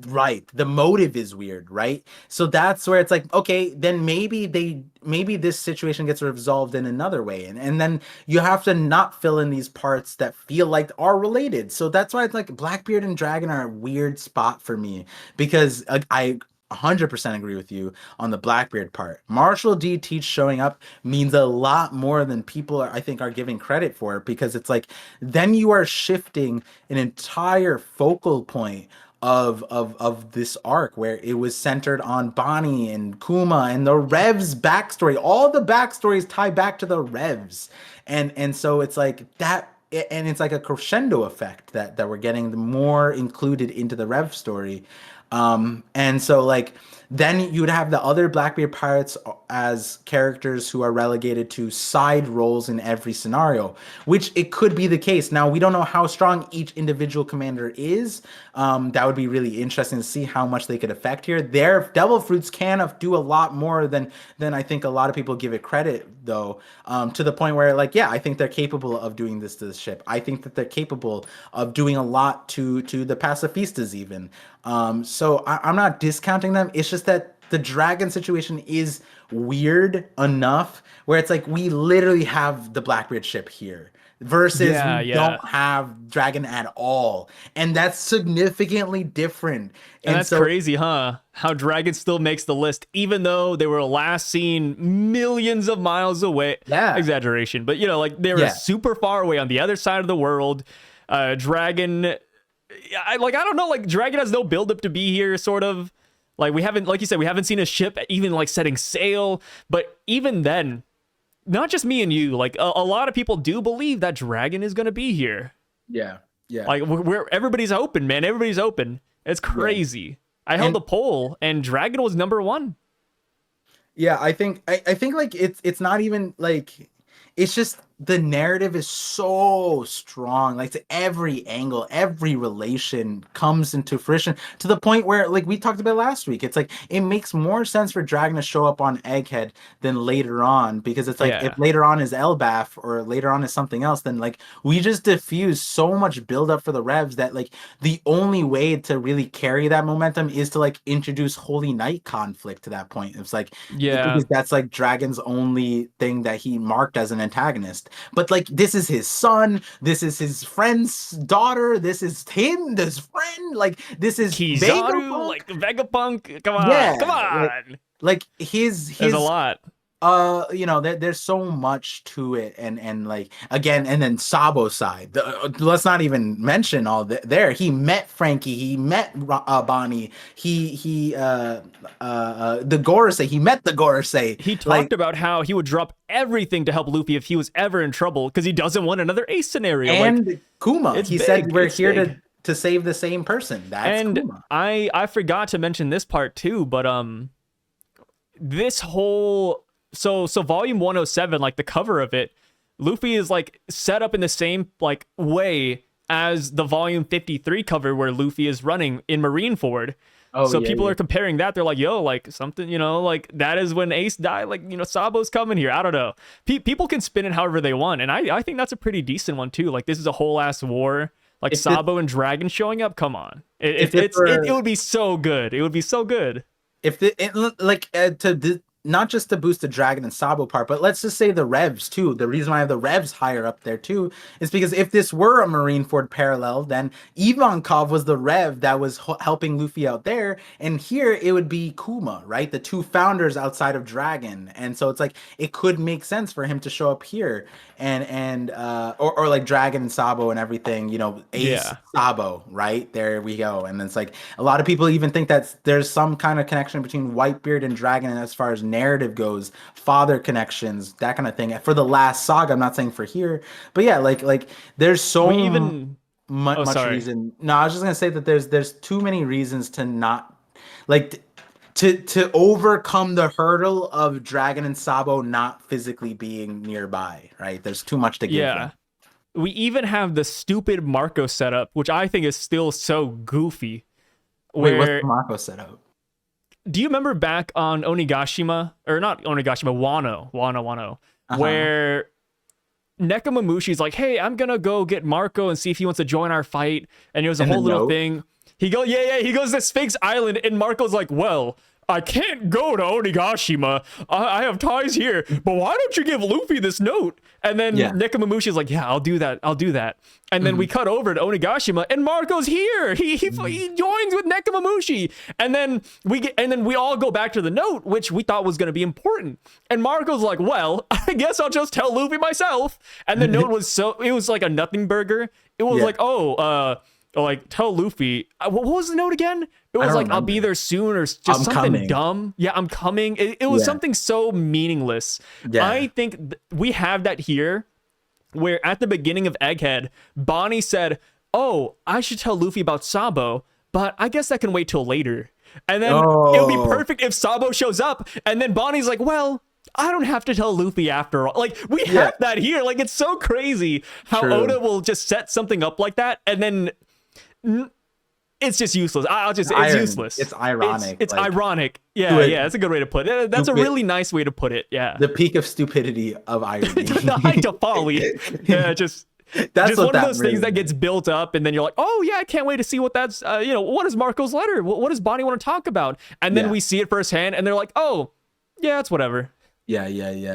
S2: Right. The motive is weird, right? So that's where it's like, okay, then maybe this situation gets resolved in another way. And then you have to not fill in these parts that feel like are related. So that's why it's like Blackbeard and Dragon are a weird spot for me because I 100% agree with you on the Blackbeard part. Marshall D. Teach showing up means a lot more than people I think are giving credit for because it's like then you are shifting an entire focal point of this arc where it was centered on Bonnie and Kuma and the Revs backstory. All the backstories tie back to the Revs. And so it's like that, and it's like a crescendo effect that we're getting more included into the Rev story. And so like then you would have the other Blackbeard pirates as characters who are relegated to side roles in every scenario, which it could be the case. Now we don't know how strong each individual commander is. That would be really interesting to see how much they could affect here. Their devil fruits can do a lot more than I think a lot of people give it credit, though. To the point where, like, yeah, I think they're capable of doing this to the ship. I think that they're capable of doing a lot to the pacifistas, even. So I'm not discounting them. It's just that the dragon situation is weird enough where it's like we literally have the Blackbeard ship here versus we
S1: Yeah, yeah.
S2: don't have dragon at all, and that's significantly different.
S1: And
S2: And
S1: that's
S2: so
S1: crazy, huh? How Dragon still makes the list, even though they were last seen millions of miles away.
S2: yeah,
S1: Exaggeration, but like they were
S2: yeah,
S1: super far away on the other side of the world. Dragon, I don't know, like Dragon has no buildup to be here, sort of. Like we haven't, like you said, we haven't seen a ship even like setting sail. But even then, not just me and you, like a lot of people do believe that Dragon is gonna be here.
S2: yeah, yeah,
S1: Like we're everybody's open, man. Everybody's open. It's
S2: yeah.
S1: crazy. I held
S2: And
S1: the poll, and Dragon was number one.
S2: yeah, I think like it's not even like it's just the narrative is so strong, like to every angle, every relation comes into fruition to the point where, like we talked about last week, it's like it makes more sense for Dragon to show up on Egghead than later on, because it's like if
S1: Yeah,
S2: later on is Elbaf or later on is something else, then like we just diffuse so much build up for the Revs that like the only way to really carry that momentum is to like introduce Holy Knight conflict to that point. It's like
S1: yeah.
S2: because that's like Dragon's only thing that he marked as an antagonist. But like this is his son, this is his friend's daughter, this is him, this friend, like this is
S1: Kizaru,
S2: Vegapunk.
S1: like Vegapunk. Come on, come
S2: Yeah,
S1: on.
S2: like his
S1: There's a
S2: his
S1: lot.
S2: there's so much to it, and like again, and then Sabo's side, let's not even mention all there. He met Frankie, he met Bonnie, the Gorosei, he met the Gorosei,
S1: He
S2: like,
S1: talked about how he would drop everything to help Luffy if he was ever in trouble because he doesn't want another Ace scenario. Like
S2: and Kuma,
S1: it's
S2: he said
S1: big.
S2: we're
S1: It's
S2: here
S1: big.
S2: to save the same person. That's
S1: And
S2: Kuma.
S1: I forgot to mention this part too, but this whole so volume 107, like the cover of it, Luffy is like set up in the same like way as the volume 53 cover where Luffy is running in Marineford.
S2: Oh
S1: So
S2: yeah,
S1: people
S2: yeah.
S1: are comparing that. They're like, yo, like something, like that is when Ace died. Like, Sabo's coming here. I don't know. People can spin it however they want. And I think that's a pretty decent one too. Like, this is a whole ass war. Like
S2: If this
S1: Sabo and Dragon showing up. Come on.
S2: if
S1: It,
S2: this
S1: it
S2: were
S1: would be so good. It would be so good.
S2: if the it, like not just to boost the Dragon and Sabo part, but let's just say the Revs too. The reason why I have the Revs higher up there too is because if this were a Marineford parallel, then Ivankov was the Rev that was helping Luffy out there, and here it would be Kuma, right? The two founders outside of Dragon, and so it's like it could make sense for him to show up here, or like Dragon and Sabo and everything, Ace
S1: Yeah.
S2: Sabo, right? There we go. And it's like a lot of people even think that there's some kind of connection between Whitebeard and Dragon as far as narrative goes, father connections, that kind of thing. For the last saga, I'm not saying for here, but yeah, like there's so
S1: We even. Oh,
S2: much
S1: sorry.
S2: reason. No, I was just gonna say that there's too many reasons to not like to overcome the hurdle of Dragon and Sabo not physically being nearby, right? There's too much to give them.
S1: Yeah. We even have the stupid Marco setup, which I think is still so goofy.
S2: Wait, what's
S1: Where
S2: the Marco setup?
S1: do you remember back on Onigashima, or not Onigashima, Wano,
S2: Uh-huh.
S1: where Nekomamushi's like, hey, I'm gonna go get Marco and see if he wants to join our fight. And it was a
S2: In the
S1: whole little
S2: note.
S1: thing. He goes to Sphinx Island, and Marco's like, well, I can't go to Onigashima. I have ties here, but why don't you give Luffy this note? And then
S2: Yeah.
S1: Nekomamushi's like, yeah, I'll do that. And then we cut over to Onigashima, and Marco's here. He joins with Nekomamushi, and then we all go back to the note, which we thought was going to be important. And Marco's like, well, I guess I'll just tell Luffy myself. And the note was it was like a nothing burger. It was
S2: Yeah.
S1: like, like tell Luffy. What was the note again? It was
S2: don't
S1: like, I'll be
S2: remember.
S1: there soon, or just
S2: I'm
S1: something
S2: coming.
S1: dumb. Yeah, I'm coming. It was
S2: Yeah.
S1: something so meaningless.
S2: Yeah.
S1: I think we have that here, where at the beginning of Egghead, Bonnie said, oh, I should tell Luffy about Sabo, but I guess that can wait till later. And then it would be perfect if Sabo shows up, and then Bonnie's like, well, I don't have to tell Luffy after all. Like, we have that here. Like, it's so crazy how
S2: True.
S1: Oda will just set something up like that, and then it's just useless. It's
S2: irony.
S1: useless.
S2: It's ironic,
S1: It's
S2: like,
S1: ironic. Yeah,
S2: to it-
S1: yeah, that's a good way to put it. That's a
S2: stupid-
S1: really nice way to put it. Yeah.
S2: The peak of stupidity of irony.
S1: The height of folly. Yeah, just
S2: That's
S1: just
S2: what
S1: one of
S2: that
S1: those
S2: really
S1: things that
S2: is.
S1: gets built up, and then you're like, oh yeah, I can't wait to see what that's what is Marco's letter? What does Bonnie want to talk about? And then
S2: Yeah.
S1: we see it firsthand, and they're like, oh yeah, it's whatever.
S2: Yeah.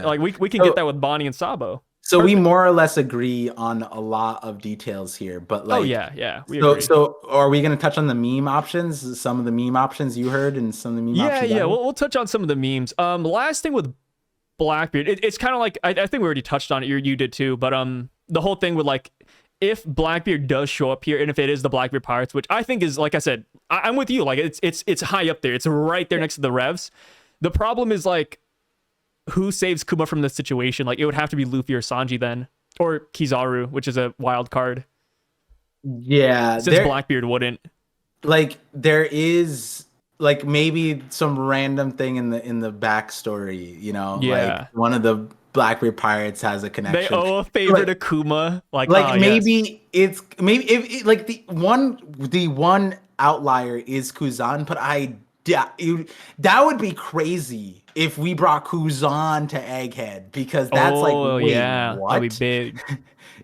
S1: Like we can
S2: So-
S1: get that with Bonnie and Sabo.
S2: So we more or less agree on a lot of details here, but like,
S1: Oh yeah, we
S2: So,
S1: agree.
S2: so are we going to touch on the meme options? Some of the meme options you heard, and some of the meme options. I heard?
S1: We'll touch on some of the memes. Last thing with Blackbeard, it's kind of like I think we already touched on it. You did too, but the whole thing with like, if Blackbeard does show up here, and if it is the Blackbeard Pirates, which I think is, like I said, I'm with you. Like it's high up there. It's right there next to the Revs. The problem is like, who saves Kuma from this situation? Like, it would have to be Luffy or Sanji then, or Kizaru, which is a wild card.
S2: Yeah,
S1: Since Blackbeard wouldn't.
S2: like there is like maybe some random thing in the backstory, you know,
S1: Yeah.
S2: like one of the Blackbeard pirates has a connection.
S1: They owe a favor
S2: Like-
S1: to Kuma. Like
S2: maybe it's maybe if like the one outlier is Kuzan, but that would be crazy if we brought Kuzan to Egghead, because that's like, wait, what?
S1: that'd be big.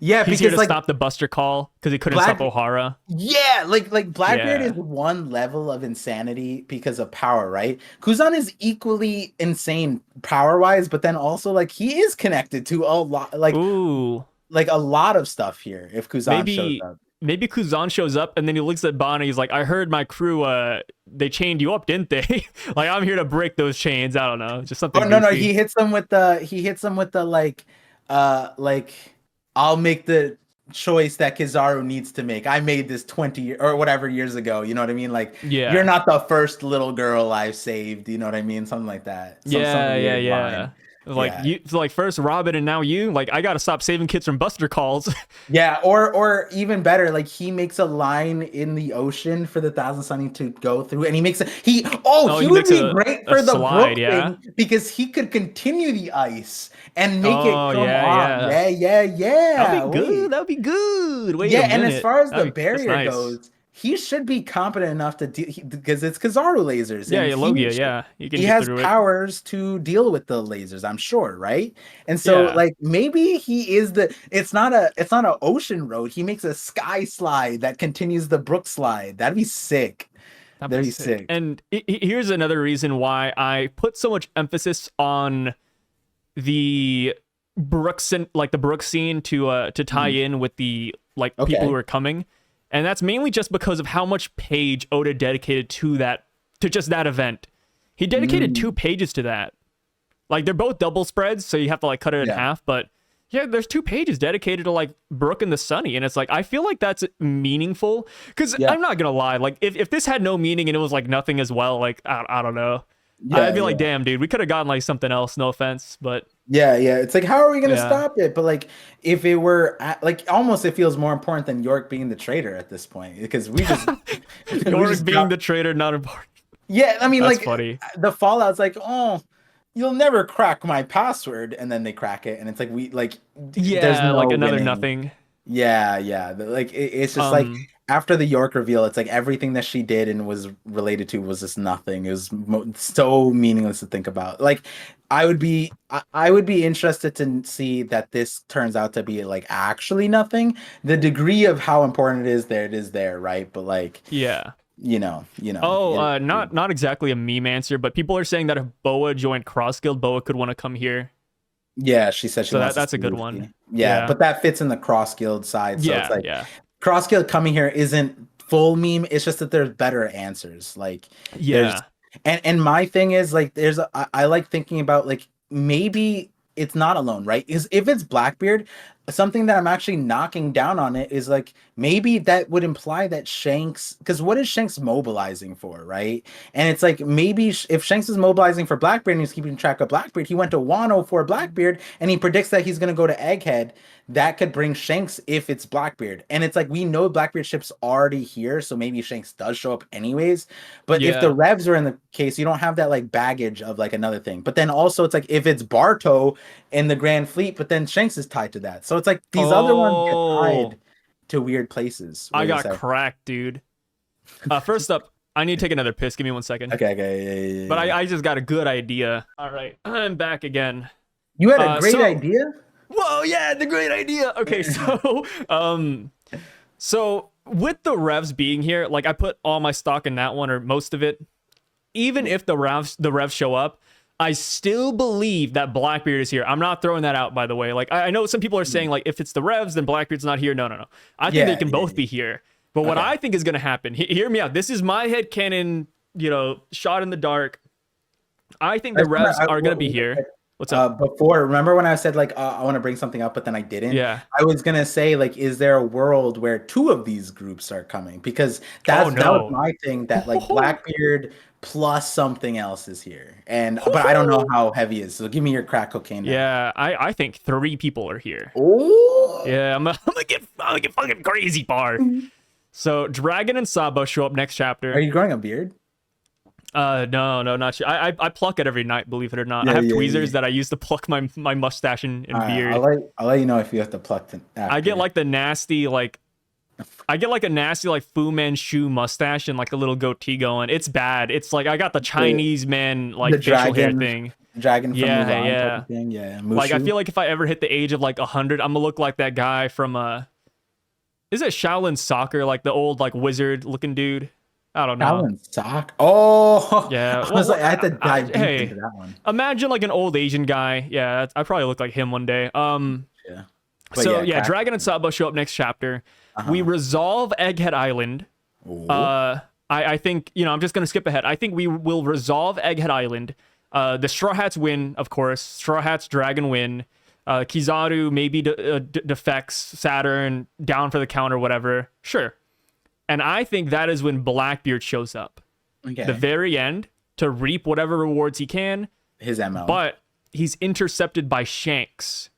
S2: Yeah,
S1: He's here
S2: because
S1: to
S2: like
S1: stop the Buster Call because he couldn't stop O'Hara.
S2: yeah, like Blackbeard
S1: Yeah.
S2: is one level of insanity because of power, right? Kuzan is equally insane power-wise, but then also like he is connected to a lot,
S1: Ooh,
S2: like a lot of stuff here. If Kuzan shows up,
S1: maybe Kuzan shows up and then he looks at Bonnie. He's like, I heard my crew, they chained you up, didn't they? Like, I'm here to break those chains. I don't know, just something.
S2: oh no,
S1: goofy.
S2: he hits them with the like I'll make the choice that Kizaru needs to make. I made this 20 or whatever years ago. You know what I mean? Like,
S1: Yeah.
S2: you're not the first little girl I've saved. You know what I mean? Something like that. Some weird line.
S1: Like
S2: Yeah.
S1: you, so like first Robin and now you. Like, I gotta stop saving kids from Buster Calls.
S2: Yeah, or even better, like he makes a line in the ocean for the Thousand Sunny to go through, and he makes he would
S1: makes
S2: be
S1: a-
S2: great
S1: a
S2: for the
S1: slide,
S2: Brook
S1: yeah.
S2: thing, because he could continue the ice and make it
S1: Oh,
S2: come
S1: yeah,
S2: on.
S1: yeah.
S2: Yeah.
S1: That'd be
S2: Wait.
S1: good. That'd be good. Wait
S2: Yeah,
S1: a
S2: and
S1: minute.
S2: as far as the
S1: That's
S2: barrier
S1: nice.
S2: goes, he should be competent enough to deal, because it's Kizaru lasers.
S1: Yeah,
S2: and
S1: yeah,
S2: he
S1: Logia.
S2: should-
S1: Yeah, you can
S2: he
S1: get
S2: has
S1: through
S2: powers to deal with the lasers, I'm sure, right? And so
S1: Yeah.
S2: like maybe he is it's not an ocean road. He makes a sky slide that continues the brook slide. That'd be sick.
S1: it.
S2: That'd be sick.
S1: And here's another reason why I put so much emphasis on the Brooks and like the Brooks scene to tie in with the like
S2: Okay.
S1: people who are coming, and that's mainly just because of how much page Oda dedicated to just that event. He dedicated 2 pages to that. Like, they're both double spreads, so you have to like cut it in
S2: Yeah.
S1: half, but yeah, there's 2 pages dedicated to like Brooke and the Sunny, and it's like, I feel like that's meaningful, because
S2: Yeah.
S1: I'm not gonna lie, like if this had no meaning and it was like nothing as well, like I don't know,
S2: Yeah,
S1: I'd be like,
S2: yeah.
S1: damn dude, we could have gotten like something else, no offense, but
S2: Yeah, it's like, how are we gonna
S1: Yeah.
S2: stop it? But like, if it were like, almost it feels more important than York being the traitor at this point, because we just
S1: York being the traitor not important.
S2: yeah. I mean,
S1: That's
S2: like
S1: funny.
S2: the Fallout's like, oh, you'll never crack my password, and then they crack it, and it's like there's
S1: Yeah,
S2: no
S1: like another
S2: winning.
S1: nothing.
S2: Yeah. Like it's just like
S1: Um,
S2: after the York reveal, it's like everything that she did and was related to was just nothing. It was so meaningless to think about. Like, I would be interested to see that this turns out to be like actually nothing. The degree of how important it is there, right? But like,
S1: Yeah.
S2: you know,
S1: Oh,
S2: it,
S1: not exactly a meme answer, but people are saying that if Boa joined Cross Guild, Boa could want to come here.
S2: yeah, she said she
S1: So
S2: wants to
S1: that's a
S2: see
S1: good one.
S2: Luffy. Yeah,
S1: Yeah.
S2: but that fits in the cross guild side, so it's
S1: Yeah,
S2: like
S1: yeah.
S2: cross guild coming here isn't full meme. It's just that there's better answers. Like there's
S1: Yeah.
S2: and my thing is like I like thinking about like maybe it's not alone, right? Is if it's Blackbeard, something that I'm actually knocking down on it is like maybe that would imply that Shanks, because what is Shanks mobilizing for, right? And it's like maybe if Shanks is mobilizing for Blackbeard and he's keeping track of Blackbeard, he went to Wano for Blackbeard and he predicts that he's gonna go to Egghead. That could bring Shanks if it's Blackbeard. And it's like we know Blackbeard ship's already here, so maybe Shanks does show up anyways. But if the
S1: Yeah.
S2: revs are in the case, you don't have that like baggage of like another thing. But then also it's like if it's Barto in the Grand Fleet, but then Shanks is tied to that. So it's like these other ones get
S1: Oh,
S2: tied to weird places. What
S1: I
S2: do you
S1: got
S2: say?
S1: cracked, dude. First up, I need to take another piss. Give me 1 second.
S2: Okay, okay, yeah, yeah,
S1: But
S2: yeah, yeah.
S1: I just got a good idea. All right, I'm back again.
S2: You had a great
S1: So,
S2: idea?
S1: whoa, yeah, the great idea. Okay, so with the revs being here, like I put all my stock in that one or most of it. Even if the revs show up, I still believe that Blackbeard is here. I'm not throwing that out, by the way. Like I know some people are saying like if it's the revs, then Blackbeard's not here. No, no, no. I think they
S2: Yeah,
S1: can
S2: yeah,
S1: both be here. But what
S2: Okay.
S1: I think is gonna happen, hear me out. This is my headcanon, shot in the dark. I think the revs are gonna be here. What's up?
S2: Before, remember when I said like I want to bring something up, but then I didn't.
S1: Yeah.
S2: I was gonna say like, is there a world where two of these groups are coming? Because
S1: Oh
S2: that was
S1: no.
S2: my thing. That like Blackbeard plus something else is here, and but I don't know how heavy it is. So give me your crack cocaine now.
S1: Yeah, I think 3 people are here.
S2: Oh,
S1: Yeah, I'm gonna get fucking crazy, bar. So Dragon and Sabo show up next
S2: are
S1: chapter.
S2: you growing a beard?
S1: No, not sure. I pluck it every night, believe it or not. I
S2: Yeah,
S1: have
S2: yeah,
S1: tweezers
S2: yeah.
S1: that I use to pluck my mustache and
S2: All right,
S1: beard.
S2: I'll let you know if you have to pluck it after.
S1: I get like the nasty I get like a nasty like Fu Manchu mustache and like a little goatee going. It's bad. It's like I got the Chinese man like
S2: the
S1: facial hair
S2: dragon,
S1: thing.
S2: dragon from
S1: Yeah,
S2: Mulan type
S1: yeah.
S2: of thing. Yeah,
S1: Like I
S2: Mushu.
S1: feel like if I ever hit the age of like 100, I'm gonna look like that guy from is it Shaolin Soccer, like the old like wizard looking dude? I don't know.
S2: Talon sock. Oh,
S1: Yeah.
S2: I was like, I had to dive deep
S1: hey,
S2: into that one.
S1: imagine like an old Asian guy. Yeah, I probably look like him one day.
S2: Yeah. But
S1: So yeah,
S2: crack-
S1: Dragon and Sabo show up next chapter. We
S2: Uh-huh.
S1: resolve Egghead Island.
S2: Ooh.
S1: I think I'm just gonna skip ahead. I think we will resolve Egghead Island. The Straw Hats win, of course. Straw Hats Dragon win. Kizaru maybe defects. Saturn down for the count or whatever. Sure. And I think that is when Blackbeard shows up.
S2: Okay.
S1: The very end to reap whatever rewards he can.
S2: His ML.
S1: But he's intercepted by Shanks.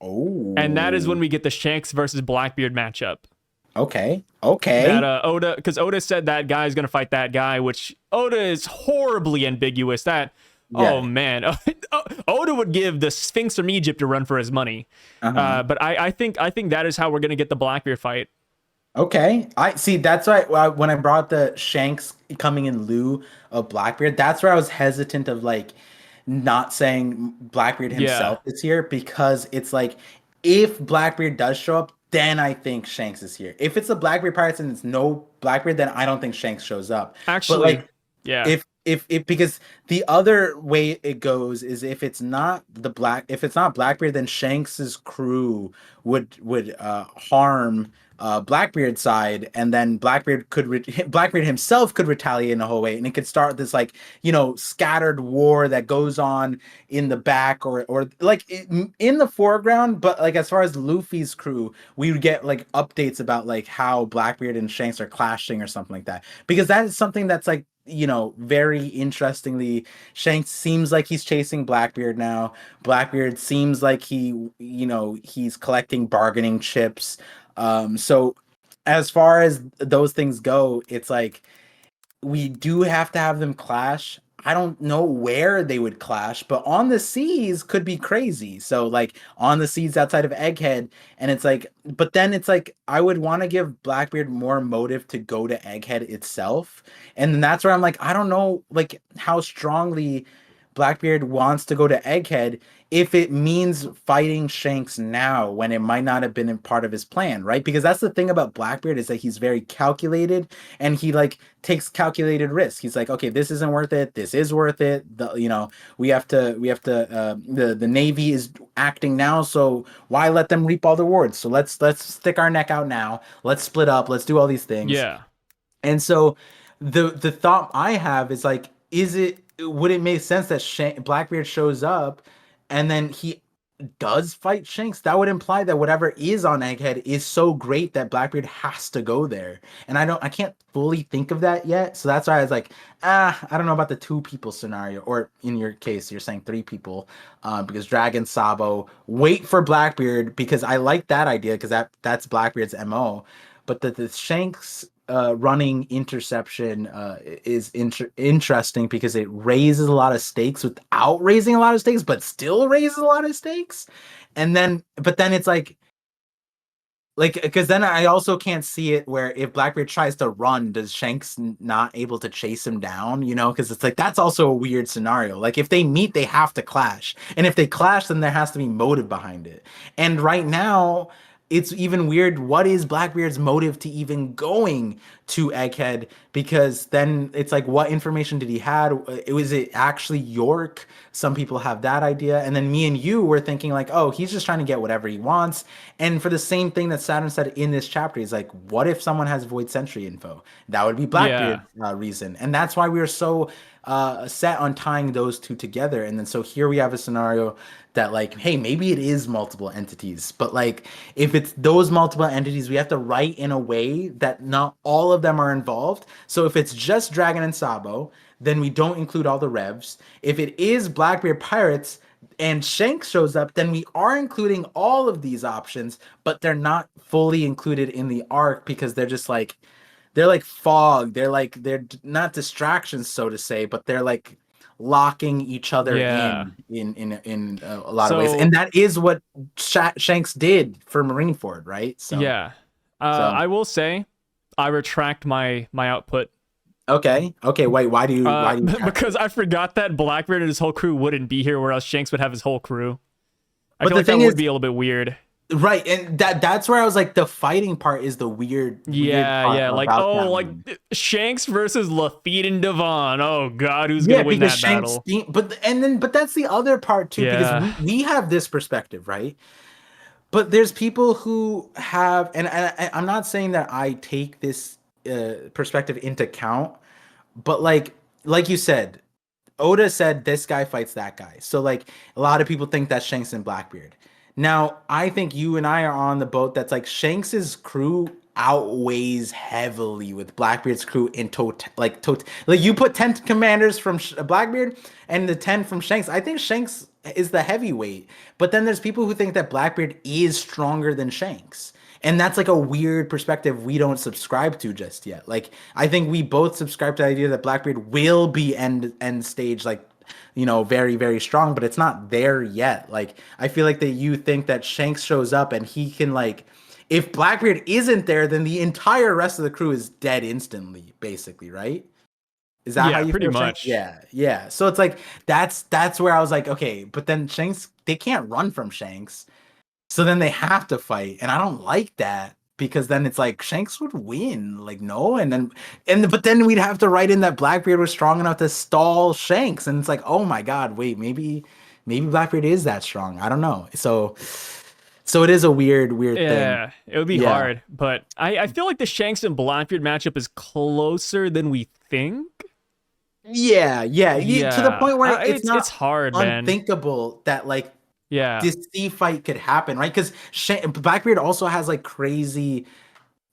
S2: Oh.
S1: And that is when we get the Shanks versus Blackbeard matchup.
S2: Okay. Okay.
S1: That Oda, because Oda said that guy's gonna fight that guy, which Oda is horribly ambiguous. That
S2: Yeah.
S1: oh man, Oda would give the Sphinx from Egypt a run for his money. But I think that is how we're gonna get the Blackbeard fight.
S2: Okay. I see. That's why when I brought the Shanks coming in lieu of Blackbeard, that's where I was hesitant of like not saying Blackbeard himself is here, because it's like if Blackbeard does show up, then I think Shanks is here. If it's the Blackbeard Pirates and it's no Blackbeard, then I don't think Shanks shows up.
S1: Actually,
S2: but like
S1: yeah.
S2: if because the other way it goes is if it's not Blackbeard, then Shanks's crew would harm Blackbeard's side, and then Blackbeard himself could retaliate in a whole way, and it could start this like scattered war that goes on in the back or like in the foreground, but like as far as Luffy's crew, we would get like updates about like how Blackbeard and Shanks are clashing or something like that, because that is something that's like very interestingly, Shanks seems like he's chasing Blackbeard now. Blackbeard seems like he's collecting bargaining chips. So as far as those things go, it's like we do have to have them clash. I don't know where they would clash, but on the seas could be crazy. So like on the seas outside of Egghead, and it's like, but then it's like I would want to give Blackbeard more motive to go to Egghead itself, and then that's where I'm like, I don't know, like how strongly Blackbeard wants to go to Egghead if it means fighting Shanks now when it might not have been a part of his plan, right? Because that's the thing about Blackbeard is that he's very calculated and he like takes calculated risks. He's like, okay, this isn't worth it. This is worth it. The Navy is acting now, so why let them reap all the rewards? So let's stick our neck out now. Let's split up. Let's do all these things.
S1: Yeah.
S2: And so the thought I have is like, would it make sense that Blackbeard shows up and then he does fight Shanks? That would imply that whatever is on Egghead is so great that Blackbeard has to go there. And I can't fully think of that yet. So that's why I was like, I don't know about the 2 people scenario, or in your case, you're saying 3 people, because Dragon Sabo wait for Blackbeard, because I like that idea because that's Blackbeard's MO. But the Shanks running interception is interesting because it raises a lot of stakes without raising a lot of stakes, but still raises a lot of stakes. And then, but then it's like because then I also can't see it where if Blackbeard tries to run, does Shanks not able to chase him down? Because it's like that's also a weird scenario. Like if they meet, they have to clash, and if they clash, then there has to be motive behind it. And right now, it's even weird. What is Blackbeard's motive to even going to Egghead? Because then it's like, what information did he had? Was it actually York? Some people have that idea, and then me and you were thinking like, oh, he's just trying to get whatever he wants. And for the same thing that Saturn said in this chapter, he's like, what if someone has Void Sentry info? That would be
S1: Yeah.
S2: Blackbeard's reason, and that's why we were so set on tying those two together. And then so here we have a scenario that like, hey, maybe it is multiple entities, but like if it's those multiple entities, we have to write in a way that not all of them are involved. So if it's just Dragon and Sabo, then we don't include all the revs. If it is Blackbeard Pirates and Shanks shows up, then we are including all of these options, but they're not fully included in the arc because they're like fog. They're not distractions, so to say, but they're like locking each other
S1: Yeah.
S2: in a lot of ways.
S1: So
S2: And that is what Shanks did for Marineford, right? So
S1: yeah.
S2: so
S1: I will say I retract my output.
S2: okay. Wait, why do you
S1: Because I forgot that Blackbeard and his whole crew wouldn't be here, whereas Shanks would have his whole crew. I
S2: But
S1: feel
S2: the
S1: like that
S2: thing
S1: would
S2: is,
S1: be a little bit weird.
S2: right, and that's where I was like, the fighting part is the weird
S1: Yeah,
S2: part
S1: yeah, like
S2: about
S1: oh,
S2: that
S1: like
S2: one.
S1: Shanks versus Lafitte and Devon. Oh God, who's gonna
S2: Yeah,
S1: win
S2: because
S1: that
S2: Shanks,
S1: battle?
S2: but that's the other part too, because
S1: Yeah,
S2: we have this perspective, right? But there's people who have, I'm not saying that I take this perspective into account, but like you said, Oda said this guy fights that guy. So like a lot of people think that's Shanks and Blackbeard. Now, I think you and I are on the boat that's like Shanks's crew outweighs heavily with Blackbeard's crew in like you put 10 commanders from Blackbeard and the 10 from Shanks. I think Shanks is the heavyweight, but then there's people who think that Blackbeard is stronger than Shanks. And that's like a weird perspective we don't subscribe to just yet. Like I think we both subscribe to the idea that Blackbeard will be end stage like very very strong, but it's not there yet. Like I feel like that you think that Shanks shows up and he can like if Blackbeard isn't there, then the entire rest of the crew is dead instantly, basically, right? Is that how
S1: yeah,
S2: you
S1: pretty
S2: feel, Shanks?
S1: much.
S2: Yeah. So it's like that's where I was like, okay, but then Shanks they can't run from Shanks. So then they have to fight, and I don't like that because then it's like Shanks would win, like no, but then we'd have to write in that Blackbeard was strong enough to stall Shanks, and it's like, oh my God, wait, maybe Blackbeard is that strong. I don't know. So it is a weird thing.
S1: Yeah, it would be
S2: Yeah,
S1: hard, but I feel like the Shanks and Blackbeard matchup is closer than we think.
S2: yeah, to the
S1: Yeah,
S2: point where it's
S1: it's
S2: not
S1: hard, man.
S2: unthinkable that like
S1: Yeah,
S2: this sea fight could happen, right? Because Blackbeard also has like crazy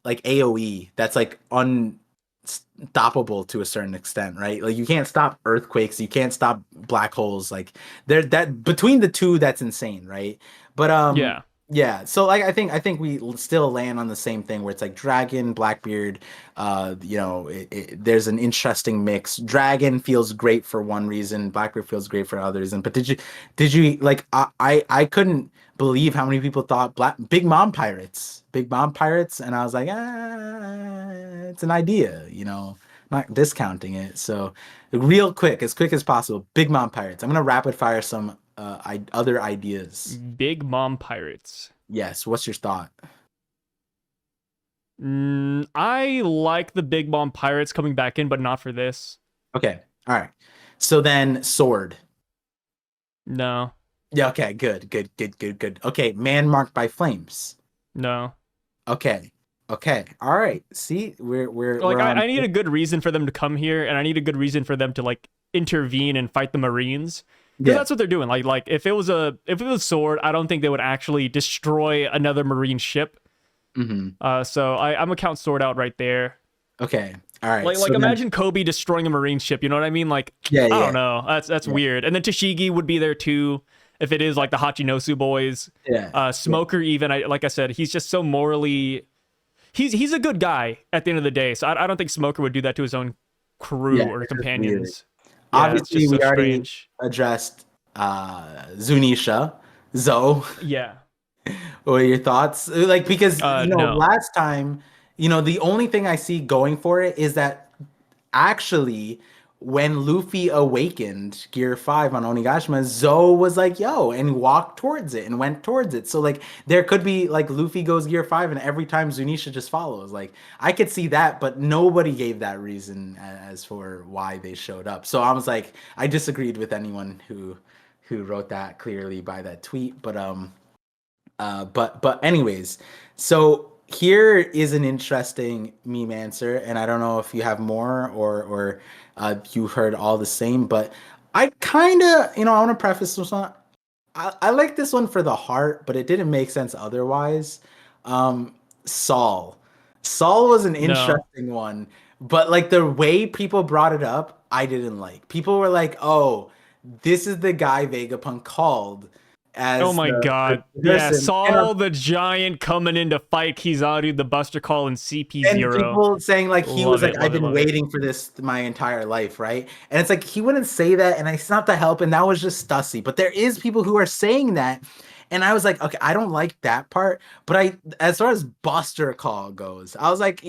S2: like AoE that's like unstoppable to a certain extent, right? Like you can't stop earthquakes, you can't stop black holes. Like there that between the two, that's insane, right? But
S1: yeah.
S2: Yeah, so like I think we still land on the same thing where it's like Dragon, Blackbeard, there's an interesting mix. Dragon feels great for one reason, Blackbeard feels great for others. And but did you like I couldn't believe how many people thought Big Mom Pirates, and I was like, it's an idea, not discounting it. So real quick as possible, Big Mom Pirates. I'm gonna rapid fire some other ideas.
S1: Big Mom Pirates.
S2: Yes, what's your thought?
S1: I like the Big Mom Pirates coming back in, but not for this.
S2: Okay. All right. So then sword.
S1: No,
S2: Yeah, okay, good, good, good, good, good. Okay, man marked by flames.
S1: no.
S2: Okay. Okay. All right. See,
S1: Like
S2: we're on.
S1: I need a good reason for them to come here, and I need a good reason for them to like intervene and fight the Marines. Because
S2: Yeah.
S1: that's what they're doing. Like if it was Sword, I don't think they would actually destroy another Marine ship.
S2: Hmm.
S1: So I'm gonna count Sword out right there.
S2: Okay. All right.
S1: Like
S2: So then,
S1: imagine Kobe destroying a Marine ship. You know what I mean? Like
S2: yeah,
S1: I
S2: yeah,
S1: don't know. That's
S2: yeah,
S1: weird. And then Tashigi would be there too if it is like the Hachinosu boys.
S2: yeah, yeah,
S1: Smoker even. Like I said, he's just so morally. He's a good guy at the end of the day. So I don't think Smoker would do that to his own crew
S2: yeah.
S1: or
S2: It's just weird.
S1: companions. Yeah, it's
S2: Obviously,
S1: just
S2: we
S1: so
S2: already
S1: strange.
S2: addressed Zunisha, Zoe.
S1: Yeah.
S2: What are your thoughts? Like, because
S1: No.
S2: last time, the only thing I see going for it is that actually, when Luffy awakened Gear 5 on Onigashima, Zoe was like, yo, and walked towards it and went towards it. So, like, there could be, like, Luffy goes Gear 5 and every time Zunisha just follows. Like, I could see that, but nobody gave that reason as for why they showed up. So I was like, I disagreed with anyone who wrote that clearly by that tweet. But anyways, so here is an interesting meme answer, and I don't know if you have more or you heard all the same, but I kind of I want to preface this one. I like this one for the heart, but it didn't make sense otherwise. Saul. Saul was an
S1: No.
S2: interesting one, but like the way people brought it up, I didn't like. People were like, "Oh, this is the guy Vegapunk called
S1: Oh
S2: as
S1: my
S2: the
S1: god. Yeah,
S2: person,"
S1: Saul the Giant coming in to fight Kizaru, the Buster Call, and
S2: and
S1: CP0.
S2: people saying like he was
S1: Love
S2: like,
S1: it,
S2: I've
S1: love it,
S2: been
S1: love it.
S2: waiting for this my entire life, right? And it's like he wouldn't say that, and it's not the help, and that was just Stussy. But there is people who are saying that, and I was like, okay, I don't like that part. But as far as Buster Call goes, I was like,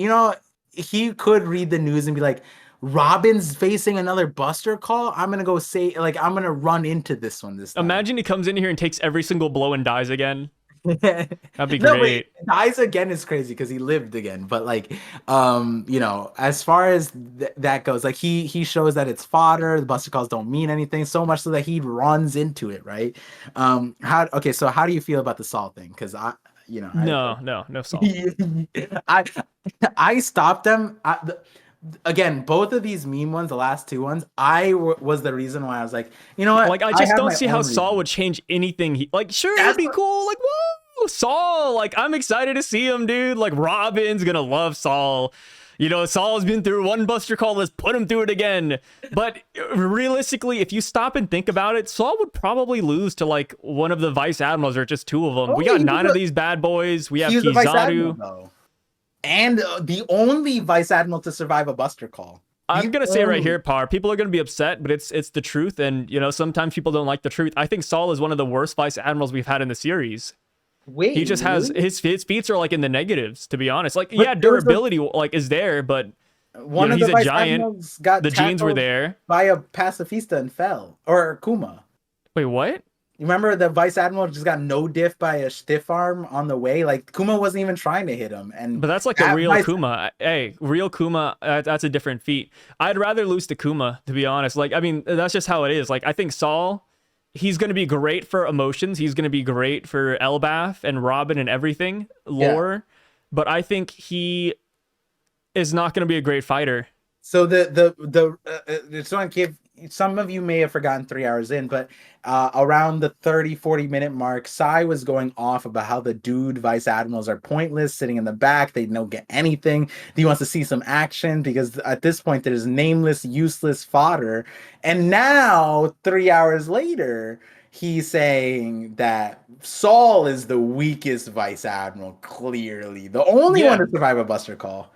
S2: he could read the news and be like, Robin's facing another Buster Call. I'm gonna go say like I'm gonna run into this one this time.
S1: Imagine he comes in here and takes every single blow and dies again. That'd be
S2: No, but
S1: great.
S2: dies again is crazy because he lived again. But like, as far as that goes, like he shows that it's fodder. The Buster Calls don't mean anything so much so that he runs into it, right? So how do you feel about the Saul thing? Because
S1: No, no, no Saul.
S2: I I stopped them. Again, both of these meme ones, the last two ones, was the reason why I was like, you know what?
S1: Like I
S2: I
S1: just
S2: have
S1: don't
S2: my
S1: see how
S2: own
S1: Saul
S2: reason.
S1: would change anything. Like sure it'd
S2: That's
S1: be
S2: what,
S1: cool. Like whoa, Saul. Like I'm excited to see him, dude. Like Robin's gonna love Saul. Saul's been through one Buster Call. Let's put him through it again. But realistically, if you stop and think about it, Saul would probably lose to like one of the vice admirals or just two of them.
S2: oh,
S1: We got nine of these bad boys. We
S2: he
S1: have
S2: was a vice admiral
S1: Kizaru.
S2: though, and the only vice admiral to survive a Buster Call.
S1: I'm
S2: The
S1: gonna say right
S2: only.
S1: here, Par. People are gonna be upset, but it's the truth, and sometimes people don't like the truth. I think Saul is one of the worst vice admirals we've had in the series. He
S2: Wait,
S1: just has
S2: really?
S1: his feats are like in the negatives, to be honest. Like
S2: But
S1: yeah,
S2: there was
S1: durability like is there, but
S2: one of the
S1: he's a
S2: vice
S1: giant.
S2: admirals got
S1: The genes were
S2: tackled
S1: there.
S2: by a pacifista and fell, or Kuma.
S1: Wait, what?
S2: You remember the vice admiral just got no diff by a stiff arm on the way? Like Kuma wasn't even trying to hit him, and
S1: But that's like the
S2: that
S1: real
S2: vice.
S1: Kuma. Hey, real Kuma, that's a different feat. I'd rather lose to Kuma, to be honest. Like, I mean, that's just how it is. Like, I think Saul, he's going to be great for emotions. He's going to be great for Elbaf and Robin and everything,
S2: Yeah.
S1: lore. But I think he is not going to be a great fighter.
S2: So the just want to give some of you may have forgotten 3 hours in, but around the 30-40 minute mark, Sai was going off about how the dude vice admirals are pointless, sitting in the back. They don't get anything. He wants to see some action because at this point there's nameless, useless fodder. And now, 3 hours later, he's saying that Saul is the weakest vice admiral, clearly. The only one
S1: Yeah.
S2: to survive a Buster call.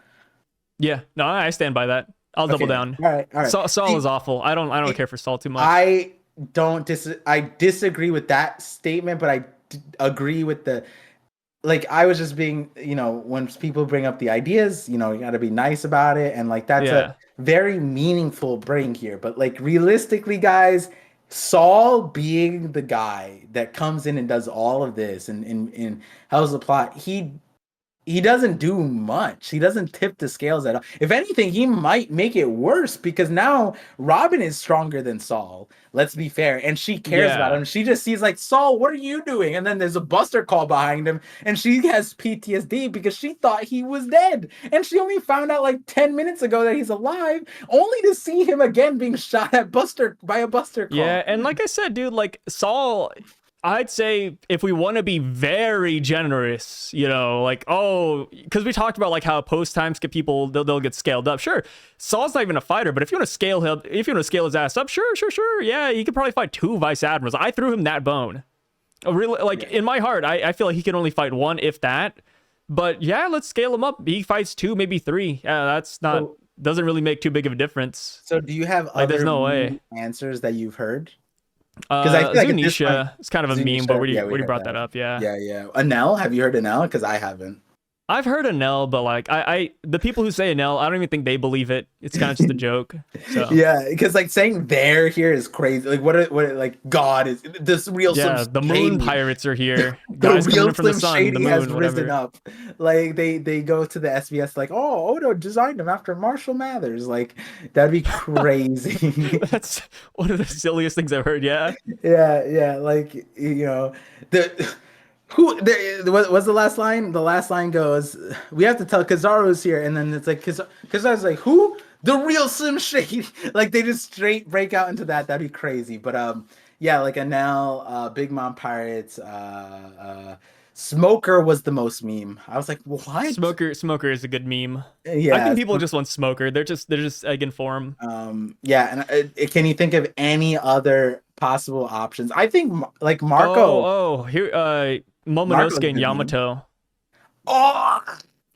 S1: Yeah, no, I stand by that. I'll double down.
S2: All right, all right.
S1: Saul is awful. I don't care for Saul too much.
S2: I disagree with that statement, but I agree with the, like, I was just being, when people bring up the ideas, you got to be nice about it, and like that's
S1: Yeah.
S2: a very meaningful bring here. But like realistically, guys, Saul being the guy that comes in and does all of this and helps the plot, he doesn't do much. He doesn't tip the scales at all. If anything, he might make it worse because now Robin is stronger than Saul. Let's be fair. And she cares about him. She just sees like, Saul, what are you doing? And then there's a Buster call behind him. And she has PTSD because she thought he was dead. And she only found out like 10 minutes ago that he's alive, only to see him again being shot at by a Buster call.
S1: Yeah, and like I said, dude, like Saul, I'd say if we want to be very generous, like, because we talked about like how post time skip people, they'll get scaled up. Sure, Saul's not even a fighter, but if you want to scale him, if you want to scale his ass up, sure, yeah, he could probably fight 2 vice admirals. I threw him that bone. Really, like in my heart, I feel like he can only fight 1, if that. But yeah, let's scale him up. He fights 2, maybe 3. Yeah, that's not doesn't really make too big of a difference.
S2: So do you have
S1: like, there's no way
S2: answers that you've heard?
S1: Because I feel like it's kind of a meme, but we already brought that up. Yeah.
S2: Anel, have you heard Anel? Because I haven't.
S1: I've heard Anel, but like the people who say Anel, I don't even think they believe it. It's kind of just a joke. So.
S2: Yeah, because like saying they're here is crazy. Like what like God is this real?
S1: Yeah, the moon pirates are here.
S2: The
S1: Guys
S2: real
S1: coming from the
S2: Slim
S1: sun,
S2: Shady
S1: the moon,
S2: has
S1: whatever.
S2: risen up. Like they go to the SBS like, oh, Odo designed them after Marshall Mathers. Like that'd be crazy.
S1: That's one of the silliest things I've heard. Yeah.
S2: Yeah. Like the. What's the last line? The last line goes, we have to tell Kizaru's here, and then it's like Kizaru's like, who? The real Slim Shady. Like they just straight break out into that. That'd be crazy. But yeah, like Anel, Big Mom Pirates, Smoker was the most meme. I was like, what?
S1: Smoker is a good meme.
S2: Yeah,
S1: I think people just want Smoker. They're just egging for him.
S2: Yeah, and can you think of any other possible options? I think like Marco.
S1: Here, Momonosuke and Yamato.
S2: Oh,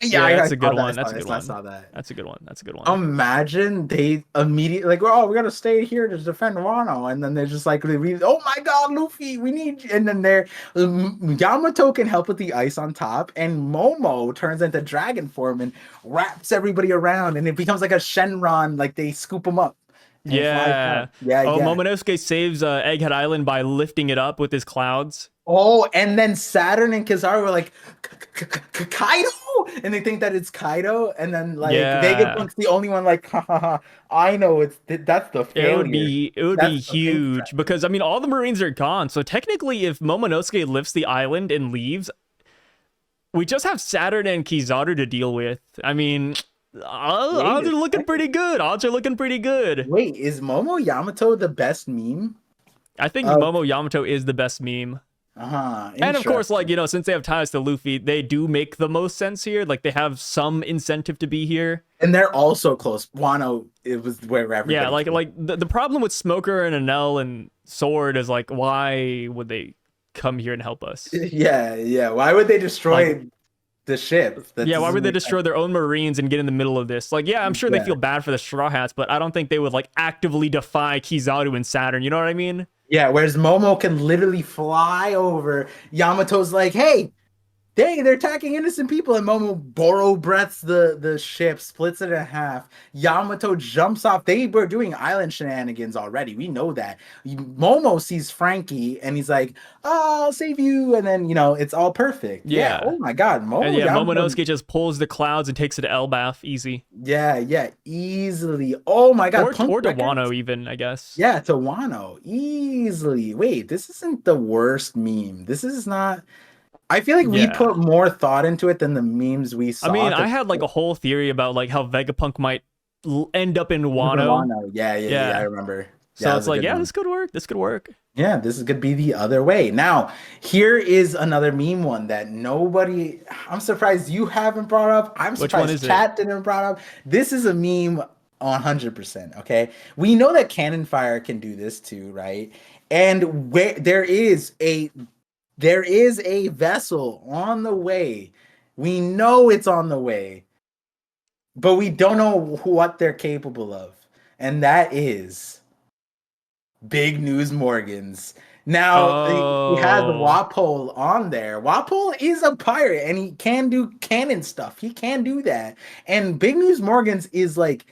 S2: yeah,
S1: that's a good one. That's a good one.
S2: I saw that.
S1: That's a good one. That's a good one.
S2: Imagine they immediately like, oh, we gotta stay here to defend Wano, and then they're just like, oh my God, Luffy, we need you. And then they're Yamato can help with the ice on top, and Momo turns into dragon form and wraps everybody around, and it becomes like a Shenron, like they scoop them up.
S1: Yeah. Momonosuke saves Egghead Island by lifting it up with his clouds.
S2: Oh, and then Saturn and Kizaru were like, Kaido? And they think that it's Kaido, and then like Vegapunk's the only one like, I know that's the failure.
S1: It would be huge because I mean all the Marines are gone. So technically if Momonosuke lifts the island and leaves, we just have Saturn and Kizaru to deal with. I mean, odds are looking pretty good. Wait,
S2: is Momo Yamato the best meme?
S1: I think Momo Yamato is the best meme. And of course, like, since they have ties to Luffy, they do make the most sense here. Like, they have some incentive to be here.
S2: And they're also close. Wano, it was wherever.
S1: Yeah, like the problem with Smoker and Anel and Sword is, like, why would they come here and help us?
S2: Yeah. Why would they destroy the ship?
S1: Why would they destroy their own Marines and get in the middle of this? Like, yeah, I'm sure they feel bad for the Straw Hats, but I don't think they would, like, actively defy Kizaru and Saturn. You know what I mean?
S2: Yeah, whereas Momo can literally fly over. Yamato's like, hey, dang, they're attacking innocent people. And Momo Boro breaths the ship, splits it in half. Yamato jumps off. They were doing island shenanigans already. We know that. Momo sees Frankie and he's like, oh, I'll save you. And then, it's all perfect. Yeah. Oh my God.
S1: Momonosuke just pulls the clouds and takes it to Elbaf. Easy.
S2: Yeah. Easily. Oh my God.
S1: Or to Wano even, I guess.
S2: Yeah, to Wano. Easily. Wait, this isn't the worst meme. This is not... I feel like we put more thought into it than the memes we saw.
S1: I mean, I had like a whole theory about like how Vegapunk might end up in Wano.
S2: Yeah, I remember.
S1: So
S2: that
S1: it's
S2: was a
S1: like,
S2: good
S1: yeah,
S2: one.
S1: this could work. This could work.
S2: Yeah, this is gonna be the other way. Now, here is another meme one that nobody. I'm surprised you haven't brought up. I'm
S1: Which one
S2: surprised
S1: is it?
S2: chat didn't brought up. This is a meme 100%. Okay, we know that cannon fire can do this too, right? And where there is a vessel on the way. We know it's on the way, but we don't know what they're capable of, and that is Big News Morgans. Now he has
S1: Oh.
S2: Wapole on there. Wapole is a pirate and he can do cannon stuff. He can do that. And Big News Morgans is like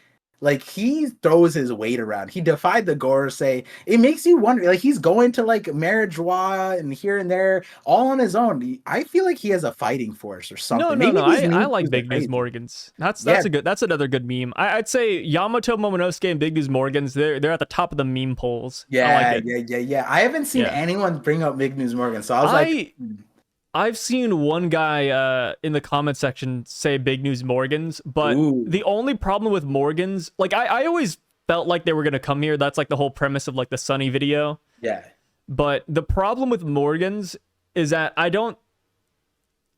S2: he throws his weight around. He defied the Gorosei. It makes you wonder. Like he's going to like Marijois and here and there all on his own. I feel like he has a fighting force or
S1: No,
S2: something.
S1: no,
S2: Maybe
S1: no.
S2: these
S1: I
S2: memes
S1: like
S2: are
S1: Big News
S2: crazy.
S1: Morgans. That's
S2: Yeah,
S1: that's another good meme. I'd say Yamato Momonosuke and Big News Morgans, they're at the top of the meme polls. I like
S2: yeah,
S1: it.
S2: yeah, yeah, yeah. I haven't seen
S1: Yeah.
S2: anyone bring up Big News Morgan, so I was like,
S1: I I've seen one guy in the comment section say Big News Morgans, but
S2: ooh,
S1: the only problem with Morgans, like I always felt like they were gonna come here. That's like the whole premise of like the Sunny video.
S2: yeah.
S1: But the problem with Morgans is that I don't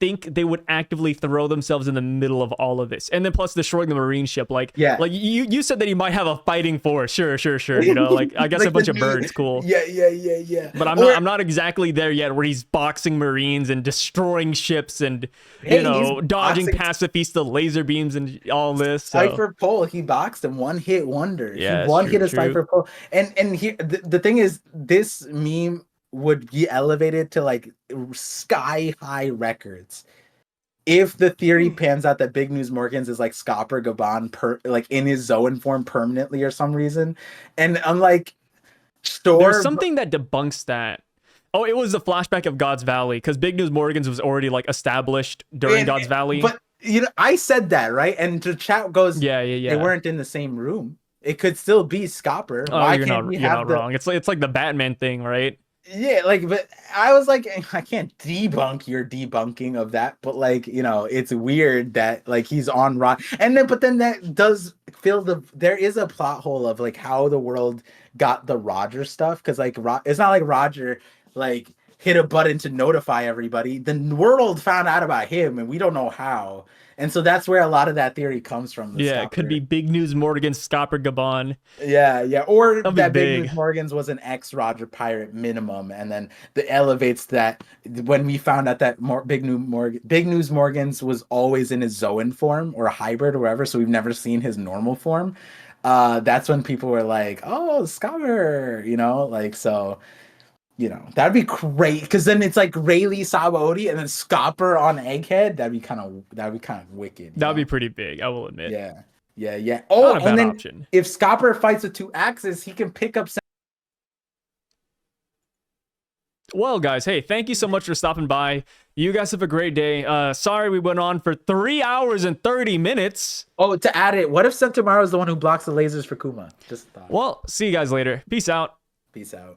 S1: think they would actively throw themselves in the middle of all of this, and then plus destroying the marine ship.
S2: Yeah.
S1: Like you said that he might have a fighting force. Sure, sure, sure. You know, like I guess a
S2: Like the
S1: bunch of
S2: dude,
S1: birds, cool.
S2: yeah, yeah, yeah, yeah.
S1: But I'm not
S2: Or
S1: I'm not exactly there yet where he's boxing marines and destroying ships and
S2: hey, he's
S1: dodging
S2: boxing
S1: pacifista laser beams and all this. So
S2: Cypher Pole. He boxed him, one hit wonder. He
S1: yeah, it's
S2: one
S1: true,
S2: hit a
S1: true.
S2: Cypher Pole, and here the thing is, this meme would be elevated to like sky high records if the theory pans out that Big News Morgans is like Scopper Gaban like in his Zoan form permanently or some reason. And I'm like,
S1: There's
S2: sure, but
S1: something that debunks that. Oh, it was the flashback of God's Valley because Big News Morgans was already like established during
S2: and,
S1: God's Valley.
S2: but you know, I said that, right? And the chat goes,
S1: Yeah, yeah,
S2: they
S1: yeah.
S2: weren't in the same room. It could still be Scopper.
S1: Oh,
S2: Why can't we
S1: you're
S2: have
S1: not
S2: the
S1: wrong. It's like the Batman thing, right?
S2: yeah, like, but I was like, I can't debunk your debunking of that, but like, you know, it's weird that like he's on Rod, and then, but then that does fill there is a plot hole of like how the world got the Roger stuff, because like, it's not like Roger like hit a button to notify everybody. The world found out about him, and we don't know how, and so that's where a lot of that theory comes from, the
S1: Yeah, it could be
S2: Scopper.
S1: Big News Morgan, Scopper Gabon.
S2: Yeah, yeah. Or
S1: That'll be
S2: that Big News
S1: big.
S2: Morgans was an ex Roger Pirate minimum, and then the elevates that when we found out that Big News Morgans was always in his Zoan form or a hybrid or whatever, so we've never seen his normal form. That's when people were like, "Oh, Scholar," like so. That'd be great because then it's like Rayleigh Sabaody and then Scopper on Egghead. That'd be kind of wicked.
S1: That would be pretty big, I will admit.
S2: Yeah, yeah, yeah.
S1: Not
S2: Oh,
S1: a
S2: and
S1: bad
S2: then
S1: option.
S2: if Scopper fights with two axes, he can pick up.
S1: Well, guys, hey, thank you so much for stopping by. You guys have a great day. Sorry we went on for 3 hours and 30 minutes.
S2: Oh, to add it, what if Sentomaru is the one who blocks the lasers for Kuma? Just a thought.
S1: Well, see you guys later. Peace out.
S2: Peace out.